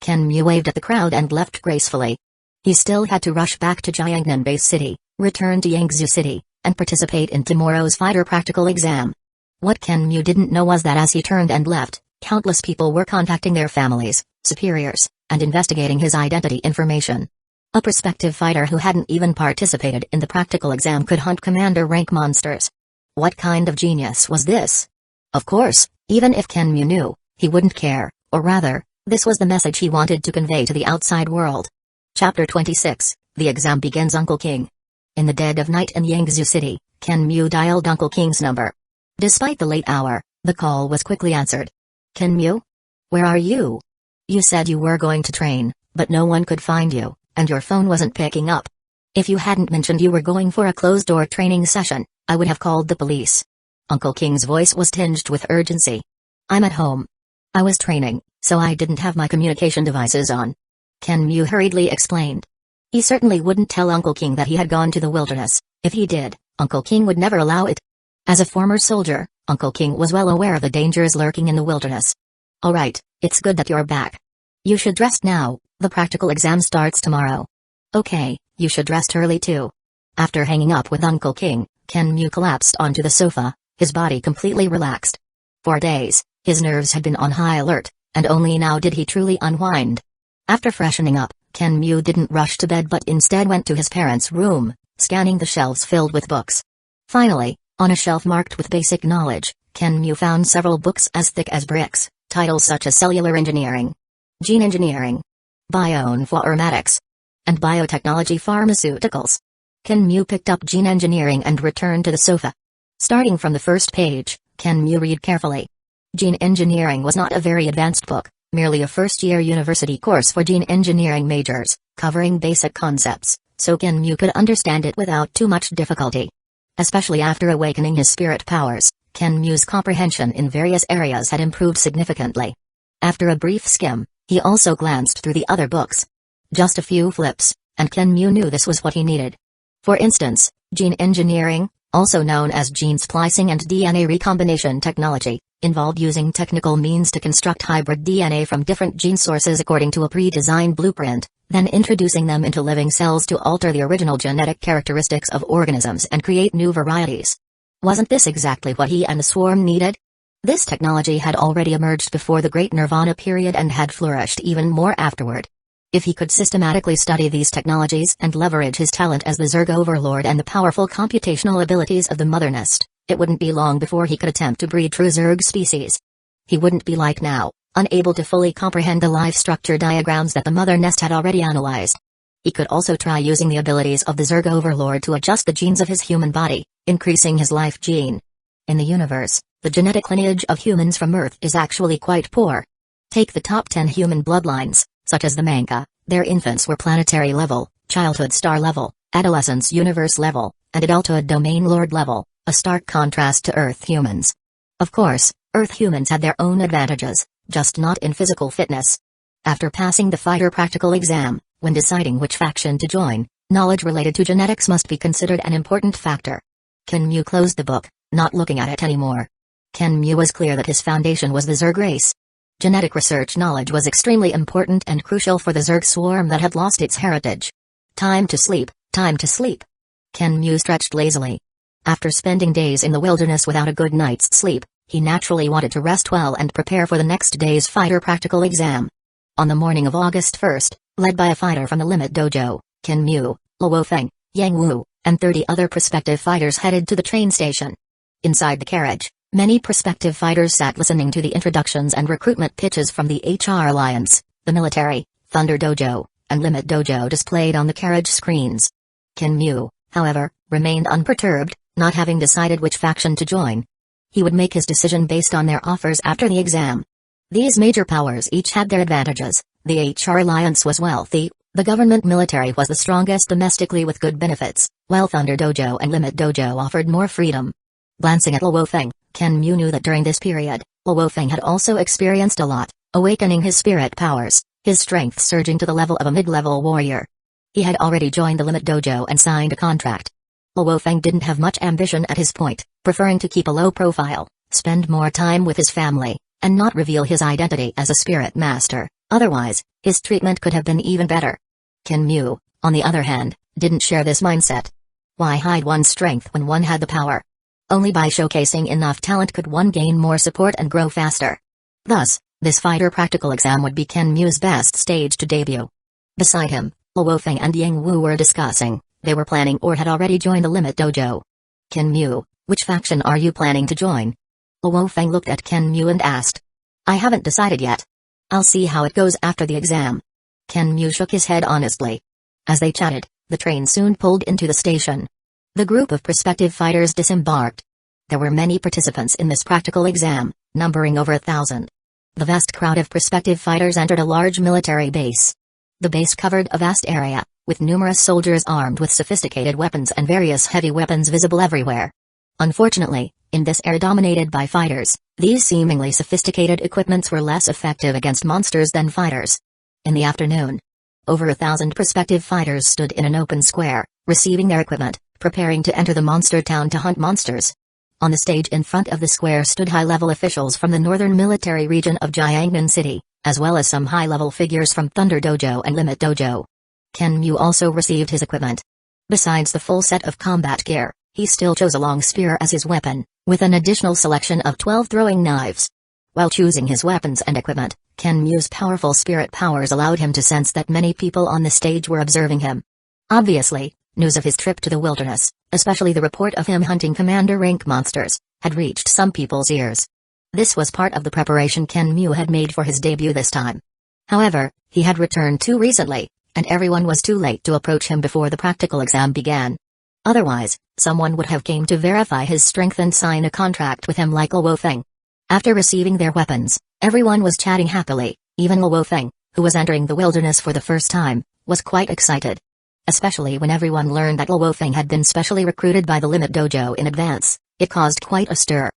Kenmu waved at the crowd and left gracefully. He still had to rush back to Jiangnan Base City, return to Yangzhou City, and participate in tomorrow's fighter practical exam. What Kenmu didn't know was that as he turned and left, countless people were contacting their families, superiors, and investigating his identity information. A prospective fighter who hadn't even participated in the practical exam could hunt commander rank monsters. What kind of genius was this? Of course, even if Kenmu knew, he wouldn't care, or rather, this was the message he wanted to convey to the outside world. Chapter 26, The Exam Begins. Uncle King. In the dead of night in Yangzhou City, Kenmu dialed Uncle King's number. Despite the late hour, the call was quickly answered. Kenmu? Where are you? You said you were going to train, but no one could find you, and your phone wasn't picking up. If you hadn't mentioned you were going for a closed-door training session, I would have called the police. Uncle King's voice was tinged with urgency. I'm at home. I was training, so I didn't have my communication devices on. Kenmu hurriedly explained. He certainly wouldn't tell Uncle King that he had gone to the wilderness. If he did, Uncle King would never allow it. As a former soldier, Uncle King was well aware of the dangers lurking in the wilderness. Alright, it's good that you're back. You should rest now, the practical exam starts tomorrow. Okay, you should rest early too. After hanging up with Uncle King, Kenmu collapsed onto the sofa, his body completely relaxed. For days, his nerves had been on high alert, and only now did he truly unwind. After freshening up, Kenmu didn't rush to bed but instead went to his parents' room, scanning the shelves filled with books. Finally, on a shelf marked with basic knowledge, Kenmu found several books as thick as bricks, titles such as Cellular Engineering, Gene Engineering, Bioinformatics, and Biotechnology Pharmaceuticals. Kenmu picked up Gene Engineering and returned to the sofa. Starting from the first page, Kenmu read carefully. Gene Engineering was not a very advanced book, merely a first-year university course for gene engineering majors, covering basic concepts, so Kenmu could understand it without too much difficulty. Especially after awakening his spirit powers, Kenmu's comprehension in various areas had improved significantly. After a brief skim, he also glanced through the other books. Just a few flips, and Kenmu knew this was what he needed. For instance, gene engineering, also known as gene splicing and DNA recombination technology, involved using technical means to construct hybrid DNA from different gene sources according to a pre-designed blueprint, then introducing them into living cells to alter the original genetic characteristics of organisms and create new varieties. Wasn't this exactly what he and the swarm needed? This technology had already emerged before the Great Nirvana period and had flourished even more afterward. If he could systematically study these technologies and leverage his talent as the Zerg Overlord and the powerful computational abilities of the Mother Nest, it wouldn't be long before he could attempt to breed true Zerg species. He wouldn't be like now, unable to fully comprehend the life structure diagrams that the Mother Nest had already analyzed. He could also try using the abilities of the Zerg Overlord to adjust the genes of his human body, increasing his life gene. In the universe, the genetic lineage of humans from Earth is actually quite poor. Take the top 10 human bloodlines, such as the Mangekyō, their infants were planetary level, childhood star level, adolescence universe level, and adulthood domain lord level, a stark contrast to Earth humans. Of course, Earth humans had their own advantages, just not in physical fitness. After passing the fighter practical exam, when deciding which faction to join, knowledge related to genetics must be considered an important factor. Kenmu closed the book, not looking at it anymore. Kenmu was clear that his foundation was the Zerg race. Genetic research knowledge was extremely important and crucial for the Zerg swarm that had lost its heritage. Time to sleep, time to sleep. Kenmu stretched lazily. After spending days in the wilderness without a good night's sleep, he naturally wanted to rest well and prepare for the next day's fighter practical exam. On the morning of August 1st, led by a fighter from the Limit Dojo, Kenmu, Luofeng, Yang Wu, and 30 other prospective fighters headed to the train station. Inside the carriage, many prospective fighters sat listening to the introductions and recruitment pitches from the HR Alliance, the military, Thunder Dojo, and Limit Dojo displayed on the carriage screens. Kenmu, however, remained unperturbed, not having decided which faction to join. He would make his decision based on their offers after the exam. These major powers each had their advantages. The HR Alliance was wealthy, the government military was the strongest domestically with good benefits, while Thunder Dojo and Limit Dojo offered more freedom. Glancing at Luofeng, Kenmu knew that during this period, Luofeng had also experienced a lot, awakening his spirit powers, his strength surging to the level of a mid-level warrior. He had already joined the Limit Dojo and signed a contract. Luofeng didn't have much ambition at his point, preferring to keep a low profile, spend more time with his family, and not reveal his identity as a spirit master. Otherwise, his treatment could have been even better. Kenmu, on the other hand, didn't share this mindset. Why hide one's strength when one had the power? Only by showcasing enough talent could one gain more support and grow faster. Thus, this fighter practical exam would be Kenmu's best stage to debut. Beside him, Luofeng and Yang Wu were discussing. They were planning or had already joined the Limit Dojo. Kenmu, which faction are you planning to join? Luofeng looked at Kenmu and asked. I haven't decided yet. I'll see how it goes after the exam. Kenmu shook his head honestly. As they chatted, the train soon pulled into the station. The group of prospective fighters disembarked. There were many participants in this practical exam, numbering over 1,000. The vast crowd of prospective fighters entered a large military base. The base covered a vast area, with numerous soldiers armed with sophisticated weapons and various heavy weapons visible everywhere. Unfortunately, in this area dominated by fighters, these seemingly sophisticated equipments were less effective against monsters than fighters. In the afternoon, over 1,000 prospective fighters stood in an open square, receiving their equipment, preparing to enter the monster town to hunt monsters. On the stage in front of the square stood high-level officials from the northern military region of Jiangnan City, as well as some high-level figures from Thunder Dojo and Limit Dojo. Kenmu also received his equipment. Besides the full set of combat gear, he still chose a long spear as his weapon, with an additional selection of 12 throwing knives. While choosing his weapons and equipment, Kenmu's powerful spirit powers allowed him to sense that many people on the stage were observing him. Obviously, news of his trip to the wilderness, especially the report of him hunting commander rank monsters, had reached some people's ears. This was part of the preparation Kenmu had made for his debut this time. However, he had returned too recently, and everyone was too late to approach him before the practical exam began. Otherwise, someone would have came to verify his strength and sign a contract with him like Luofeng. After receiving their weapons, everyone was chatting happily, even Luofeng, who was entering the wilderness for the first time, was quite excited. Especially when everyone learned that Luofeng had been specially recruited by the Limit Dojo in advance, it caused quite a stir.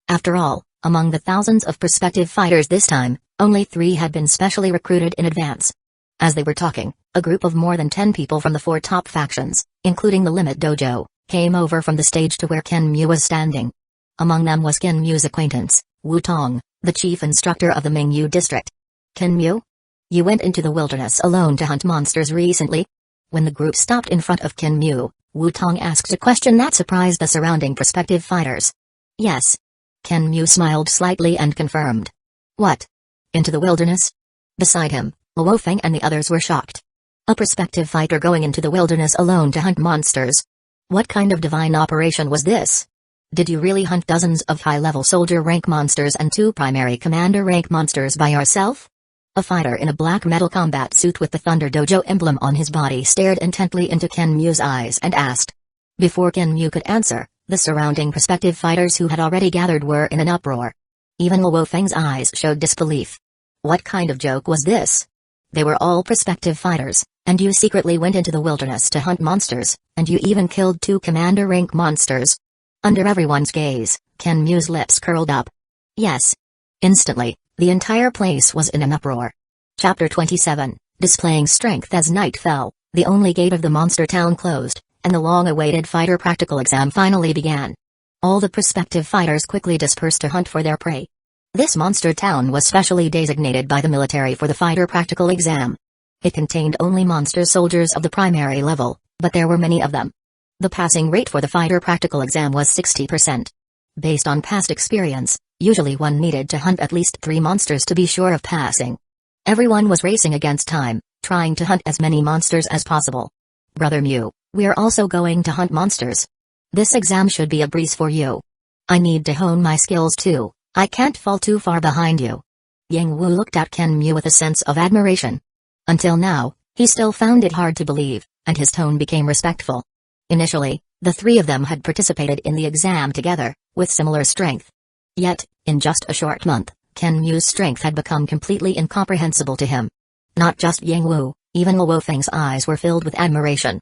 After all, among the thousands of prospective fighters this time, only 3 had been specially recruited in advance. As they were talking, a group of more than 10 people from the 4 top factions, including the Limit Dojo, came over from the stage to where Kenmu was standing. Among them was Kenmu's acquaintance, Wu Tong, the chief instructor of the Mingyu district. Kenmu? You went into the wilderness alone to hunt monsters recently? When the group stopped in front of Kenmu, Wu Tong asked a question that surprised the surrounding prospective fighters. Yes. Kenmu smiled slightly and confirmed. What? Into the wilderness? Beside him, Luofeng and the others were shocked. A prospective fighter going into the wilderness alone to hunt monsters? What kind of divine operation was this? Did you really hunt dozens of high-level soldier rank monsters and 2 primary commander rank monsters by yourself? A fighter in a black metal combat suit with the Thunder Dojo emblem on his body stared intently into Kenmu's eyes and asked. Before Kenmu could answer, the surrounding prospective fighters who had already gathered were in an uproar. Even Luofeng's eyes showed disbelief. What kind of joke was this? They were all prospective fighters, and you secretly went into the wilderness to hunt monsters, and you even killed 2 commander rank monsters. Under everyone's gaze, Kenmu's lips curled up. Yes. Instantly, the entire place was in an uproar. Chapter 27, Displaying Strength. As night fell, the only gate of the monster town closed, and the long-awaited fighter practical exam finally began. All the prospective fighters quickly dispersed to hunt for their prey. This monster town was specially designated by the military for the fighter practical exam. It contained only monster soldiers of the primary level, but there were many of them. The passing rate for the fighter practical exam was 60%. Based on past experience, usually one needed to hunt at least 3 monsters to be sure of passing. Everyone was racing against time, trying to hunt as many monsters as possible. Brother Mew, we're also going to hunt monsters. This exam should be a breeze for you. I need to hone my skills too, I can't fall too far behind you. Yang Wu looked at Ken Mew with a sense of admiration. Until now, he still found it hard to believe, and his tone became respectful. Initially, the 3 of them had participated in the exam together, with similar strength. Yet, in just a short month, Ken Mew's strength had become completely incomprehensible to him. Not just Yang Wu, even Luo Feng's eyes were filled with admiration.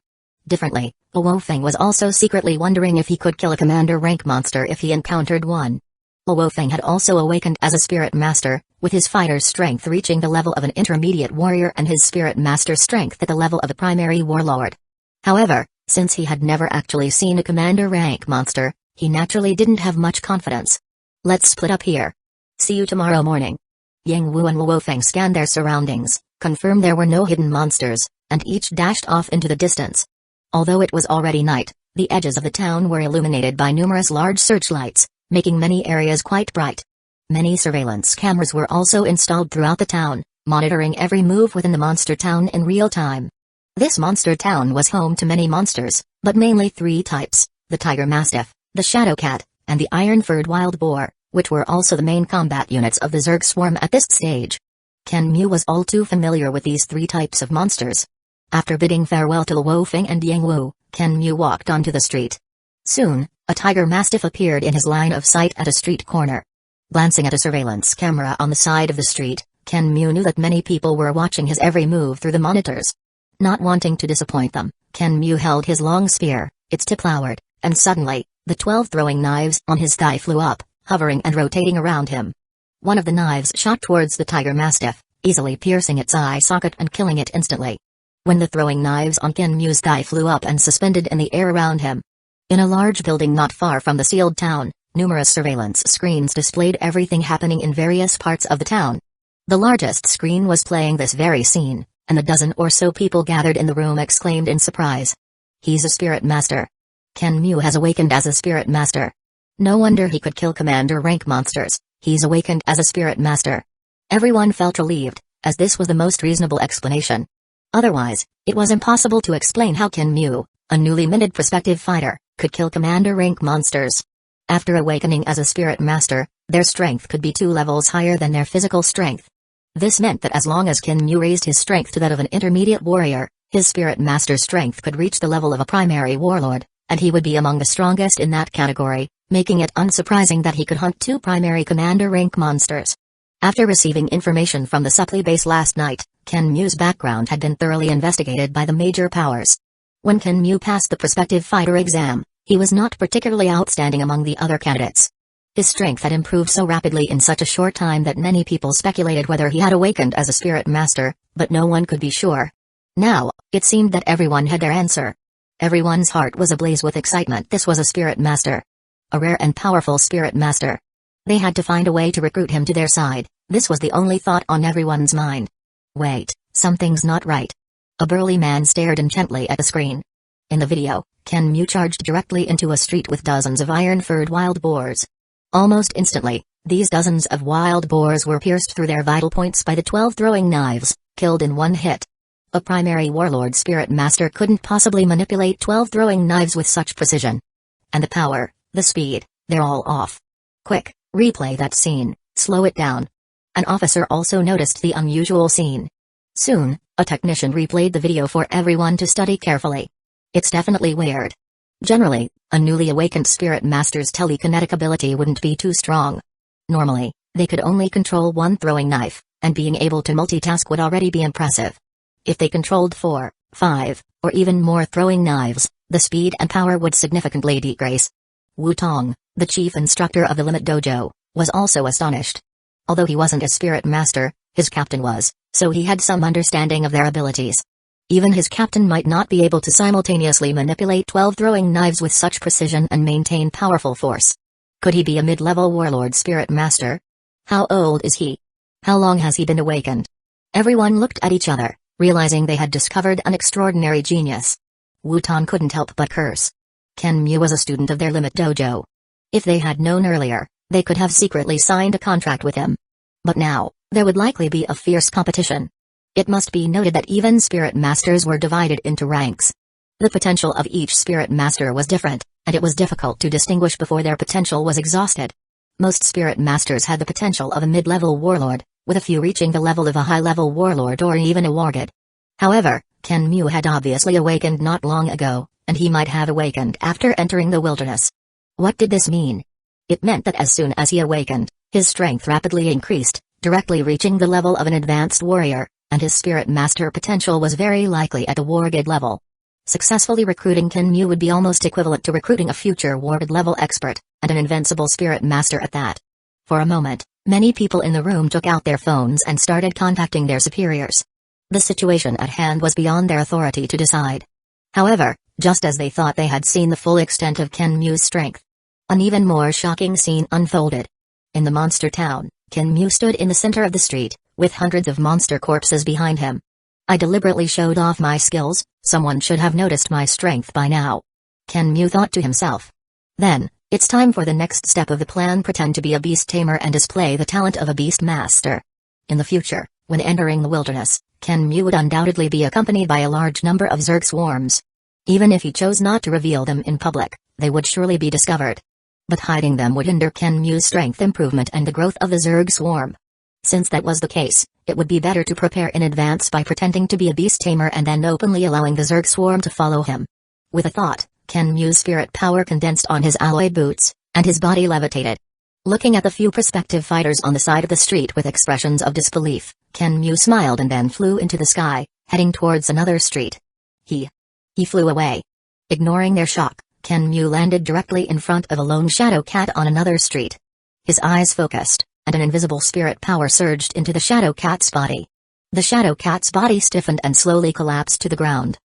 Differently, Luo Feng was also secretly wondering if he could kill a commander rank monster if he encountered one. Luo Feng had also awakened as a spirit master, with his fighter's strength reaching the level of an intermediate warrior and his spirit master's strength at the level of a primary warlord. However, since he had never actually seen a commander rank monster, he naturally didn't have much confidence. Let's split up here. See you tomorrow morning. Yang Wu and Luo Feng scanned their surroundings, confirmed there were no hidden monsters, and each dashed off into the distance. Although it was already night, the edges of the town were illuminated by numerous large searchlights, making many areas quite bright. Many surveillance cameras were also installed throughout the town, monitoring every move within the monster town in real time. This monster town was home to many monsters, but mainly 3 types, the tiger mastiff, the shadow cat, and the iron-furred wild boar, which were also the main combat units of the Zerg swarm at this stage. Ken Mew was all too familiar with these 3 types of monsters. After bidding farewell to Luo Feng and Yang Wu, Ken Mew walked onto the street. Soon, a tiger mastiff appeared in his line of sight at a street corner. Glancing at a surveillance camera on the side of the street, Ken Mew knew that many people were watching his every move through the monitors. Not wanting to disappoint them, Ken Mew held his long spear, its tip lowered, and suddenly, the 12 throwing knives on his thigh flew up, hovering and rotating around him. One of the knives shot towards the tiger mastiff, easily piercing its eye socket and killing it instantly. When the throwing knives on Ken Mew's thigh flew up and suspended in the air around him. In a large building not far from the sealed town, numerous surveillance screens displayed everything happening in various parts of the town. The largest screen was playing this very scene, and a dozen or so people gathered in the room exclaimed in surprise. He's a spirit master. Ken Mew has awakened as a spirit master. No wonder he could kill commander rank monsters, he's awakened as a spirit master. Everyone felt relieved, as this was the most reasonable explanation. Otherwise, it was impossible to explain how Ken Mew, a newly minted prospective fighter, could kill commander rank monsters. After awakening as a spirit master, their strength could be 2 levels higher than their physical strength. This meant that as long as Ken Mew raised his strength to that of an intermediate warrior, his spirit master's strength could reach the level of a primary warlord, and he would be among the strongest in that category, making it unsurprising that he could hunt 2 primary commander rank monsters. After receiving information from the supply base last night, Ken Mew's background had been thoroughly investigated by the major powers. When Ken Mew passed the prospective fighter exam, he was not particularly outstanding among the other candidates. His strength had improved so rapidly in such a short time that many people speculated whether he had awakened as a spirit master, but no one could be sure. Now, it seemed that everyone had their answer. Everyone's heart was ablaze with excitement. This was a spirit master. A rare and powerful spirit master. They had to find a way to recruit him to their side. This was the only thought on everyone's mind. Wait, something's not right. A burly man stared intently at the screen. In the video, Ken Mew charged directly into a street with dozens of iron-furred wild boars. Almost instantly, these dozens of wild boars were pierced through their vital points by the 12 throwing knives, killed in one hit. A primary warlord spirit master couldn't possibly manipulate 12 throwing knives with such precision. And the power, the speed, they're all off. Quick, replay that scene, slow it down. An officer also noticed the unusual scene. Soon, a technician replayed the video for everyone to study carefully. It's definitely weird. Generally, a newly awakened spirit master's telekinetic ability wouldn't be too strong. Normally, they could only control 1 throwing knife, and being able to multitask would already be impressive. If they controlled 4, 5, or even more throwing knives, the speed and power would significantly decrease. Wu Tong, the chief instructor of the Limit Dojo, was also astonished. Although he wasn't a spirit master, His captain was, so he had some understanding of their abilities. Even his captain might not be able to simultaneously manipulate 12 throwing knives with such precision and maintain powerful force. Could he be a mid-level warlord spirit master? How old is he? How long has he been awakened? Everyone looked at each other, realizing they had discovered an extraordinary genius. Wutan couldn't help but curse. Kenmu was a student of their limit dojo. If they had known earlier, they could have secretly signed a contract with him. But now, there would likely be a fierce competition. It must be noted that even spirit masters were divided into ranks. The potential of each spirit master was different, and it was difficult to distinguish before their potential was exhausted. Most spirit masters had the potential of a mid-level warlord, with a few reaching the level of a high-level warlord or even a wargod. However, Kenmu had obviously awakened not long ago, and he might have awakened after entering the wilderness. What did this mean? It meant that as soon as he awakened, his strength rapidly increased, directly reaching the level of an advanced warrior, and his spirit master potential was very likely at the wargod level. Successfully recruiting Kenmu would be almost equivalent to recruiting a future wargod level expert, and an invincible spirit master at that. For a moment, many people in the room took out their phones and started contacting their superiors. The situation at hand was beyond their authority to decide. However, just as they thought they had seen the full extent of Kenmu's strength, an even more shocking scene unfolded. In the monster town, Kenmu stood in the center of the street, with hundreds of monster corpses behind him. I deliberately showed off my skills, someone should have noticed my strength by now. Kenmu thought to himself. Then, it's time for the next step of the plan: pretend to be a beast tamer and display the talent of a beast master. In the future, when entering the wilderness, Kenmu would undoubtedly be accompanied by a large number of Zerg swarms. Even if he chose not to reveal them in public, they would surely be discovered. But hiding them would hinder Kenmu's strength improvement and the growth of the Zerg swarm. Since that was the case, it would be better to prepare in advance by pretending to be a beast tamer and then openly allowing the Zerg swarm to follow him. With a thought, Kenmu's spirit power condensed on his alloy boots, and his body levitated. Looking at the few prospective fighters on the side of the street with expressions of disbelief, Kenmu smiled and then flew into the sky, heading towards another street. He flew away. Ignoring their shock, Kenmu landed directly in front of a lone shadow cat on another street. His eyes focused, and an invisible spirit power surged into the shadow cat's body. The shadow cat's body stiffened and slowly collapsed to the ground.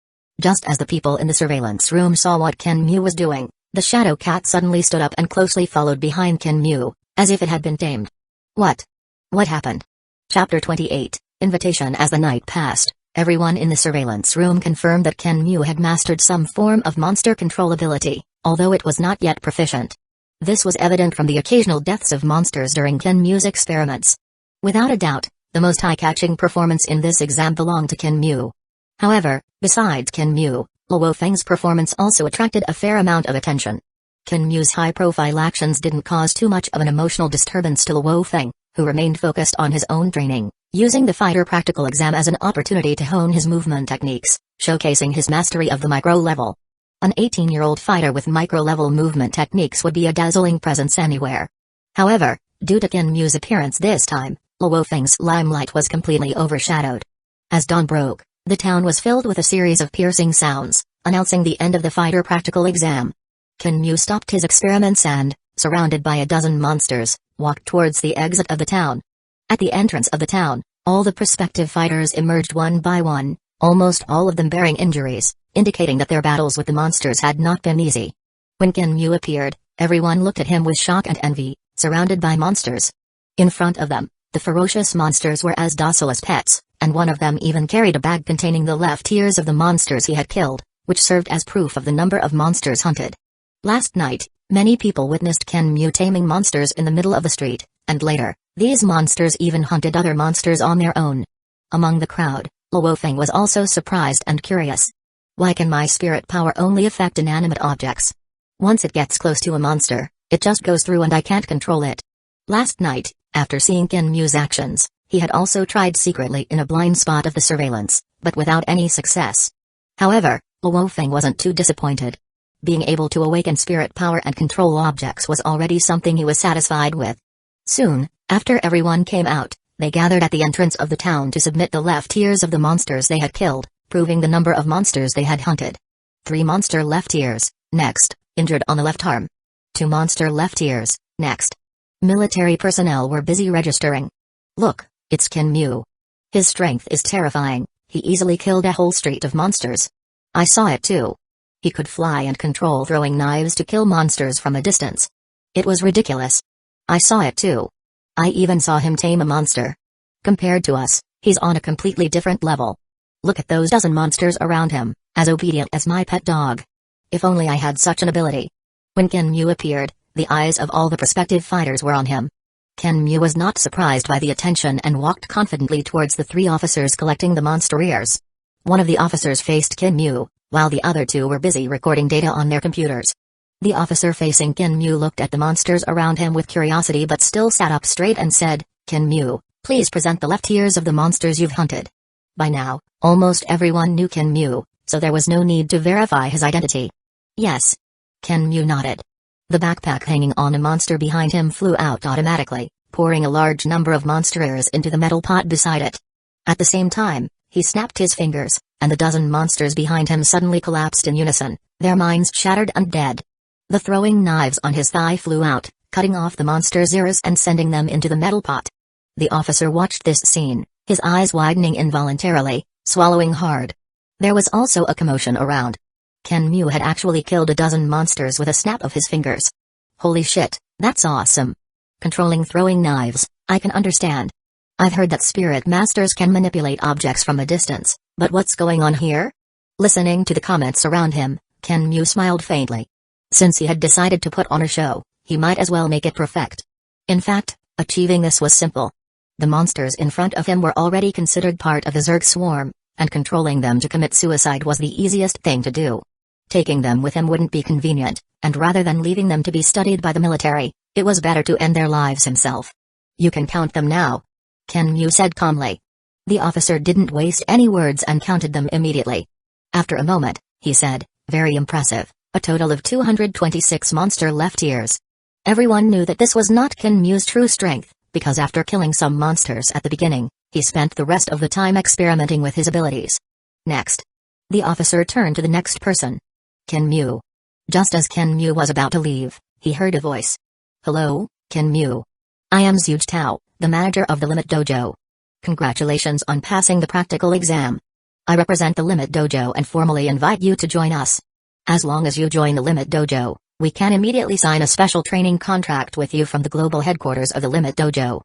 Just as the people in the surveillance room saw what Kenmu was doing, the shadow cat suddenly stood up and closely followed behind Kenmu, as if it had been tamed. What happened? Chapter 28, Invitation. As the night passed, everyone in the surveillance room confirmed that Kenmu had mastered some form of monster control ability, although it was not yet proficient. This was evident from the occasional deaths of monsters during Kenmu's experiments. Without a doubt, the most eye-catching performance in this exam belonged to Kenmu. However, besides Kenmu, Luo Feng's performance also attracted a fair amount of attention. Kenmu's high-profile actions didn't cause too much of an emotional disturbance to Luo Feng, who remained focused on his own training, using the fighter practical exam as an opportunity to hone his movement techniques, showcasing his mastery of the micro-level. An 18-year-old fighter with micro-level movement techniques would be a dazzling presence anywhere. However, due to Kenmu's appearance this time, Luo Feng's limelight was completely overshadowed. As dawn broke, the town was filled with a series of piercing sounds, announcing the end of the fighter practical exam. Kenmu stopped his experiments and, surrounded by a dozen monsters, walked towards the exit of the town. At the entrance of the town, all the prospective fighters emerged one by one, almost all of them bearing injuries, indicating that their battles with the monsters had not been easy. When Kenmu appeared, everyone looked at him with shock and envy, surrounded by monsters. In front of them, the ferocious monsters were as docile as pets, and one of them even carried a bag containing the left ears of the monsters he had killed, which served as proof of the number of monsters hunted. Last night, many people witnessed Kenmu taming monsters in the middle of the street, and later, these monsters even hunted other monsters on their own. Among the crowd, Luo Feng was also surprised and curious. Why can my spirit power only affect inanimate objects? Once it gets close to a monster, it just goes through and I can't control it. Last night, after seeing Kenmu's actions, he had also tried secretly in a blind spot of the surveillance, but without any success. However, Luo Feng wasn't too disappointed. Being able to awaken spirit power and control objects was already something he was satisfied with. Soon, after everyone came out, they gathered at the entrance of the town to submit the left ears of the monsters they had killed, proving the number of monsters they had hunted. 3 monster left ears, next, injured on the left arm. 2 monster left ears, next. Military personnel were busy registering. Look, It's Kinmu. His strength is terrifying, he easily killed a whole street of monsters. I saw it too. He could fly and control throwing knives to kill monsters from a distance. It was ridiculous. I saw it too. I even saw him tame a monster. Compared to us, he's on a completely different level. Look at those dozen monsters around him, as obedient as my pet dog. If only I had such an ability. When Kinmu appeared, the eyes of all the prospective fighters were on him. Kinmu was not surprised by the attention and walked confidently towards the 3 officers collecting the monster ears. One of the officers faced Kinmu, while the other 2 were busy recording data on their computers. The officer facing Kinmu looked at the monsters around him with curiosity but still sat up straight and said, "Kinmu, please present the left ears of the monsters you've hunted." By now, almost everyone knew Kinmu, so there was no need to verify his identity. Yes. Kinmu nodded. The backpack hanging on a monster behind him flew out automatically, pouring a large number of monster ears into the metal pot beside it. At the same time, he snapped his fingers, and the dozen monsters behind him suddenly collapsed in unison, their minds shattered and dead. The throwing knives on his thigh flew out, cutting off the monster's ears and sending them into the metal pot. The officer watched this scene, his eyes widening involuntarily, swallowing hard. There was also a commotion around. Kinmu had actually killed a dozen monsters with a snap of his fingers. Holy shit, that's awesome. Controlling throwing knives, I can understand. I've heard that spirit masters can manipulate objects from a distance, but what's going on here? Listening to the comments around him, Kinmu smiled faintly. Since he had decided to put on a show, he might as well make it perfect. In fact, achieving this was simple. The monsters in front of him were already considered part of the Zerg swarm, and controlling them to commit suicide was the easiest thing to do. Taking them with him wouldn't be convenient, and rather than leaving them to be studied by the military, it was better to end their lives himself. You can count them now, Kinmu said calmly. The officer didn't waste any words and counted them immediately. After a moment, he said, "Very impressive, a total of 226 monster left ears." Everyone knew that this was not Kinmu's true strength, because after killing some monsters at the beginning, he spent the rest of the time experimenting with his abilities. Next. The officer turned to the next person. Kinmu. Just as Kinmu was about to leave, he heard a voice. "Hello, Kinmu. I am Zhuge Tao, the manager of the Limit Dojo. Congratulations on passing the practical exam. I represent the Limit Dojo and formally invite you to join us. As long as you join the Limit Dojo, we can immediately sign a special training contract with you from the global headquarters of the Limit Dojo.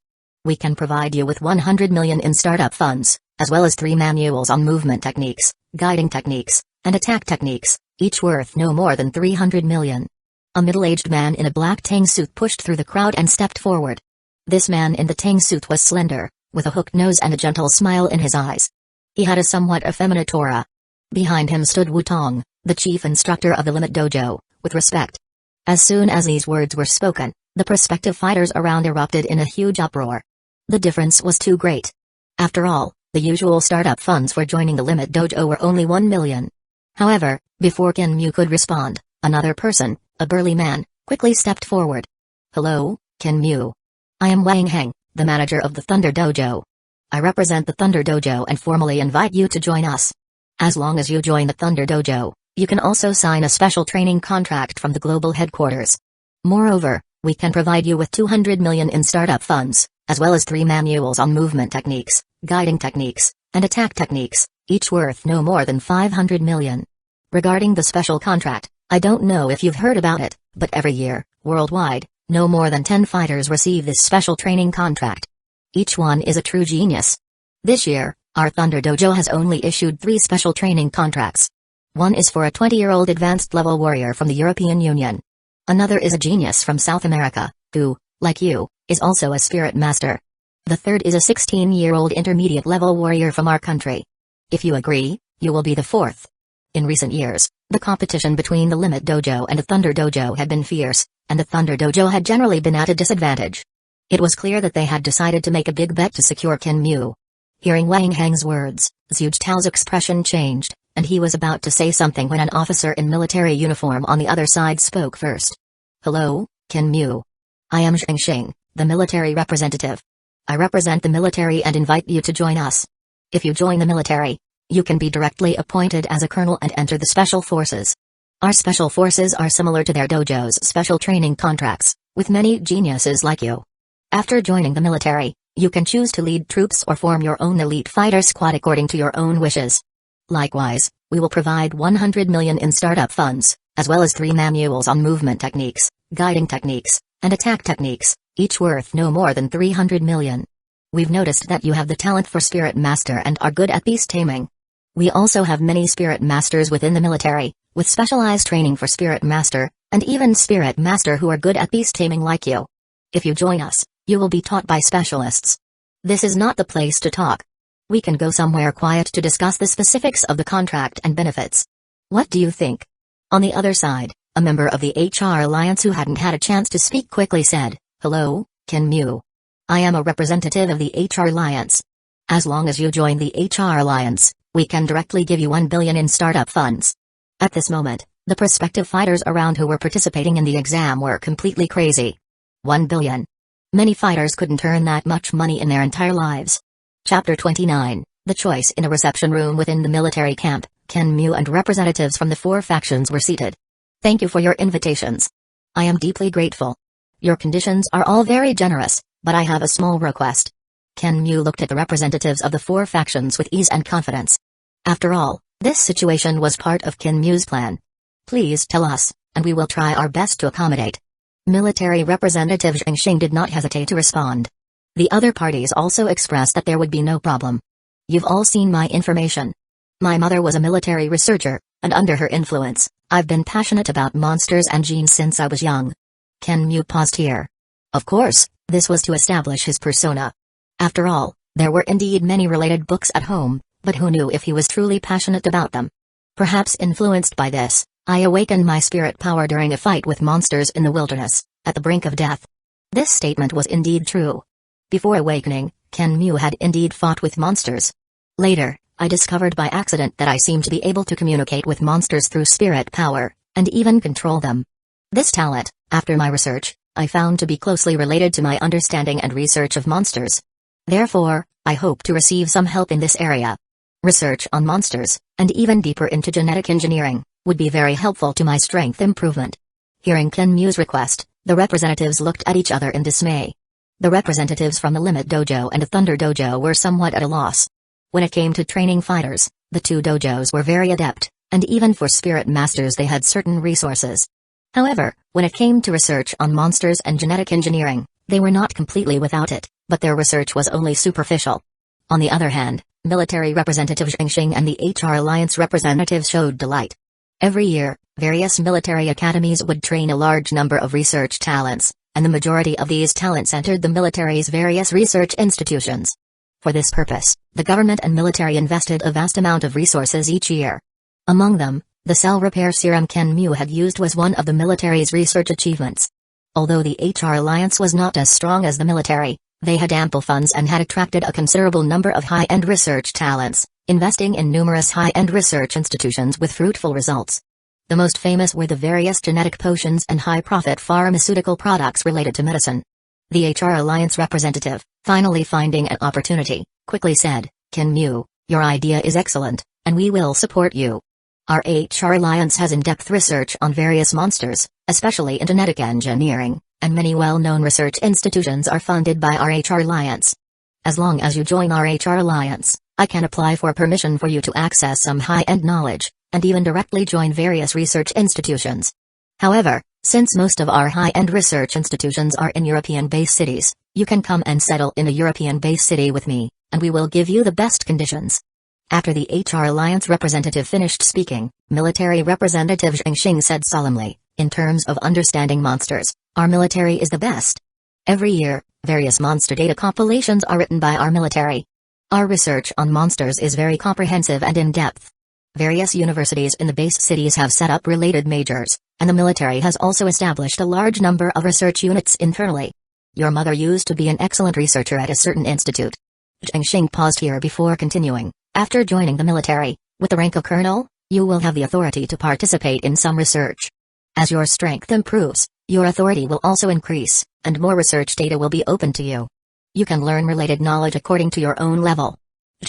We can provide you with 100 million in startup funds, as well as 3 manuals on movement techniques, guiding techniques, and attack techniques, each worth no more than 300 million. A middle-aged man in a black tang suit pushed through the crowd and stepped forward. This man in the tang suit was slender, with a hooked nose and a gentle smile in his eyes. He had a somewhat effeminate aura. Behind him stood Wutong, the chief instructor of the Limit Dojo, with respect. As soon as these words were spoken, the prospective fighters around erupted in a huge uproar. The difference was too great. After all, the usual startup funds for joining the Limit Dojo were only 1 million. However, before Kinmu could respond, another person, a burly man, quickly stepped forward. "Hello, Kinmu. I am Wang Heng, the manager of the Thunder Dojo. I represent the Thunder Dojo and formally invite you to join us. As long as you join the Thunder Dojo, you can also sign a special training contract from the global headquarters. Moreover, we can provide you with 200 million in startup funds, as well as 3 manuals on movement techniques, guiding techniques, and attack techniques, each worth no more than 500 million. Regarding the special contract, I don't know if you've heard about it, but every year, worldwide, no more than 10 fighters receive this special training contract. Each one is a true genius. This year, our Thunder Dojo has only issued 3 special training contracts. One is for a 20-year-old advanced level warrior from the European Union. Another is a genius from South America, who, like you, is also a spirit master. The third is a 16-year-old intermediate level warrior from our country. If you agree, you will be the 4th. In recent years, the competition between the Limit Dojo and the Thunder Dojo had been fierce, and the Thunder Dojo had generally been at a disadvantage. It was clear that they had decided to make a big bet to secure Kinmu. Hearing Wang Heng's words, Zhuge Tao's expression changed, and he was about to say something when an officer in military uniform on the other side spoke first. "Hello, Kinmu. I am Xing, the military representative. I represent the military and invite you to join us. If you join the military, you can be directly appointed as a colonel and enter the special forces. Our special forces are similar to their dojo's special training contracts, with many geniuses like you. After joining the military, You can choose to lead troops or form your own elite fighter squad according to your own wishes. Likewise, we will provide 100 million in startup funds, as well as 3 manuals on movement techniques, guiding techniques, and attack techniques, each worth no more than 300 million. We've noticed that you have the talent for Spirit Master and are good at beast taming. We also have many Spirit Masters within the military, with specialized training for Spirit Master, and even Spirit Master who are good at beast taming like you. If you join us, you will be taught by specialists. This is not the place to talk. We can go somewhere quiet to discuss the specifics of the contract and benefits. What do you think? On the other side, a member of the HR Alliance who hadn't had a chance to speak quickly said, "Hello, Kinmu. I am a representative of the HR Alliance. As long as you join the HR Alliance, we can directly give you 1 billion in startup funds." At this moment, the prospective fighters around who were participating in the exam were completely crazy. 1 billion. Many fighters couldn't earn that much money in their entire lives. Chapter 29, The Choice. In a reception room within the military camp, Kinmu and representatives from the 4 factions were seated. "Thank you for your invitations. I am deeply grateful. Your conditions are all very generous, but I have a small request." Kinmu looked at the representatives of the 4 factions with ease and confidence. After all, this situation was part of Kinmu's plan. "Please tell us, and we will try our best to accommodate." Military Representative Zhang did not hesitate to respond. The other parties also expressed that there would be no problem. "You've all seen my information. My mother was a military researcher, and under her influence, I've been passionate about monsters and genes since I was young." Kinmu paused here. Of course, this was to establish his persona. After all, there were indeed many related books at home, but who knew if he was truly passionate about them? Perhaps influenced by this, I awakened my spirit power during a fight with monsters in the wilderness, at the brink of death. This statement was indeed true. Before awakening, Kinmu had indeed fought with monsters. Later, I discovered by accident that I seemed to be able to communicate with monsters through spirit power, and even control them. This talent, after my research, I found to be closely related to my understanding and research of monsters. Therefore, I hope to receive some help in this area. Research on monsters, and even deeper into genetic engineering, would be very helpful to my strength improvement. Hearing Kinmu's request, the representatives looked at each other in dismay. The representatives from the Limit Dojo and the Thunder Dojo were somewhat at a loss. When it came to training fighters, the 2 dojos were very adept, and even for spirit masters they had certain resources. However, when it came to research on monsters and genetic engineering, they were not completely without it, but their research was only superficial. On the other hand, Military Representative Zhang and the HR Alliance representatives showed delight. Every year, various military academies would train a large number of research talents, and the majority of these talents entered the military's various research institutions. For this purpose, the government and military invested a vast amount of resources each year. Among them, the cell repair serum Kinmu had used was one of the military's research achievements. Although the HR Alliance was not as strong as the military, they had ample funds and had attracted a considerable number of high-end research talents, investing in numerous high-end research institutions with fruitful results. The most famous were the various genetic potions and high-profit pharmaceutical products related to medicine. The HR Alliance representative, finally finding an opportunity, quickly said, "Kinmu, your idea is excellent, and we will support you. Our HR Alliance has in-depth research on various monsters, especially in genetic engineering, and many well-known research institutions are funded by our HR Alliance. As long as you join our HR Alliance, I can apply for permission for you to access some high-end knowledge, and even directly join various research institutions. However, since most of our high-end research institutions are in European-based cities, you can come and settle in a European-based city with me, and we will give you the best conditions." After the HR Alliance representative finished speaking, Military Representative Zhang said solemnly, "In terms of understanding monsters, our military is the best. Every year, various monster data compilations are written by our military. Our research on monsters is very comprehensive and in-depth. Various universities in the base cities have set up related majors, and the military has also established a large number of research units internally. Your mother used to be an excellent researcher at a certain institute." Zhang paused here before continuing. "After joining the military, with the rank of colonel, you will have the authority to participate in some research. As your strength improves, your authority will also increase, and more research data will be open to you. You can learn related knowledge according to your own level."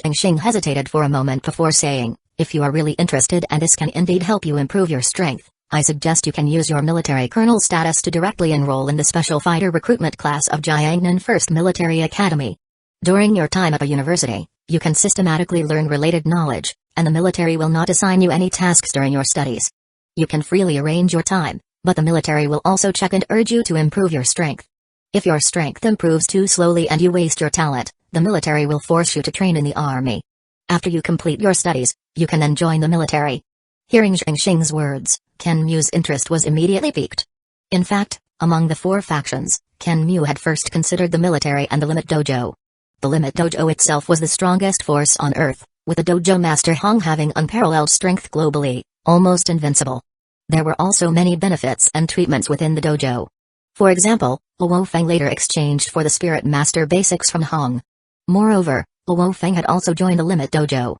Zhang hesitated for a moment before saying, "If you are really interested and this can indeed help you improve your strength, I suggest you can use your military colonel status to directly enroll in the special fighter recruitment class of Jiangnan 1st Military Academy. During your time at a university, you can systematically learn related knowledge, and the military will not assign you any tasks during your studies. You can freely arrange your time, but the military will also check and urge you to improve your strength. If your strength improves too slowly and you waste your talent, the military will force you to train in the army. After you complete your studies, you can then join the military. Hearing Zhang Xing's words, Ken Mu's interest was immediately piqued. In fact, among the 4 factions, Ken Mu had first considered the military and the Limit Dojo. The Limit Dojo itself was the strongest force on Earth, with the dojo master Hong having unparalleled strength globally, almost invincible. There were also many benefits and treatments within the dojo. For example, Luo Feng later exchanged for the Spirit Master basics from Hong. Moreover, Luo Feng had also joined the Limit Dojo.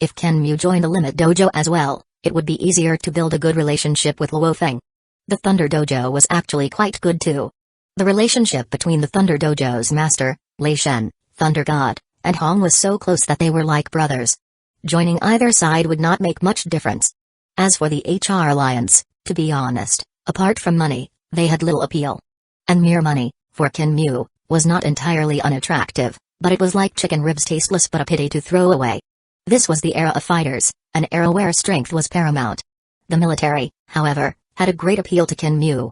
If Ken Mu joined the Limit Dojo as well, it would be easier to build a good relationship with Luo Feng. The Thunder Dojo was actually quite good too. The relationship between the Thunder Dojo's master, Lei Shen, Thunder God, and Hong was so close that they were like brothers. Joining either side would not make much difference. As for the HR alliance, to be honest, apart from money, they had little appeal. And mere money, for Ken Mu, was not entirely unattractive, but it was like chicken ribs, tasteless but a pity to throw away. This was the era of fighters, an era where strength was paramount. The military, however, had a great appeal to Ken Mu.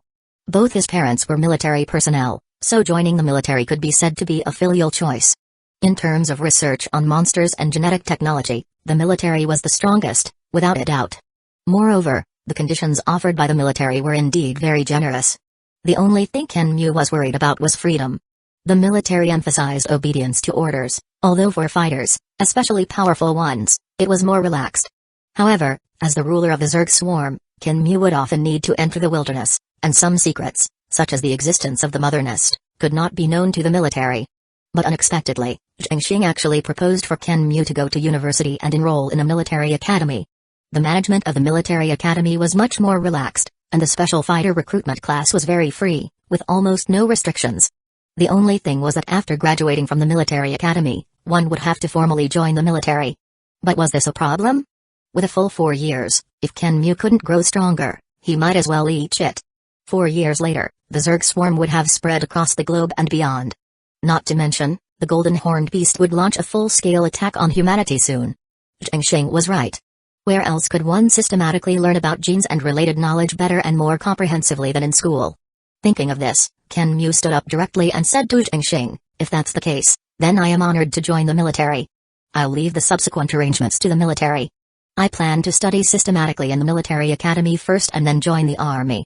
Both his parents were military personnel, so joining the military could be said to be a filial choice. In terms of research on monsters and genetic technology, the military was the strongest, without a doubt. Moreover, the conditions offered by the military were indeed very generous. The only thing Ken Mu was worried about was freedom. The military emphasized obedience to orders, although for fighters, especially powerful ones, it was more relaxed. However, as the ruler of the Zerg swarm, Ken Mu would often need to enter the wilderness, and some secrets, such as the existence of the mother nest, could not be known to the military. But unexpectedly, Zhang Xing actually proposed for Ken Mu to go to university and enroll in a military academy. The management of the military academy was much more relaxed, and the special fighter recruitment class was very free, with almost no restrictions. The only thing was that after graduating from the military academy, one would have to formally join the military. But was this a problem? With a full 4 years, if Ken Mu couldn't grow stronger, he might as well eat shit. 4 years later, the Zerg swarm would have spread across the globe and beyond. Not to mention, the Golden Horned Beast would launch a full-scale attack on humanity soon. Zhang Xing was right. Where else could one systematically learn about genes and related knowledge better and more comprehensively than in school? Thinking of this, Ken Mu stood up directly and said to Zhang Xing, "If that's the case, then I am honored to join the military. I'll leave the subsequent arrangements to the military. I plan to study systematically in the military academy first and then join the army."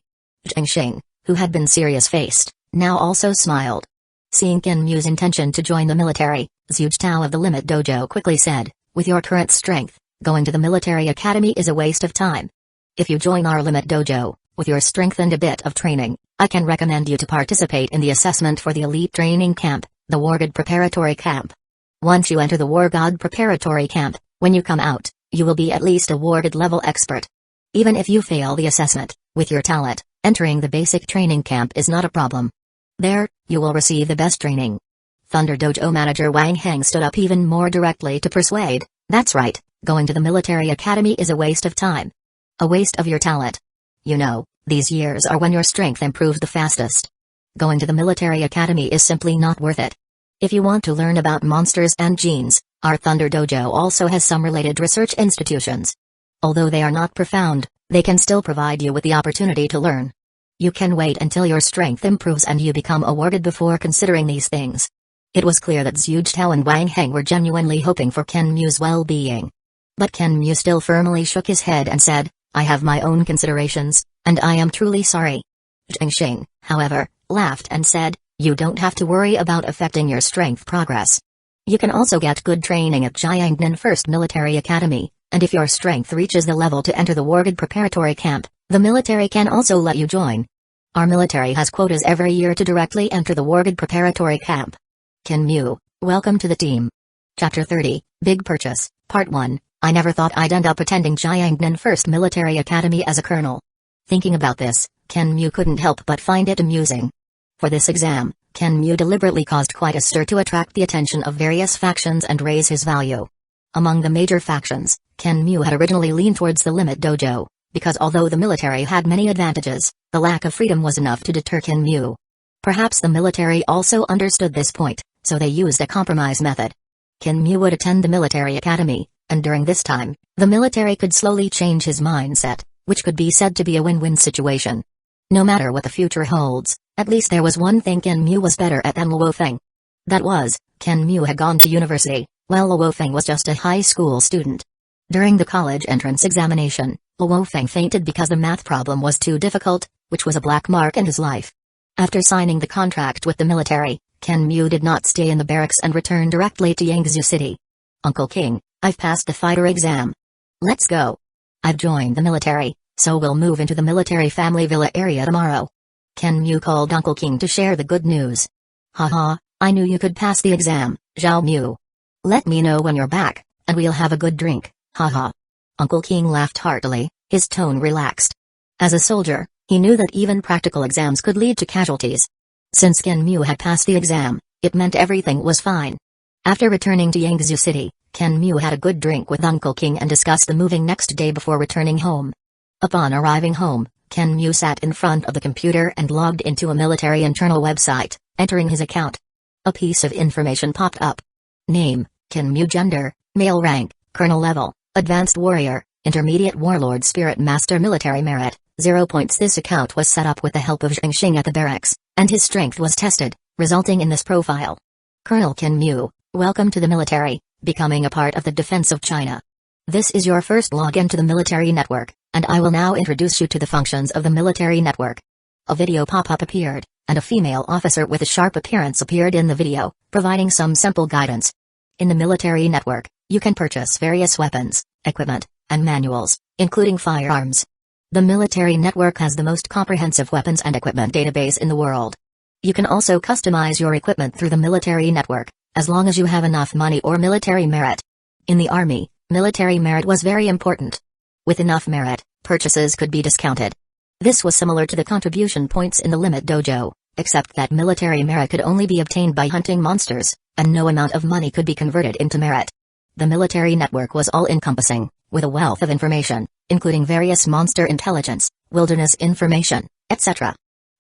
Zhang Xing, who had been serious-faced, now also smiled. Seeing Ken Mu's intention to join the military, Zhuge Tao of the Limit Dojo quickly said, "With your current strength, going to the military academy is a waste of time. If you join our Limit Dojo, with your strength and a bit of training, I can recommend you to participate in the assessment for the elite training camp, the War God Preparatory Camp. Once you enter the War God Preparatory Camp, when you come out, you will be at least a War God level expert. Even if you fail the assessment, with your talent, entering the basic training camp is not a problem. There, you will receive the best training." Thunder Dojo manager Wang Heng stood up even more directly to persuade, "That's right, going to the military academy is a waste of time. A waste of your talent. You know, these years are when your strength improves the fastest. Going to the military academy is simply not worth it. If you want to learn about monsters and genes, our Thunder Dojo also has some related research institutions. Although they are not profound, they can still provide you with the opportunity to learn. You can wait until your strength improves and you become awarded before considering these things." It was clear that Zhuge Tao and Wang Heng were genuinely hoping for Ken Mu's well-being. But Ken Mu still firmly shook his head and said, "I have my own considerations, and I am truly sorry." Zhang Xing, however, laughed and said, "You don't have to worry about affecting your strength progress. You can also get good training at Jiangnan First Military Academy, and if your strength reaches the level to enter the War God Preparatory Camp, the military can also let you join. Our military has quotas every year to directly enter the War God Preparatory Camp." Ken Mu, welcome to the team. Chapter 30, Big Purchase, Part 1. I never thought I'd end up attending Jiangnan First Military Academy as a colonel. Thinking about this, Ken Mu couldn't help but find it amusing. For this exam, Ken Mu deliberately caused quite a stir to attract the attention of various factions and raise his value. Among the major factions, Ken Mu had originally leaned towards the Limit Dojo, because although the military had many advantages, the lack of freedom was enough to deter Ken Mu. Perhaps the military also understood this point, so they used a compromise method. Ken Mu would attend the military academy, and during this time, the military could slowly change his mindset, which could be said to be a win-win situation. No matter what the future holds, at least there was one thing Ken Mu was better at than Luo Feng. That was, Ken Mu had gone to university, while Luo Feng was just a high school student. During the college entrance examination, Luo Feng fainted because the math problem was too difficult, which was a black mark in his life. After signing the contract with the military, Ken Mu did not stay in the barracks and returned directly to Yangzhou City. Uncle King, I've passed the fighter exam. Let's go. I've joined the military, so we'll move into the military family villa area tomorrow. Ken Mu called Uncle King to share the good news. Haha, I knew you could pass the exam, Zhao Mu. Let me know when you're back, and we'll have a good drink, haha. Uncle King laughed heartily, his tone relaxed. As a soldier, he knew that even practical exams could lead to casualties. Since Ken Mu had passed the exam, it meant everything was fine. After returning to Yangzhou City, Ken Mu had a good drink with Uncle King and discussed the moving next day before returning home. Upon arriving home, Ken Mu sat in front of the computer and logged into a military internal website, entering his account. A piece of information popped up. Name, Ken Mu. Gender, male. Rank, colonel level, advanced warrior, intermediate warlord. Spirit master. Military merit, 0 points. This account was set up with the help of Xing at the barracks, and his strength was tested, resulting in this profile. Colonel Ken Mu, welcome to the military, becoming a part of the defense of China. This is your first login to the military network, and I will now introduce you to the functions of the military network. A video pop-up appeared, and a female officer with a sharp appearance appeared in the video, providing some simple guidance. In the military network, you can purchase various weapons, equipment, and manuals, including firearms. The military network has the most comprehensive weapons and equipment database in the world. You can also customize your equipment through the military network, as long as you have enough money or military merit. In the army, military merit was very important. With enough merit, purchases could be discounted. This was similar to the contribution points in the limit dojo, except that military merit could only be obtained by hunting monsters, and no amount of money could be converted into merit. The military network was all-encompassing, with a wealth of information, including various monster intelligence, wilderness information, etc.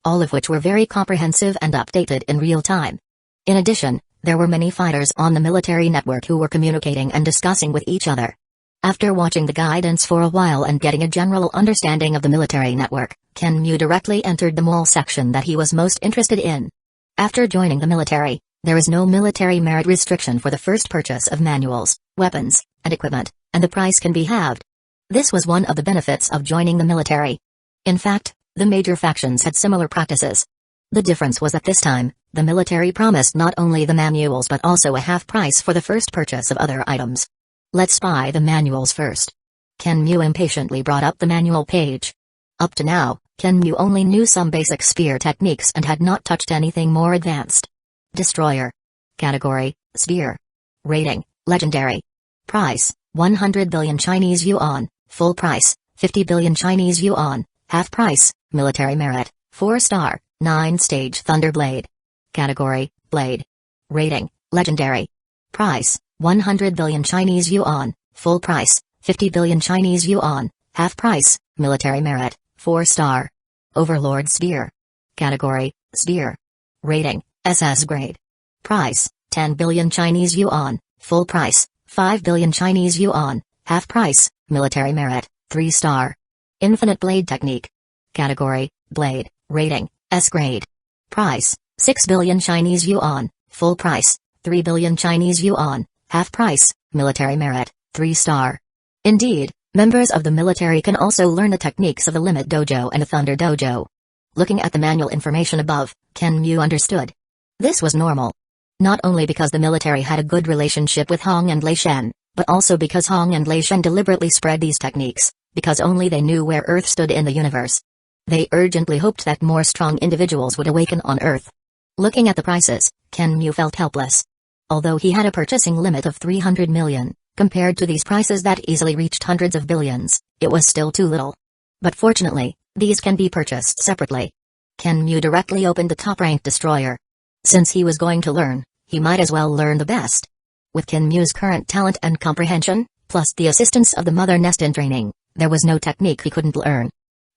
All of which were very comprehensive and updated in real time. In addition, there were many fighters on the military network who were communicating and discussing with each other. After watching the guidance for a while and getting a general understanding of the military network, Ken Mu directly entered the mall section that he was most interested in. After joining the military, there is no military merit restriction for the first purchase of manuals, weapons, and equipment, and the price can be halved. This was one of the benefits of joining the military. In fact, the major factions had similar practices. The difference was that this time, the military promised not only the manuals but also a half price for the first purchase of other items. Let's buy the manuals first. Ken Mu impatiently brought up the manual page. Up to now, Ken Mu only knew some basic spear techniques and had not touched anything more advanced. Destroyer. Category, Spear. Rating, Legendary. Price, 100 billion Chinese yuan, full price, 50 billion Chinese yuan, half price, military merit, 4-star, 9-stage Thunderblade. Category, Blade. Rating, Legendary. Price, 100 billion Chinese yuan, full price, 50 billion Chinese yuan, half price, military merit, 4-star. Overlord Spear. Category, Spear. Rating, SS grade. Price, 10 billion Chinese yuan, full price, 5 billion Chinese yuan, half price, military merit, 3-star. Infinite Blade Technique. Category, Blade. Rating, S grade. Price, 6 billion Chinese yuan, full price, 3 billion Chinese yuan, half price, military merit, 3-star. Indeed, members of the military can also learn the techniques of the Limit Dojo and the Thunder Dojo. Looking at the manual information above, Ken Mu understood. This was normal. Not only because the military had a good relationship with Hong and Lei Shen, but also because Hong and Lei Shen deliberately spread these techniques, because only they knew where Earth stood in the universe. They urgently hoped that more strong individuals would awaken on Earth. Looking at the prices, Ken Mu felt helpless. Although he had a purchasing limit of 300 million, compared to these prices that easily reached hundreds of billions, it was still too little. But fortunately, these can be purchased separately. Ken Mu directly opened the top-ranked destroyer. Since he was going to learn, he might as well learn the best. With Ken Mu's current talent and comprehension, plus the assistance of the Mother Nest in training, there was no technique he couldn't learn.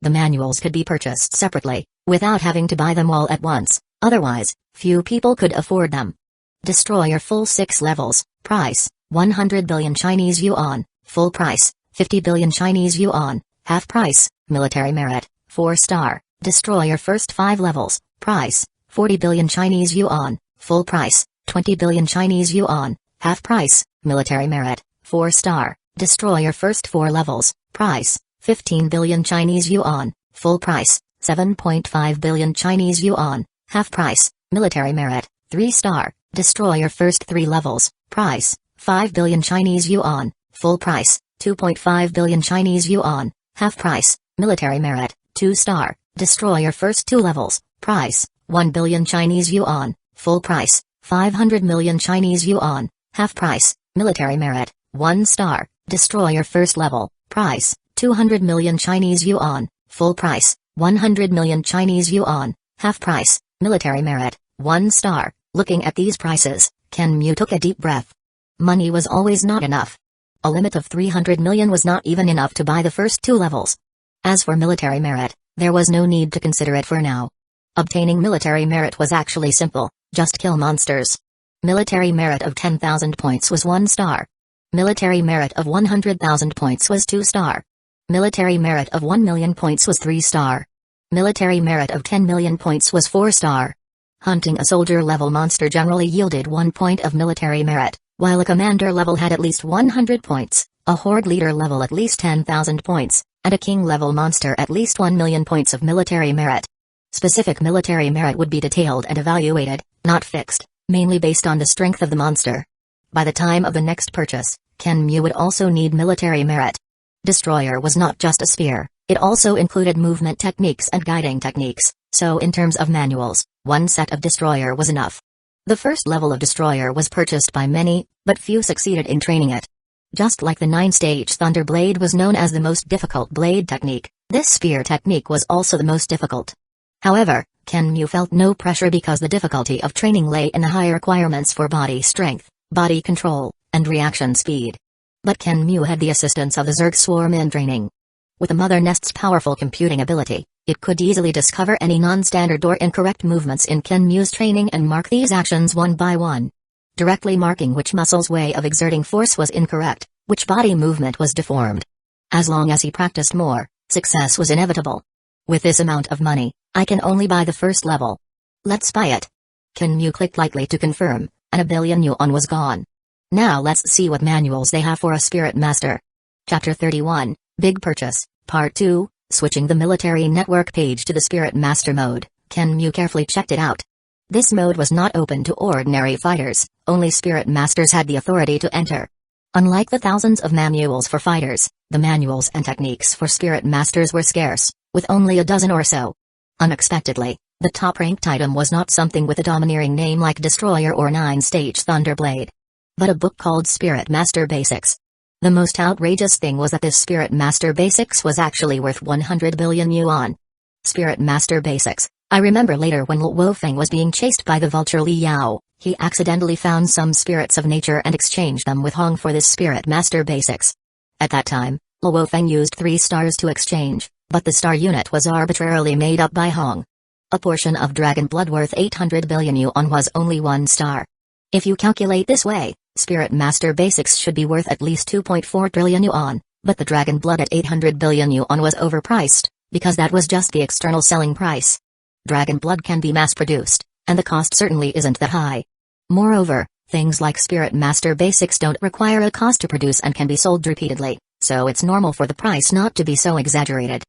The manuals could be purchased separately, without having to buy them all at once, otherwise, few people could afford them. Destroyer full 6 levels, price, 100 billion Chinese yuan, full price, 50 billion Chinese yuan, half price, military merit, 4-star, Destroyer first 5 levels, price, 40 billion Chinese yuan, full price, 20 billion Chinese yuan, half price, military merit, 4-star, Destroyer first 4 levels, price, 15 billion Chinese yuan, full price, 7.5 billion Chinese yuan, half price, military merit, 3-star, Destroyer first 3 levels, price, 5 billion Chinese yuan, full price, 2.5 billion Chinese yuan, half price, military merit, 2-star, Destroyer first 2 levels, price, 1 billion Chinese yuan, full price, 500 million Chinese yuan, half price, military merit, 1-star, Destroyer first level, price, 200 million Chinese yuan, full price, 100 million Chinese yuan, half price, military merit, 1-star. Looking at these prices, Kenmu took a deep breath. Money was always not enough. A limit of 300 million was not even enough to buy the first 2 levels. As for military merit, there was no need to consider it for now. Obtaining military merit was actually simple, just kill monsters. Military merit of 10,000 points was 1-star. Military merit of 100,000 points was 2-star. Military merit of 1 million points was 3-star. Military merit of 10 million points was 4-star. Hunting a soldier-level monster generally yielded 1 point of military merit, while a commander level had at least 100 points, a horde leader level at least 10,000 points, and a king-level monster at least 1 million points of military merit. Specific military merit would be detailed and evaluated, not fixed, mainly based on the strength of the monster. By the time of the next purchase, Kenmu would also need military merit. Destroyer was not just a spear, it also included movement techniques and guiding techniques, so in terms of manuals, 1 set of Destroyer was enough. The first level of Destroyer was purchased by many, but few succeeded in training it. Just like the 9-stage Thunder Blade was known as the most difficult blade technique, this spear technique was also the most difficult. However, Kenmu felt no pressure because the difficulty of training lay in the high requirements for body strength, body control, and reaction speed. But Kenmu had the assistance of the Zerg swarm in training. With the Mother Nest's powerful computing ability, it could easily discover any non-standard or incorrect movements in Kenmu's training and mark these actions one by one. Directly marking which muscle's way of exerting force was incorrect, which body movement was deformed. As long as he practiced more, success was inevitable. With this amount of money, I can only buy the first level. Let's buy it. Kenmu clicked lightly to confirm, and 1 billion yuan was gone. Now let's see what manuals they have for a Spirit Master. Chapter 31, Big Purchase, Part 2, Switching the military network page to the Spirit Master mode, Kenmu carefully checked it out. This mode was not open to ordinary fighters, only Spirit Masters had the authority to enter. Unlike the thousands of manuals for fighters, the manuals and techniques for Spirit Masters were scarce, with only a dozen or so. Unexpectedly, the top-ranked item was not something with a domineering name like Destroyer or 9-stage Thunderblade, but a book called Spirit Master Basics. The most outrageous thing was that this Spirit Master Basics was actually worth 100 billion yuan. Spirit Master Basics. I remember later when Luo Feng was being chased by the vulture Li Yao, he accidentally found some spirits of nature and exchanged them with Hong for this Spirit Master Basics. At that time, Luo Feng used 3 stars to exchange, but the star unit was arbitrarily made up by Hong. A portion of dragon blood worth 800 billion yuan was only 1 star. If you calculate this way, Spirit Master Basics should be worth at least 2.4 trillion yuan, but the dragon blood at 800 billion yuan was overpriced, because that was just the external selling price. Dragon blood can be mass-produced, and the cost certainly isn't that high. Moreover, things like Spirit Master Basics don't require a cost to produce and can be sold repeatedly, so it's normal for the price not to be so exaggerated.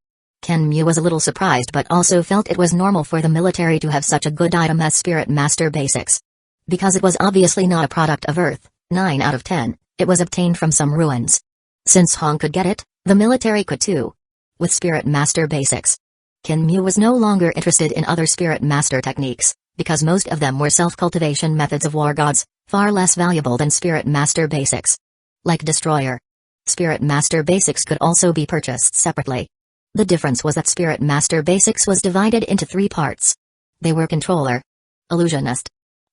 Kenmu was a little surprised but also felt it was normal for the military to have such a good item as Spirit Master Basics. Because it was obviously not a product of Earth, 9 out of 10, it was obtained from some ruins. Since Hong could get it, the military could too. With Spirit Master Basics, Kenmu was no longer interested in other Spirit Master techniques, because most of them were self-cultivation methods of war gods, far less valuable than Spirit Master Basics. Like Destroyer, Spirit Master Basics could also be purchased separately. The difference was that Spirit Master Basics was divided into 3 parts. They were Controller, Illusionist,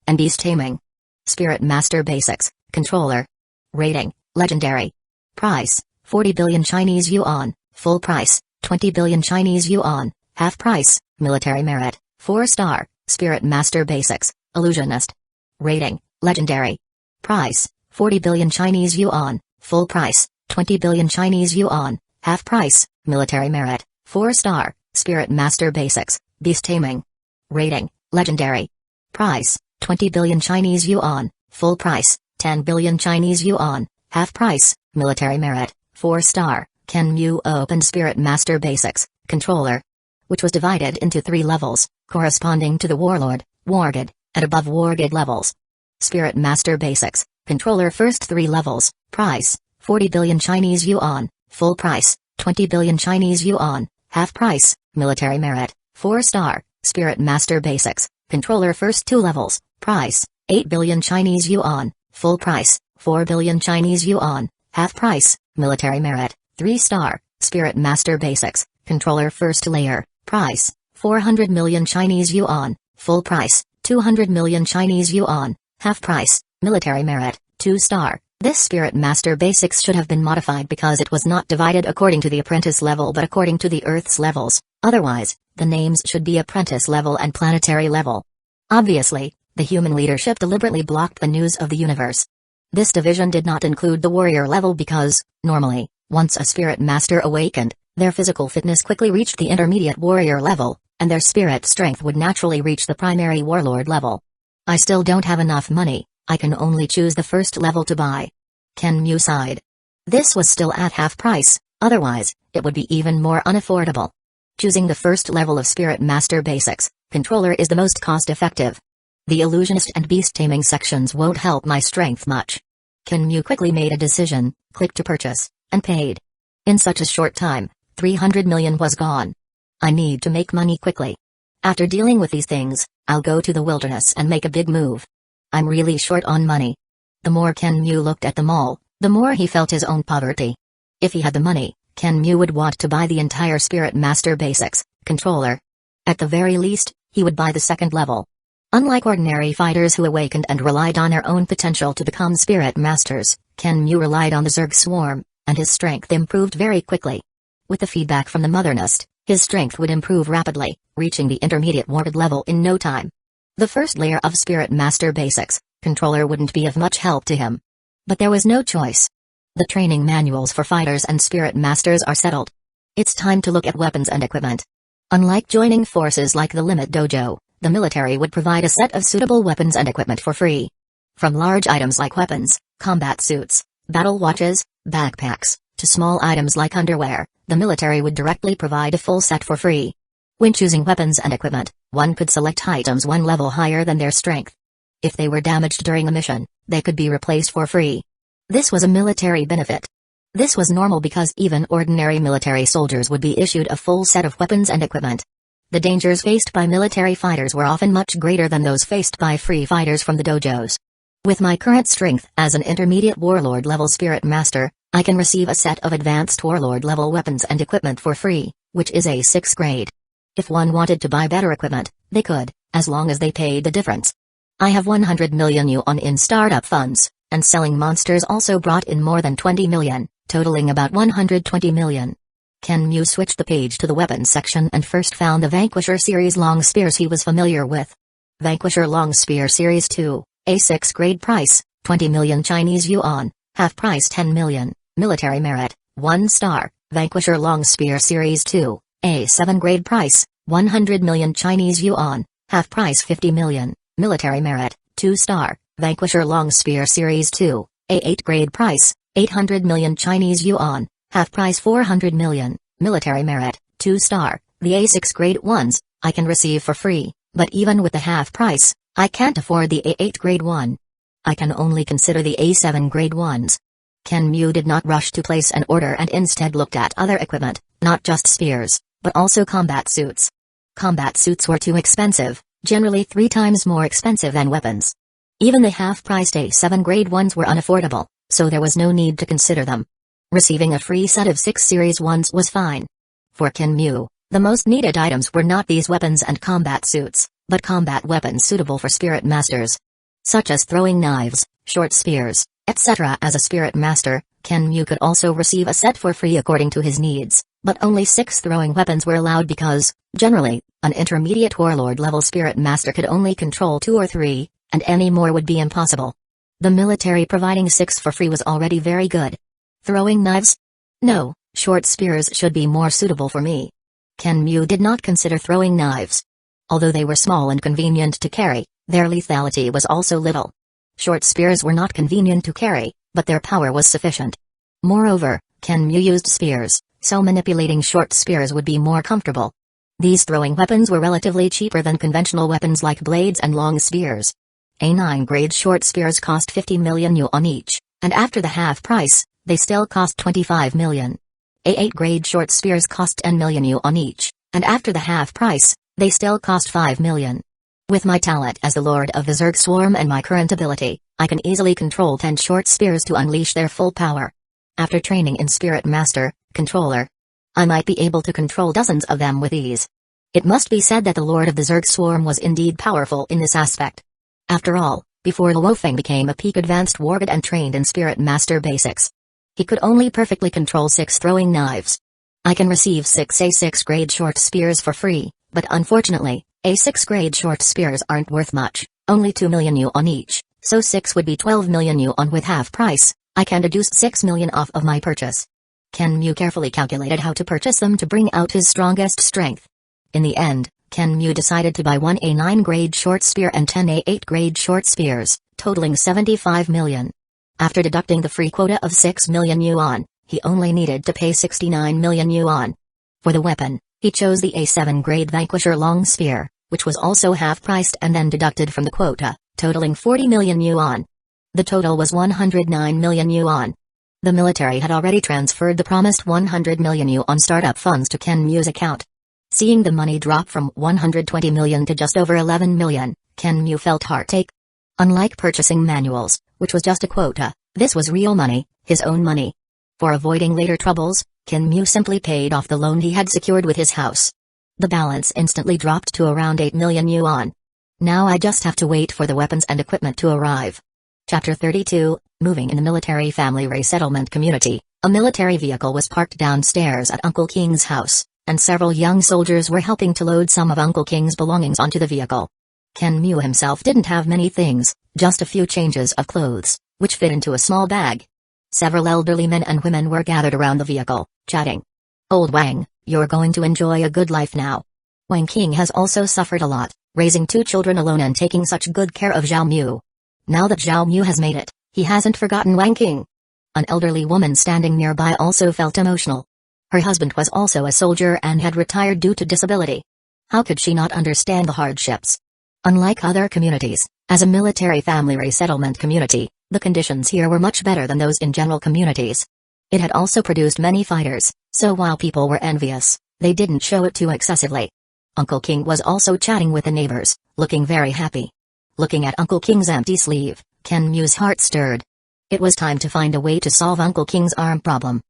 and Beast Taming. Spirit Master Basics, Controller. Rating, Legendary. Price, 40 billion Chinese yuan, full price, 20 billion Chinese yuan, half price, military merit, 4 star, Spirit Master Basics, Illusionist. Rating, Legendary. Price, 40 billion Chinese yuan. Full price, 20 billion Chinese yuan. Half price, military merit, 4-star, Spirit Master Basics, Beast Taming. Rating, Legendary. Price, 20 billion Chinese yuan. Full price, 10 billion Chinese yuan. Half price, military merit, 4-star, Kenmu Open Spirit Master Basics, Controller. Which was divided into 3 levels, corresponding to the Warlord, Wargid, and above Wargid levels. Spirit Master Basics, Controller first 3 levels, price, 40 billion Chinese yuan, full price, 20 billion Chinese yuan, half price, military merit, 4-star, Spirit Master Basics, Controller first 2 levels, price, 8 billion Chinese yuan, full price, 4 billion Chinese yuan, half price, military merit, 3-star, Spirit Master Basics, Controller first layer, price, 400 million Chinese yuan, full price, 200 million Chinese yuan, half price, military merit, 2-star. This Spirit Master Basics should have been modified because it was not divided according to the apprentice level but according to the Earth's levels, otherwise, the names should be apprentice level and planetary level. Obviously, the human leadership deliberately blocked the news of the universe. This division did not include the warrior level because, normally, once a Spirit Master awakened, their physical fitness quickly reached the intermediate warrior level, and their spirit strength would naturally reach the primary warlord level. I still don't have enough money, I can only choose the first level to buy. Kenmu sighed. This was still at half price, otherwise, it would be even more unaffordable. Choosing the first level of Spirit Master Basics, Controller is the most cost-effective. The Illusionist and Beast Taming sections won't help my strength much. Kenmu quickly made a decision, clicked to purchase, and paid. In such a short time, 300 million was gone. I need to make money quickly. After dealing with these things, I'll go to the wilderness and make a big move. I'm really short on money. The more Kenmu looked at them all, the more he felt his own poverty. If he had the money, Kenmu would want to buy the entire Spirit Master Basics, Controller. At the very least, he would buy the second level. Unlike ordinary fighters who awakened and relied on their own potential to become Spirit Masters, Kenmu relied on the Zerg swarm, and his strength improved very quickly. With the feedback from the Mother Nest, his strength would improve rapidly, reaching the intermediate wargid level in no time. The first layer of Spirit Master Basics, Controller wouldn't be of much help to him. But there was no choice. The training manuals for fighters and Spirit Masters are settled. It's time to look at weapons and equipment. Unlike joining forces like the Limit Dojo, the military would provide a set of suitable weapons and equipment for free. From large items like weapons, combat suits, battle watches, backpacks, to small items like underwear, the military would directly provide a full set for free. When choosing weapons and equipment, one could select items one level higher than their strength. If they were damaged during a mission, they could be replaced for free. This was a military benefit. This was normal because even ordinary military soldiers would be issued a full set of weapons and equipment. The dangers faced by military fighters were often much greater than those faced by free fighters from the dojos. With my current strength as an intermediate warlord level Spirit Master, I can receive a set of advanced warlord level weapons and equipment for free, which is a 6th grade. If one wanted to buy better equipment, they could, as long as they paid the difference. I have 100 million yuan in startup funds, and selling monsters also brought in more than 20 million, totaling about 120 million. Kenmu switched the page to the weapons section and first found the Vanquisher series long spears he was familiar with. Vanquisher long spear series 2, a 6th grade price, 20 million Chinese yuan, half price 10 million, military merit, 1 star, Vanquisher long spear series 2, a 7th grade price, 100 million Chinese yuan, half price 50 million, military merit, 2 star, Vanquisher long spear series 2, a 8th grade price, 800 million Chinese yuan, half price 400 million, military merit, 2 star. The A6 grade ones, I can receive for free, but even with the half price, I can't afford the A8 grade one. I can only consider the A7 grade ones. Kenmu did not rush to place an order and instead looked at other equipment, not just spears, but also combat suits. Combat suits were too expensive, generally 3 times more expensive than weapons. Even the half-priced A7 grade ones were unaffordable, so there was no need to consider them. Receiving a free set of 6 series ones was fine. For Kenmu, the most needed items were not these weapons and combat suits, but combat weapons suitable for Spirit Masters. Such as throwing knives, short spears, etc. As a Spirit Master, Kenmu could also receive a set for free according to his needs, but only 6 throwing weapons were allowed because, generally, an intermediate warlord level Spirit Master could only control 2 or 3, and any more would be impossible. The military providing 6 for free was already very good. Throwing knives? No, short spears should be more suitable for me. Kenmue did not consider throwing knives. Although they were small and convenient to carry, their lethality was also little. Short spears were not convenient to carry, but their power was sufficient. Moreover, Kenmue used spears, so manipulating short spears would be more comfortable. These throwing weapons were relatively cheaper than conventional weapons like blades and long spears. A9 grade short spears cost 50 million yuan each, and after the half price, they still cost 25 million. A8 grade short spears cost 10 million yuan each, and after the half price, they still cost 5 million. With my talent as the Lord of the Zerg Swarm and my current ability, I can easily control 10 short spears to unleash their full power. After training in Spirit Master, Controller, I might be able to control dozens of them with ease. It must be said that the Lord of the Zerg Swarm was indeed powerful in this aspect. After all, before Luo Feng became a peak advanced warbot and trained in Spirit Master basics, he could only perfectly control 6 throwing knives. I can receive 6 A6 grade short spears for free, but unfortunately, A6 grade short spears aren't worth much, only 2 million yuan each, so 6 would be 12 million yuan with half price. I can deduce 6 million off of my purchase. Kenmue carefully calculated how to purchase them to bring out his strongest strength. In the end, Kenmue decided to buy 1 A9 grade short spear and 10 A8 grade short spears, totaling 75 million. After deducting the free quota of 6 million yuan, he only needed to pay 69 million yuan. For the weapon, he chose the A7 grade Vanquisher long spear, which was also half-priced and then deducted from the quota, totaling 40 million yuan. The total was 109 million yuan. The military had already transferred the promised 100 million yuan startup funds to Kenmue's account. Seeing the money drop from 120 million to just over 11 million, Kenmue felt heartache. Unlike purchasing manuals, which was just a quota, this was real money, his own money. For avoiding later troubles, Kenmue simply paid off the loan he had secured with his house. The balance instantly dropped to around 8 million yuan. Now I just have to wait for the weapons and equipment to arrive. Chapter 32, Moving in the Military Family Resettlement Community. A military vehicle was parked downstairs at Uncle King's house, and several young soldiers were helping to load some of Uncle King's belongings onto the vehicle. Kenmue himself didn't have many things, just a few changes of clothes, which fit into a small bag. Several elderly men and women were gathered around the vehicle, chatting. "Old Wang, you're going to enjoy a good life now. Wang King has also suffered a lot, raising 2 children alone and taking such good care of Zhao Mu. Now that Zhao Mu has made it, he hasn't forgotten Wang King." An elderly woman standing nearby also felt emotional. Her husband was also a soldier and had retired due to disability. How could she not understand the hardships? Unlike other communities, as a military family resettlement community, the conditions here were much better than those in general communities. It had also produced many fighters, so while people were envious, they didn't show it too excessively. Uncle King was also chatting with the neighbors, looking very happy. Looking at Uncle King's empty sleeve, Kenmue's heart stirred. It was time to find a way to solve Uncle King's arm problem.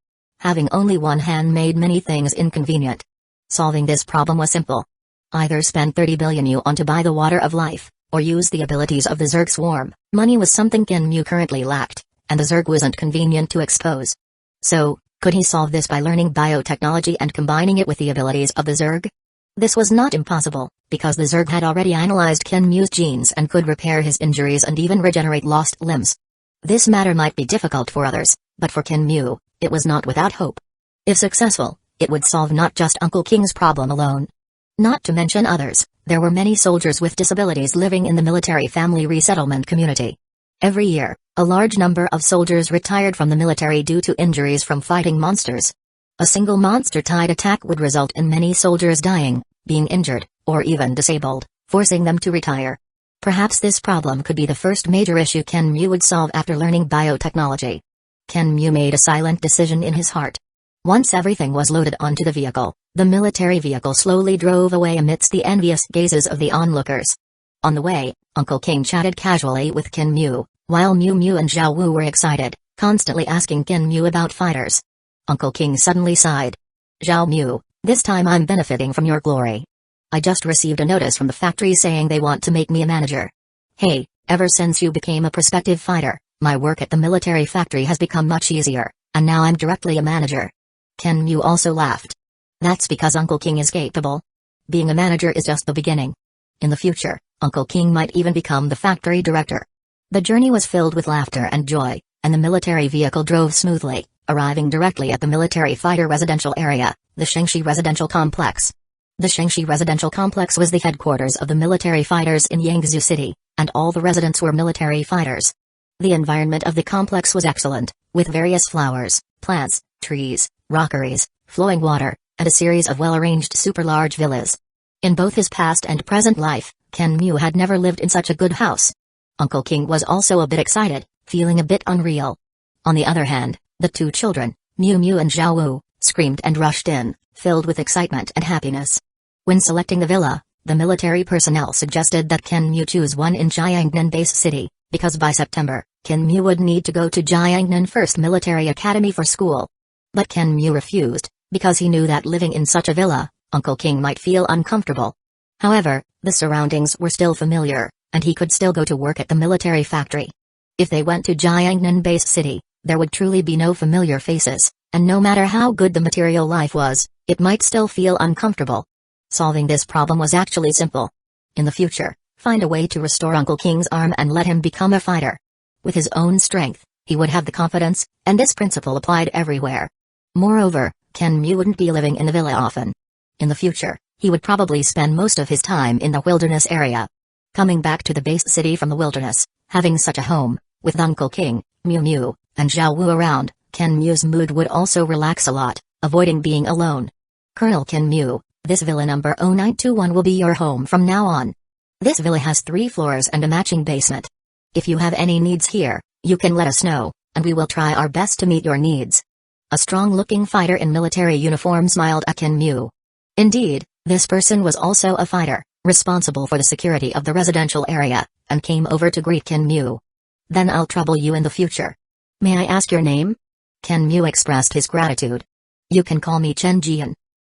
Having only one hand made many things inconvenient. Solving this problem was simple. Either spend 30 billion yuan to buy the water of life, or use the abilities of the Zerg swarm. Money was something Kenmue currently lacked, and the Zerg wasn't convenient to expose. So, could he solve this by learning biotechnology and combining it with the abilities of the Zerg? This was not impossible, because the Zerg had already analyzed Kenmue's genes and could repair his injuries and even regenerate lost limbs. This matter might be difficult for others, but for Kenmue, it was not without hope. If successful, it would solve not just Uncle King's problem alone. Not to mention others, there were many soldiers with disabilities living in the military family resettlement community. Every year, a large number of soldiers retired from the military due to injuries from fighting monsters. A single monster-tied attack would result in many soldiers dying, being injured, or even disabled, forcing them to retire. Perhaps this problem could be the first major issue Kenmue would solve after learning biotechnology. Kenmue made a silent decision in his heart. Once everything was loaded onto the vehicle, the military vehicle slowly drove away amidst the envious gazes of the onlookers. On the way, Uncle King chatted casually with Kenmue, while Miu Miu and Zhao Wu were excited, constantly asking Kenmue about fighters. Uncle King suddenly sighed. "Zhao Mu, this time I'm benefiting from your glory. I just received a notice from the factory saying they want to make me a manager. Hey, ever since you became a prospective fighter, my work at the military factory has become much easier, and now I'm directly a manager." Kenmue also laughed. That's because Uncle King is capable. Being a manager is just the beginning. In the future, Uncle King might even become the factory director. The journey was filled with laughter and joy, and the military vehicle drove smoothly, arriving directly at the military fighter residential area, the Shengshi Residential Complex. The Shengshi Residential Complex was the headquarters of the military fighters in Yangzhou City, and all the residents were military fighters. The environment of the complex was excellent, with various flowers, plants, trees, rockeries, flowing water, and a series of well-arranged super-large villas. In both his past and present life, Ken Mu had never lived in such a good house. Uncle King was also a bit excited, feeling a bit unreal. On the other hand, the two children, Miu Miu and Zhao Wu, screamed and rushed in, filled with excitement and happiness. When selecting the villa, the military personnel suggested that Ken Mu choose one in Jiangnan Base City, because by September, Ken Mu would need to go to Jiangnan First Military Academy for school. But Ken Mu refused, because he knew that living in such a villa, Uncle King might feel uncomfortable. However, the surroundings were still familiar, and he could still go to work at the military factory. If they went to Jiangnan Base City, there would truly be no familiar faces, and no matter how good the material life was, it might still feel uncomfortable. Solving this problem was actually simple. In the future, find a way to restore Uncle King's arm and let him become a fighter. With his own strength, he would have the confidence, and this principle applied everywhere. Moreover, Ken Mu wouldn't be living in the villa often. In the future, he would probably spend most of his time in the wilderness area. Coming back to the base city from the wilderness, having such a home, with Uncle King, Miu Miu, and Zhao Wu around, Ken Mu's mood would also relax a lot, avoiding being alone. Colonel Ken Mu, this villa number 0921 will be your home from now on. This villa has 3 floors and a matching basement. If you have any needs here, you can let us know, and we will try our best to meet your needs. A strong-looking fighter in military uniform smiled at Ken Mu. Indeed, this person was also a fighter, responsible for the security of the residential area, and came over to greet Ken Mu. Then I'll trouble you in the future. May I ask your name? Ken Mu expressed his gratitude. You can call me Chen Jian.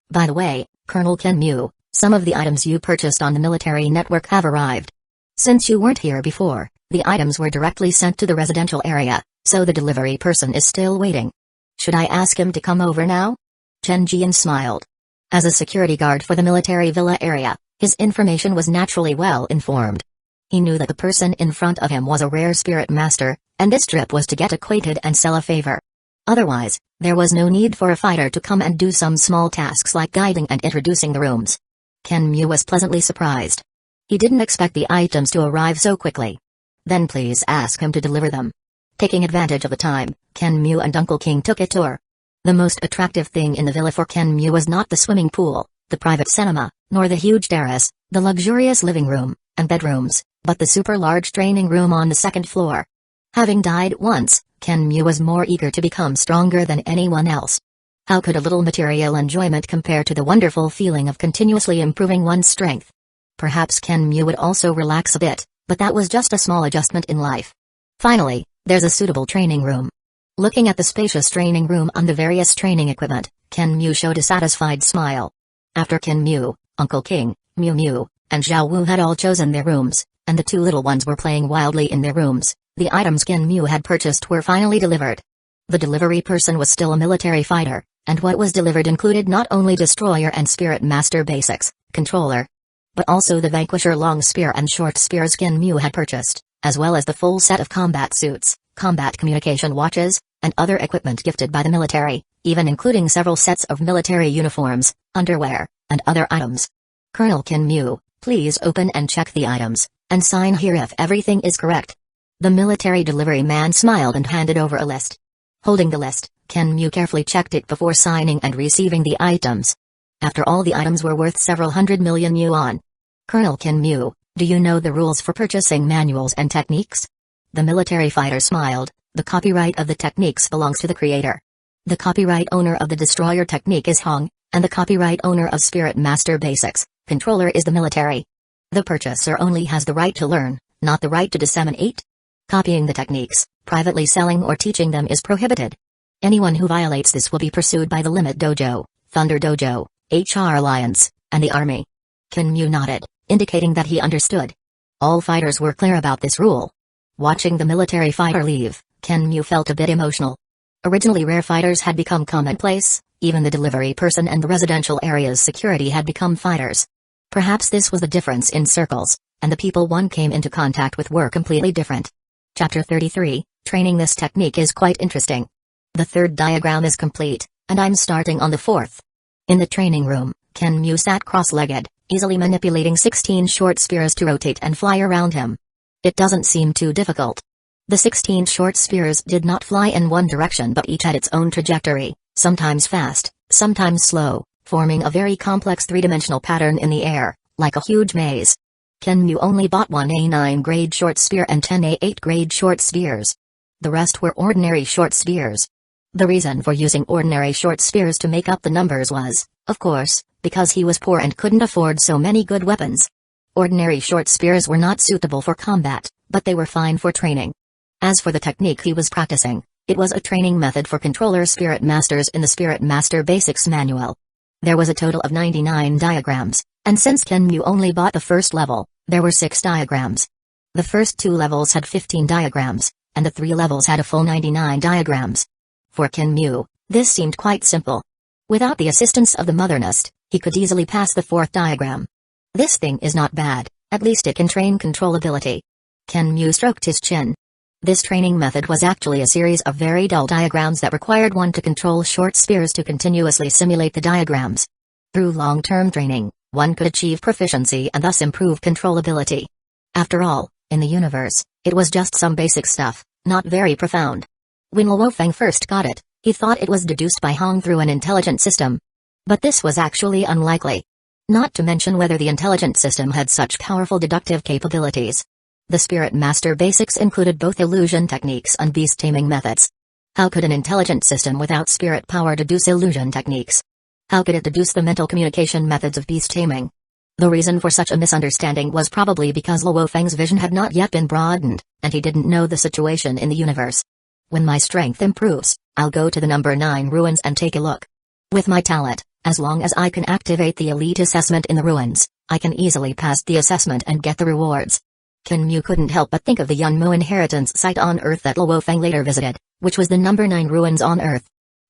By the way, Colonel Ken Mu, some of the items you purchased on the military network have arrived. Since you weren't here before, the items were directly sent to the residential area, so the delivery person is still waiting. Should I ask him to come over now? Chen Jian smiled. As a security guard for the military villa area, his information was naturally well informed. He knew that the person in front of him was a rare spirit master, and this trip was to get acquainted and sell a favor. Otherwise, there was no need for a fighter to come and do some small tasks like guiding and introducing the rooms. Ken Mu was pleasantly surprised. He didn't expect the items to arrive so quickly. Then please ask him to deliver them. Taking advantage of the time, Ken Mu and Uncle King took a tour. The most attractive thing in the villa for Ken Mu was not the swimming pool, the private cinema, nor the huge terrace, the luxurious living room, and bedrooms, but the super-large training room on the 2nd floor. Having died once, Ken Mu was more eager to become stronger than anyone else. How could a little material enjoyment compare to the wonderful feeling of continuously improving one's strength? Perhaps Ken Mu would also relax a bit, but that was just a small adjustment in life. Finally, there's a suitable training room. Looking at the spacious training room and the various training equipment, Ken Mu showed a satisfied smile. After Ken Mu, Uncle King, Miu Miu, and Zhao Wu had all chosen their rooms, and the 2 little ones were playing wildly in their rooms, the items Ken Mu had purchased were finally delivered. The delivery person was still a military fighter, and what was delivered included not only Destroyer and Spirit Master basics, controller, but also the Vanquisher long spear and short spears Ken Mu had purchased, as well as the full set of combat suits, combat communication watches, and other equipment gifted by the military, even including several sets of military uniforms, underwear, and other items. Colonel Ken Mu, please open and check the items, and sign here if everything is correct. The military delivery man smiled and handed over a list. Holding the list, Ken Mu carefully checked it before signing and receiving the items. After all, the items were worth several 100 million yuan. Colonel Ken Mu, do you know the rules for purchasing manuals and techniques? The military fighter smiled. The copyright of the techniques belongs to the creator. The copyright owner of the destroyer technique is Hong, and the copyright owner of Spirit Master Basics, controller, is the military. The purchaser only has the right to learn, not the right to disseminate. Copying the techniques, privately selling or teaching them is prohibited. Anyone who violates this will be pursued by the Limit Dojo, Thunder Dojo, HR Alliance, and the Army. Ken Mu nodded, indicating that he understood. All fighters were clear about this rule. Watching the military fighter leave, Ken Mu felt a bit emotional. Originally rare fighters had become commonplace, even the delivery person and the residential area's security had become fighters. Perhaps this was the difference in circles, and the people one came into contact with were completely different. Chapter 33, Training. This technique is quite interesting. The third diagram is complete, and I'm starting on the fourth. In the training room, Kenmu sat cross-legged, easily manipulating 16 short spears to rotate and fly around him. It doesn't seem too difficult. The 16 short spears did not fly in one direction but each had its own trajectory, sometimes fast, sometimes slow, forming a very complex three-dimensional pattern in the air, like a huge maze. Kenmu only bought one A9 grade short spear and 10 A8 grade short spears. The rest were ordinary short spears. The reason for using ordinary short spears to make up the numbers was, of course, because he was poor and couldn't afford so many good weapons. Ordinary short spears were not suitable for combat, but they were fine for training. As for the technique he was practicing, it was a training method for controller spirit masters in the Spirit Master Basics Manual. There was a total of 99 diagrams, and since Kenmu only bought the first level, there were 6 diagrams. The first 2 levels had 15 diagrams, and the 3 levels had a full 99 diagrams. For Kenmu, this seemed quite simple. Without the assistance of the Mother Nest, he could easily pass the 4th diagram. This thing is not bad, at least it can train controllability. Kenmu stroked his chin. This training method was actually a series of very dull diagrams that required one to control short spears to continuously simulate the diagrams. Through long-term training, one could achieve proficiency and thus improve controllability. After all, in the universe, it was just some basic stuff, not very profound. When Luo Feng first got it, he thought it was deduced by Hong through an intelligent system. But this was actually unlikely. Not to mention whether the intelligent system had such powerful deductive capabilities. The Spirit Master Basics included both illusion techniques and beast taming methods. How could an intelligent system without spirit power deduce illusion techniques? How could it deduce the mental communication methods of beast taming? The reason for such a misunderstanding was probably because Luo Feng's vision had not yet been broadened, and he didn't know the situation in the universe. When my strength improves, I'll go to the number 9 ruins and take a look. With my talent, as long as I can activate the elite assessment in the ruins, I can easily pass the assessment and get the rewards. Kenmu couldn't help but think of the Yunmo inheritance site on Earth that Luo Feng later visited, which was the number 9 ruins on Earth.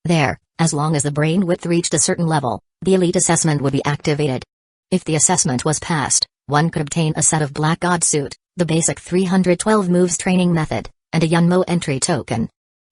There, as long as the brain width reached a certain level, the elite assessment would be activated. If the assessment was passed, one could obtain a set of Black God Suit, the basic 312 moves training method, and a Yunmo entry token.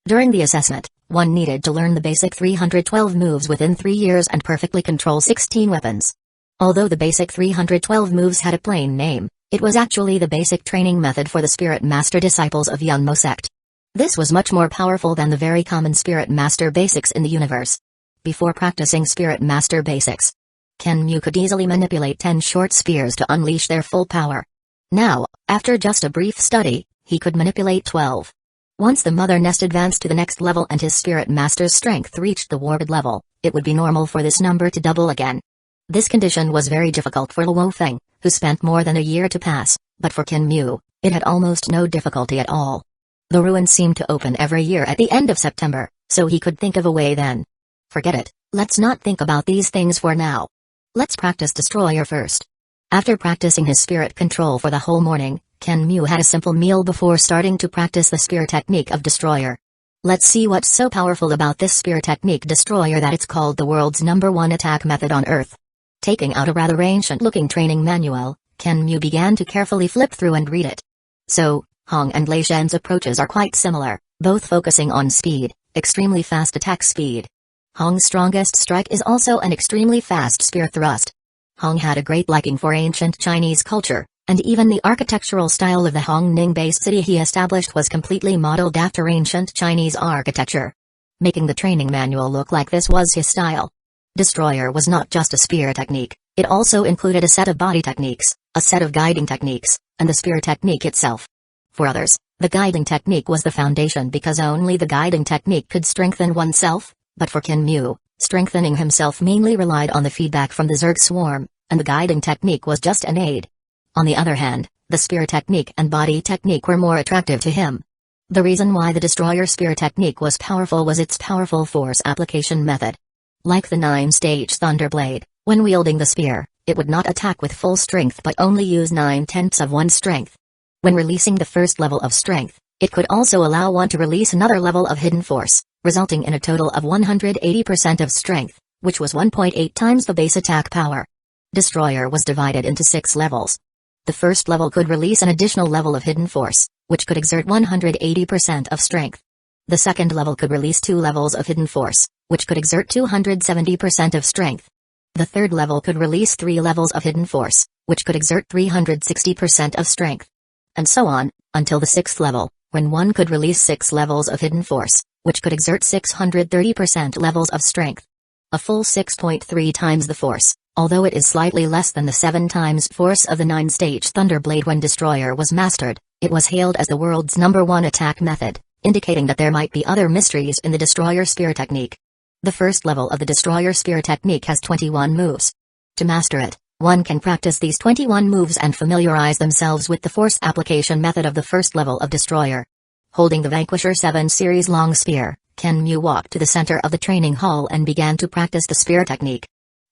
During the assessment, one needed to learn the basic 312 moves within 3 years and perfectly control 16 weapons. Although the basic 312 moves had a plain name, it was actually the basic training method for the Spirit Master disciples of Yunmo sect. This was much more powerful than the very common Spirit Master Basics in the universe. Before practicing Spirit Master Basics, Kenmu could easily manipulate 10 short spears to unleash their full power. Now, after just a brief study, he could manipulate 12. Once the Mother Nest advanced to the next level and his Spirit Master's strength reached the warped level, it would be normal for this number to double again. This condition was very difficult for Luo Feng, who spent more than a year to pass, but for Kenmu, it had almost no difficulty at all. The ruins seemed to open every year at the end of September, so he could think of a way then. Forget it, let's not think about these things for now. Let's practice Destroyer first. After practicing his spirit control for the whole morning, Kenmu had a simple meal before starting to practice the spear technique of Destroyer. Let's see what's so powerful about this spear technique Destroyer that it's called the world's number 1 attack method on Earth. Taking out a rather ancient-looking training manual, Kenmu began to carefully flip through and read it. So, Hong and Lei Shen's approaches are quite similar, both focusing on speed, extremely fast attack speed. Hong's strongest strike is also an extremely fast spear thrust. Hong had a great liking for ancient Chinese culture, and even the architectural style of the Hongning-based city he established was completely modeled after ancient Chinese architecture. Making the training manual look like this was his style. Destroyer was not just a spear technique, it also included a set of body techniques, a set of guiding techniques, and the spear technique itself. For others, the guiding technique was the foundation because only the guiding technique could strengthen oneself, but for Kenmu, strengthening himself mainly relied on the feedback from the Zerg swarm, and the guiding technique was just an aid. On the other hand, the spear technique and body technique were more attractive to him. The reason why the Destroyer spear technique was powerful was its powerful force application method. Like the 9-stage Thunderblade, when wielding the spear, it would not attack with full strength but only use 9/10 of one's strength. When releasing the first level of strength, it could also allow one to release another level of hidden force, resulting in a total of 180% of strength, which was 1.8 times the base attack power. Destroyer was divided into 6 levels. The first level could release an additional level of hidden force, which could exert 180% of strength. The second level could release 2 levels of hidden force, which could exert 270% of strength. The third level could release 3 levels of hidden force, which could exert 360% of strength. And so on, until the 6th level, when one could release 6 levels of hidden force, which could exert 630% levels of strength. A full 6.3 times the force, although it is slightly less than the 7 times force of the 9-stage Thunderblade when Destroyer was mastered. It was hailed as the world's #1 attack method, indicating that there might be other mysteries in the Destroyer Spear technique. The first level of the Destroyer Spear technique has 21 moves. To master it, one can practice these 21 moves and familiarize themselves with the force application method of the first level of Destroyer. Holding the Vanquisher 7 series long spear, Kenmu walked to the center of the training hall and began to practice the spear technique.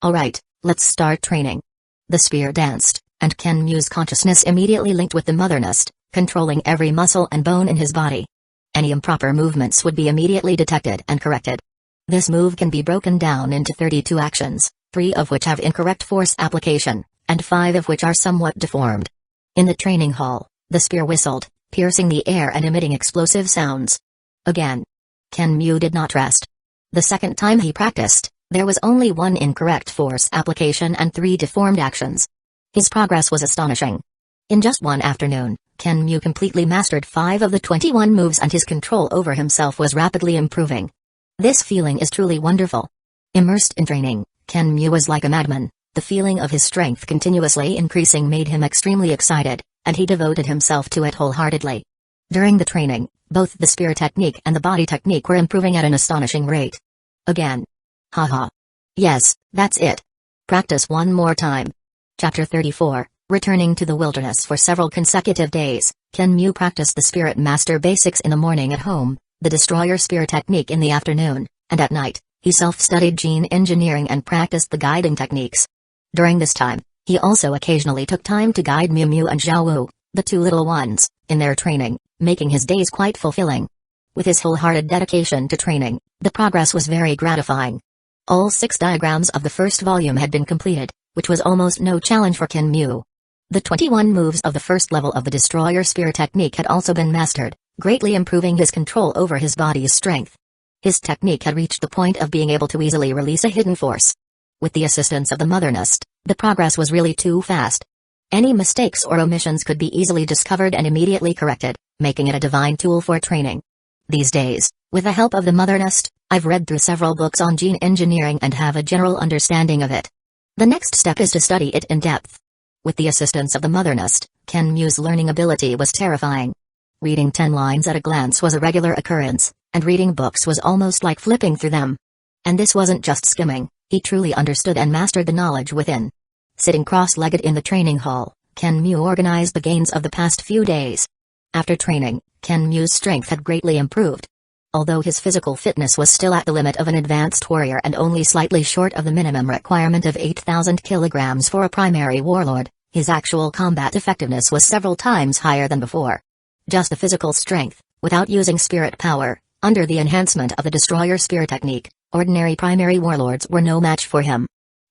Alright, let's start training. The spear danced, and Kenmu's consciousness immediately linked with the Mother Nest, controlling every muscle and bone in his body. Any improper movements would be immediately detected and corrected. This move can be broken down into 32 actions, 3 of which have incorrect force application, and 5 of which are somewhat deformed. In the training hall, the spear whistled, piercing the air and emitting explosive sounds. Again, Kenmu did not rest. The second time he practiced, there was only 1 incorrect force application and 3 deformed actions. His progress was astonishing. In just 1 afternoon, Kenmu completely mastered 5 of the 21 moves and his control over himself was rapidly improving. This feeling is truly wonderful. Immersed in training, Kenmu was like a madman. The feeling of his strength continuously increasing made him extremely excited, and he devoted himself to it wholeheartedly. During the training, both the spear technique and the body technique were improving at an astonishing rate. Again. Haha. Yes, that's it. Practice one more time. Chapter 34, Returning to the Wilderness for several consecutive days, Kenmu practiced the Spirit Master basics in the morning at home, the Destroyer Spear technique in the afternoon, and at night, he self-studied gene engineering and practiced the guiding techniques. During this time, he also occasionally took time to guide Miu Miu and Xiao Wu, the 2 little ones, in their training, making his days quite fulfilling. With his wholehearted dedication to training, the progress was very gratifying. All 6 diagrams of the first volume had been completed, which was almost no challenge for Kenmu. The 21 moves of the first level of the Destroyer Spear technique had also been mastered, greatly improving his control over his body's strength. His technique had reached the point of being able to easily release a hidden force. With the assistance of the Mother Nest, the progress was really too fast. Any mistakes or omissions could be easily discovered and immediately corrected, making it a divine tool for training. These days, with the help of the Mother Nest, I've read through several books on gene engineering and have a general understanding of it. The next step is to study it in depth. With the assistance of the Mother Nest, Kenmu's learning ability was terrifying. Reading 10 lines at a glance was a regular occurrence, and reading books was almost like flipping through them. And this wasn't just skimming, he truly understood and mastered the knowledge within. Sitting cross-legged in the training hall, Kenmu organized the gains of the past few days. After training, Kenmu's strength had greatly improved. Although his physical fitness was still at the limit of an advanced warrior and only slightly short of the minimum requirement of 8,000 kilograms for a primary warlord, his actual combat effectiveness was several times higher than before. Just the physical strength, without using spirit power, under the enhancement of the Destroyer Spear technique, ordinary primary warlords were no match for him.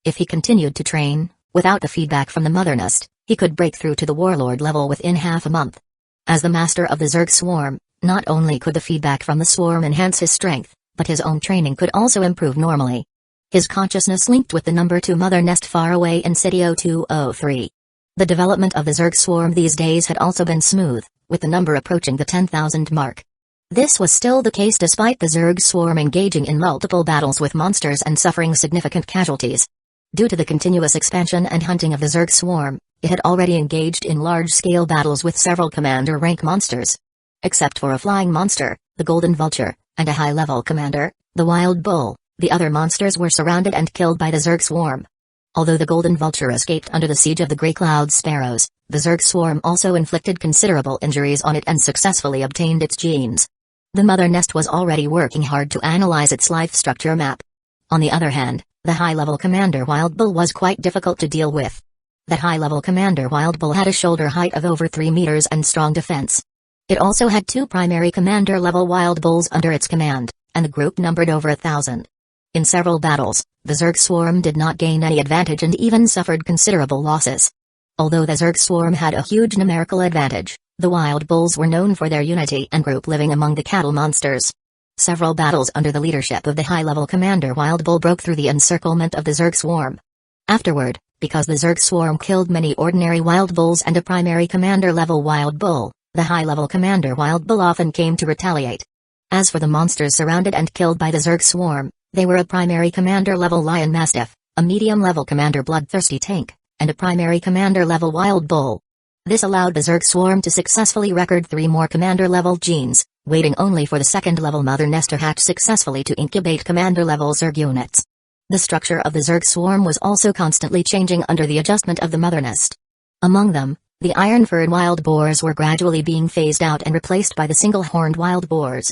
If he continued to train, without the feedback from the Mother Nest, he could break through to the warlord level within half a month. As the master of the Zerg swarm, not only could the feedback from the swarm enhance his strength, but his own training could also improve normally. His consciousness linked with the number 2 Mother Nest far away in City 0203. The development of the Zerg swarm these days had also been smooth, with the number approaching the 10,000 mark. This was still the case despite the Zerg swarm engaging in multiple battles with monsters and suffering significant casualties. Due to the continuous expansion and hunting of the Zerg swarm, it had already engaged in large-scale battles with several commander-rank monsters. Except for a flying monster, the Golden Vulture, and a high-level commander, the Wild Bull, the other monsters were surrounded and killed by the Zerg swarm. Although the Golden Vulture escaped under the siege of the Grey Cloud Sparrows, the Zerg swarm also inflicted considerable injuries on it and successfully obtained its genes. The Mother Nest was already working hard to analyze its life structure map. On the other hand, the high-level commander Wild Bull was quite difficult to deal with. That high-level commander Wild Bull had a shoulder height of over 3 meters and strong defense. It also had 2 primary commander-level Wild Bulls under its command, and the group numbered over 1,000. In several battles, the Zerg swarm did not gain any advantage and even suffered considerable losses. Although the Zerg swarm had a huge numerical advantage, the wild bulls were known for their unity and group living among the cattle monsters. Several battles under the leadership of the high-level commander Wild Bull broke through the encirclement of the Zerg swarm. Afterward, because the Zerg swarm killed many ordinary wild bulls and a primary commander-level wild bull, the high-level commander Wild Bull often came to retaliate. As for the monsters surrounded and killed by the Zerg swarm, they were a primary commander-level lion mastiff, a medium-level commander bloodthirsty tank, and a primary commander-level wild bull. This allowed the Zerg swarm to successfully record 3 more commander-level genes, waiting only for the second-level mother nest to hatch successfully to incubate commander-level Zerg units. The structure of the Zerg swarm was also constantly changing under the adjustment of the mother nest. Among them, the iron-furred wild boars were gradually being phased out and replaced by the single-horned wild boars.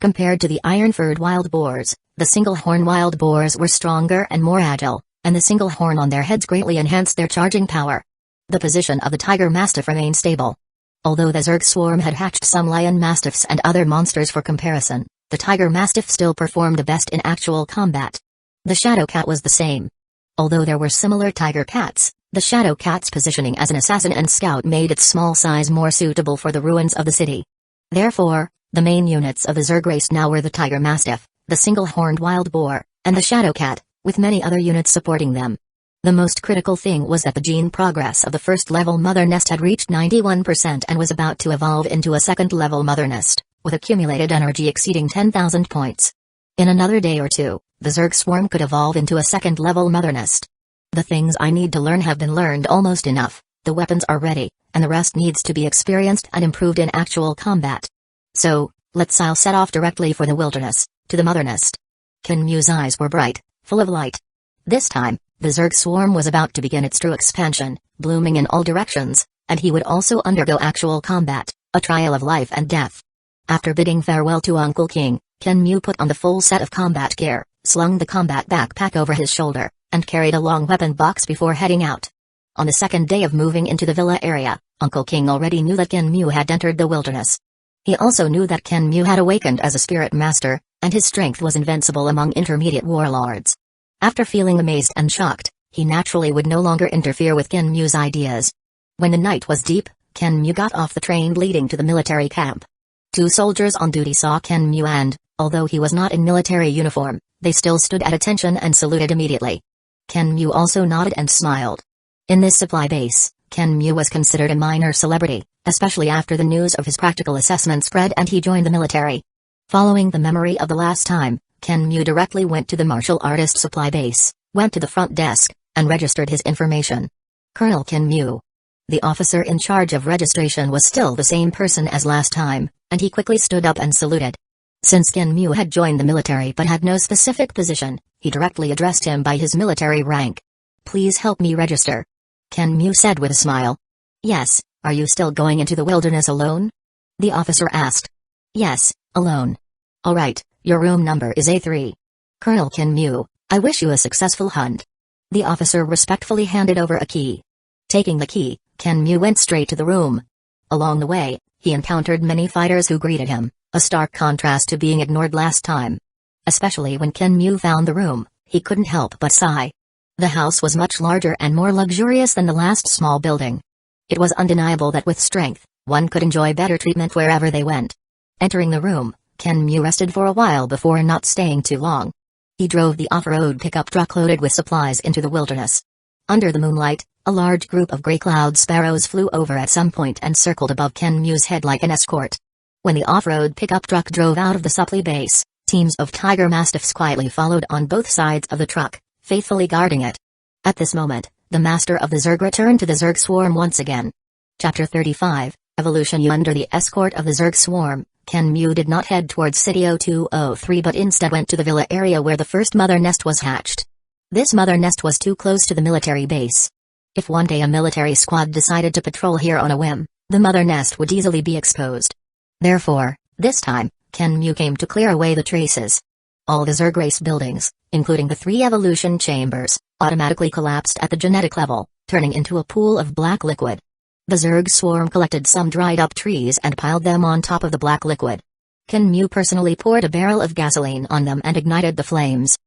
Compared to the iron-furred wild boars, the single-horn wild boars were stronger and more agile, and the single horn on their heads greatly enhanced their charging power. The position of the tiger mastiff remained stable. Although the Zerg swarm had hatched some lion mastiffs and other monsters for comparison, the tiger mastiff still performed the best in actual combat. The shadow cat was the same. Although there were similar tiger cats, the shadow cat's positioning as an assassin and scout made its small size more suitable for the ruins of the city. Therefore, the main units of the Zerg race now were the tiger mastiff, the single-horned wild boar, and the shadow cat, with many other units supporting them. The most critical thing was that the gene progress of the first-level mother nest had reached 91% and was about to evolve into a second-level mother nest, with accumulated energy exceeding 10,000 points. In another day or two, the Zerg swarm could evolve into a second-level mother nest. The things I need to learn have been learned almost enough, the weapons are ready, and the rest needs to be experienced and improved in actual combat. So, I'll set off directly for the wilderness, to the mother nest. Kinmu's eyes were bright, full of light. This time, the Zerg swarm was about to begin its true expansion, blooming in all directions, and he would also undergo actual combat, a trial of life and death. After bidding farewell to Uncle King, Kinmu put on the full set of combat gear, slung the combat backpack over his shoulder, and carried a long weapon box before heading out. On the second day of moving into the villa area, Uncle King already knew that Kinmu had entered the wilderness. He also knew that Kinmu had awakened as a spirit master, and his strength was invincible among intermediate warlords. After feeling amazed and shocked, he naturally would no longer interfere with Kinmu's ideas. When the night was deep, Kinmu got off the train leading to the military camp. 2 soldiers on duty saw Kinmu and, although he was not in military uniform, they still stood at attention and saluted immediately. Kinmu also nodded and smiled. In this supply base, Kinmu was considered a minor celebrity, especially after the news of his practical assessment spread and he joined the military. Following the memory of the last time, Kinmu directly went to the martial artist supply base, went to the front desk, and registered his information. Colonel Kinmu. The officer in charge of registration was still the same person as last time, and he quickly stood up and saluted. Since Kinmu had joined the military but had no specific position, he directly addressed him by his military rank. "Please help me register," Kinmu said with a smile. "Yes, are you still going into the wilderness alone?" the officer asked. "Yes, alone." "All right, your room number is A3. Colonel Kinmu, I wish you a successful hunt." The officer respectfully handed over a key. Taking the key, Kinmu went straight to the room. Along the way, he encountered many fighters who greeted him, a stark contrast to being ignored last time. Especially when Kinmu found the room, he couldn't help but sigh. The house was much larger and more luxurious than the last small building. It was undeniable that with strength, one could enjoy better treatment wherever they went. Entering the room, Kinmu rested for a while before not staying too long. He drove the off-road pickup truck loaded with supplies into the wilderness. Under the moonlight, a large group of gray cloud sparrows flew over at some point and circled above Kinmu's head like an escort. When the off-road pickup truck drove out of the supply base, teams of tiger mastiffs quietly followed on both sides of the truck, faithfully guarding it. At this moment, the master of the Zerg returned to the Zerg swarm once again. Chapter 35, Evolution. Under the escort of the Zerg swarm, Kinmu did not head towards City 0203 but instead went to the villa area where the first mother nest was hatched. This mother nest was too close to the military base. If one day a military squad decided to patrol here on a whim, the mother nest would easily be exposed. Therefore, this time, Kinmu came to clear away the traces. All the Zerg race buildings, including the 3 evolution chambers, automatically collapsed at the genetic level, turning into a pool of black liquid. The Zerg swarm collected some dried-up trees and piled them on top of the black liquid. Kinmu personally poured a barrel of gasoline on them and ignited the flames.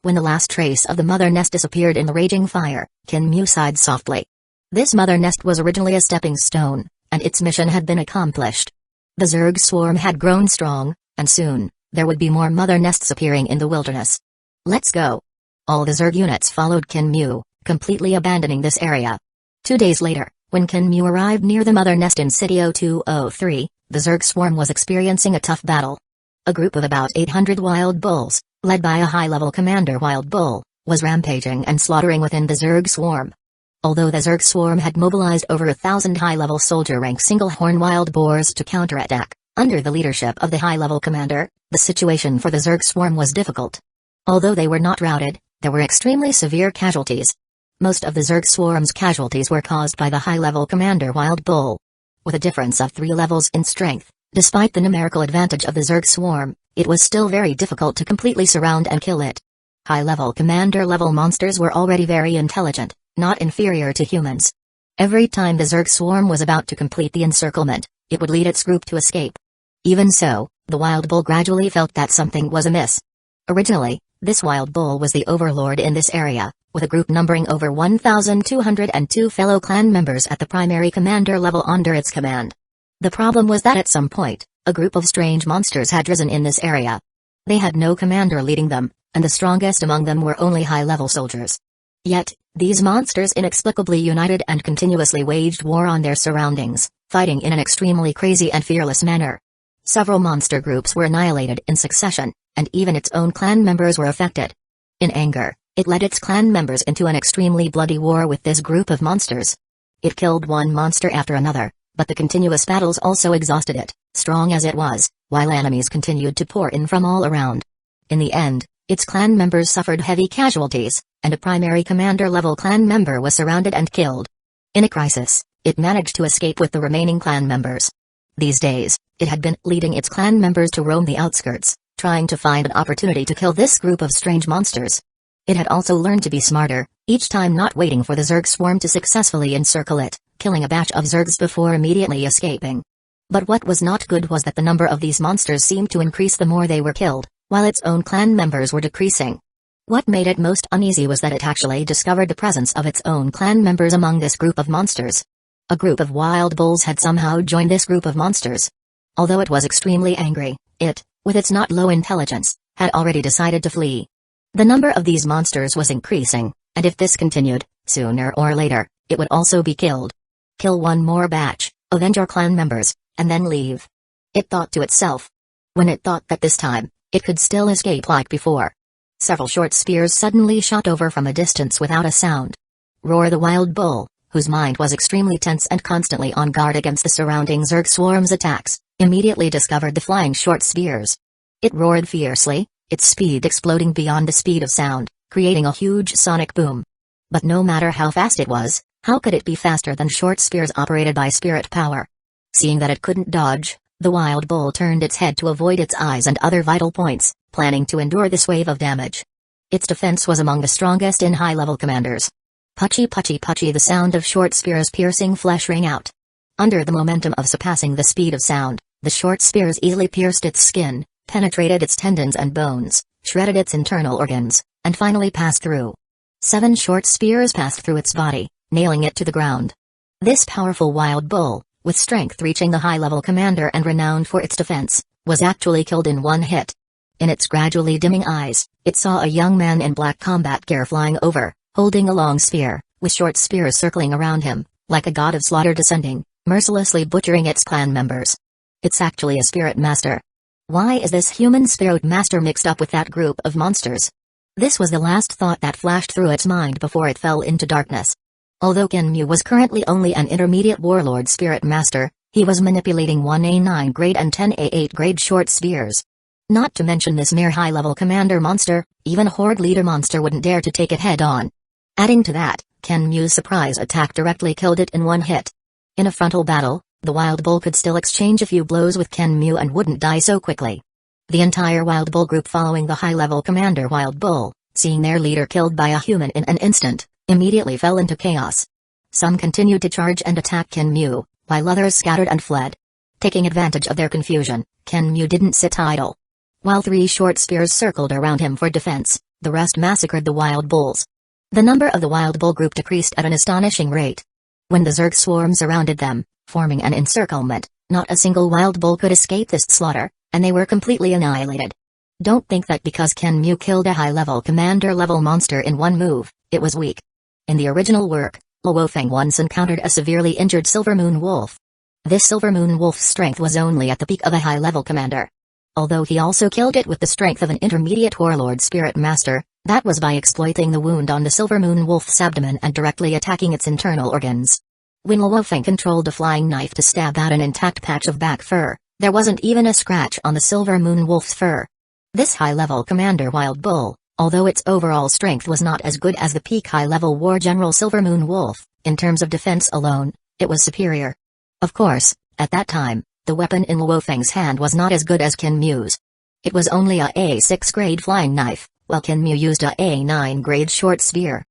When the last trace of the mother nest disappeared in the raging fire, Kinmu sighed softly. This mother nest was originally a stepping stone, and its mission had been accomplished. The Zerg swarm had grown strong, and soon, there would be more mother nests appearing in the wilderness. Let's go. All the Zerg units followed Kinmu, completely abandoning this area. 2 days later, when Kinmu arrived near the mother nest in City 0203, the Zerg swarm was experiencing a tough battle. A group of about 800 wild bulls, led by a high-level commander wild bull, was rampaging and slaughtering within the Zerg swarm. Although the Zerg swarm had mobilized over 1,000 high-level soldier-rank single-horn wild boars to counterattack, under the leadership of the high-level commander, the situation for the Zerg swarm was difficult. Although they were not routed, there were extremely severe casualties. Most of the Zerg swarm's casualties were caused by the high-level commander wild bull. With a difference of 3 levels in strength, despite the numerical advantage of the Zerg swarm, it was still very difficult to completely surround and kill it. High-level commander-level monsters were already very intelligent, not inferior to humans. Every time the Zerg swarm was about to complete the encirclement, it would lead its group to escape. Even so, the wild bull gradually felt that something was amiss. Originally, this wild bull was the overlord in this area, with a group numbering over 1,202 fellow clan members at the primary commander level under its command. The problem was that at some point, a group of strange monsters had risen in this area. They had no commander leading them, and the strongest among them were only high-level soldiers. Yet, these monsters inexplicably united and continuously waged war on their surroundings, fighting in an extremely crazy and fearless manner. Several monster groups were annihilated in succession, and even its own clan members were affected. In anger, it led its clan members into an extremely bloody war with this group of monsters. It killed one monster after another, but the continuous battles also exhausted it, strong as it was, while enemies continued to pour in from all around. In the end, its clan members suffered heavy casualties, and a primary commander-level clan member was surrounded and killed. In a crisis, it managed to escape with the remaining clan members. These days, it had been leading its clan members to roam the outskirts, trying to find an opportunity to kill this group of strange monsters. It had also learned to be smarter, each time not waiting for the Zerg swarm to successfully encircle it, killing a batch of Zergs before immediately escaping. But what was not good was that the number of these monsters seemed to increase the more they were killed, while its own clan members were decreasing. What made it most uneasy was that it actually discovered the presence of its own clan members among this group of monsters. A group of wild bulls had somehow joined this group of monsters. Although it was extremely angry, it, with its not low intelligence, had already decided to flee. The number of these monsters was increasing, and if this continued, sooner or later, it would also be killed. Kill one more batch, avenge your clan members, and then leave. It thought to itself. When it thought that this time, it could still escape like before. Several short spears suddenly shot over from a distance without a sound. Roar the wild bull, whose mind was extremely tense and constantly on guard against the surrounding Zerg swarm's attacks, immediately discovered the flying short spears. It roared fiercely, its speed exploding beyond the speed of sound, creating a huge sonic boom. But no matter how fast it was, how could it be faster than short spears operated by spirit power? Seeing that it couldn't dodge, the wild bull turned its head to avoid its eyes and other vital points, planning to endure this wave of damage. Its defense was among the strongest in high-level commanders. Puchy puchy puchy, the sound of short spears piercing flesh rang out. Under the momentum of surpassing the speed of sound, the short spears easily pierced its skin, penetrated its tendons and bones, shredded its internal organs, and finally passed through. 7 short spears passed through its body, nailing it to the ground. This powerful wild bull, with strength reaching the high-level commander and renowned for its defense, was actually killed in one hit. In its gradually dimming eyes, it saw a young man in black combat gear flying over, holding a long spear, with short spears circling around him, like a god of slaughter descending, mercilessly butchering its clan members. It's actually a spirit master. Why is this human spirit master mixed up with that group of monsters? This was the last thought that flashed through its mind before it fell into darkness. Although Kinmu was currently only an intermediate warlord spirit master, he was manipulating 1A9 grade and 10A8 grade short spears. Not to mention this mere high-level commander monster, even horde leader monster wouldn't dare to take it head-on. Adding to that, Kinmu's surprise attack directly killed it in one hit. In a frontal battle, the wild bull could still exchange a few blows with Kinmu and wouldn't die so quickly. The entire wild bull group following the high-level commander wild bull, seeing their leader killed by a human in an instant, immediately fell into chaos. Some continued to charge and attack Kinmu, while others scattered and fled. Taking advantage of their confusion, Kinmu didn't sit idle. While 3 short spears circled around him for defense, The rest massacred the wild bulls. The number of the wild bull group decreased at an astonishing rate. When the Zerg swarm surrounded them, forming an encirclement, not a single wild bull could escape this slaughter, and they were completely annihilated. Don't think that because Kenmu killed a high-level commander-level monster in one move, it was weak. In the original work, Luofeng once encountered a severely injured Silver Moon Wolf. This Silver Moon Wolf's strength was only at the peak of a high-level commander. Although he also killed it with the strength of an intermediate warlord spirit master, that was by exploiting the wound on the Silver Moon Wolf's abdomen and directly attacking its internal organs. When Luofeng controlled a flying knife to stab out an intact patch of back fur, there wasn't even a scratch on the Silver Moon Wolf's fur. This high-level commander Wild Bull, although its overall strength was not as good as the peak high-level war general Silver Moon Wolf, in terms of defense alone, it was superior. Of course, at that time, the weapon in Luofeng's hand was not as good as Kenmu's. It was only a A6 grade flying knife, while Kenmu used a A9 grade short spear.